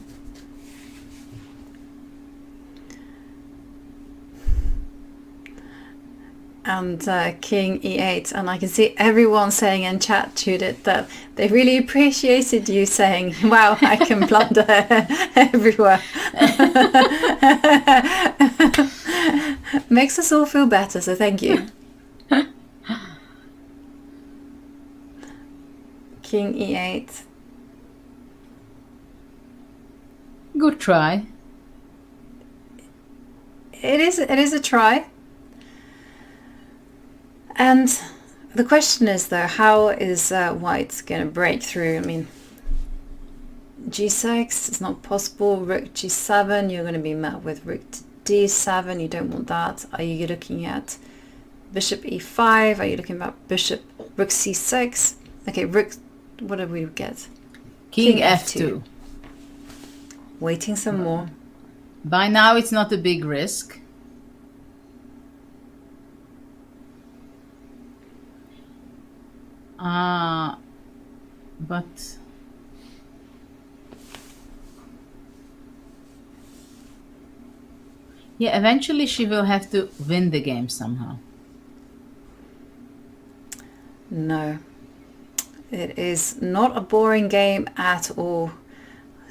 and king e8, and I can see everyone saying in chat, Judith, that they really appreciated you saying, wow, I can blunder everywhere. Makes us all feel better, so thank you. King e8. Good try. It is a try. And the question is, though, how is white going to break through? I mean, g6 is not possible. Rook g7, you're going to be met with rook d7. You don't want that. Are you looking at bishop e5? Are you looking at rook c6? Okay, rook, what did we get? King f2. Waiting some more. By now, it's not a big risk. But yeah, eventually she will have to win the game somehow. No, it is not a boring game at all.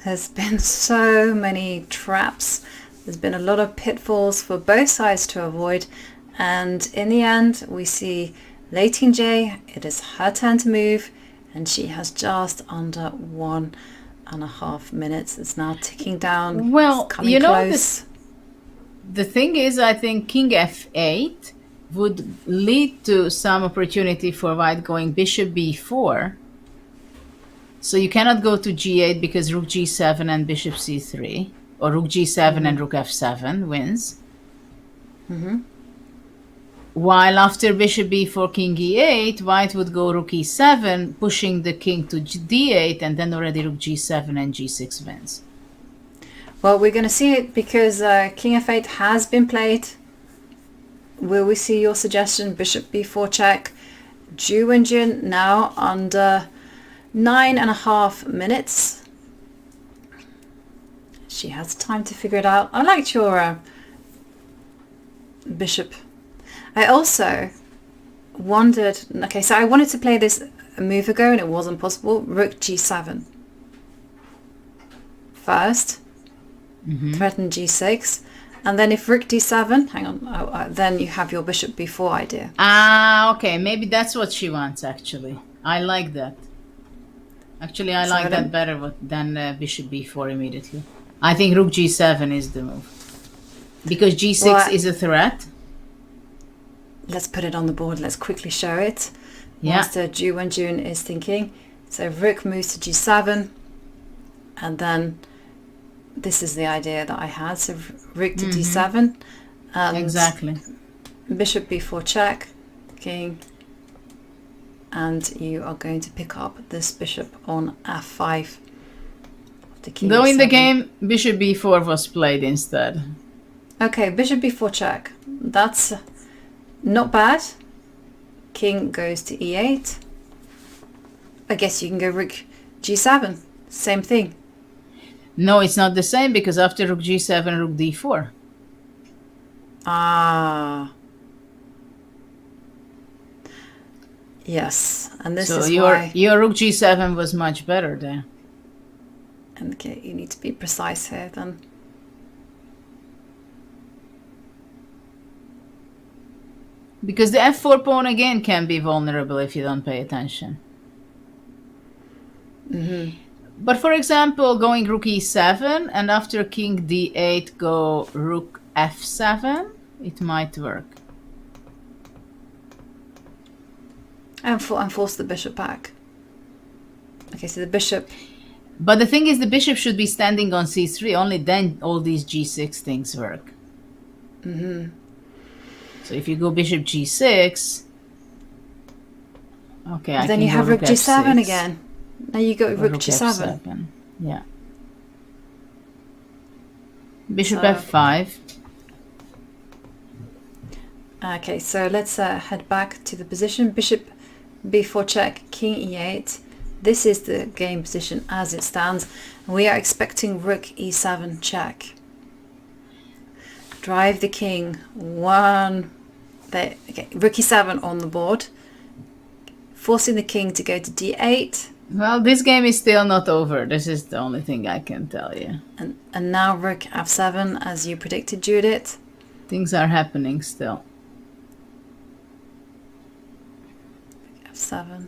There's been so many traps. There's been a lot of pitfalls for both sides to avoid, and in the end we see Lei Tingjie. It is her turn to move, and she has just under 1.5 minutes. It's now ticking down. Well, you know, close. The thing is, I think king f8 would lead to some opportunity for white going bishop b4. So you cannot go to g8 because rook g7 and bishop c3, or rook g7 and rook f7 wins. While after bishop b4, king e8, white would go rook e7, pushing the king to d8, and then already rook g7 and g6 wins. Well, we're going to see it because king f8 has been played. Will we see your suggestion? Bishop b4 check. Wenjun now under 9.5 minutes. She has time to figure it out. I liked your bishop. I also wondered, okay, so I wanted to play this a move ago and it wasn't possible. Rook g7. First, threaten g6. And then if rook d7, hang on, then you have your bishop b4 idea. Okay, maybe that's what she wants, actually. I like that. Actually, I like that better than bishop b4 immediately. I think rook g7 is the move. Because g6 is a threat. Let's put it on the board. Let's quickly show it. Yeah. Master Wenjun is thinking. So rook moves to g7. And then this is the idea that I had. So rook to d7. And exactly. Bishop b4 check. King. And you are going to pick up this bishop on f5. Though in the game, bishop b4 was played instead. Okay, bishop b4 check. That's not bad. King goes to e8. I guess you can go rook g7. Same thing. No, it's not the same because after rook g7, rook d4. Yes, and this so is why your rook g7 was much better there. And okay, you need to be precise here then. Because the f4 pawn again can be vulnerable if you don't pay attention. But for example, going rook e7 and after king d8 go rook f7, it might work. And force the bishop back. Okay, so the bishop. But the thing is, the bishop should be standing on c3. Only then all these g6 things work. So if you go bishop g6, okay, then you have rook g7 again. Now you go rook g7. F7. Yeah. Bishop f5. Okay, so let's head back to the position. Bishop b4 check, king e8. This is the game position as it stands. We are expecting rook e7 check. Drive the king 1 Okay, rook e7 on the board, forcing the king to go to d8. Well, this game is still not over. This is the only thing I can tell you. And now rook f7, as you predicted, Judith. Things are happening still. f7.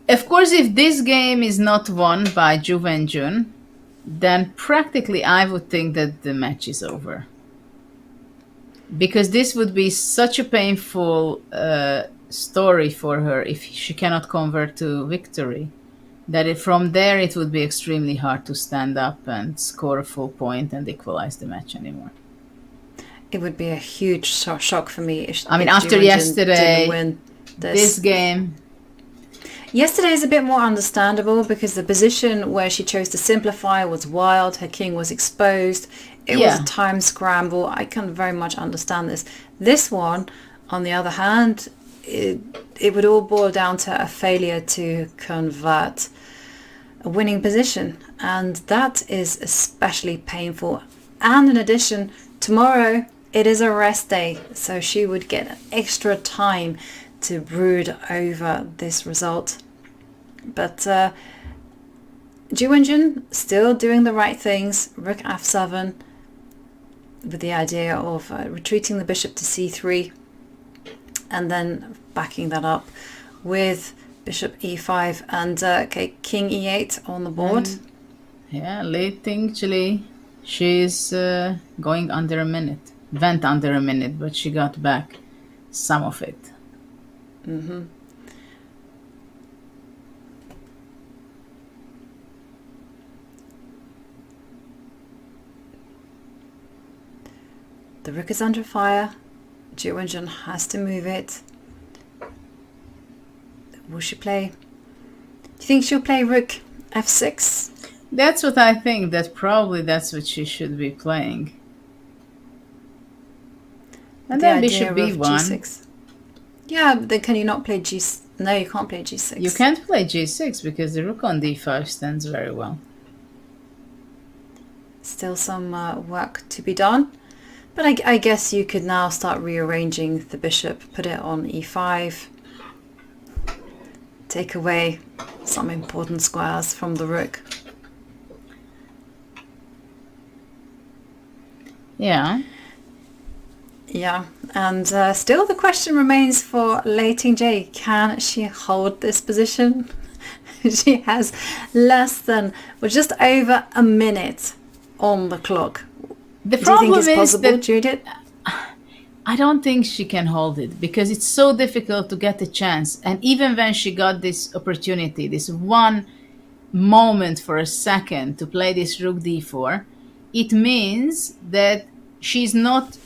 Of course, if this game is not won by Wenjun, then practically I would think that the match is over. Because this would be such a painful story for her if she cannot convert to victory, that from there it would be extremely hard to stand up and score a full point and equalize the match anymore. It would be a huge shock for me if after Wenjun yesterday, didn't win this game. Yesterday is a bit more understandable because the position where she chose to simplify was wild. Her king was exposed. It was a time scramble. I can very much understand this. This one, on the other hand, it would all boil down to a failure to convert a winning position. And that is especially painful. And in addition, tomorrow it is a rest day. So she would get extra time to brood over this result. But Wenjun still doing the right things. Rook f7 with the idea of retreating the bishop to c3 and then backing that up with bishop e5 and king e8 on the board. Yeah, Lei Tingjie, she's going under a minute. Went under a minute, but she got back some of it. Mm-hmm. The rook is under fire. Wenjun has to move it. Will she play? Do you think she'll play rook f6? That's what I think. That probably that's what she should be playing. And then bishop b1. G6. Yeah, but then can you not play g6? No, you can't play g6. You can't play g6 because the rook on d5 stands very well. Still some work to be done. But I guess you could now start rearranging the bishop, put it on e5, take away some important squares from the rook. Yeah. Yeah, and still the question remains for Lei Tingjie. Can she hold this position? She has just over a minute on the clock. The problem Do you think it's possible, that Judith? I don't think she can hold it because it's so difficult to get a chance. And even when she got this opportunity, this one moment for a second to play this rook d4, it means that she's not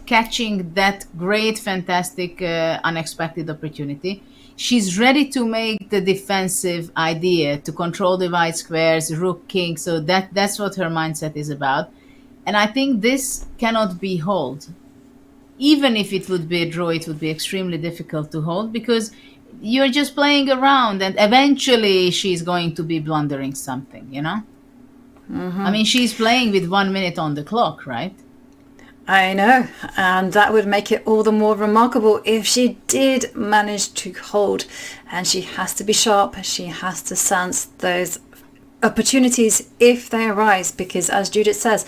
catching that great, fantastic, unexpected opportunity. She's ready to make the defensive idea to control the white squares, rook, king. So that's what her mindset is about. And I think this cannot be held. Even if it would be a draw, it would be extremely difficult to hold because you're just playing around and eventually she's going to be blundering something, you know? Mm-hmm. I mean, she's playing with 1 minute on the clock, right? I know, and that would make it all the more remarkable if she did manage to hold. And she has to be sharp, she has to sense those opportunities if they arise, because as Judith says,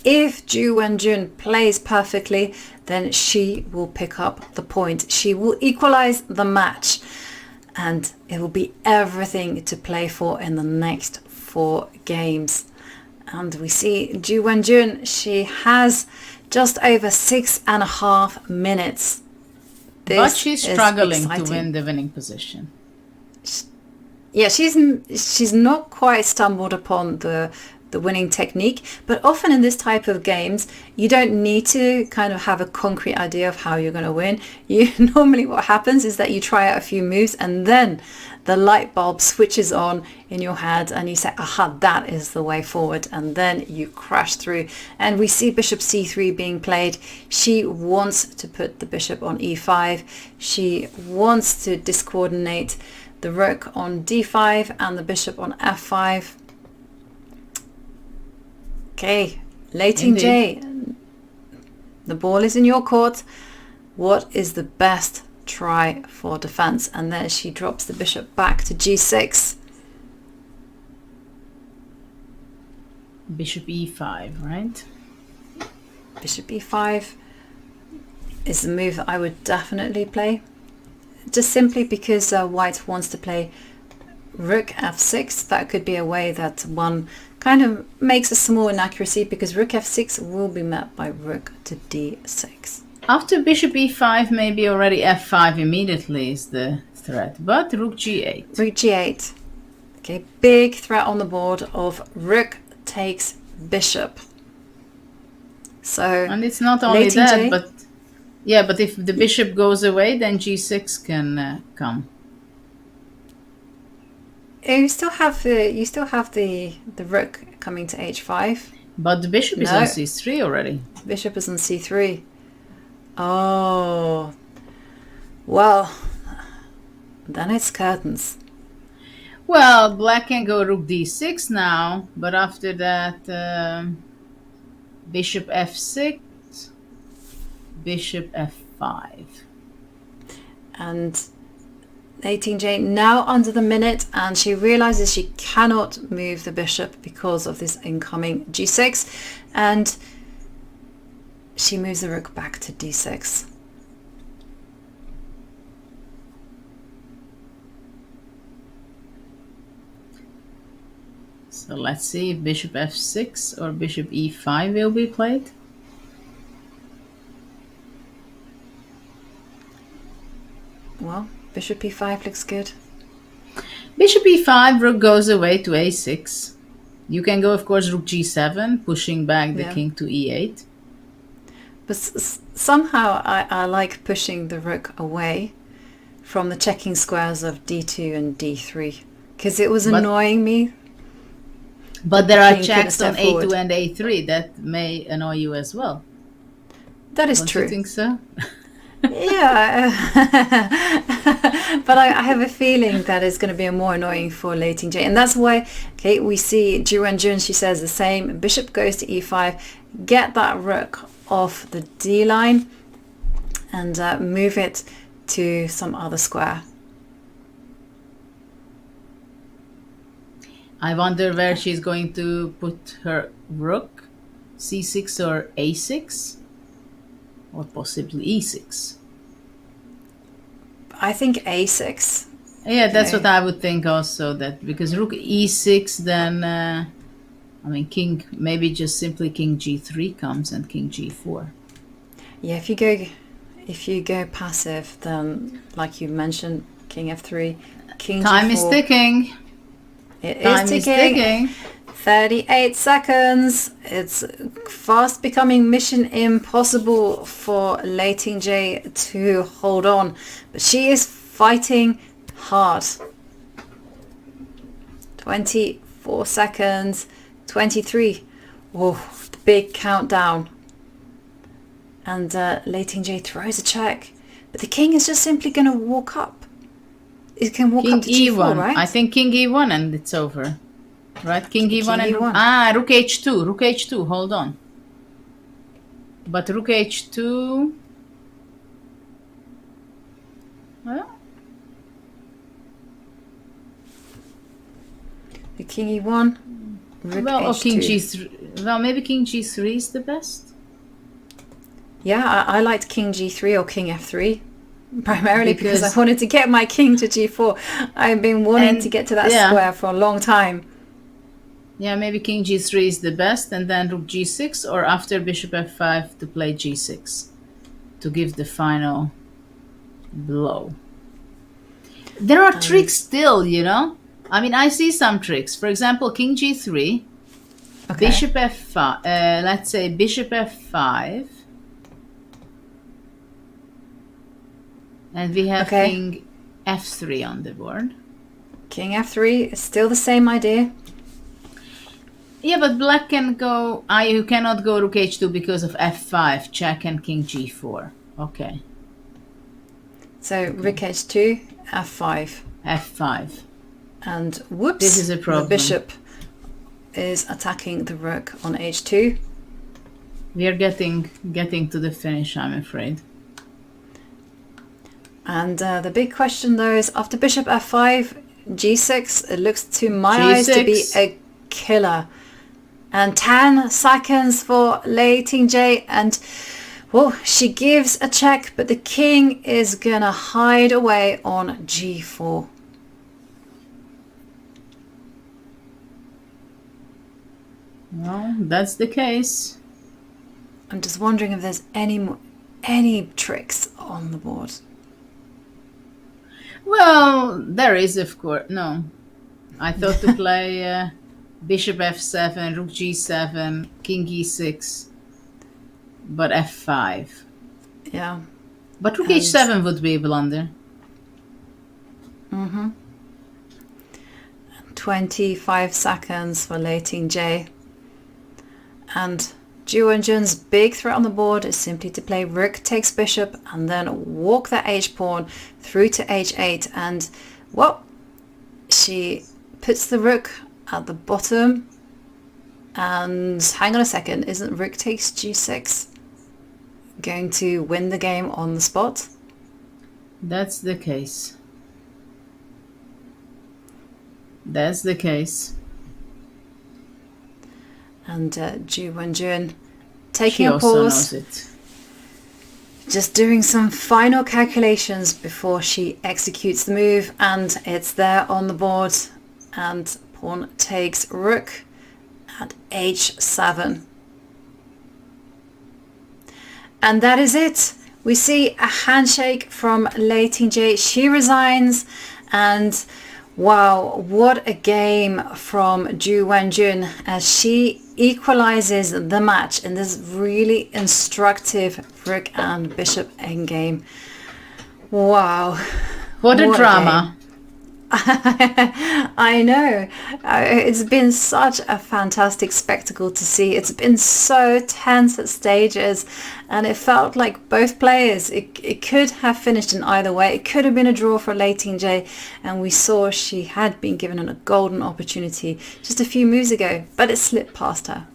if Wenjun plays perfectly, then she will pick up the point. She will equalize the match, and it will be everything to play for in the next 4 games. And we see Wenjun, she has just over 6.5 minutes. But she's struggling to win the winning position. Yeah, she's not quite stumbled upon the winning technique, but often in this type of games, you don't need to kind of have a concrete idea of how you're going to win. Normally what happens is that you try out a few moves and then the light bulb switches on in your head and you say, aha, that is the way forward. And then you crash through. And we see bishop c3 being played. She wants to put the bishop on e5. She wants to discoordinate the rook on d5 and the bishop on f5. Okay, Lei Tingjie. The ball is in your court. What is the best try for defense? And then she drops the bishop back to g6. Bishop e5, right? Bishop e5 is the move that I would definitely play. Just simply because white wants to play rook f6. That could be a way that one kind of makes a small inaccuracy, because rook f6 will be met by rook to d6. After bishop e5, maybe already f5 immediately is the threat, but rook g8. Rook g8. Okay, big threat on the board of rook takes bishop. So, and it's not only that, but yeah, but if the bishop goes away, then g6 can come. You still have the rook coming to h5. But the bishop is on c3 already. Bishop is on c3. Oh, well, then it's curtains. Well, black can go rook d6 now, but after that, bishop f6, bishop f5. And Lei Tingjie now under the minute, and she realizes she cannot move the bishop because of this incoming g6, and she moves the rook back to d6. So let's see if bishop f6 or bishop e5 will be played. Well, bishop e5 looks good. Bishop e5, rook goes away to a6. You can go, of course, rook g7, pushing back the king to e8. But somehow I like pushing the rook away from the checking squares of d2 and d3, because it was annoying me. But there are checks on a2 and a3 that may annoy you as well. That is Don't true. You think so? Yeah, but I have a feeling that it's going to be more annoying for Lei Tingjie, and that's why, okay, we see Wenjun, she says the same. Bishop goes to e5, get that rook off the d line, and move it to some other square. I wonder where she's going to put her rook, c6 or a6, or possibly e6. I think a6. Yeah, that's what I would think also, that because rook e6, then I mean king, maybe just simply king g3 comes and king g4. Yeah, if you go passive, then like you mentioned, king f3, king Time g4. is ticking. It Time is ticking. 38 seconds. It's fast becoming mission impossible for Lei Tingjie to hold on, but she is fighting hard. 24 seconds. 23. Oh, the big countdown. And Lei Tingjie throws a check, but the king is just simply going to walk up. It can walk King up to g4, e1, right? I think king e1 and it's over. Right, king e1 and e1. rook h2, rook h2, hold on. But rook h2, well, The king e1, rook well, or h2. king g3. Well, maybe king g3 is the best. Yeah, I liked king g3 or king f3. Primarily because I wanted to get my king to g4. I've been wanting to get to that square for a long time. Yeah, maybe king g3 is the best, and then rook g6, or after bishop f5 to play g6 to give the final blow. There are tricks still, you know. I mean, I see some tricks. For example, king g3, bishop f5. Let's say bishop f5, and we have king f3 on the board. King f3 is still the same idea. Yeah, but black can go... you cannot go rook h2 because of f5, check, and king g4. Okay. So rook h2, f5. f5. And whoops, this is a problem. The bishop is attacking the rook on h2. We are getting to the finish, I'm afraid. And the big question though is after bishop f5, g6, it looks to my eyes to be a killer. And 10 seconds for Lei Tingjie, and well, she gives a check, but the king is gonna hide away on g4. Well, that's the case. I'm just wondering if there's any tricks on the board. Well, there is, of course. No, I thought to play bishop f7, rook g7, king e6, but f5. Yeah. But rook h7 would be a blunder. 25 seconds for Lei Tingjie. And Wenjun's big threat on the board is simply to play rook takes bishop and then walk that h-pawn through to h8. And, well, she puts the rook at the bottom. And hang on a second, isn't rook takes g6 going to win the game on the spot? That's the case. That's the case. And Wenjun taking She a also pause, knows it. just doing some final calculations before she executes the move, and it's there on the board. And pawn takes rook at h7. And that is it. We see a handshake from Lei Tingjie. She resigns, and wow, what a game from Wenjun as she equalizes the match in this really instructive rook and bishop endgame. Wow. What a drama. I know. It's been such a fantastic spectacle to see. It's been so tense at stages, and it felt like both players, it could have finished in either way. It could have been a draw for Lei Tingjie, and we saw she had been given a golden opportunity just a few moves ago, but it slipped past her.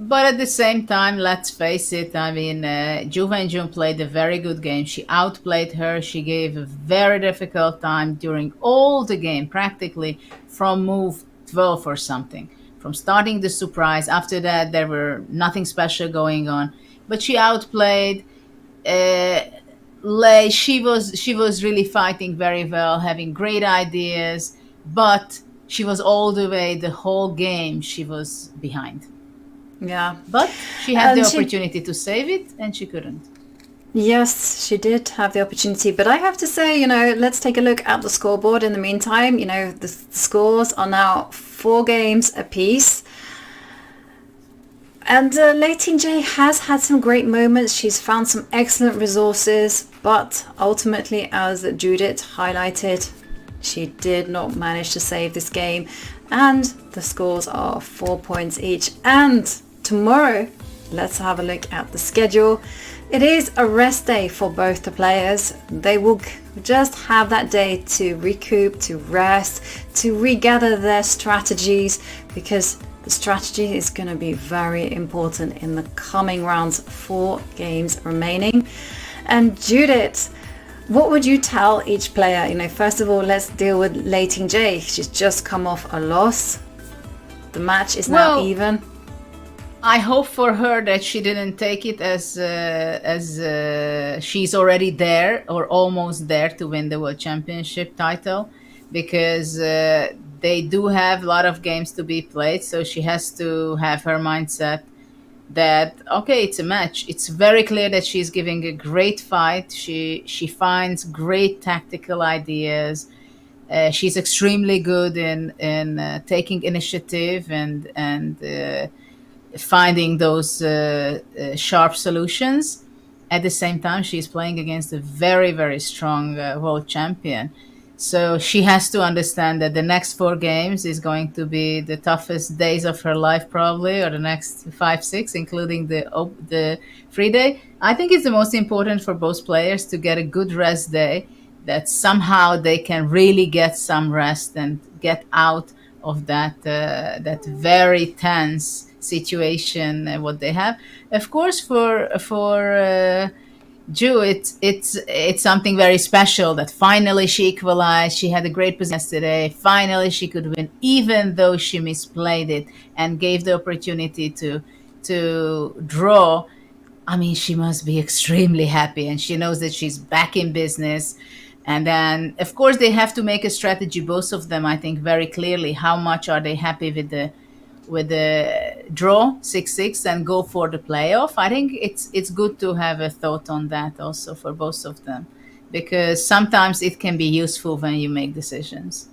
But at the same time, let's face it, I mean, Wenjun played a very good game. She outplayed her. She gave a very difficult time during all the game, practically from move 12 or something. From starting the surprise, after that, there were nothing special going on. But she outplayed Lei. She was really fighting very well, having great ideas, but she was all the way, the whole game, she was behind. Yeah. But she had the opportunity to save it, and she couldn't. Yes, she did have the opportunity. But I have to say, let's take a look at the scoreboard in the meantime. The scores are now 4 games apiece. And Lei Tingjie has had some great moments. She's found some excellent resources. But ultimately, as Judith highlighted, she did not manage to save this game. And the scores are 4 points each. And tomorrow, let's have a look at the schedule. It is a rest day for both the players. They will just have that day to recoup, to rest, to regather their strategies, because the strategy is going to be very important in the coming rounds. 4 games remaining. And Judith, what would you tell each player? First of all, let's deal with Lei Tingjie. She's just come off a loss. The match is now even. I hope for her that she didn't take it as she's already there or almost there to win the World Championship title, because they do have a lot of games to be played. So she has to have her mindset that, okay, it's a match. It's very clear that she's giving a great fight. She finds great tactical ideas. She's extremely good in taking initiative and finding those sharp solutions. At the same time, she's playing against a very, very strong world champion. So she has to understand that the next 4 games is going to be the toughest days of her life, probably, or the next 5, 6, including the FIDE. I think it's the most important for both players to get a good rest day, that somehow they can really get some rest and get out of that very tense situation what they have. Of course, for Ju, it's something very special that finally she equalized. She had a great position yesterday. Finally, she could win, even though she misplayed it and gave the opportunity to draw. I mean, she must be extremely happy, and she knows that she's back in business. And then, of course, they have to make a strategy, both of them, I think, very clearly. How much are they happy with the draw 6-6 and go for the playoff? I think it's good to have a thought on that also for both of them, because sometimes it can be useful when you make decisions.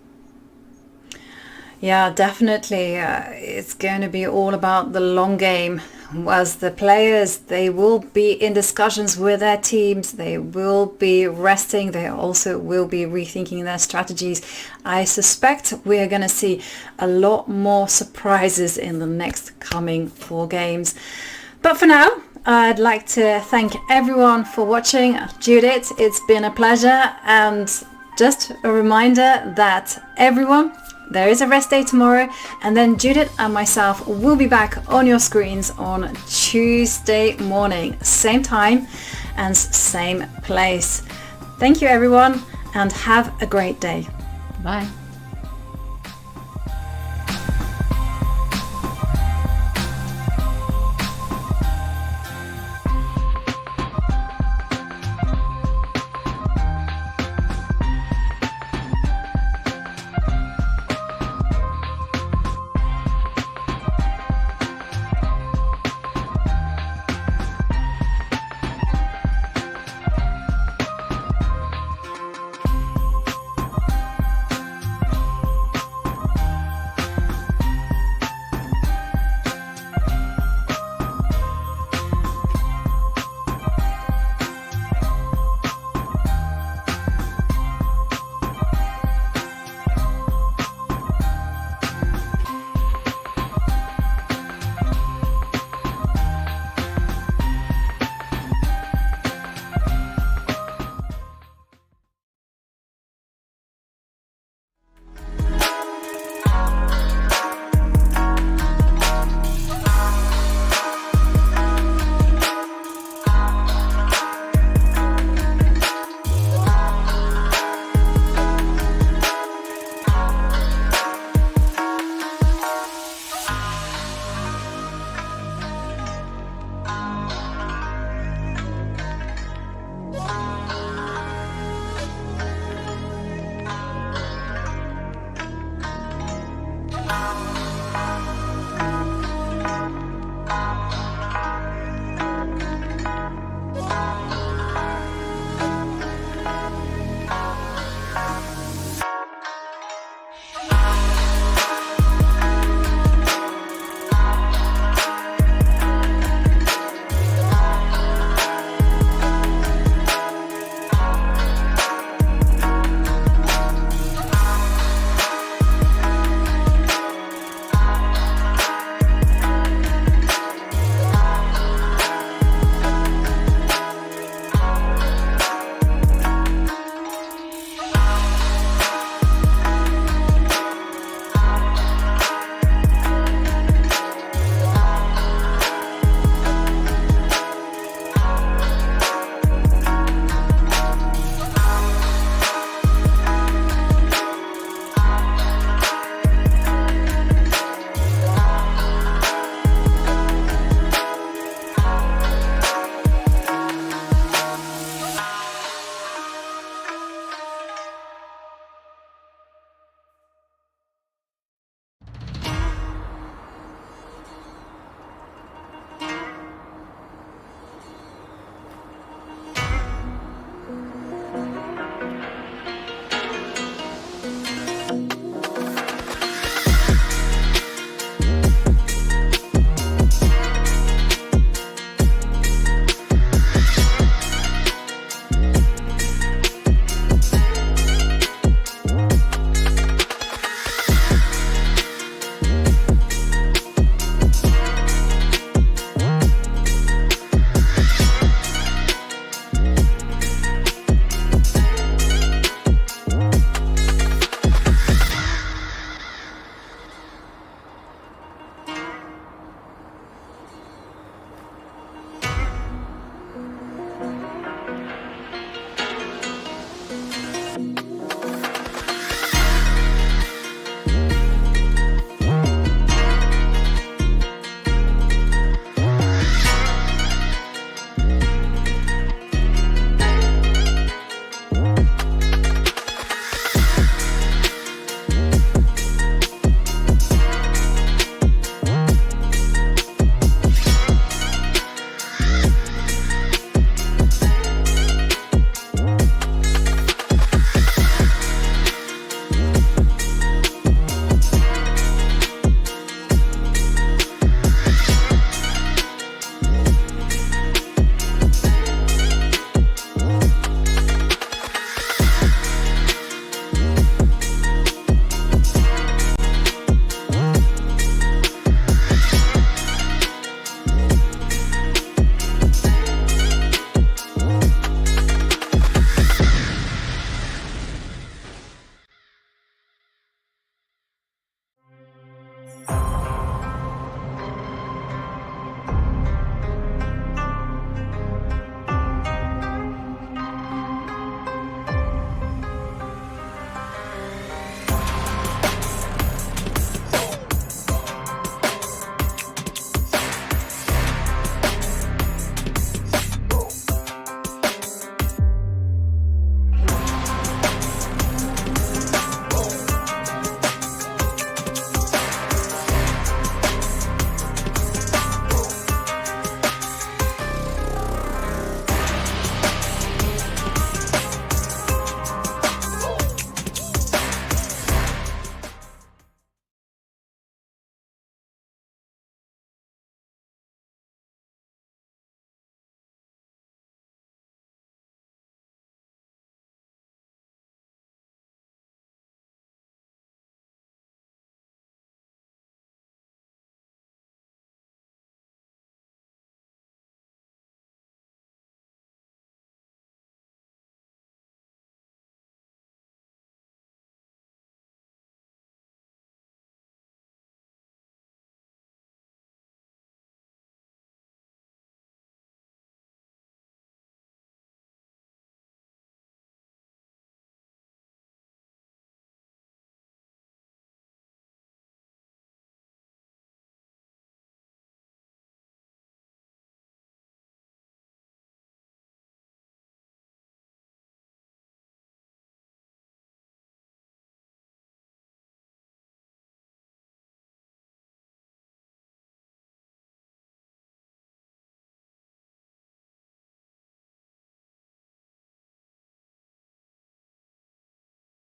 Yeah, definitely. It's going to be all about the long game. As the players, they will be in discussions with their teams. They will be resting. They also will be rethinking their strategies. I suspect we're going to see a lot more surprises in the next coming 4 games. But for now, I'd like to thank everyone for watching. Judith, it's been a pleasure. And just a reminder that everyone, there is a rest day tomorrow, and then Judith and myself will be back on your screens on Tuesday morning, same time and same place. Thank you everyone, and have a great day. Bye.